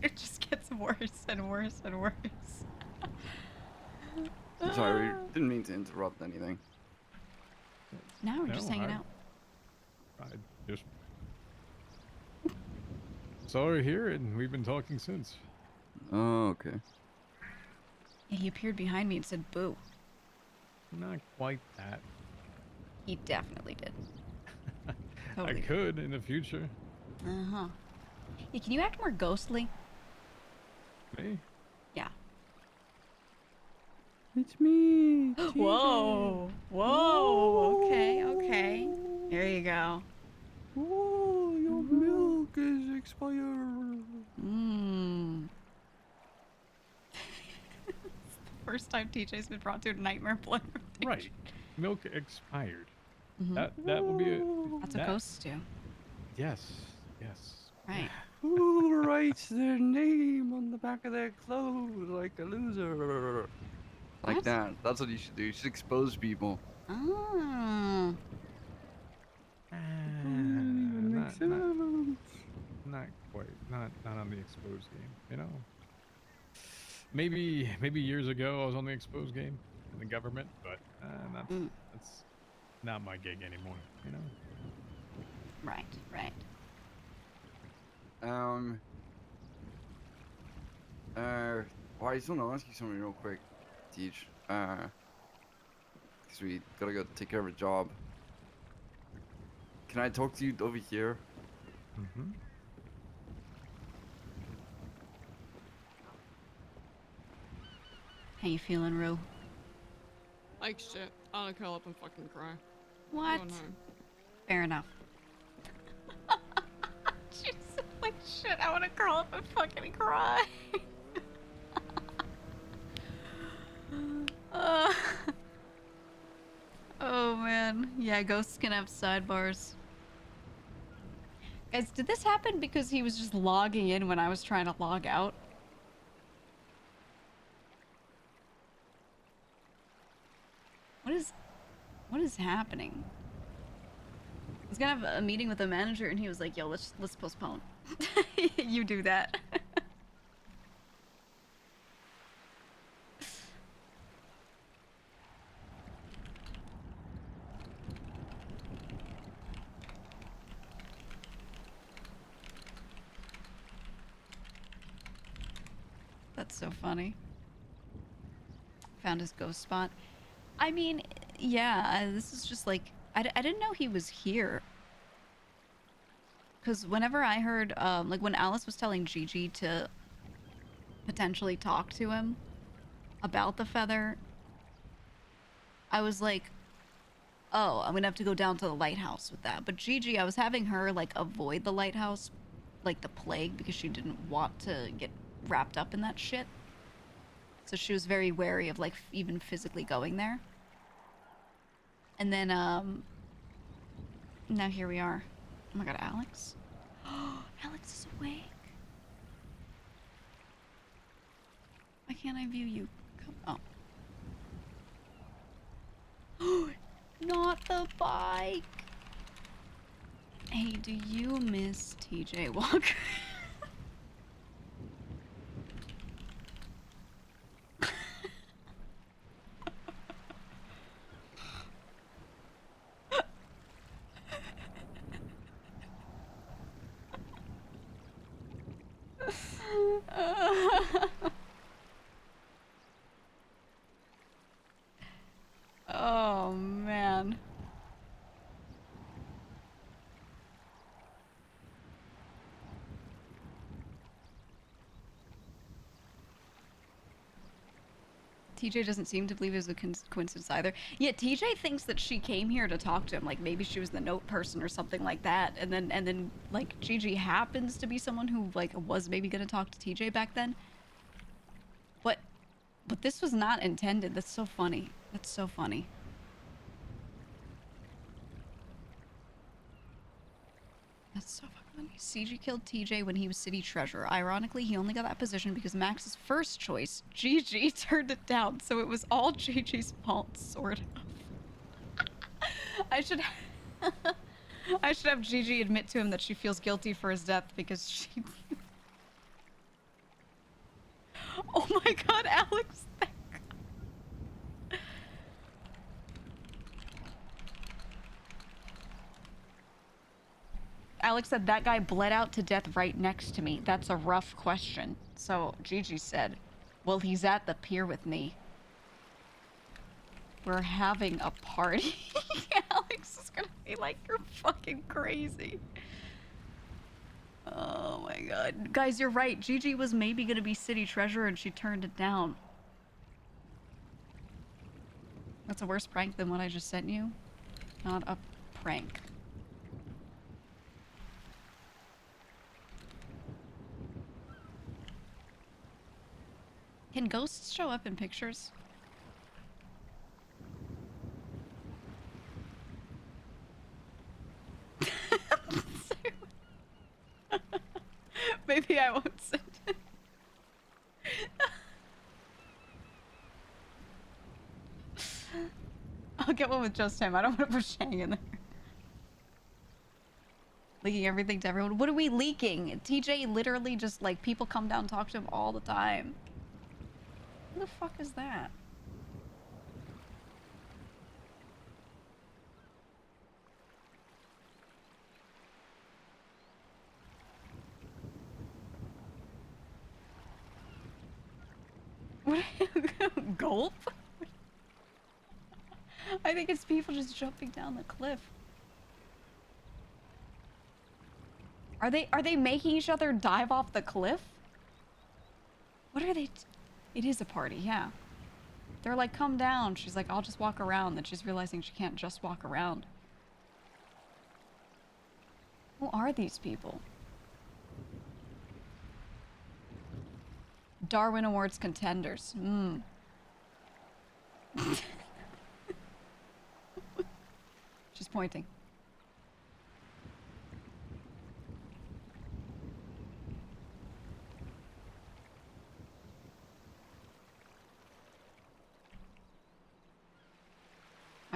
It just gets worse and worse and worse. I'm sorry, we didn't mean to interrupt anything. No, we're just hanging out. I just saw her here, and we've been talking since. Oh, okay. Yeah, he appeared behind me and said boo. Not quite that. He definitely did. I Totally. could in the future. Uh-huh. Yeah, can you act more ghostly? Me? Yeah. It's me. Whoa. Whoa. Okay, okay. Here you go. Oh, your milk is expired. Mmm. It's the first time TJ's been brought to a nightmare blend. Right. Milk expired. Mhm. That will be a. That's what ghosts do. Yes. Yes. Right. Who writes their name on the back of their clothes like a loser? Like What? that. That's what you should do. You should expose people. Oh. Not quite. Not on the exposed game. You know. Maybe years ago I was on the exposed game in the government, but that's not my gig anymore. You know. Right. Right. Well, I just want to ask you something real quick, Teach. Because we gotta go take care of a job. Can I talk to you over here? Mm-hmm. How you feeling, Rue? Like shit. I wanna curl up and fucking cry. What? Going home. Fair enough. She said like shit, I wanna curl up and fucking cry. Oh man. Yeah, ghosts can have sidebars. Guys, did this happen because he was just logging in when I was trying to log out? What is happening? I was gonna have a meeting with the manager, and he was like, "Yo, let's postpone." You do that. That's so funny. Found his ghost spot. I mean, yeah, this is just like, I didn't know he was here. Because whenever I heard, like when Alice was telling Gigi to potentially talk to him about the feather, I was like, oh, I'm gonna have to go down to the lighthouse with that. But Gigi, I was having her like avoid the lighthouse like the plague because she didn't want to get wrapped up in that shit. So she was very wary of like even physically going there. And then now here we are. Oh my god, Alex. Alex is awake. Why can't I view you? Come oh. Not the bike. Hey, do you miss TJ Walker? Oh man. TJ doesn't seem to believe it was a coincidence either. Yeah, TJ thinks that she came here to talk to him, like maybe she was the note person or something like that. And then like Gigi happens to be someone who like was maybe gonna talk to TJ back then. But this was not intended. That's so funny. That's so funny. That's so fucking funny. CG killed TJ when he was city treasurer. Ironically, he only got that position because Max's first choice, Gigi, turned it down. So it was all Gigi's fault, sort of. I should have Gigi admit to him that she feels guilty for his death because she... Oh my god, Alex. Alex said, that guy bled out to death right next to me. That's a rough question. So Gigi said, well, he's at the pier with me. We're having a party. Alex is gonna be like, you're fucking crazy. Oh my god. Guys, you're right. Gigi was maybe gonna be city treasurer and she turned it down. That's a worse prank than what I just sent you. Not a prank. Can ghosts show up in pictures? Maybe I won't send it. I'll get one with just him. I don't want to put Shang in there. Leaking everything to everyone. What are we leaking? TJ literally just like people come down and talk to him all the time. Who the fuck is that? Gulp? I think it's people just jumping down the cliff. Are they making each other dive off the cliff? What are they? It is a party, yeah. They're like, come down. She's like, I'll just walk around. Then she's realizing she can't just walk around. Who are these people? Darwin Awards contenders. She's pointing.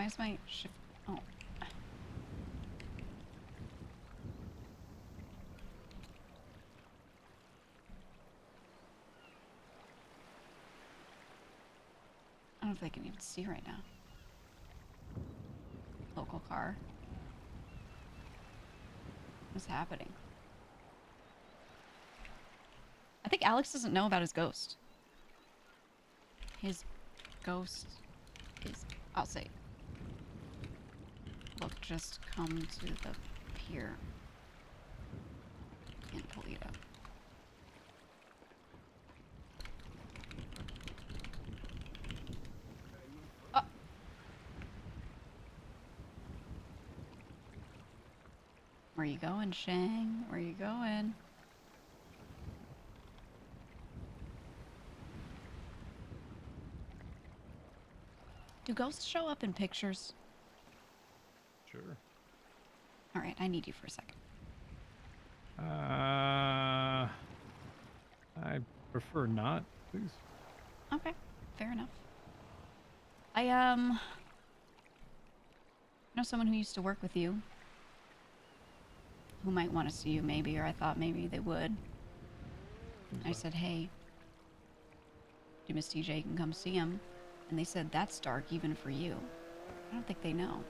is my shift? Oh. I don't know if they can even see right now. Local car. What's happening? I think Alex doesn't know about his ghost. His ghost is, I'll say, look, just come to the pier in Toledo. Oh. Where you going, Shang? Where you going? Do ghosts show up in pictures? Sure. All right, I need you for a second. I prefer not, please. Okay, fair enough. I know someone who used to work with you who might want to see you maybe, or I thought maybe they would. I said, hey, do Miss TJ can come see him? And they said, that's dark even for you. I don't think they know.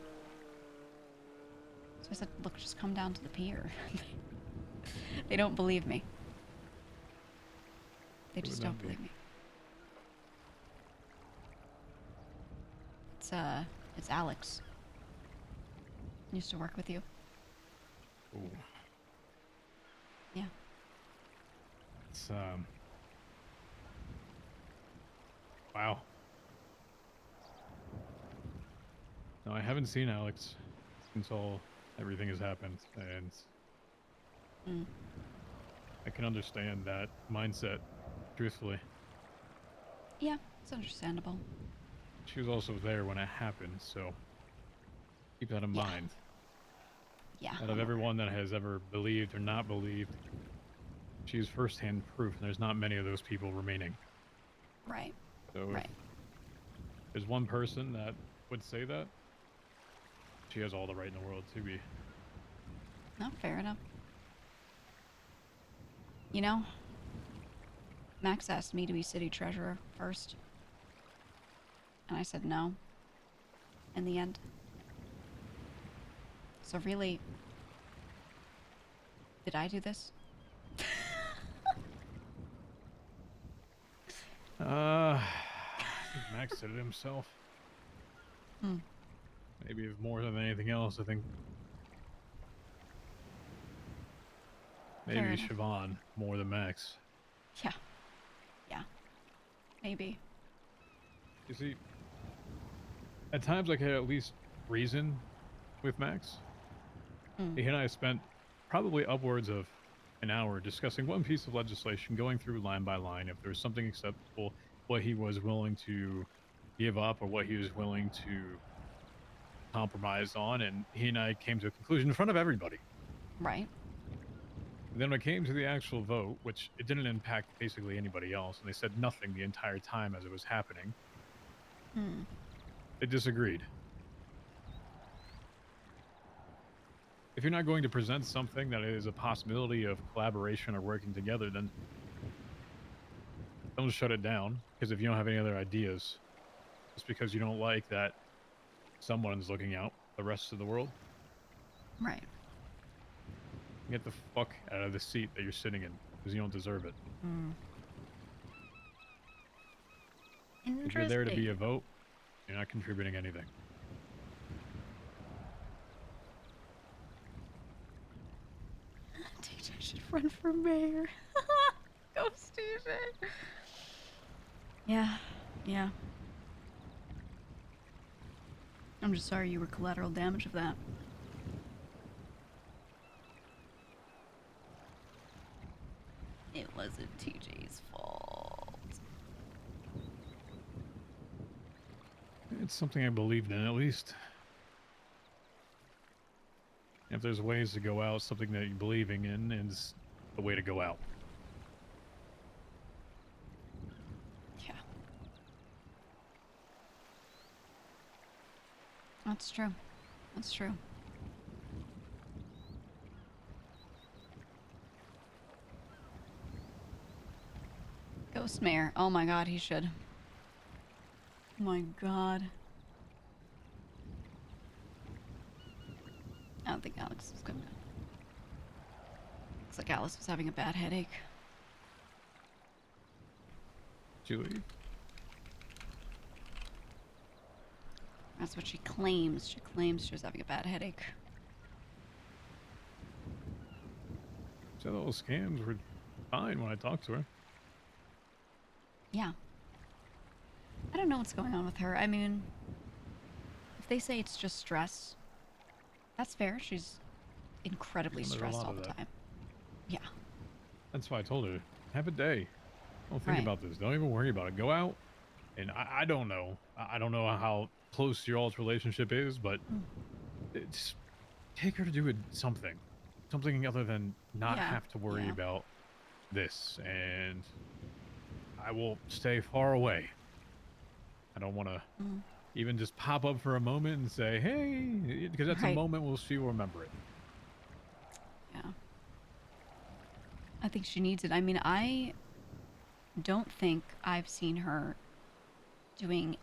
So I said, look, just come down to the pier. They don't believe me. They just don't believe me. It's Alex. Used to work with you. Ooh. Yeah. It's, wow. No, I haven't seen Alex since everything has happened, and I can understand that mindset, truthfully. Yeah, it's understandable. She was also there when it happened, so keep that in mind. Yeah. Out of everyone that has ever believed or not believed, she's firsthand proof, and there's not many of those people remaining. Right. So right. If there's one person that would say that, she has all the right in the world to be. No, fair enough. You know, Max asked me to be city treasurer first. And I said no. In the end. So really, did I do this? I think Max did it himself. Maybe if more than anything else, I think maybe Siobhan more than Max. Yeah. Yeah. Maybe. You see, at times I could at least reason with Max. He and I spent probably upwards of an hour discussing one piece of legislation, going through line by line if there was something acceptable, what he was willing to give up or what he was willing to compromise on, and he and I came to a conclusion in front of everybody. Right. And then when it came to the actual vote, which it didn't impact basically anybody else, and they said nothing the entire time as it was happening, they disagreed. If you're not going to present something that is a possibility of collaboration or working together, then don't shut it down, because if you don't have any other ideas, just because you don't like that someone's looking out the rest of the world. Right. Get the fuck out of the seat that you're sitting in, because you don't deserve it. If you're there to be a vote, you're not contributing anything. TJ should run for mayor. Go, TJ. Yeah. Yeah. I'm just sorry you were collateral damage of that. It wasn't TJ's fault. It's something I believed in, at least. If there's ways to go out, something that you're believing in is the way to go out. Yeah. That's true. That's true. Ghost Mayor. Oh my god, he should. Oh my god. I don't think Alex is gonna... Looks like Alice was having a bad headache. Did you leave? That's what she claims. She claims she was having a bad headache. So those scams were fine when I talked to her. Yeah. I don't know what's going on with her. I mean, if they say it's just stress, that's fair. She's incredibly There's a stressed lot all of the that. time. Yeah. That's why I told her, have a day. Don't think Right. about this. Don't even worry about it. Go out. And I don't know. I don't know how close your all's relationship is, but it's take her to do something. Something other than not Yeah, have to worry yeah. about this. And I will stay far away. I don't want to even just pop up for a moment and say, hey, because that's a Right. moment she will remember it. Yeah. I think she needs it. I mean, I don't think I've seen her doing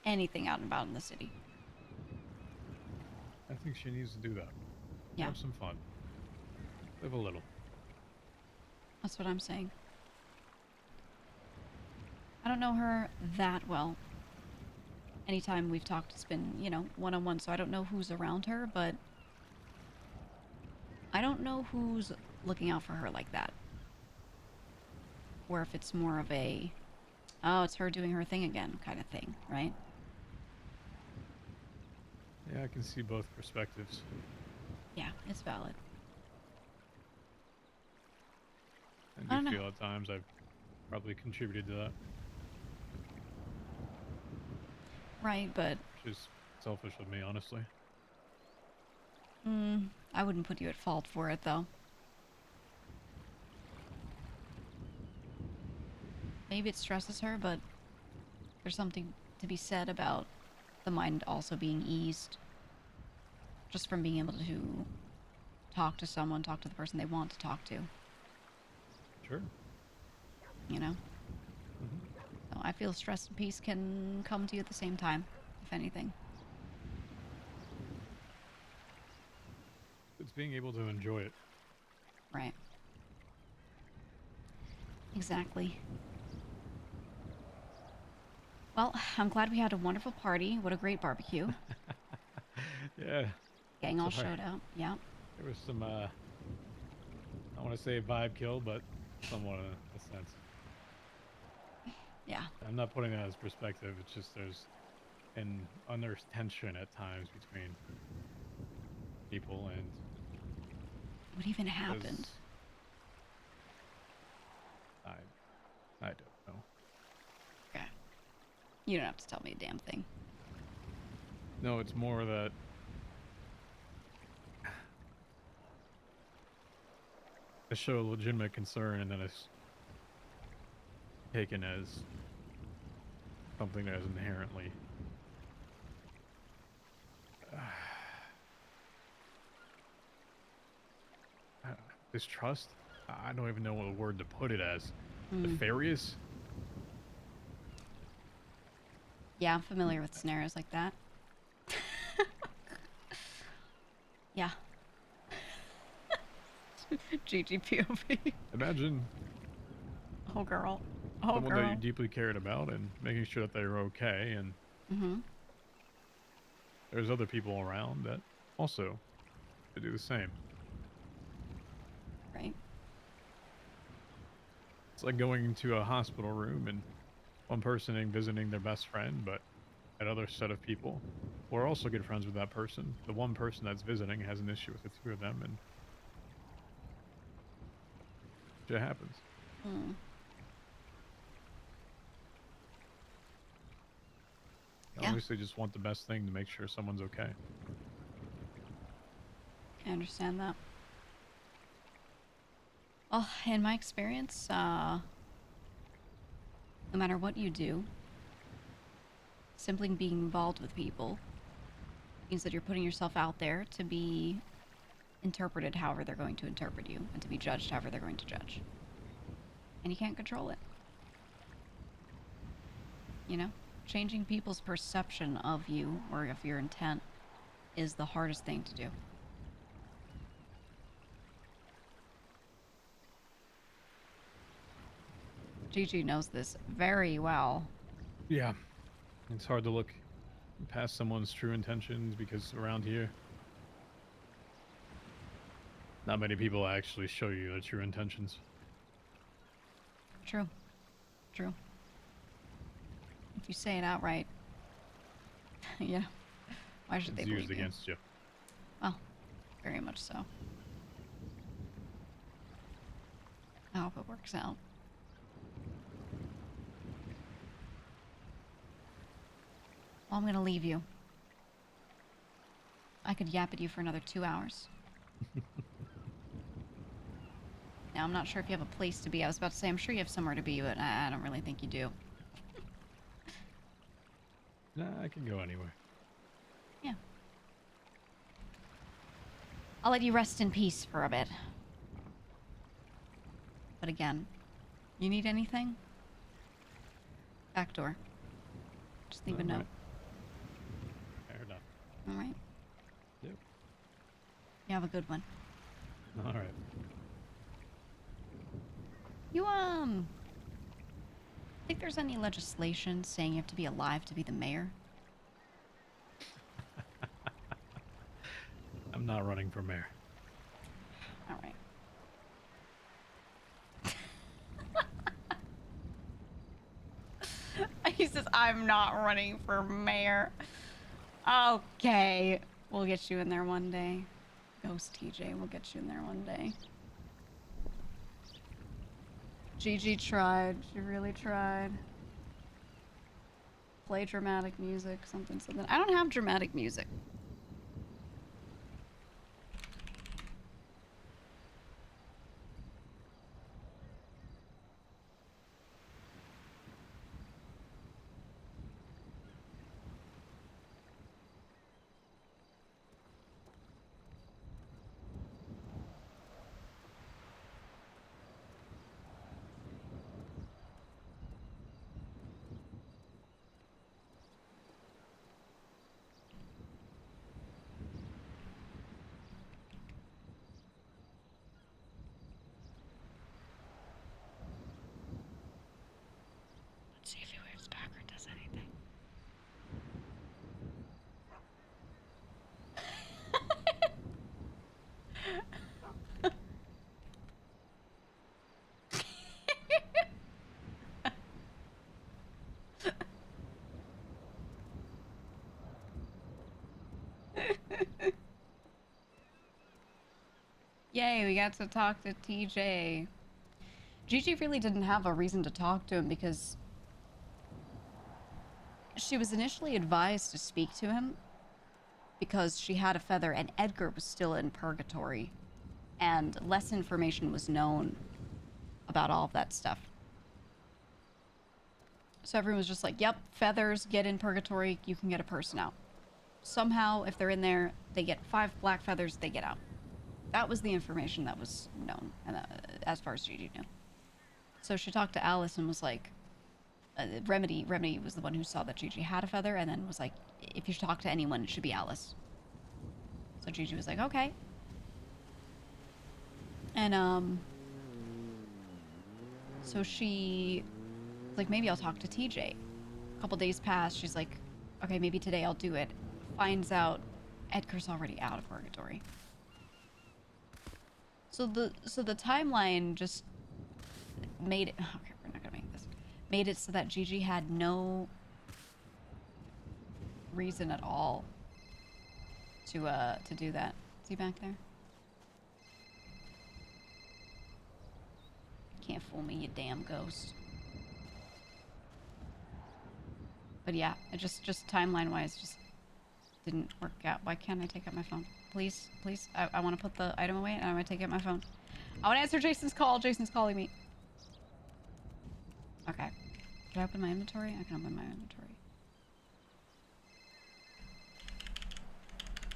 anything out and about in the city. I think she needs to do that. Yeah. Have some fun. Live a little. That's what I'm saying. I don't know her that well. Anytime we've talked, it's been, you know, one-on-one, so I don't know who's around her, but I don't know who's looking out for her like that. Or if it's more of a, oh, it's her doing her thing again kind of thing, right? Yeah, I can see both perspectives. Yeah, it's valid. I don't do know. feel at times I've probably contributed to that. Right, but Which is selfish of me, honestly. I wouldn't put you at fault for it, though. Maybe it stresses her, but there's something to be said about the mind also being eased. Just from being able to talk to someone, talk to the person they want to talk to. Sure. You know? So I feel stress and peace can come to you at the same time, if anything. It's being able to enjoy it. Right. Exactly. Well, I'm glad we had a wonderful party. What a great barbecue. Yeah. Gang all Sorry. showed up. Yeah. There was some, I want to say vibe kill, but somewhat in a sense. Yeah. I'm not putting that as perspective. It's just there's tension at times between people and... What even happened? I don't know. Okay. You don't have to tell me a damn thing. No, it's more that I show legitimate concern and then it's taken as something that is inherently distrust. I don't even know what word to put it as. Nefarious? Yeah, I'm familiar with scenarios like that. Yeah. Gigi POV. Imagine Oh, girl. Oh, someone girl. that you deeply cared about and making sure that they're okay, and there's other people around that also do the same. Right. It's like going into a hospital room and one person ain't visiting their best friend, but another set of people who are also good friends with that person. The one person that's visiting has an issue with the two of them, and shit happens. You obviously just want the best thing to make sure someone's okay. I understand that. Well, in my experience, no matter what you do, simply being involved with people means that you're putting yourself out there to be interpreted however they're going to interpret you, and to be judged however they're going to judge. And you can't control it. You know? Changing people's perception of you, or of your intent, is the hardest thing to do. Gigi knows this very well. Yeah. It's hard to look past someone's true intentions because around here, not many people actually show you their true intentions. True. True. If you say it outright, yeah, why should they It's believe used you? against you. Well, very much so. I hope it works out. Well, I'm gonna leave you. I could yap at you for another 2 hours. Now, I'm not sure if you have a place to be. I was about to say, I'm sure you have somewhere to be, but I don't really think you do. Nah, I can go anywhere. Yeah. I'll let you rest in peace for a bit. But again, you need anything? Back door. Just leave a note. Fair enough. Alright? Yep. You have a good one. Alright. You, think there's any legislation saying you have to be alive to be the mayor? I'm not running for mayor. Alright. He says, I'm not running for mayor. Okay. We'll get you in there one day. Ghost TJ, we'll get you in there one day. Gigi tried. She really tried. Play dramatic music, something. I don't have dramatic music. Let's see if he waves back or does anything. Yay, we got to talk to TJ. Gigi really didn't have a reason to talk to him because she was initially advised to speak to him because she had a feather and Edgar was still in purgatory and less information was known about all of that stuff. So everyone was just like, yep, feathers, get in purgatory, you can get a person out. Somehow, if they're in there, they get 5 black feathers, they get out. That was the information that was known, and as far as Gigi knew. So she talked to Alice and was like, Remedy was the one who saw that Gigi had a feather, and then was like, if you talk to anyone, it should be Alice. So Gigi was like, okay. And, so she was like, maybe I'll talk to TJ. A couple days passed, she's like, okay, maybe today I'll do it. Finds out Edgar's already out of purgatory. So the timeline just made it, okay, we're not gonna make this. Made it so that Gigi had no reason at all to do that. Is he back there? Can't fool me, you damn ghost. But yeah, it just timeline-wise just didn't work out. Why can't I take out my phone? Please, please. I want to put the item away and I want to take out my phone. I want to answer Jason's call. Jason's calling me. Okay. Can I open my inventory? I can open my inventory.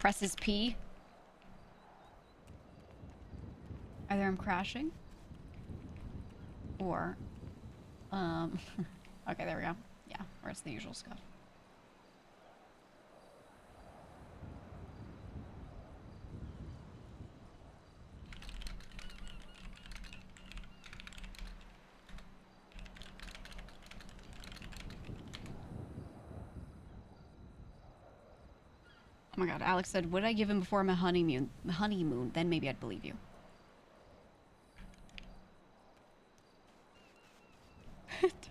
Presses P. Either I'm crashing or, okay, there we go. Yeah, or it's the usual stuff. Oh my god, Alex said, would I give him before my honeymoon? Then maybe I'd believe you.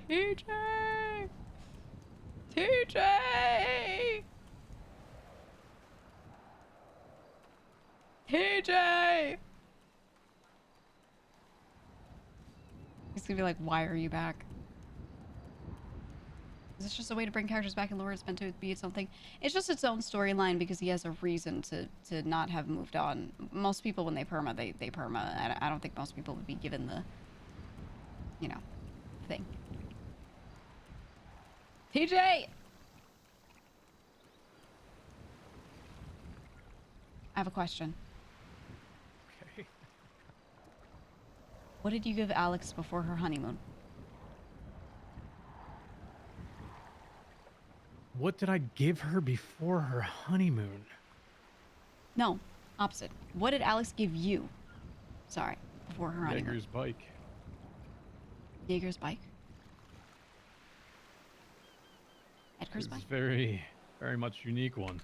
TJ! TJ! TJ! He's gonna be like, why are you back? Is this just a way to bring characters back in lore? It's meant to be something. It's just its own storyline because he has a reason to not have moved on. Most people, when they perma, they perma. I don't think most people would be given the, you know, thing. TJ! I have a question. Okay. What did you give Alex before her honeymoon? What did I give her before her honeymoon? No, opposite. What did Alex give you? Sorry, before her honeymoon. Jaeger's bike. Jaeger's bike? Edgar's It's bike? very, very much unique one.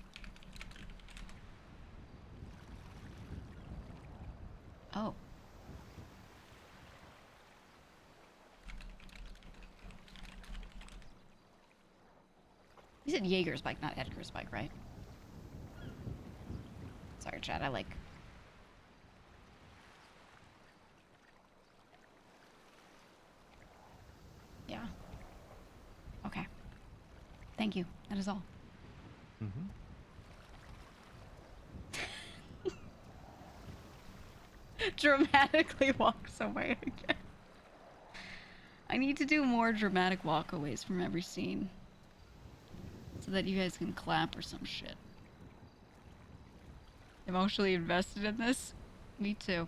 Oh. You said Jaeger's bike, not Edgar's bike, right? Sorry, Chad, I like... Yeah. Okay. Thank you. That is all. Mm-hmm. Dramatically walks away again. I need to do more dramatic walkaways from every scene. So that you guys can clap or some shit. Emotionally invested in this? Me too.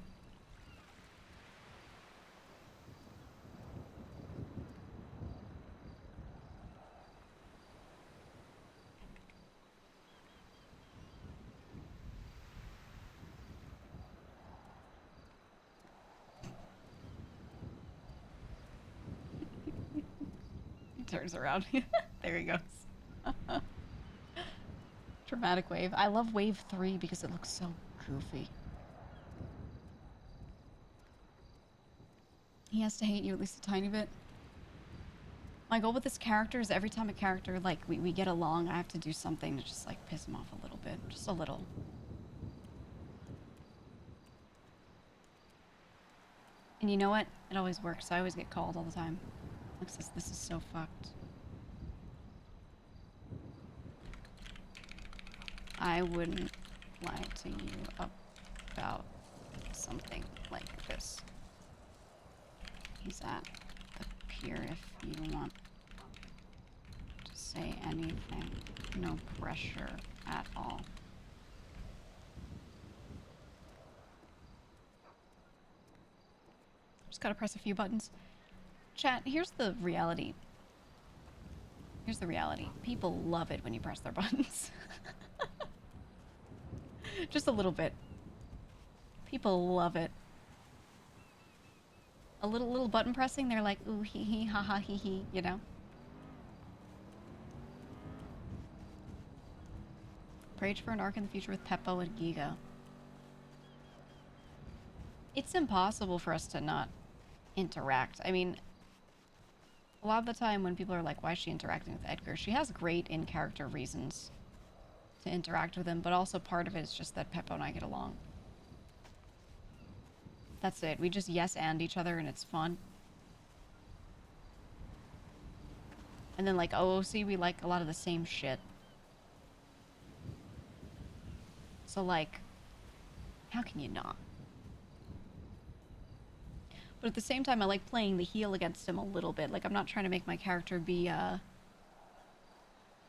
He turns around. There he goes. Dramatic wave. I love wave 3 because it looks so goofy. He has to hate you at least a tiny bit. My goal with this character is every time a character, like, we get along, I have to do something to just, like, piss him off a little bit. Just a little. And you know what? It always works. I always get called all the time. Looks says, this is so fucked. I wouldn't lie to you about something like this. He's at the pier if you want to say anything. No pressure at all. Just gotta press a few buttons. Chat, here's the reality. Here's the reality. People love it when you press their buttons. Just a little bit. People love it. A little button pressing, they're like, ooh, hee hee, ha ha, hee hee, you know? Prayed for an arc in the future with Peppo and GEEGA. It's impossible for us to not interact. I mean, a lot of the time when people are like, why is she interacting with Edgar? She has great in-character reasons to interact with him, but also part of it is just that Peppo and I get along. That's it. We just yes and each other and it's fun. And then like OOC, we like a lot of the same shit. So like, how can you not? But at the same time, I like playing the heel against him a little bit. Like, I'm not trying to make my character be,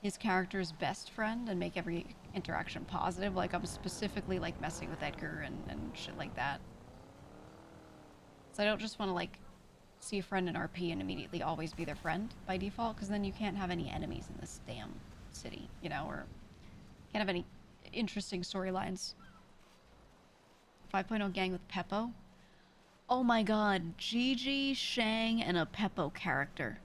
his character's best friend and make every interaction positive. Like, I'm specifically, like, messing with Edgar and shit like that. So I don't just want to, like, see a friend in RP and immediately always be their friend by default, because then you can't have any enemies in this damn city, you know, or can't have any interesting storylines. 5.0 gang with Peppo. Oh my god, Gigi, Shang, and a Peppo character.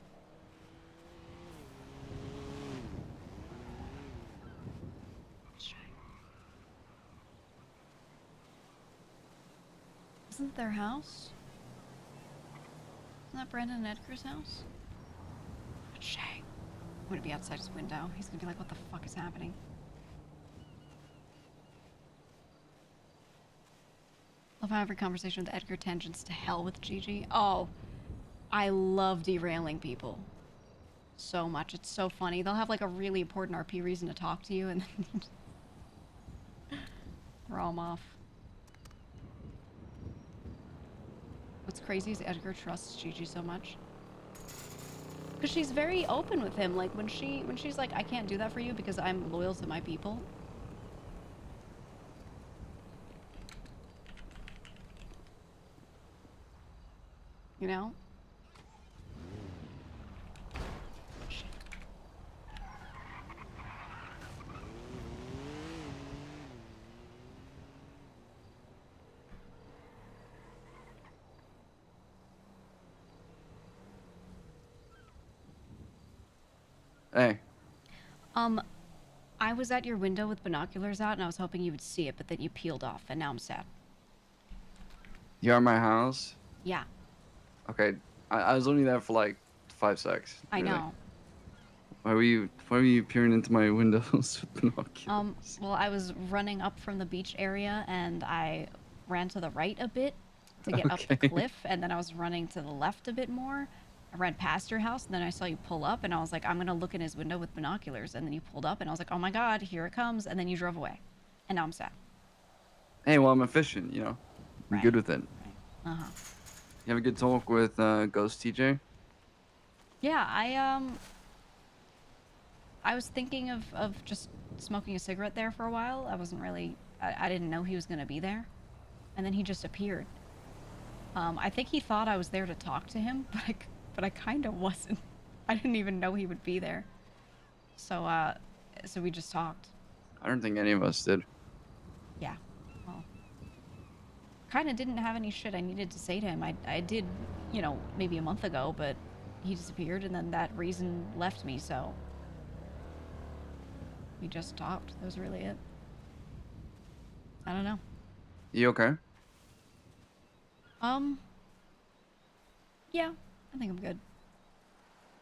Isn't their house? Isn't that Brandon and Edgar's house? But Shang. I'm gonna be outside his window. He's gonna be like, what the fuck is happening? Love how every conversation with Edgar tangents to hell with Gigi. Oh, I love derailing people so much. It's so funny. They'll have like a really important RP reason to talk to you and then throw them off. What's crazy is Edgar trusts Gigi so much. Because she's very open with him. Like when she's like, I can't do that for you because I'm loyal to my people. You know? Hey. I was at your window with binoculars out and I was hoping you would see it, but then you peeled off and now I'm sad. You're at my house? Yeah, Okay. I was only there for like 5 seconds. I really. know. Why were you peering into my windows with binoculars? Well, I was running up from the beach area and I ran to the right a bit to get up the Okay. cliff, and then I was running to the left a bit more. I ran past your house and then I saw you pull up and I was like, I'm gonna look in his window with binoculars, and then you pulled up and I was like, oh my god, here it comes, and then you drove away. And now I'm sad. Hey, well, I'm efficient, you know. I'm good with it. Uh-huh. You have a good talk with Ghost TJ? Yeah, I was thinking of just smoking a cigarette there for a while. I wasn't really, I didn't know he was gonna be there. And then he just appeared. I think he thought I was there to talk to him, but I kind of wasn't. I didn't even know he would be there. So, so we just talked. I don't think any of us did. Yeah. Well, kind of didn't have any shit I needed to say to him. I did, you know, maybe a month ago, but he disappeared and then that reason left me, so we just talked. That was really it. I don't know. You okay? Yeah, I think I'm good.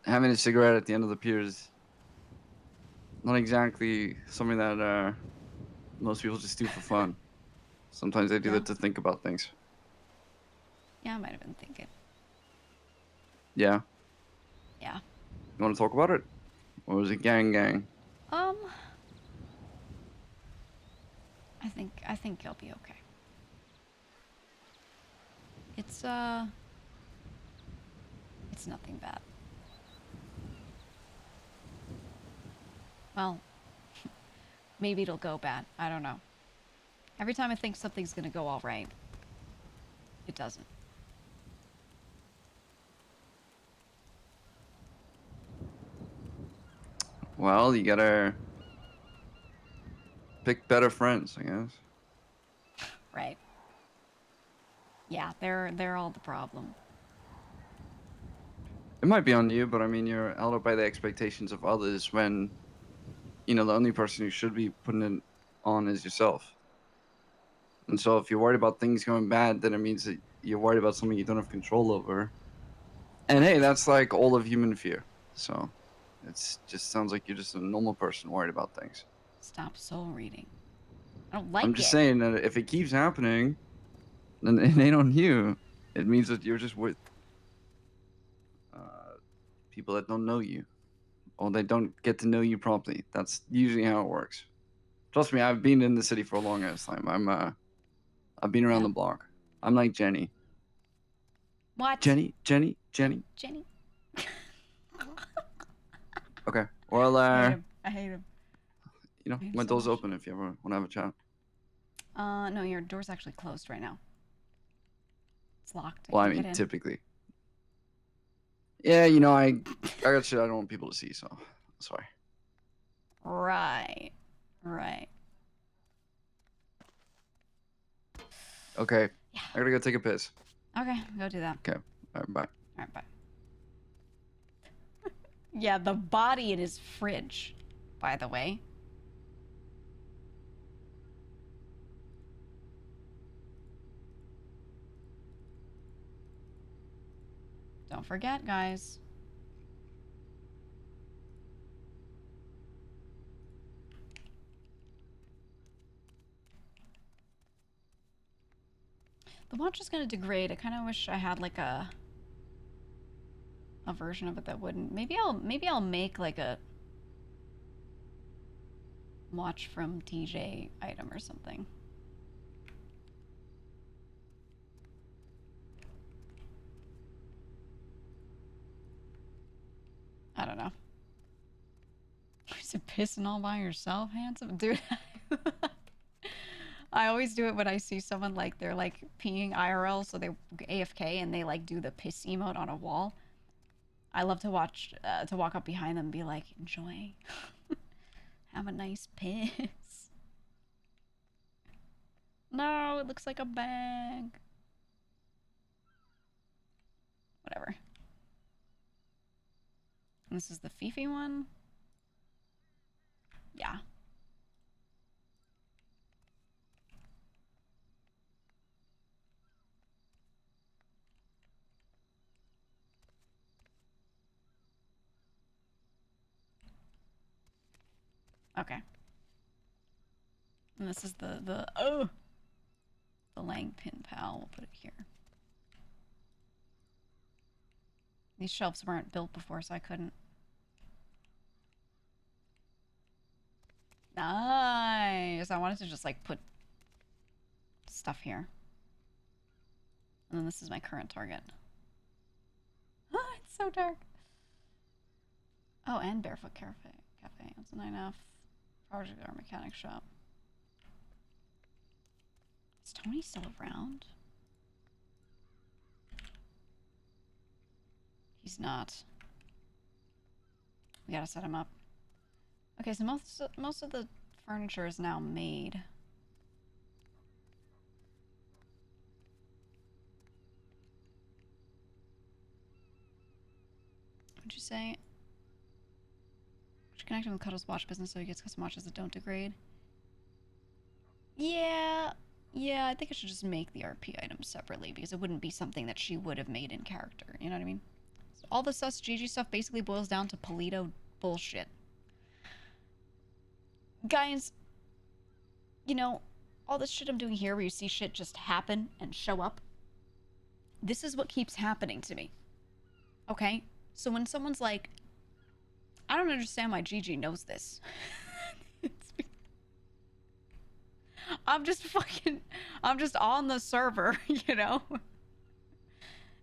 Having a cigarette at the end of the pier is not exactly something that most people just do for fun. Sometimes they do that to think about things. Yeah, I might have been thinking. Yeah. Yeah. You want to talk about it? Or was it gang? I think you'll be okay. It's nothing bad. Well, maybe it'll go bad. I don't know. Every time I think something's gonna go all right, it doesn't. Well, you gotta pick better friends, I guess. Right. Yeah, they're all the problem. It might be on you, but I mean, you're held up by the expectations of others when, you know, the only person who should be putting it on is yourself. And so if you're worried about things going bad, then it means that you're worried about something you don't have control over. And hey, that's like all of human fear. So it's just sounds like you're just a normal person worried about things. Stop soul reading. I don't like it. I'm just saying that if it keeps happening, then it ain't on you. It means that you're just with people that don't know you, or they don't get to know you properly. That's usually how it works. Trust me, I've been in the city for a long ass time. I've been around the block. I'm like Jenny. What? Jenny. Jenny. Okay. Well, I hate him. You know, I hate him my so door's much. open if you ever want to have a chat. No, your door's actually closed right now. It's locked. Well, I can't mean, get in. typically. Yeah, you know, I got shit I don't want people to see, so sorry. Right. Right. Okay, I gotta go take a piss. Okay, go do that. Okay, all right, bye. All right, bye. Yeah, the body in his fridge, by the way. Don't forget, guys. The watch is gonna degrade. I kind of wish I had like a version of it that wouldn't. Maybe I'll make like a watch from TJ item or something. I don't know. Is it pissing all by yourself, handsome? Dude, I always do it when I see someone like they're like peeing IRL, so they AFK and they like do the piss emote on a wall. I love to watch, to walk up behind them and be like, enjoy. Have a nice piss. No, it looks like a bag. Whatever. And this is the Fifi one. Yeah. Okay. And this is the Lang Pin Pal. We'll put it here. These shelves weren't built before, so I couldn't. Nice. I wanted to just like put stuff here. And then this is my current target. It's so dark. Oh, and Barefoot Cafe. That's a 9F. Project or mechanic shop. Is Tony still around? He's not. We gotta set him up. Okay, so most of the furniture is now made. What'd you say? Should connect him with Cuddle's watch business so he gets custom watches that don't degrade. Yeah, I think I should just make the RP items separately because it wouldn't be something that she would have made in character. You know what I mean? So all the sus Gigi stuff basically boils down to Polito bullshit. Guys, you know, all this shit I'm doing here where you see shit just happen and show up, this is what keeps happening to me. Okay? So when someone's like, I don't understand why Gigi knows this. I'm just on the server, you know?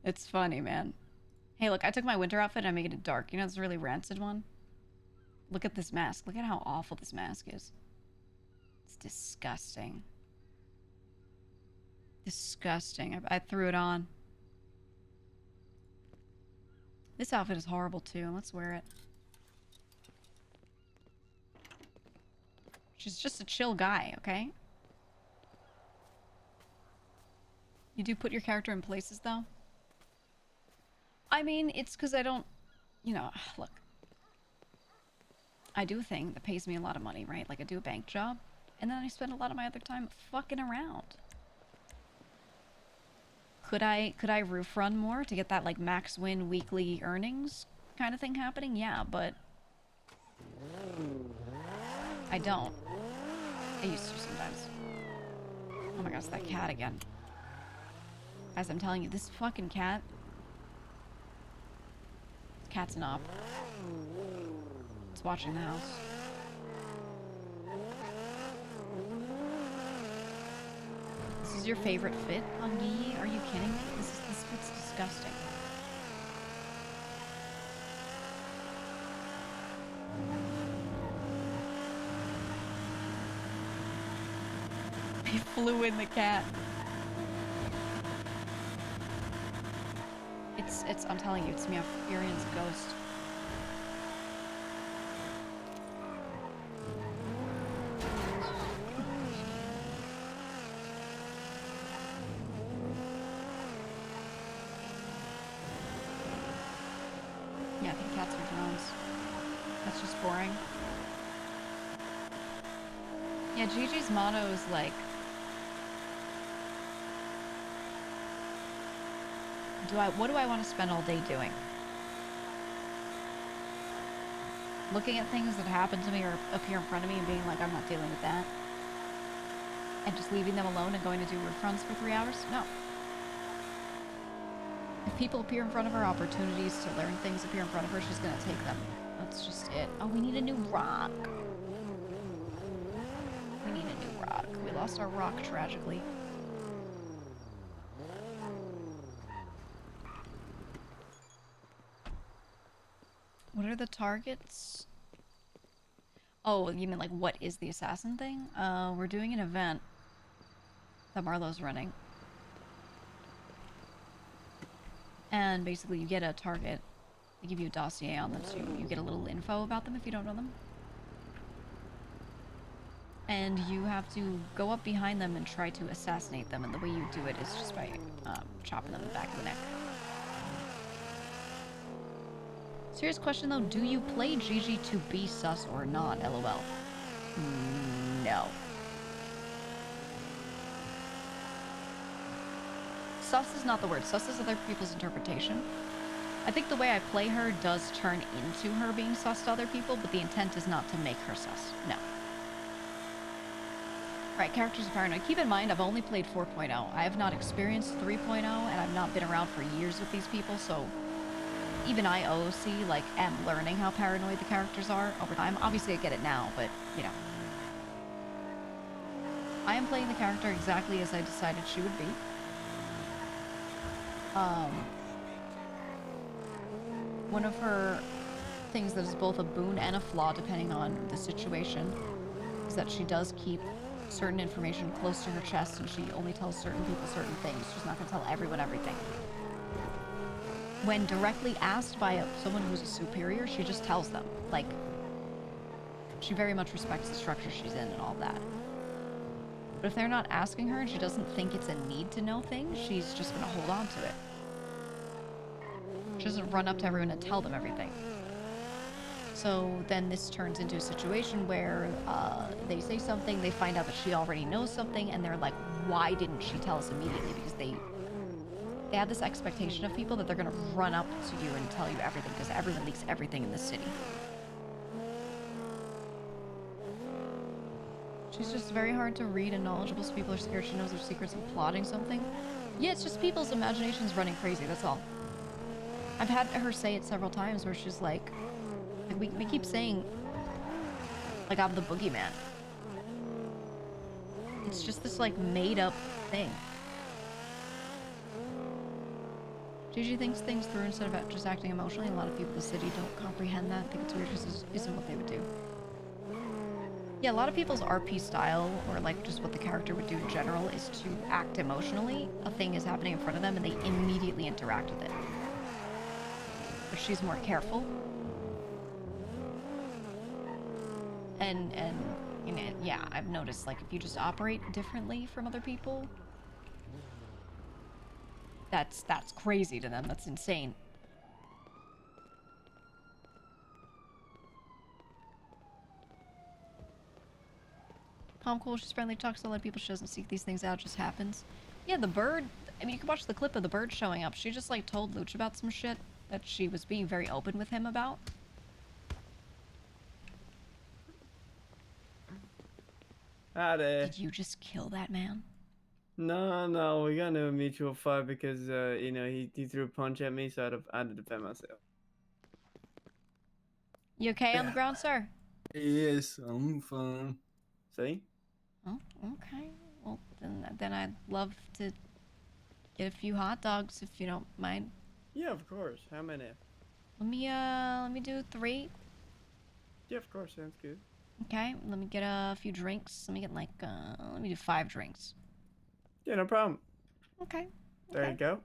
It's funny, man. Hey, look, I took my winter outfit and I made it dark. You know this really rancid one? Look at this mask. Look at how awful this mask is. It's disgusting. Disgusting. I threw it on. This outfit is horrible too. Let's wear it. She's just a chill guy, okay? You do put your character in places, though? I mean, it's because I don't... You know, look. I do a thing that pays me a lot of money, right? Like, I do a bank job, and then I spend a lot of my other time fucking around. Could I roof run more to get that, like, max win weekly earnings kind of thing happening? Yeah, but... I don't. I used to sometimes. Oh my gosh, that cat again. As I'm telling you, this fucking cat... This cat's an op. It's watching the house. This is your favorite fit on Gigi? Are you kidding me? This fit's disgusting. They flew in the cat. I'm telling you, it's Furion's ghost. Yeah, I think cats are drones. That's just boring. Yeah, Gigi's motto is like, what do I want to spend all day doing? Looking at things that happen to me or appear in front of me and being like, I'm not dealing with that. And just leaving them alone and going to do roof runs for 3 hours? No. If people appear in front of her, opportunities to learn things appear in front of her, she's gonna take them. That's just it. Oh, we need a new rock. We need a new rock. We lost our rock tragically. What are the targets? Oh, you mean like what is the assassin thing? We're doing an event that Marlo's running. And basically you get a target. They give you a dossier on them, so you get a little info about them if you don't know them. And you have to go up behind them and try to assassinate them, and the way you do it is just by chopping them in the back of the neck. Serious question though, do you play Gigi to be sus or not, lol? No. Sus is not the word. Sus is other people's interpretation. I think the way I play her does turn into her being sus to other people, but the intent is not to make her sus. No. Right, characters are paranoid. Keep in mind, I've only played 4.0. I have not experienced 3.0, and I've not been around for years with these people, so even I, OOC, like, am learning how paranoid the characters are over time. Obviously, I get it now, but, you know. I am playing the character exactly as I decided she would be. One of her things that is both a boon and a flaw, depending on the situation, is that she does keep certain information close to her chest, and she only tells certain people certain things. She's not going to tell everyone everything. When directly asked by someone who's a superior, she just tells them. Like, she very much respects the structure she's in and all that. But if they're not asking her and she doesn't think it's a need to know things, she's just going to hold on to it. She doesn't run up to everyone and tell them everything. So then this turns into a situation where they say something, they find out that she already knows something, and they're like, why didn't she tell us immediately? Because they have this expectation of people that they're going to run up to you and tell you everything, because everyone leaks everything in the city. She's just very hard to read and knowledgeable, so people are scared she knows their secrets and plotting something. Yeah, it's just people's imaginations running crazy, that's all. I've had her say it several times where she's like we keep saying, like, I'm the boogeyman. It's just this, like, made-up thing. Gigi thinks things through instead of just acting emotionally. A lot of people in the city don't comprehend that. I think it's weird because this isn't what they would do. Yeah, a lot of people's RP style, or, like, just what the character would do in general, is to act emotionally. A thing is happening in front of them, and they immediately interact with it. But she's more careful. And you know, yeah, I've noticed, like, if you just operate differently from other people, that's crazy to them. That's insane. Calm, cool, she's friendly, talks to a lot of people, she doesn't seek these things out, just happens. Yeah, the bird, I mean, you can watch the clip of the bird showing up. She just, like, told Luch about some shit that she was being very open with him about. Hi there. Did you just kill that man? No, we got into a mutual fight because, you know, he threw a punch at me, so I had to defend myself. You okay on the ground, sir? Yes, I'm fine. See? Oh, okay. Well, then I'd love to get a few hot dogs if you don't mind. Yeah, of course. How many? Let me do 3. Yeah, of course. Sounds good. Okay, let me get a few drinks. Let me get like, let me do 5 drinks. Yeah, no problem. Okay. There you go.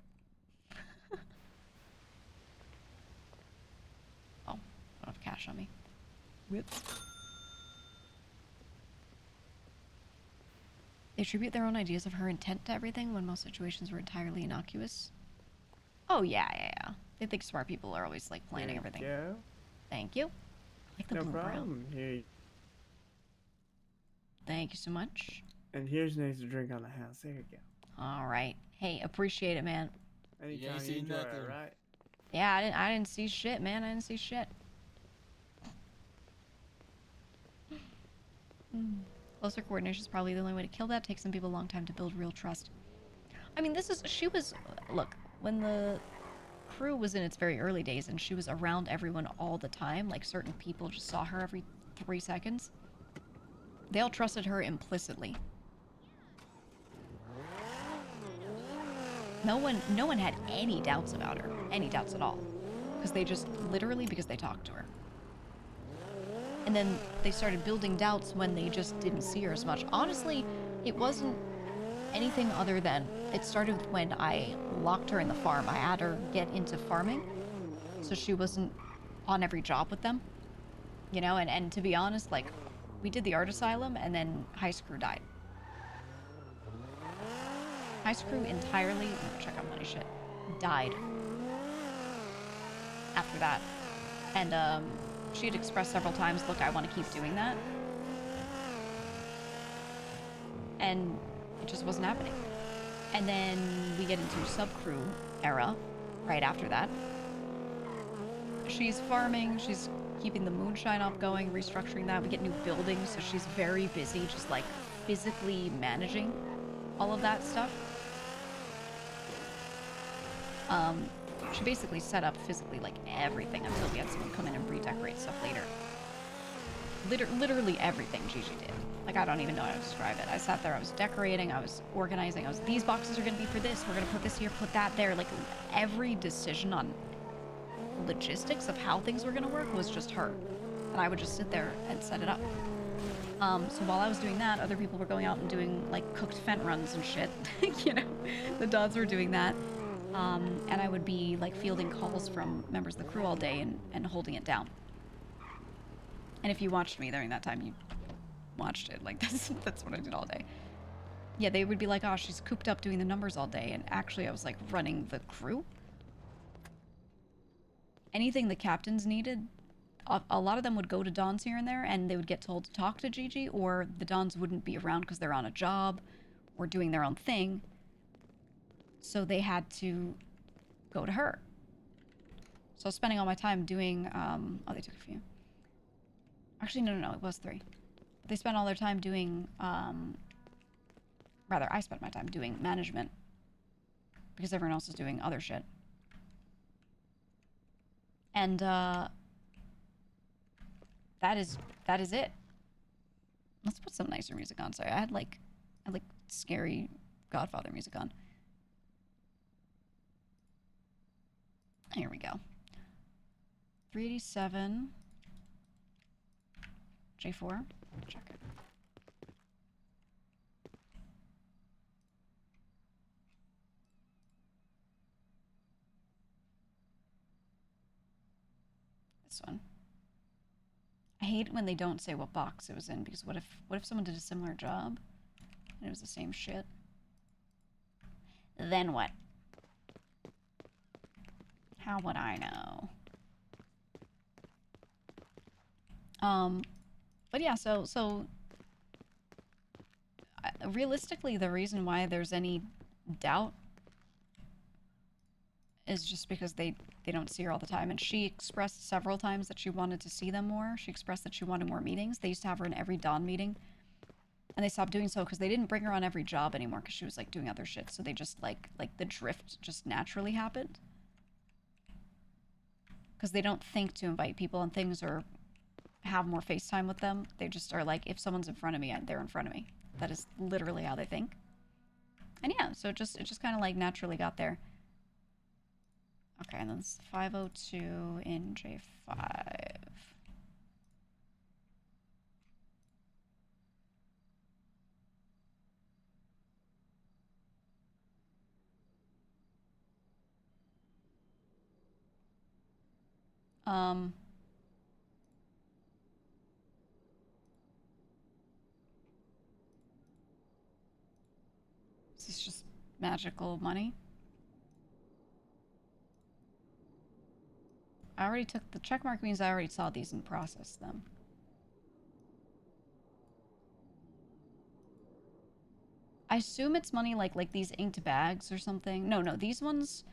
Oh, I don't have cash on me. Whoops. They attribute their own ideas of her intent to everything when most situations were entirely innocuous. Oh, yeah. They think smart people are always, like, planning everything. Yeah. Thank you. I like the No blue problem. brown. Here. Thank you so much. And here's an extra drink on the house. There you go. All right. Hey, appreciate it, man. Anytime you enjoy it, right? Yeah, I didn't see shit, man. I didn't see shit. Closer coordination is probably the only way to kill that. Takes some people a long time to build real trust. I mean, look, when the crew was in its very early days and she was around everyone all the time, like certain people just saw her every 3 seconds, they all trusted her implicitly. No one had any doubts about her, any doubts at all, because they talked to her. And then they started building doubts when they just didn't see her as much. Honestly, it wasn't anything other than it started when I locked her in the farm. I had her get into farming, so she wasn't on every job with them, you know. And to be honest, like, we did the art asylum, and then Heist Crew died. Heist Crew entirely, I'm gonna check on money shit, died after that. And she had expressed several times, look, I want to keep doing that. And it just wasn't happening. And then we get into sub-crew era right after that. She's farming, she's keeping the moonshine up going, restructuring that. We get new buildings, so she's very busy just like physically managing all of that stuff. She basically set up physically like everything until we had someone come in and redecorate stuff later. Literally everything Gigi did. Like, I don't even know how to describe it. I sat there, I was decorating, I was organizing, these boxes are gonna be for this, we're gonna put this here, put that there. Like, every decision on logistics of how things were gonna work was just her. And I would just sit there and set it up. So while I was doing that, other people were going out and doing, like, cooked fent runs and shit. You know, the Dons were doing that. And I would be, like, fielding calls from members of the crew all day and holding it down. And if you watched me during that time, you watched it. Like, that's what I did all day. Yeah, they would be like, oh, she's cooped up doing the numbers all day. And actually, I was, like, running the crew. Anything the captains needed, a lot of them would go to Dons here and there, and they would get told to talk to Gigi, or the Dons wouldn't be around because they're on a job or doing their own thing. So they had to go to her. So I was spending all my time doing, oh, they took a few. Actually, no, it was 3. They spent all their time doing, rather, I spent my time doing management because everyone else is doing other shit. And, that is it. Let's put some nicer music on. Sorry, I had like scary Godfather music on. Here we go. 387. J4. Check it. This one. I hate when they don't say what box it was in, because what if someone did a similar job and it was the same shit? Then what? How would I know? But yeah, so realistically, the reason why there's any doubt is just because they don't see her all the time. And she expressed several times that she wanted to see them more. She expressed that she wanted more meetings. They used to have her in every Dawn meeting. And they stopped doing so because they didn't bring her on every job anymore because she was, like, doing other shit. So they just, like the drift just naturally happened. Because they don't think to invite people on things or have more FaceTime with them. They just are like, if someone's in front of me, they're in front of me. That is literally how they think. And yeah, so it just kind of, like, naturally got there. Okay, and then it's 502 in J5. Is this just magical money? I already took the check mark means I already saw these in process them. I assume it's money like these inked bags or something. No, these ones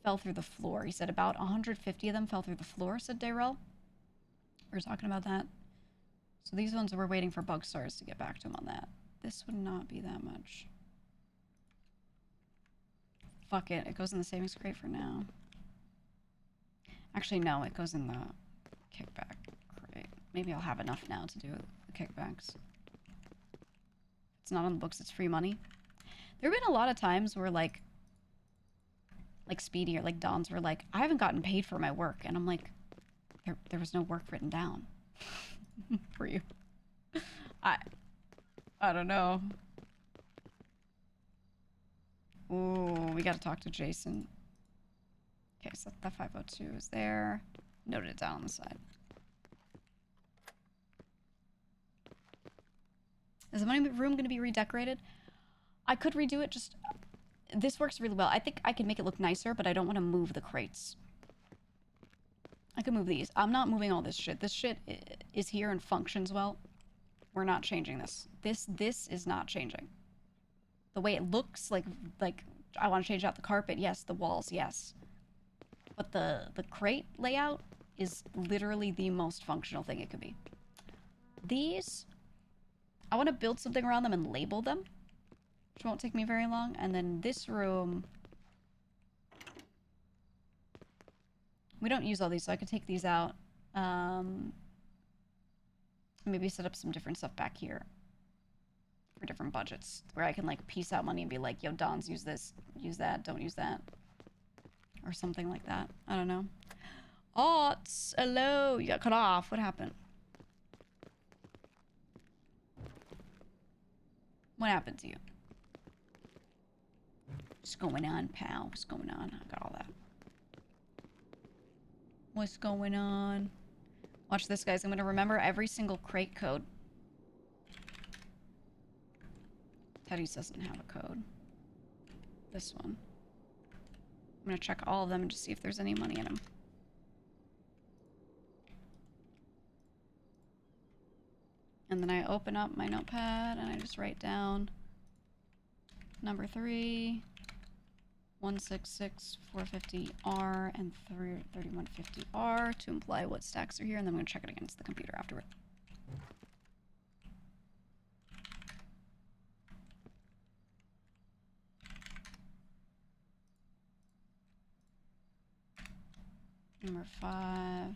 fell through the floor. He said about 150 of them fell through the floor, said Dayrell. We were talking about that. So these ones, we're waiting for Bugstars to get back to him on that. This would not be that much. Fuck it. It goes in the savings crate for now. Actually, no. It goes in the kickback crate. Maybe I'll have enough now to do the kickbacks. It's not on the books. It's free money. There have been a lot of times where, like Speedy or like Dons were like, I haven't gotten paid for my work. And I'm like, there was no work written down for you. I don't know. Ooh, we gotta talk to Jason. Okay, so that 502 is there. Noted it down on the side. Is the money room gonna be redecorated? I could redo it, just... This works really well. I think I can make it look nicer, but I don't want to move the crates. I can move these. I'm not moving all this shit. This shit is here and functions well. We're not changing this. This is not changing. The way it looks, like I want to change out the carpet, yes. The walls, yes. But the crate layout is literally the most functional thing it could be. These, I want to build something around them and label them, which won't take me very long. And then this room, we don't use all these, so I could take these out. Maybe set up some different stuff back here for different budgets, where I can like piece out money and be like, yo, Dons, use this, use that, don't use that. Or something like that. I don't know. Oh, hello. You got cut off. What happened? What happened to you? What's going on, pal? What's going on? I got all that. What's going on? Watch this, guys. I'm going to remember every single crate code. Teddy's doesn't have a code. This one. I'm going to check all of them and just see if there's any money in them. And then I open up my notepad and I just write down number 3, 166-450R and 3150R to imply what stacks are here, and then I'm going to check it against the computer afterward. Number 5.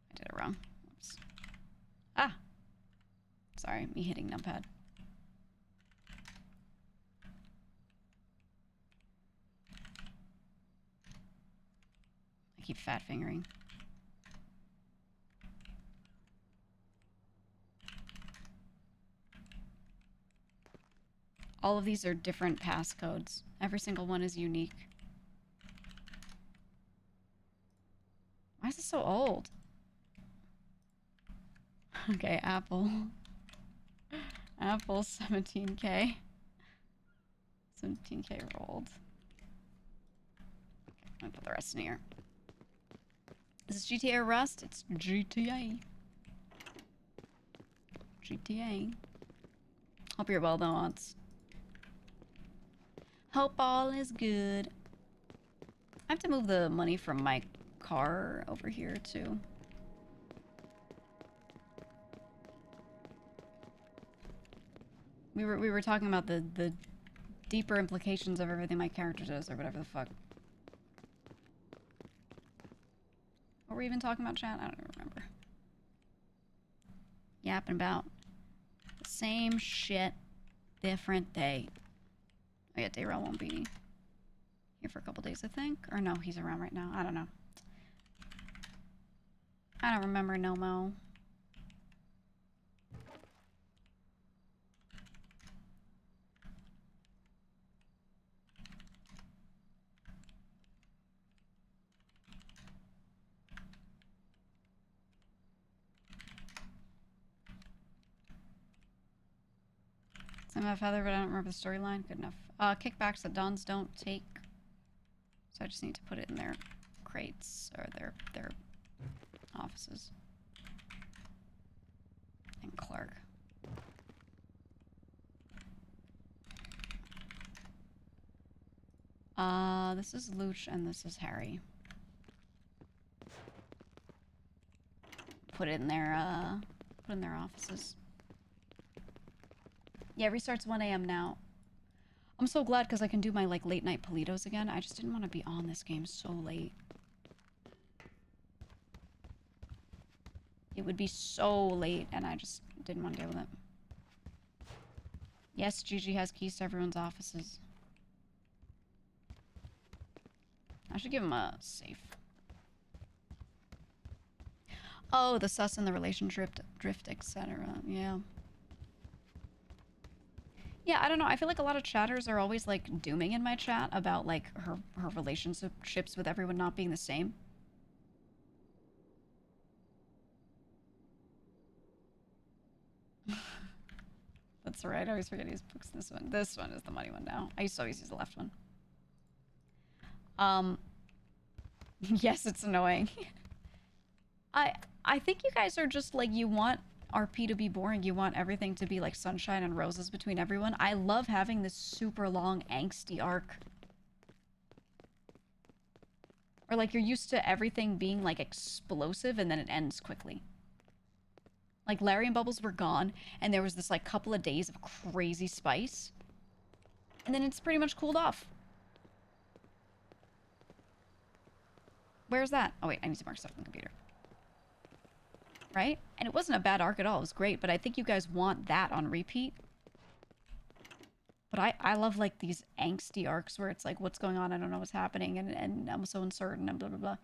I did it wrong. Oops. Ah! Sorry, me hitting numpad. I keep fat fingering. All of these are different passcodes. Every single one is unique. Why is it so old? Okay, Apple. Apple 17K. 17K rolled. Okay, I'm gonna put the rest in here. Is this GTA or Rust? It's GTA. GTA. Hope you're well, though, Aunts. Hope all is good. I have to move the money from my car over here, too. We were talking about the deeper implications of everything my character does, or whatever the fuck. What were we even talking about, chat? I don't even remember. Yapping about the same shit, different day. Oh yeah, Dayrell won't be here for a couple days, I think. Or no, he's around right now. I don't know. I don't remember no mo. I'm a feather, but I don't remember the storyline. Good enough. Kickbacks that Dons don't take. So I just need to put it in their crates or their offices. And Clark. This is Luch and this is Harry. Put it in their offices. Yeah, restarts 1 a.m. now. I'm so glad because I can do my like late night Politos again. I just didn't want to be on this game so late. It would be so late and I just didn't want to deal with it. Yes, Gigi has keys to everyone's offices. I should give him a safe. Oh, the sus and the relationship drift, etc. Yeah. Yeah, I don't know. I feel like a lot of chatters are always like dooming in my chat about like her relationships with everyone not being the same. That's right. I always forget his books. This one. This one is the money one now. I used to always use the left one. Yes, it's annoying. I think you guys are just like, you want RP to be boring. You want everything to be like sunshine and roses between everyone. I love having this super long angsty arc. Or like you're used to everything being like explosive and then it ends quickly. Like Larry and Bubbles were gone and there was this like couple of days of crazy spice. And then it's pretty much cooled off. Where's that? Oh wait, I need to mark stuff on the computer. Right? And it wasn't a bad arc at all. It was great, but I think you guys want that on repeat. But I love like these angsty arcs where it's like, what's going on? I don't know what's happening and I'm so uncertain and blah, blah, blah.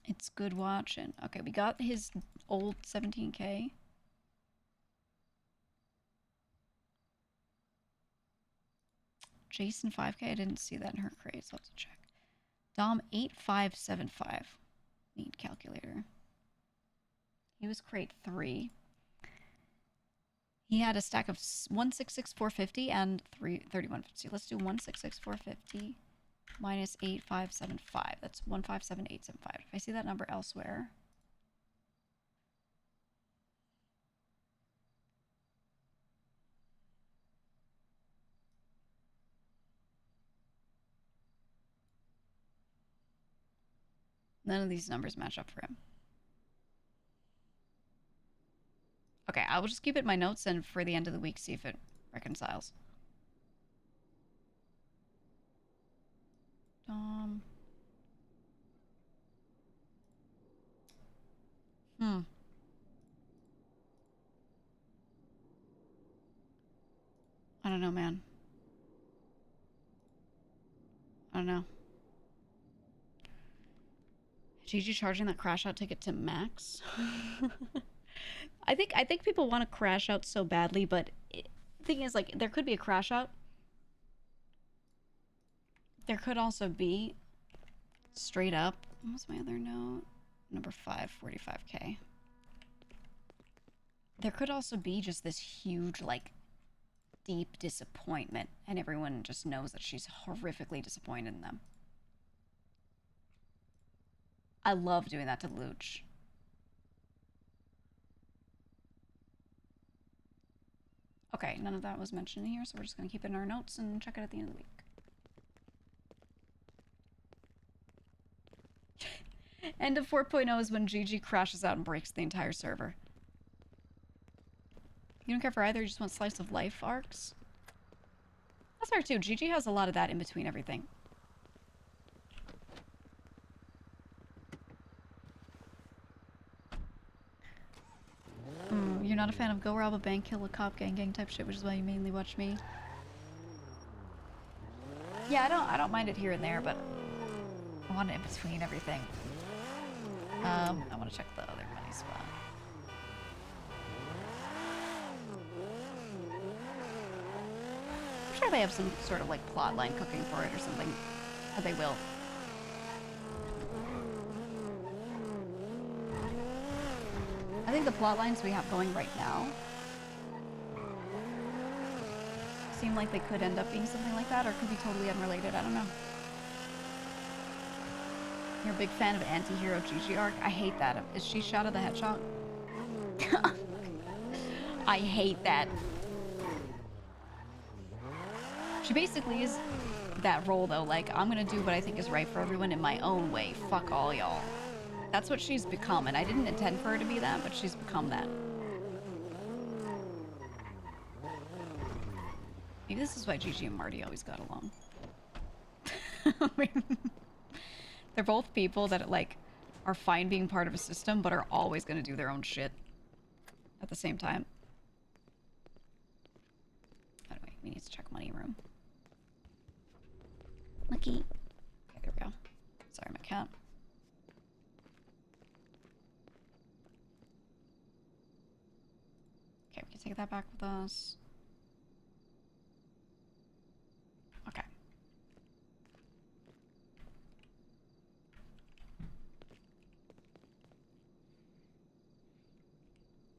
It's good watching. Okay, we got his old 17K. Jason 5K, I didn't see that in her crate, so I'll have to check. Dom 8575. Need calculator. He was crate 3. He had a stack of 166450 and 3150. Let's do 166450 minus 8575. That's 157875. If I see that number elsewhere. None of these numbers match up for him. Okay, I will just keep it in my notes and for the end of the week see if it reconciles. I don't know, man. I don't know. Gigi charging that crash out ticket to max? I think people want to crash out so badly, but the thing is, like, there could be a crash out. There could also be straight up. What was my other note? Number 5, 45K. There could also be just this huge, like, deep disappointment, and everyone just knows that she's horrifically disappointed in them. I love doing that to Luch. Okay, none of that was mentioned here, so we're just going to keep it in our notes and check it at the end of the week. End of 4.0 is when Gigi crashes out and breaks the entire server. You don't care for either, you just want slice of life arcs? That's fair too. Gigi has a lot of that in between everything. You're not a fan of go rob a bank, kill a cop, gang type shit, which is why you mainly watch me. Yeah, I don't mind it here and there, but I want it in between everything. I want to check the other money spot. I'm sure they have some sort of like plot line cooking for it or something. Or they will. I think the plot lines we have going right now seem like they could end up being something like that, or it could be totally unrelated. I don't know. You're a big fan of anti-hero Gigi arc? I hate that. Is she Shadow the Hedgehog? I hate that. She basically is that role, though. Like, I'm gonna do what I think is right for everyone in my own way. Fuck all y'all. That's what she's become, and I didn't intend for her to be that, but she's become that. Maybe this is why Gigi and Marty always got along. I mean, they're both people that, like, are fine being part of a system, but are always gonna do their own shit at the same time. Anyway, we need to check money room. Lucky. Okay, there we go. Sorry, my cat. Okay, we can take that back with us. Okay.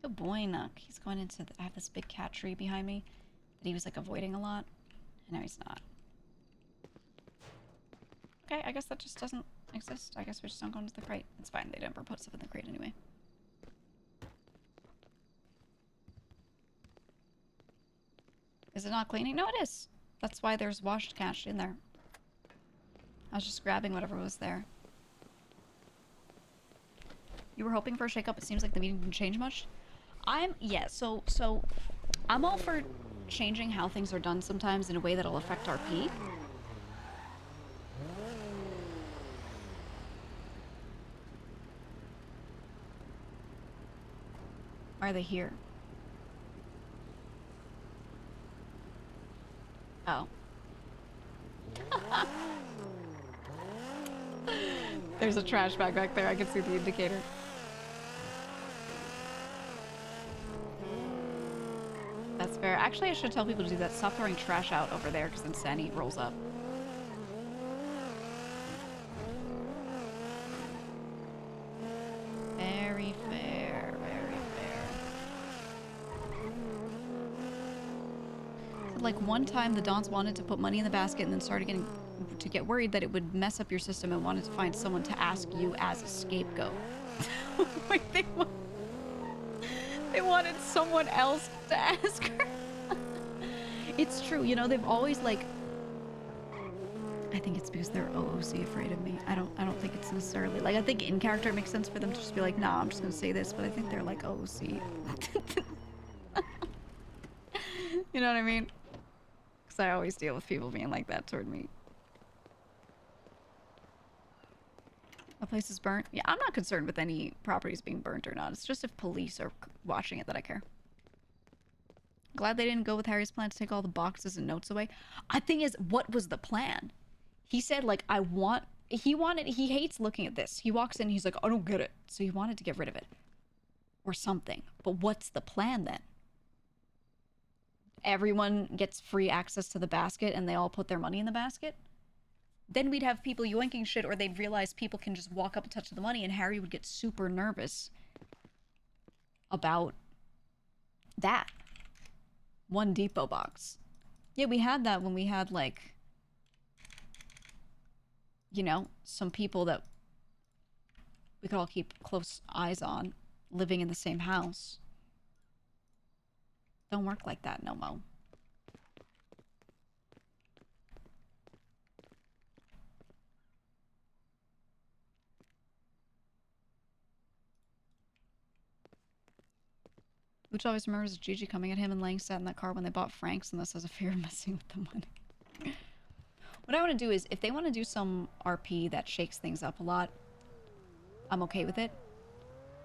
Good boy, Nook. He's going into I have this big cat tree behind me that he was like avoiding a lot, and now he's not. Okay, I guess that just doesn't exist. I guess we just don't go into the crate. It's fine. They never put stuff in the crate anyway. Is it not cleaning? No, it is. That's why there's washed cash in there. I was just grabbing whatever was there. You were hoping for a shakeup. It seems like the meeting didn't change much. Yeah, so I'm all for changing how things are done sometimes in a way that'll affect RP. Why are they here? Oh. There's a trash bag back there. I can see the indicator. That's fair. Actually, I should tell people to do that. Stop throwing trash out over there because then Sandy rolls up. Very fair. Very fair. So, like, one time the Dons wanted to put money in the basket and then started to get worried that it would mess up your system and wanted to find someone to ask you as a scapegoat. Like, they wanted someone else to ask her. It's true, you know, they've always, like, I think it's because they're OOC afraid of me. I don't think it's necessarily, like, I think in character it makes sense for them to just be like, nah, I'm just gonna say this, but I think they're like OOC. You know what I mean? Because I always deal with people being like that toward me. A place is burnt? Yeah, I'm not concerned with any properties being burnt or not. It's just if police are watching it that I care. Glad they didn't go with Harry's plan to take all the boxes and notes away. The thing is, what was the plan? He said, like, he hates looking at this. He walks in, he's like, I don't get it. So he wanted to get rid of it. Or something. But what's the plan then? Everyone gets free access to the basket and they all put their money in the basket? Then we'd have people yoinking shit, or they'd realize people can just walk up and touch the money, and Harry would get super nervous about that. One depot box. Yeah, we had that when we had, like, you know, some people that we could all keep close eyes on living in the same house. Don't work like that no mo. Which always remembers Gigi coming at him and laying sat in that car when they bought Frank's, and this has a fear of messing with the money. What I want to do is, if they want to do some RP that shakes things up a lot, I'm okay with it.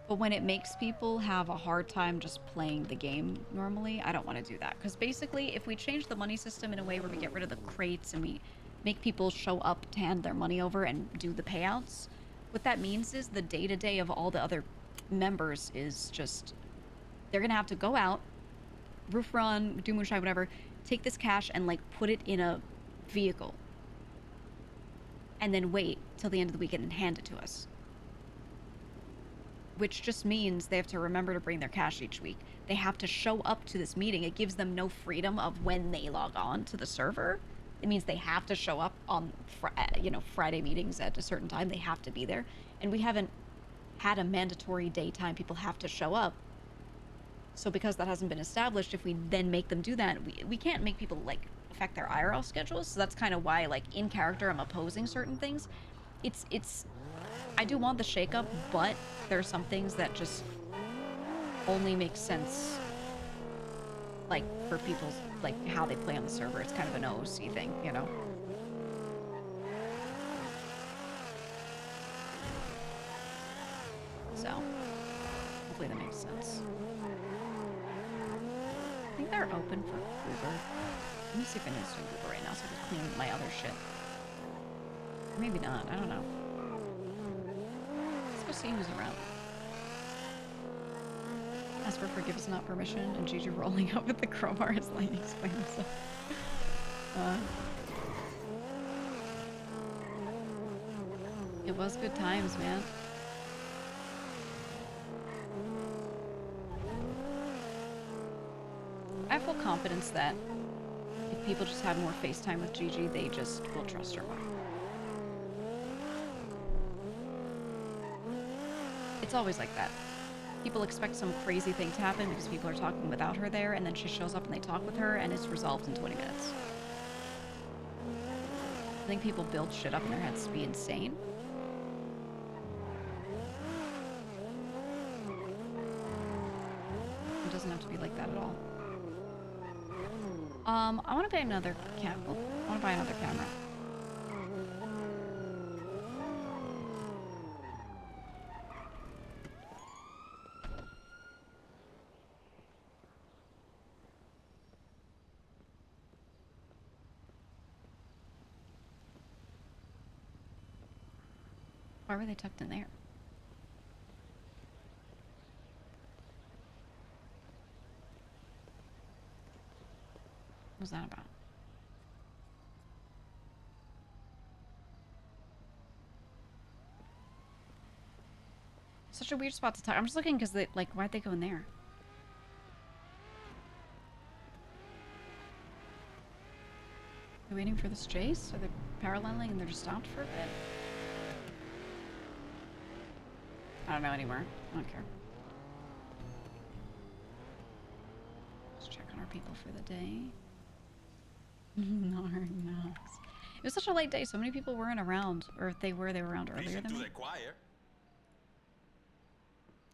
But when it makes people have a hard time just playing the game normally, I don't want to do that. Because basically, if we change the money system in a way where we get rid of the crates and we make people show up to hand their money over and do the payouts, what that means is the day-to-day of all the other members is just... They're gonna have to go out, roof run, do moonshine, whatever, take this cash and, like, put it in a vehicle. And then wait till the end of the weekend and hand it to us. Which just means they have to remember to bring their cash each week. they have to show up to this meeting. It gives them no freedom of when they log on to the server. It means they have to show up on, Friday meetings at a certain time. They have to be there. And we haven't had a mandatory daytime people have to show up. So because that hasn't been established, if we then make them do that, we can't make people, like, affect their IRL schedules. So that's kind of why, like, in character, I'm opposing certain things. I do want the shakeup, but there are some things that just only make sense, like, for people's, like, how they play on the server. It's kind of an OOC thing, you know? So, hopefully that makes sense. I think they're open for Uber. Let me see if I need to do Uber right now so I can clean my other shit. Or maybe not, I don't know. Let's go see who's around. Ask for forgiveness, not permission, and Gigi rolling out with the crowbar is like explaining himself. It was good times, man. I have full confidence that if people just have more FaceTime with Gigi, they just will trust her more. It's always like that. People expect some crazy thing to happen because people are talking without her there, and then she shows up and they talk with her, and it's resolved in 20 minutes. I think people build shit up in their heads to be insane. It doesn't have to be like that at all. I want to buy another camera. I want to buy another camera. Why were they tucked in there? What was that about? Such a weird spot to talk. I'm just looking because they, like, why'd they go in there? They're waiting for this chase? Are they paralleling and they're just stopped for a bit? I don't know anymore. I don't care. Let's check on our people for the day. No. It was such a late day. So many people weren't around. Or if they were around earlier than me.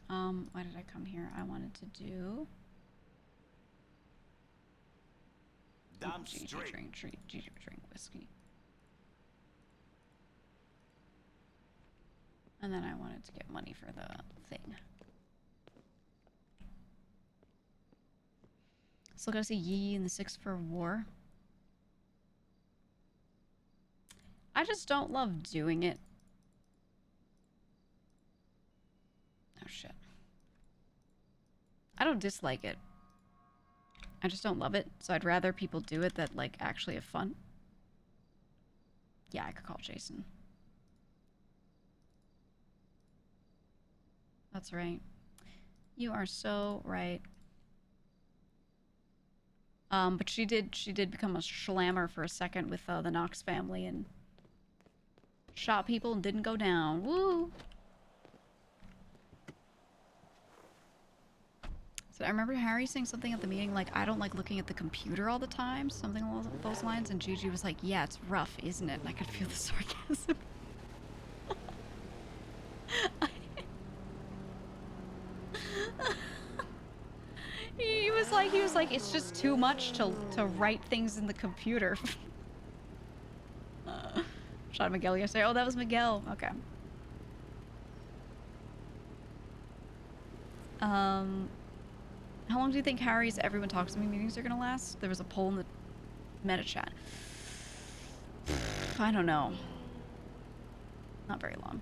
Why did I come here? I wanted to do... Gigi drink whiskey. And then I wanted to get money for the thing. Still gotta see Yi in the 6 for war. I just don't love doing it. Oh shit. I don't dislike it. I just don't love it, so I'd rather people do it that, like, actually have fun. Yeah, I could call Jason. That's right. You are so right. But she did become a schlammer for a second with the Knox family and shot people and didn't go down. Woo! So I remember Harry saying something at the meeting like, I don't like looking at the computer all the time, something along those lines, and Gigi was like, yeah, it's rough, isn't it? And I could feel the sarcasm. He was like, it's just too much to write things in the computer. Shot Miguel yesterday. Oh, that was Miguel. Okay. How long do you think Harry's Everyone Talks to Me meetings are gonna last? There was a poll in the meta chat. I don't know. Not very long.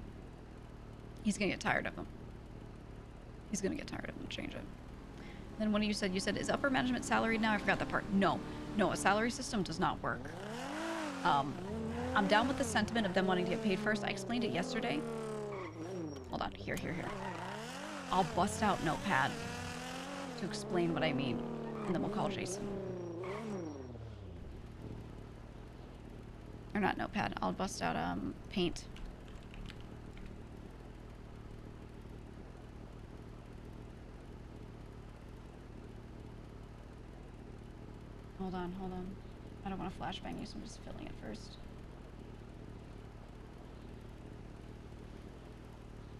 He's gonna get tired of them. He's gonna get tired of them and change it. Then one of you said, is upper management salaried now? I forgot that part. No, a salary system does not work. I'm down with the sentiment of them wanting to get paid first. I explained it yesterday. Hold on, here. I'll bust out Notepad. to explain what I mean, and then we'll call Jason. Or not notepad. I'll bust out paint. Hold on, hold on. I don't want to flashbang you, so I'm just filling it first.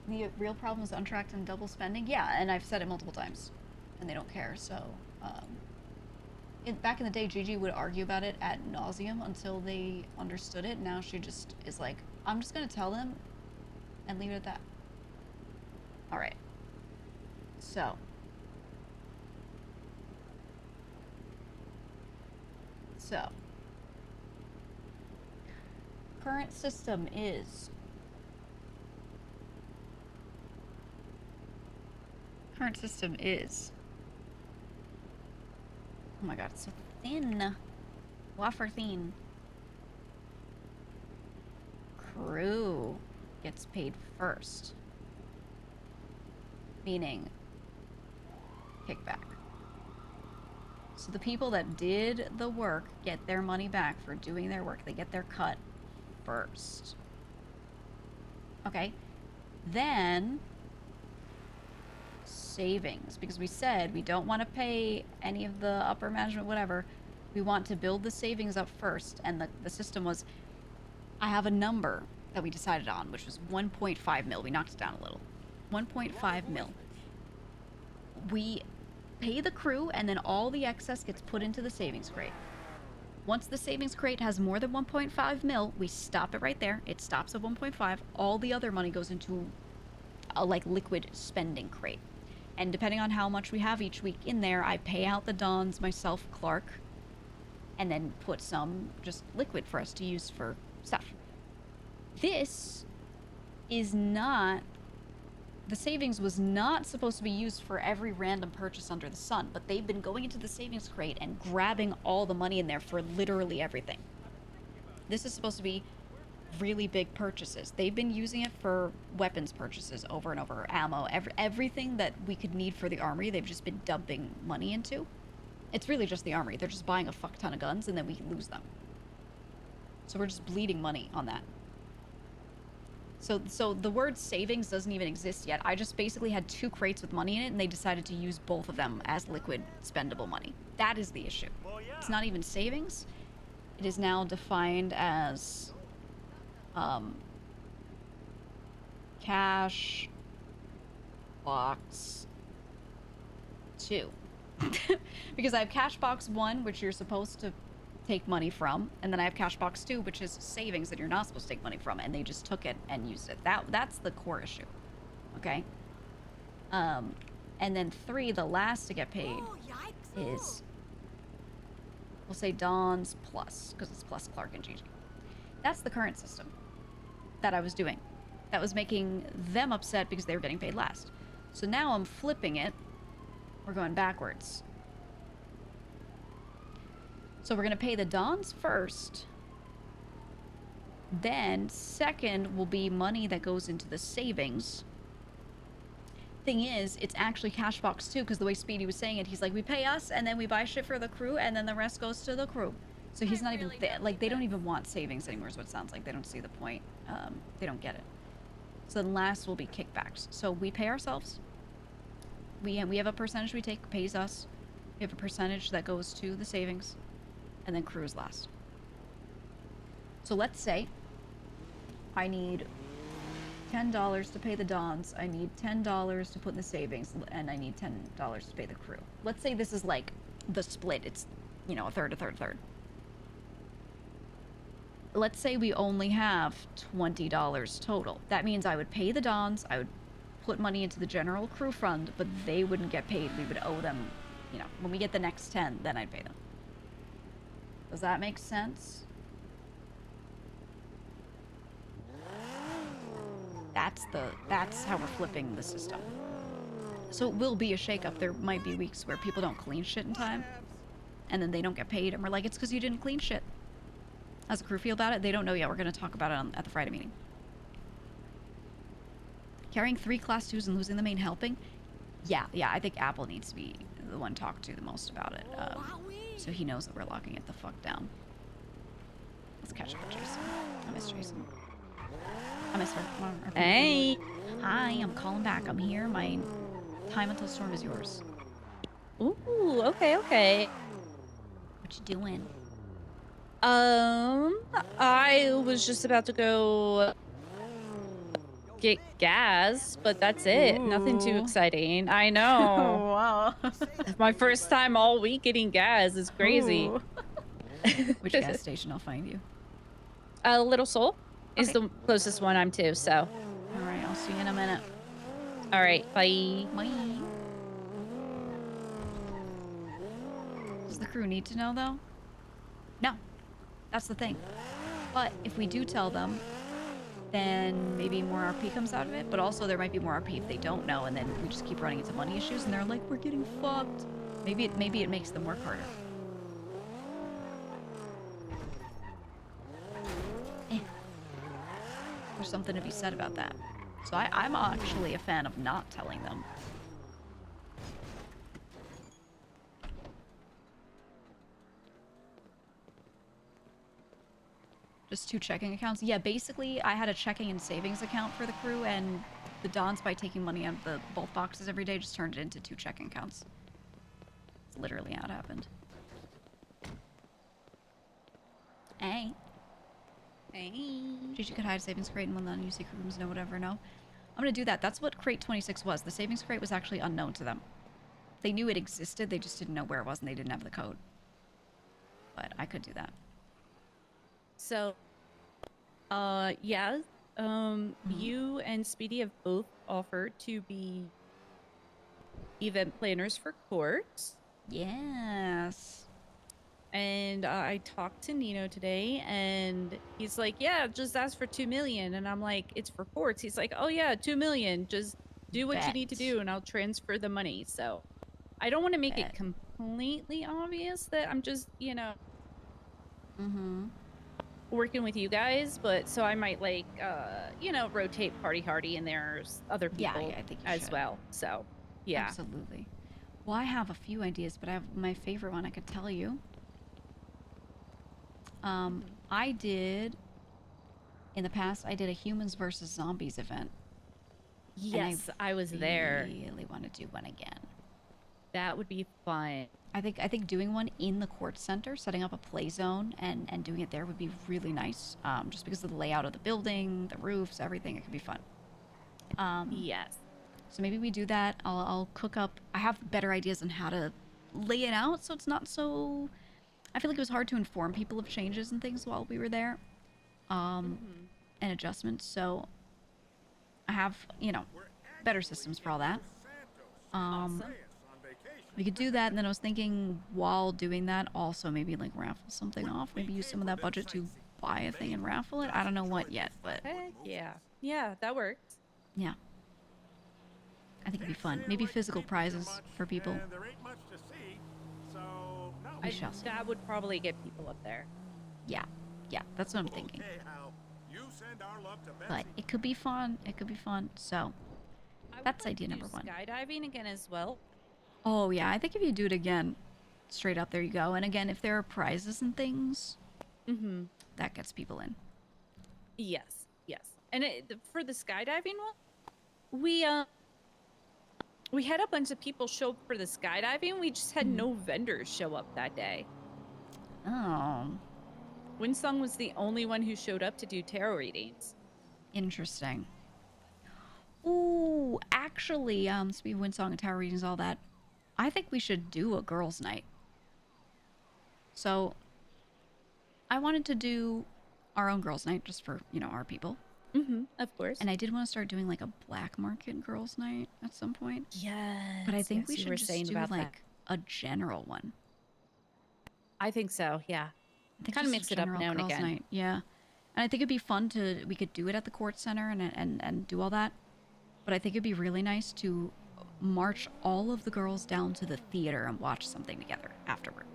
The real problem is untracked and double spending. Yeah, and I've said it multiple times, and they don't care. So, back in the day, Gigi would argue about it ad nauseum until they understood it. Now she just is like, I'm just gonna tell them, and leave it at that. All right. So. Current system is oh my god, it's so thin. Wafer thin. Crew gets paid first. Meaning kickback. So the people that did the work get their money back for doing their work. They get their cut first. Okay. Then savings, because we said we don't want to pay any of the upper management, whatever. We want to build the savings up first. And the system was, I have a number that we decided on, which was 1.5 mil. We knocked it down a little. 1.5 mil. We pay the crew, and then all the excess gets put into the savings crate. Once the savings crate has more than 1.5 mil, we stop it right there. It stops at 1.5. All the other money goes into a like liquid spending crate. And depending on how much we have each week in there, I pay out the dons myself, Clark, and then put some just liquid for us to use for stuff. This is not... The savings was not supposed to be used for every random purchase under the sun, but they've been going into the savings crate and grabbing all the money in there for literally everything. This is supposed to be really big purchases. They've been using it for weapons purchases over and over, ammo, everything that we could need for the armory, they've just been dumping money into. It's really just the armory. They're just buying a fuck ton of guns and then we can lose them. So we're just bleeding money on that. So the word savings doesn't even exist yet. I just basically had 2 crates with money in it, and they decided to use both of them as liquid spendable money. That is the issue. Well, yeah. It's not even savings. It is now defined as cash box 2. Because I have cash box 1, which you're supposed to take money from, and then I have cash box 2, which is savings that you're not supposed to take money from, and they just took it and used it. That's the core issue. Okay. And then 3, the last to get paid, is, we'll say Dawn's plus, because it's plus Clark and Gigi. That's the current system that I was doing. That was making them upset because they were getting paid last. So now I'm flipping it. We're going backwards. So we're going to pay the Dons first. Then second will be money that goes into the savings. Thing is, it's actually cash box 2, because the way Speedy was saying it, he's like, we pay us and then we buy shit for the crew and then the rest goes to the crew. So he's not even like, they don't even want savings anymore is what it sounds like. They don't see the point. They don't get it. So then last will be kickbacks. So we pay ourselves. We have a percentage we take, pays us. We have a percentage that goes to the savings. And then crew is last. So let's say I need $10 to pay the Dons, I need $10 to put in the savings, and I need $10 to pay the crew. Let's say this is like the split. It's, you know, a third, a third, a third. Let's say we only have $20 total. That means I would pay the Dons, I would put money into the general crew fund, but they wouldn't get paid. We would owe them, you know, when we get the next 10, then I'd pay them. Does that make sense? That's how we're flipping the system. So it will be a shakeup. There might be weeks where people don't clean shit in time, and then they don't get paid, and we're like, it's because you didn't clean shit. How's the crew feel about it? They don't know yet. We're going to talk about it at the Friday meeting. Carrying 3 class 2s and losing the main helping? Yeah, I think Apple needs to be the one talked to the most about it. So he knows that we're locking it the fuck down. Let's catch up with Jason. I miss Jason. I miss her. Hey. Hi, I'm calling back. I'm here. My time until storm is yours. Ooh, okay. What you doing? I was just about to go get gas, but that's it. Nothing too Ooh. exciting. I know. Wow. My first time all week getting gas is crazy. Ooh. Which gas station I'll find you? Little Soul is the closest one I'm to, so. All right, I'll see you in a minute. All right, bye. Bye. Does the crew need to know, though? No. That's the thing. But if we do tell them, then maybe more RP comes out of it, but also there might be more RP if they don't know, and then we just keep running into money issues, and they're like, we're getting fucked. Maybe it makes them work harder. There's something to be said about that. So I'm actually a fan of not telling them. Just 2 checking accounts? Yeah, basically, I had a checking and savings account for the crew, and the Dons, by taking money out of both boxes every day, just turned it into 2 checking accounts. It's literally how it happened. Hey. Gigi could hide savings crate and when the new secret rooms know whatever, no? I'm gonna do that. That's what crate 26 was. The savings crate was actually unknown to them. They knew it existed, they just didn't know where it was and they didn't have the code. But I could do that. So, yeah, you and Speedy have both offered to be event planners for courts. Yes. And I talked to Nino today, and he's like, yeah, just ask for 2 million. And I'm like, it's for courts. He's like, oh yeah, 2 million. Just do what you need to do, and I'll transfer the money. So I don't want to make it completely obvious that I'm just, you know, working with you guys, but so I might like, you know, rotate Party Hardy, and there's other people I think you as should. well. So, yeah. Absolutely. Well, I have a few ideas, but I have my favorite one I could tell you. I did, in the past, I did a humans versus zombies event. Yes, I was there. I really want to do one again. That would be fun. I think doing one in the court center, setting up a play zone and doing it there would be really nice. Just because of the layout of the building, the roofs, everything, it could be fun. Yes. So maybe we do that. I'll cook up. I have better ideas on how to lay it out so it's not so. I feel like it was hard to inform people of changes and things while we were there, and adjustments. So I have, you know, better systems for all that. We could do that, and then I was thinking while doing that, also maybe like raffle something off. Maybe use some of that budget to buy a thing and raffle it. I don't know what yet, but Heck yeah. Yeah, that works. yeah. I think it'd be fun. Maybe physical prizes for people. We shall see. That would probably get people up there. Yeah, that's what I'm thinking. But it could be fun. It could be fun. So that's idea number 1. Skydiving again as well. Oh yeah, I think if you do it again, straight up there you go. And again, if there are prizes and things, that gets people in. Yes. And for the skydiving one, we had a bunch of people show up for the skydiving. We just had no vendors show up that day. Oh. Winsong was the only one who showed up to do tarot readings. Interesting. Ooh, actually, speaking of Winsong and tarot readings, all that, I think we should do a girls' night. So, I wanted to do our own girls' night just for, you know, our people. Of course. And I did want to start doing like a black market girls' night at some point. Yes. But I think we you should were just saying do about like a general one. I think so, yeah. I think Kind of just mix a it up general now and girls' again. night. Yeah. And I think it'd be fun we could do it at the court center and do all that. But I think it'd be really nice to march all of the girls down to the theater and watch something together afterward.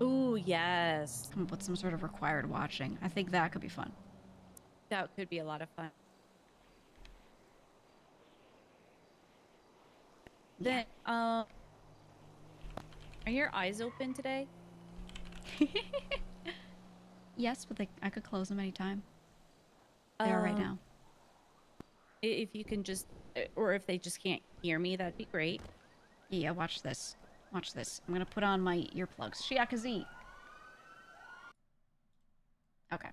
Ooh, yes. Come up with some sort of required watching. I think that could be fun. That could be a lot of fun. Yeah. Then, Are your eyes open today? Yes, but I could close them anytime. They are right now. If you can just, or if they just can't hear me, that'd be great. Yeah, watch this. Watch this. I'm gonna put on my earplugs. Shiakazi. Okay.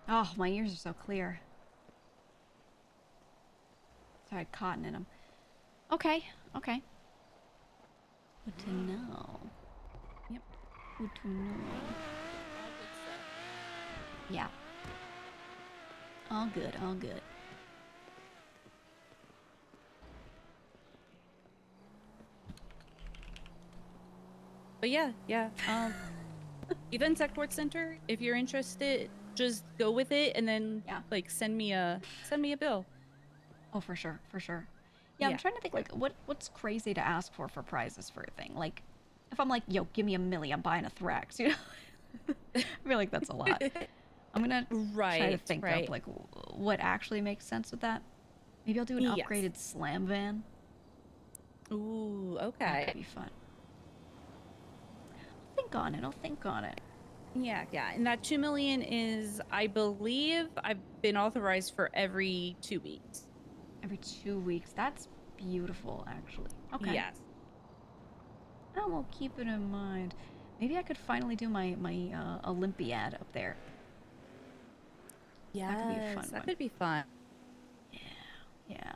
Oh, my ears are so clear. So I had cotton in them. Okay, okay. Good to know. Yep, good to know. Yeah. All good, all good. But yeah. Events Export Center, if you're interested, just go with it and then like send me a bill. Oh, for sure, for sure. Yeah, I'm trying to think like what's crazy to ask for prizes for a thing. Like, if I'm like, yo, give me $1 million, I'm buying a Thrax. You know, I feel like that's a lot. I'm gonna try to think up like what actually makes sense with that. Maybe I'll do an upgraded slam van. Ooh, okay. That could be fun. I'll think on it. I'll think on it. Yeah. And that 2 million is, I believe, I've been authorized for every 2 weeks. Every 2 weeks. That's beautiful, actually. Okay. Yes. I will keep it in mind. Maybe I could finally do my Olympiad up there. Yeah, That could be a fun that one. could be fun. Yeah.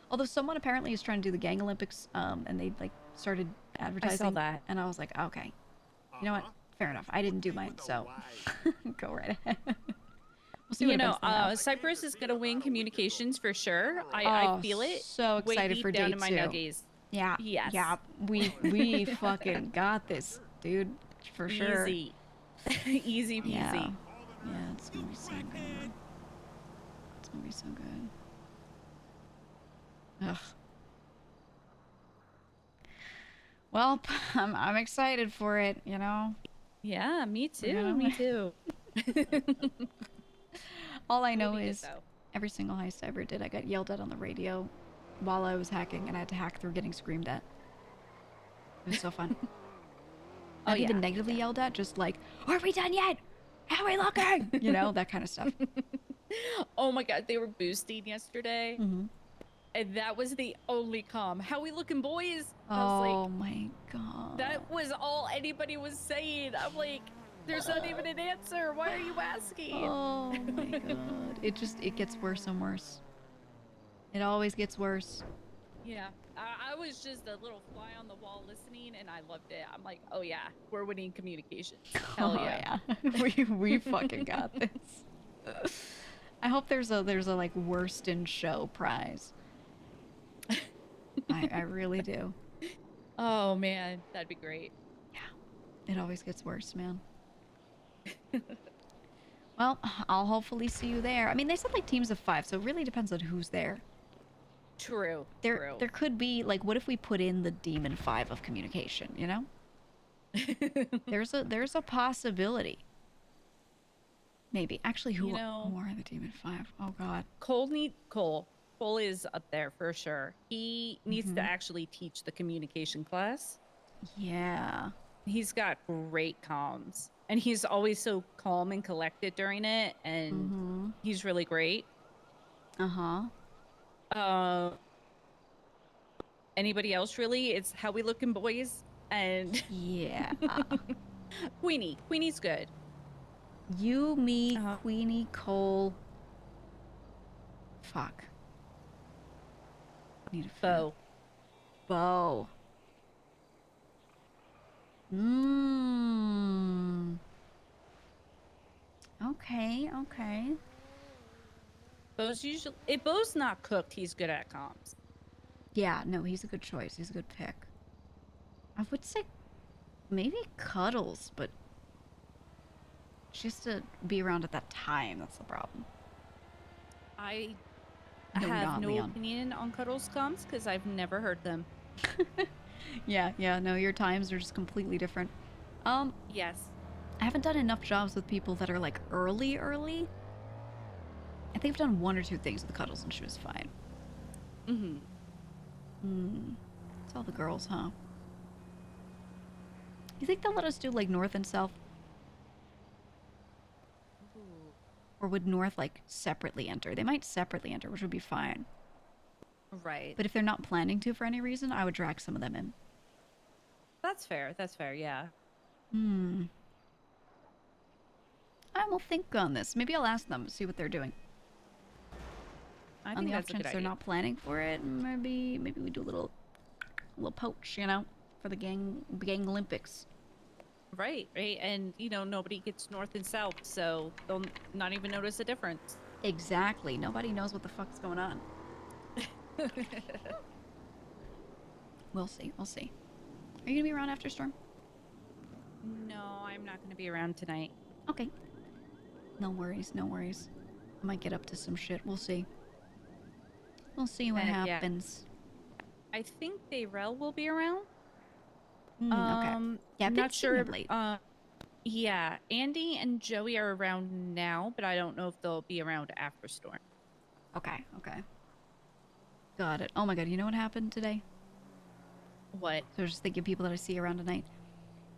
Although someone apparently is trying to do the Gang Olympics, and they like started advertising. that. And I was like, okay, you know what? Fair enough. I didn't do mine, so go right ahead. We'll see what You know, events they have. Cyprus is gonna win communications for sure. I feel it. So way excited deep for down day in my 2. nuggies. Yeah. Yes. Yeah. We fucking got this, dude. For sure. Easy. Easy peasy. Yeah. Yeah, it's gonna be so good. It's gonna be so good. Ugh. Well, I'm excited for it, you know? Yeah, me too. You know? Me too. All I know It'll be good, is though. every single heist I ever did, I got yelled at on the radio while I was hacking, and I had to hack through getting screamed at. It was so fun. Not even negatively yelled at, just like, are we done yet? How are we looking? You know, that kind of stuff. Oh my god, they were boosting yesterday. Mm-hmm. And that was the only comm. How we looking, boys? I Oh was like, my god. that was all anybody was saying. I'm like, there's not even an answer. Why are you asking? Oh my god. It gets worse and worse. It always gets worse. Yeah, I was just a little fly on the wall listening, and I loved it. I'm like, oh yeah, we're winning communications. Hell yeah. we fucking got this. I hope there's a like worst in show prize. I really do. Oh man, that'd be great. It always gets worse, man. Well, I'll hopefully see you there. I mean, they said like teams of 5, so it really depends on who's there. True. There could be like, what if we put in the Demon 5 of communication? You know, there's a possibility. Maybe actually, who are the Demon 5? Oh God. Cole is up there for sure. He needs to actually teach the communication class. Yeah. He's got great comms. And he's always so calm and collected during it. And he's really great. Anybody else really? It's How We Looking, Boys. And yeah. Queenie's good. You, me, Queenie, Cole. Fuck. Need a Bo. Okay. If Bo's not cooked, he's good at comms. Yeah, no, he's a good choice. He's a good pick. I would say maybe Cuddles, but just to be around at that time, that's the problem. I No, have not no Leon. opinion on Cuddles comms because I've never heard them. Yeah, no, your times are just completely different. Yes. I haven't done enough jobs with people that are like early. I think I've done 1 or 2 things with Cuddles and she was fine. It's all the girls, huh? You think they'll let us do like North and South? Or would North like separately enter? They might separately enter, which would be fine. Right. But if they're not planning to for any reason, I would drag some of them in. That's fair. Yeah. I will think on this. Maybe I'll ask them, see what they're doing. I On think the that's a off good chance they're idea. not planning for it, maybe we do a little poach, you know, for the gang Olympics. Right. And nobody gets North and South, so they'll not even notice a difference. Exactly. Nobody knows what the fuck's going on. We'll see. Are you gonna be around after Storm? No, I'm not going to be around tonight. Okay. No worries. I might get up to some shit. We'll see. We'll see what Yeah. happens. I think Dayrell will be around. Okay. Yeah, I've been not seeing sure. him late. Yeah, Andy and Joey are around now, but I don't know if they'll be around after Storm. Okay. Got it. Oh my god, you know what happened today? What? So I was just thinking of people that I see around tonight.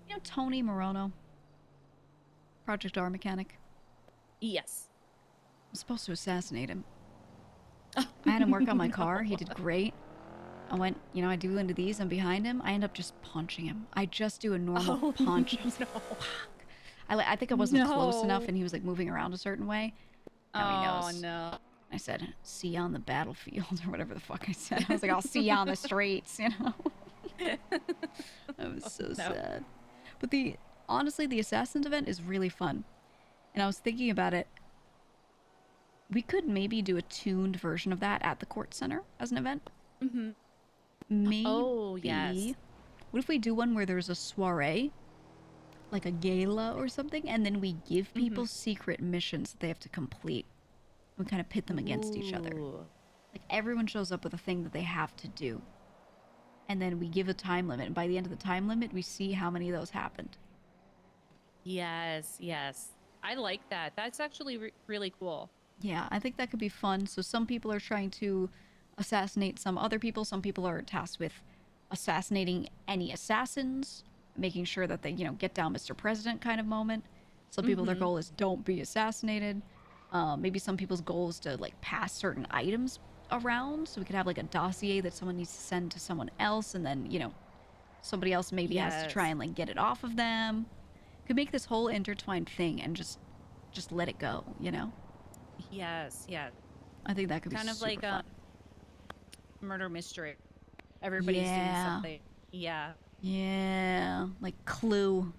You know Tony Morono? Project R mechanic? Yes. I'm supposed to assassinate him. I had him work on my car. He did great. I went, I do into these. I'm behind him. I end up just punching him. I just do a normal punch. I was like, fuck. I think I wasn't close enough and he was like moving around a certain way. Now he Oh knows. no. I said, see you on the battlefield, or whatever the fuck I said. I was like, I'll see you on the streets, you know? That was so sad. But honestly, the Assassins event is really fun. And I was thinking about it. We could maybe do a tuned version of that at the court center as an event. Mm-hmm. Maybe. Oh, yes. What if we do one where there's a soiree? Like a gala or something? And then we give people secret missions that they have to complete. We kind of pit them against each other. Like everyone shows up with a thing that they have to do. And then we give a time limit. And by the end of the time limit, we see how many of those happened. Yes, yes. I like that. That's actually really cool. Yeah, I think that could be fun. So some people are trying to assassinate some other people. Some people are tasked with assassinating any assassins, making sure that they, get down Mr. President kind of moment. Some people, their goal is don't be assassinated. Maybe some people's goal is to, like, pass certain items around. So we could have, like, a dossier that someone needs to send to someone else. And then, somebody else maybe has to try and, like, get it off of them. Could make this whole intertwined thing and just let it go, Yes, yeah. I think that could be kind of super like fun. a murder mystery. Everybody's doing something. Yeah. Yeah, like Clue.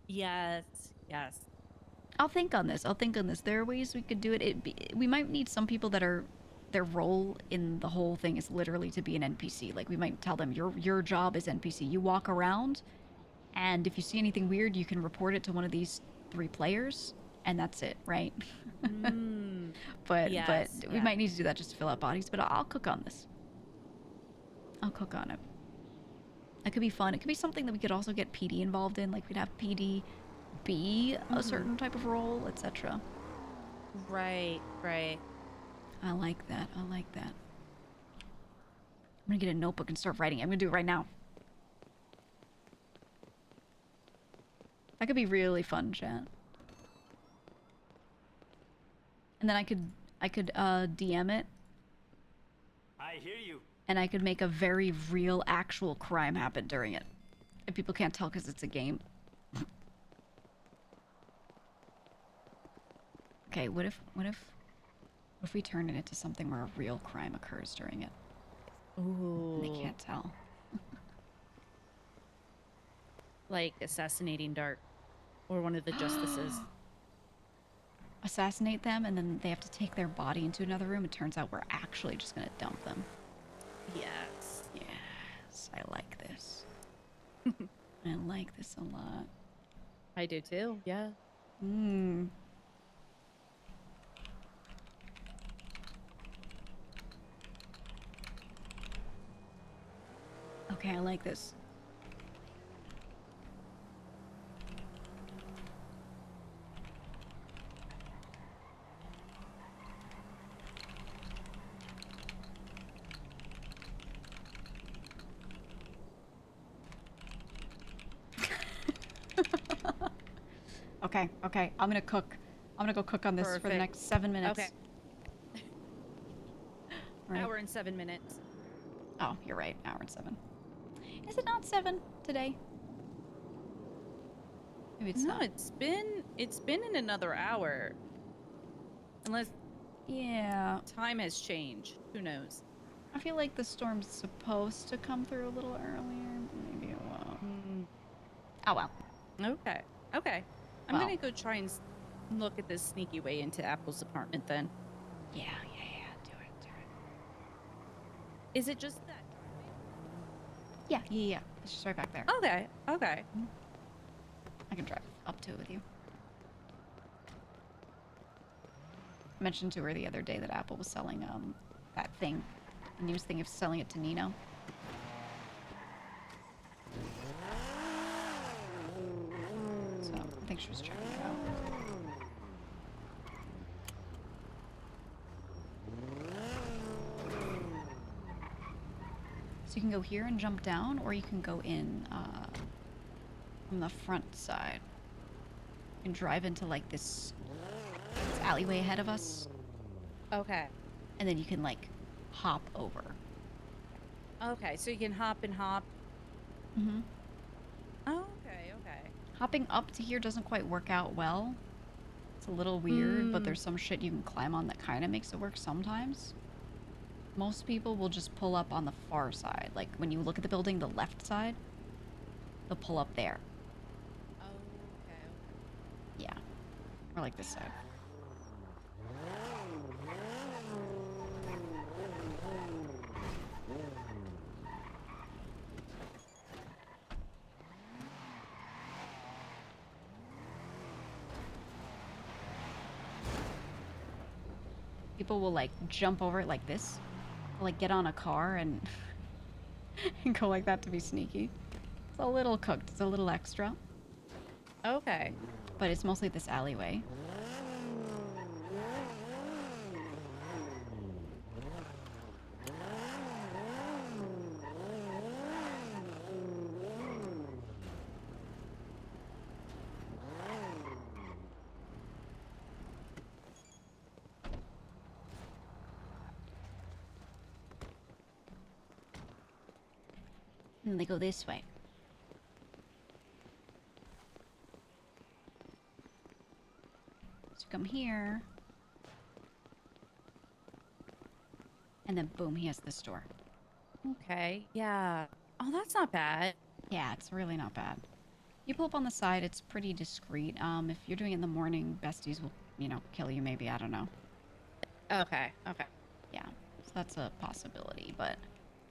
Yes, yes. I'll think on this. There are ways we could do it. We might need some people that are, their role in the whole thing is literally to be an NPC. Like, we might tell them, your job is NPC. You walk around, and if you see anything weird, you can report it to one of these 3 players, and that's it, right? But we might need to do that just to fill out bodies. But I'll cook on this. I'll cook on it. That could be fun. It could be something that we could also get PD involved in. Like, we'd have PD be a certain type of role, etc. Right, right. I like that. I'm gonna get a notebook and start writing. I'm gonna do it right now. That could be really fun, chat. And then I could DM it. I hear you. And I could make a very real, actual crime happen during it. If people can't tell because it's a game. Okay, what if we turn it into something where a real crime occurs during it? Ooh. And they can't tell. Like assassinating Dark. Or one of the justices. Assassinate them, and then they have to take their body into another room. It turns out we're actually just gonna dump them. Yes. Yes, I like this. I like this a lot. I do too, yeah. Okay, I like this. Okay. I'm gonna cook. I'm gonna go cook on this for the next 7 minutes. Okay. Right. Hour and 7 minutes. Oh, you're right. Hour and 7. Is it not 7 today? Maybe it's not. It's been in another hour. Unless time has changed. Who knows? I feel like the storm's supposed to come through a little earlier. Maybe it won't. Oh well. Okay. I'm gonna go try and look at this sneaky way into Apple's apartment then. Yeah. Do it. Is it just that? Yeah. It's just right back there. Okay. I can drive up to it with you. I mentioned to her the other day that Apple was selling that thing, the newest thing of selling it to Nino. So I think she was checking it out. So you can go here and jump down, or you can go in from the front side. You can drive into like this alleyway ahead of us. Okay. And then you can like hop over. Okay, so you can hop and hop. Mm-hmm. Oh, okay. Hopping up to here doesn't quite work out well. It's a little weird, but there's some shit you can climb on that kind of makes it work sometimes. Most people will just pull up on the far side. Like, when you look at the building, the left side, they'll pull up there. Oh, okay. Yeah. Or like this side. People will like jump over it like this. Like get on a car and, and go like that to be sneaky. It's a little cooked. It's a little extra. Okay. But it's mostly this alleyway. And they go this way. So come here. And then boom, he has this door. Okay. Yeah. Oh, that's not bad. Yeah, it's really not bad. You pull up on the side, it's pretty discreet. If you're doing it in the morning, besties will, you know, kill you maybe, I don't know. Okay. Okay. Yeah, so that's a possibility, but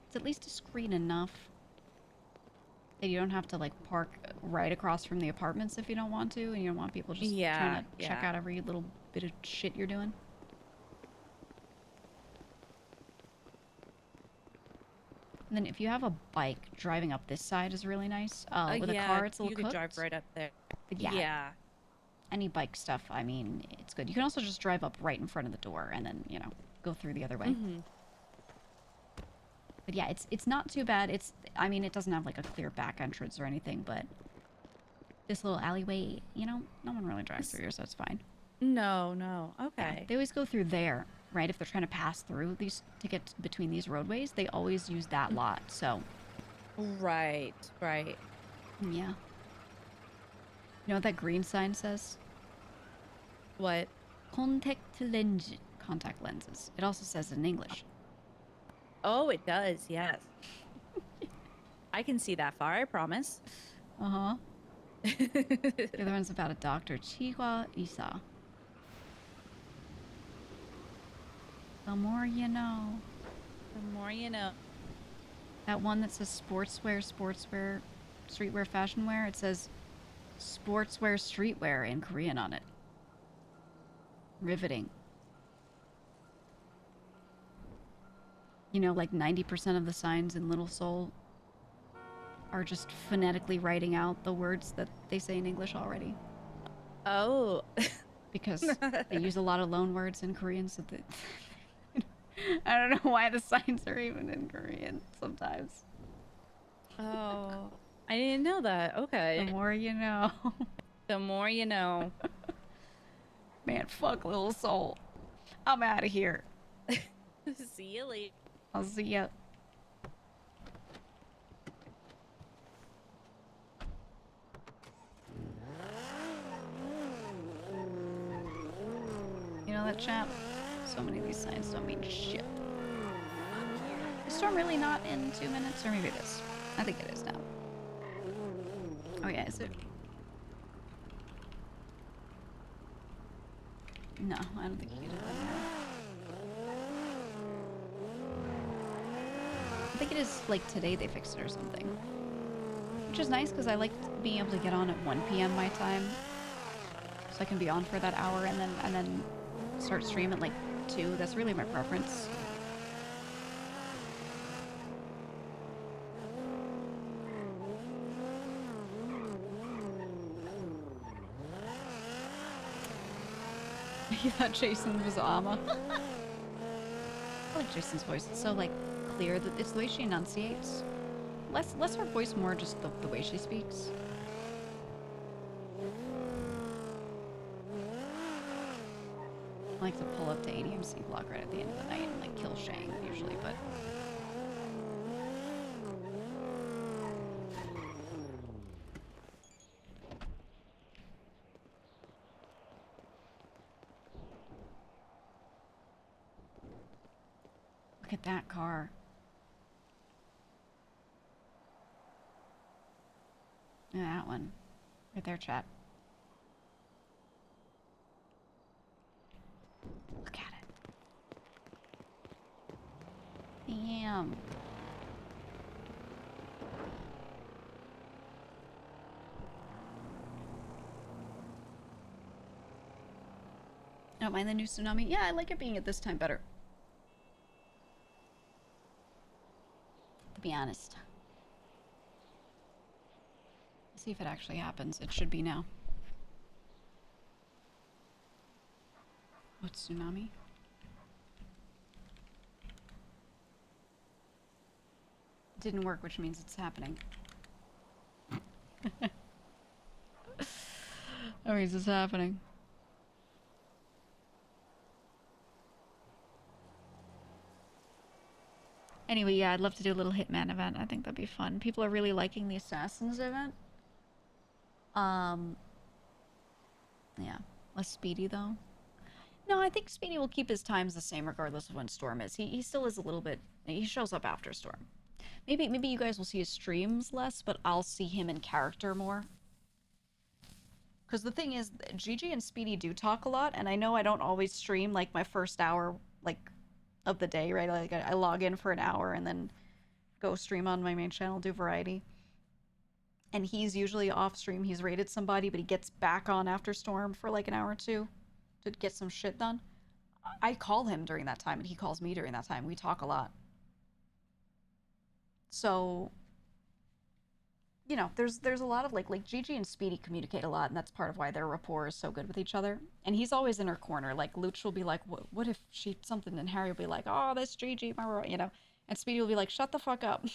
it's at least discreet enough that you don't have to like park right across from the apartments if you don't want to, and you don't want people just trying to check out every little bit of shit you're doing. And then if you have a bike, driving up this side is really nice. With a car, it's a little you cooked. could drive right up there. But yeah. Any bike stuff, I mean, it's good. You can also just drive up right in front of the door and then, you know, go through the other way. But yeah, it's not too bad. I mean, it doesn't have like a clear back entrance or anything, but this little alleyway, you know, no one really drives through here, so it's fine. No. Okay. Yeah, they always go through there, right? If they're trying to pass through these, to get between these roadways, they always use that lot, so. Right. Yeah. You know what that green sign says? What? Contact lenses. It also says in English. Oh, it does. Yes. I can see that far. I promise. The other one's about a doctor, Chihuahua Isa. The more you know. The more you know. That one that says sportswear, streetwear, fashion wear, it says sportswear, streetwear in Korean on it. Riveting. You know, like 90% of the signs in Little Seoul are just phonetically writing out the words that they say in English already. Oh. Because they use a lot of loan words in Korean, so that I don't know why the signs are even in Korean sometimes. Oh, I didn't know that. Okay. The more you know. The more you know. Man, fuck Little Seoul. I'm out of here. See you later. I'll see ya. You know that, chat? So many of these signs don't mean shit. Is Storm really not in 2 minutes? Or maybe it is. I think it is now. Oh yeah, is it? No, I don't think you can do that now. I think it is like today they fixed it or something. Which is nice because I like being able to get on at 1 p.m. my time. So I can be on for that hour and then start stream at like 2. That's really my preference. You thought Jason was Amma. I like Jason's voice. It's so like clear that it's the way she enunciates. Less her voice, more just the way she speaks. I like to pull up to ADMC block right at the end of the night and like kill Shang usually, but Look at that car. Look at that one. Right there, chat. Look at it. Damn. I don't mind the new tsunami. Yeah, I like it being at this time better. To be honest. Let's see if it actually happens. It should be now. What's tsunami? It didn't work, which means it's happening. That means it's happening. Anyway, yeah, I'd love to do a little Hitman event. I think that'd be fun. People are really liking the Assassins event. Yeah. Less Speedy, though. No, I think Speedy will keep his times the same regardless of when Storm is. He still is a little bit... He shows up after Storm. Maybe you guys will see his streams less, but I'll see him in character more. Because the thing is, Gigi and Speedy do talk a lot, and I know I don't always stream, like, my first hour, like, of the day, right? Like, I log in for an hour and then go stream on my main channel, do variety. And he's usually off stream. He's raided somebody, but he gets back on after Storm for, like, an hour or two to get some shit done. I call him during that time, and he calls me during that time. We talk a lot. So... You know, there's a lot of, like Gigi and Speedy communicate a lot, and that's part of why their rapport is so good with each other. And he's always in her corner. Like, Luch will be like, what if she something? And Harry will be like, oh, that's Gigi, you know. And Speedy will be like, shut the fuck up.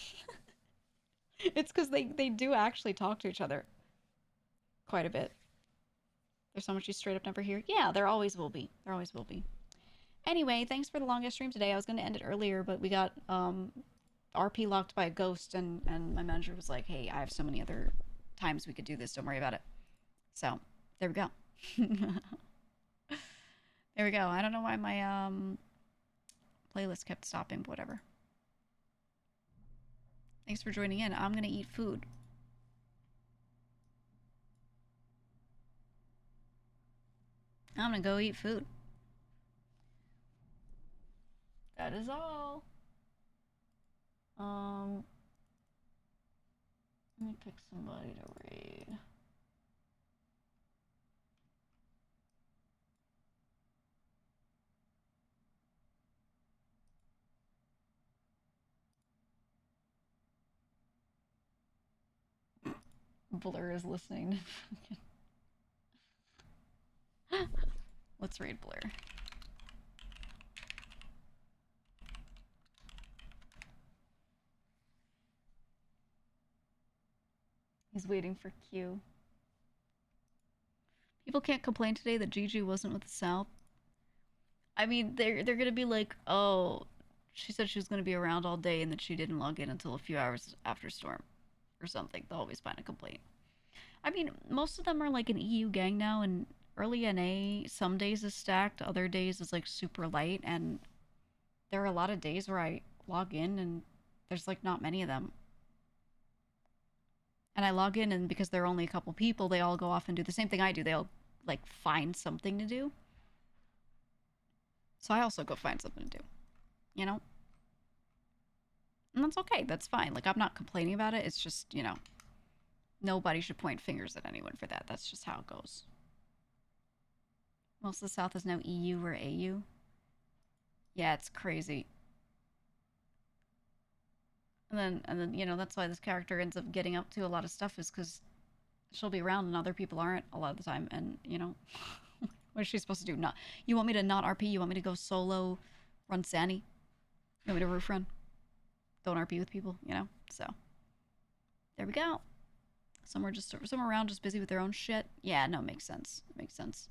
It's because they do actually talk to each other quite a bit. There's so much you straight up never hear. Yeah, there always will be. There always will be. Anyway, thanks for the longest stream today. I was going to end it earlier, but we got... RP locked by a ghost, and my manager was like, hey, I have so many other times we could do this, don't worry about it. So there we go. There we go. I don't know why my playlist kept stopping, but whatever. Thanks for joining in. I'm gonna eat food. I'm gonna go eat food. That is all. Let me pick somebody to raid. Blur is listening. Let's raid Blur. He's waiting for Q. People can't complain today that Gigi wasn't with the South. I mean, they're gonna be like, oh, she said she was gonna be around all day and that she didn't log in until a few hours after Storm, or something. They'll always find a complaint. I mean, most of them are like an EU gang now, and early NA some days is stacked, other days is like super light, and there are a lot of days where I log in and there's like not many of them. And I log in, and because there are only a couple people, they all go off and do the same thing I do. They all, like, find something to do. So I also go find something to do. You know? And that's okay. That's fine. Like, I'm not complaining about it. It's just, you know, nobody should point fingers at anyone for that. That's just how it goes. Most of the South is now EU or AU. Yeah, it's crazy. And then, you know, that's why this character ends up getting up to a lot of stuff, is because she'll be around and other people aren't a lot of the time. And, you know, what is she supposed to do? Not, you want me to not RP? You want me to go solo, run Sandy? You want me to roof run? Don't RP with people, you know? So, there we go. Some are around just busy with their own shit. Yeah, no, makes sense. It makes sense.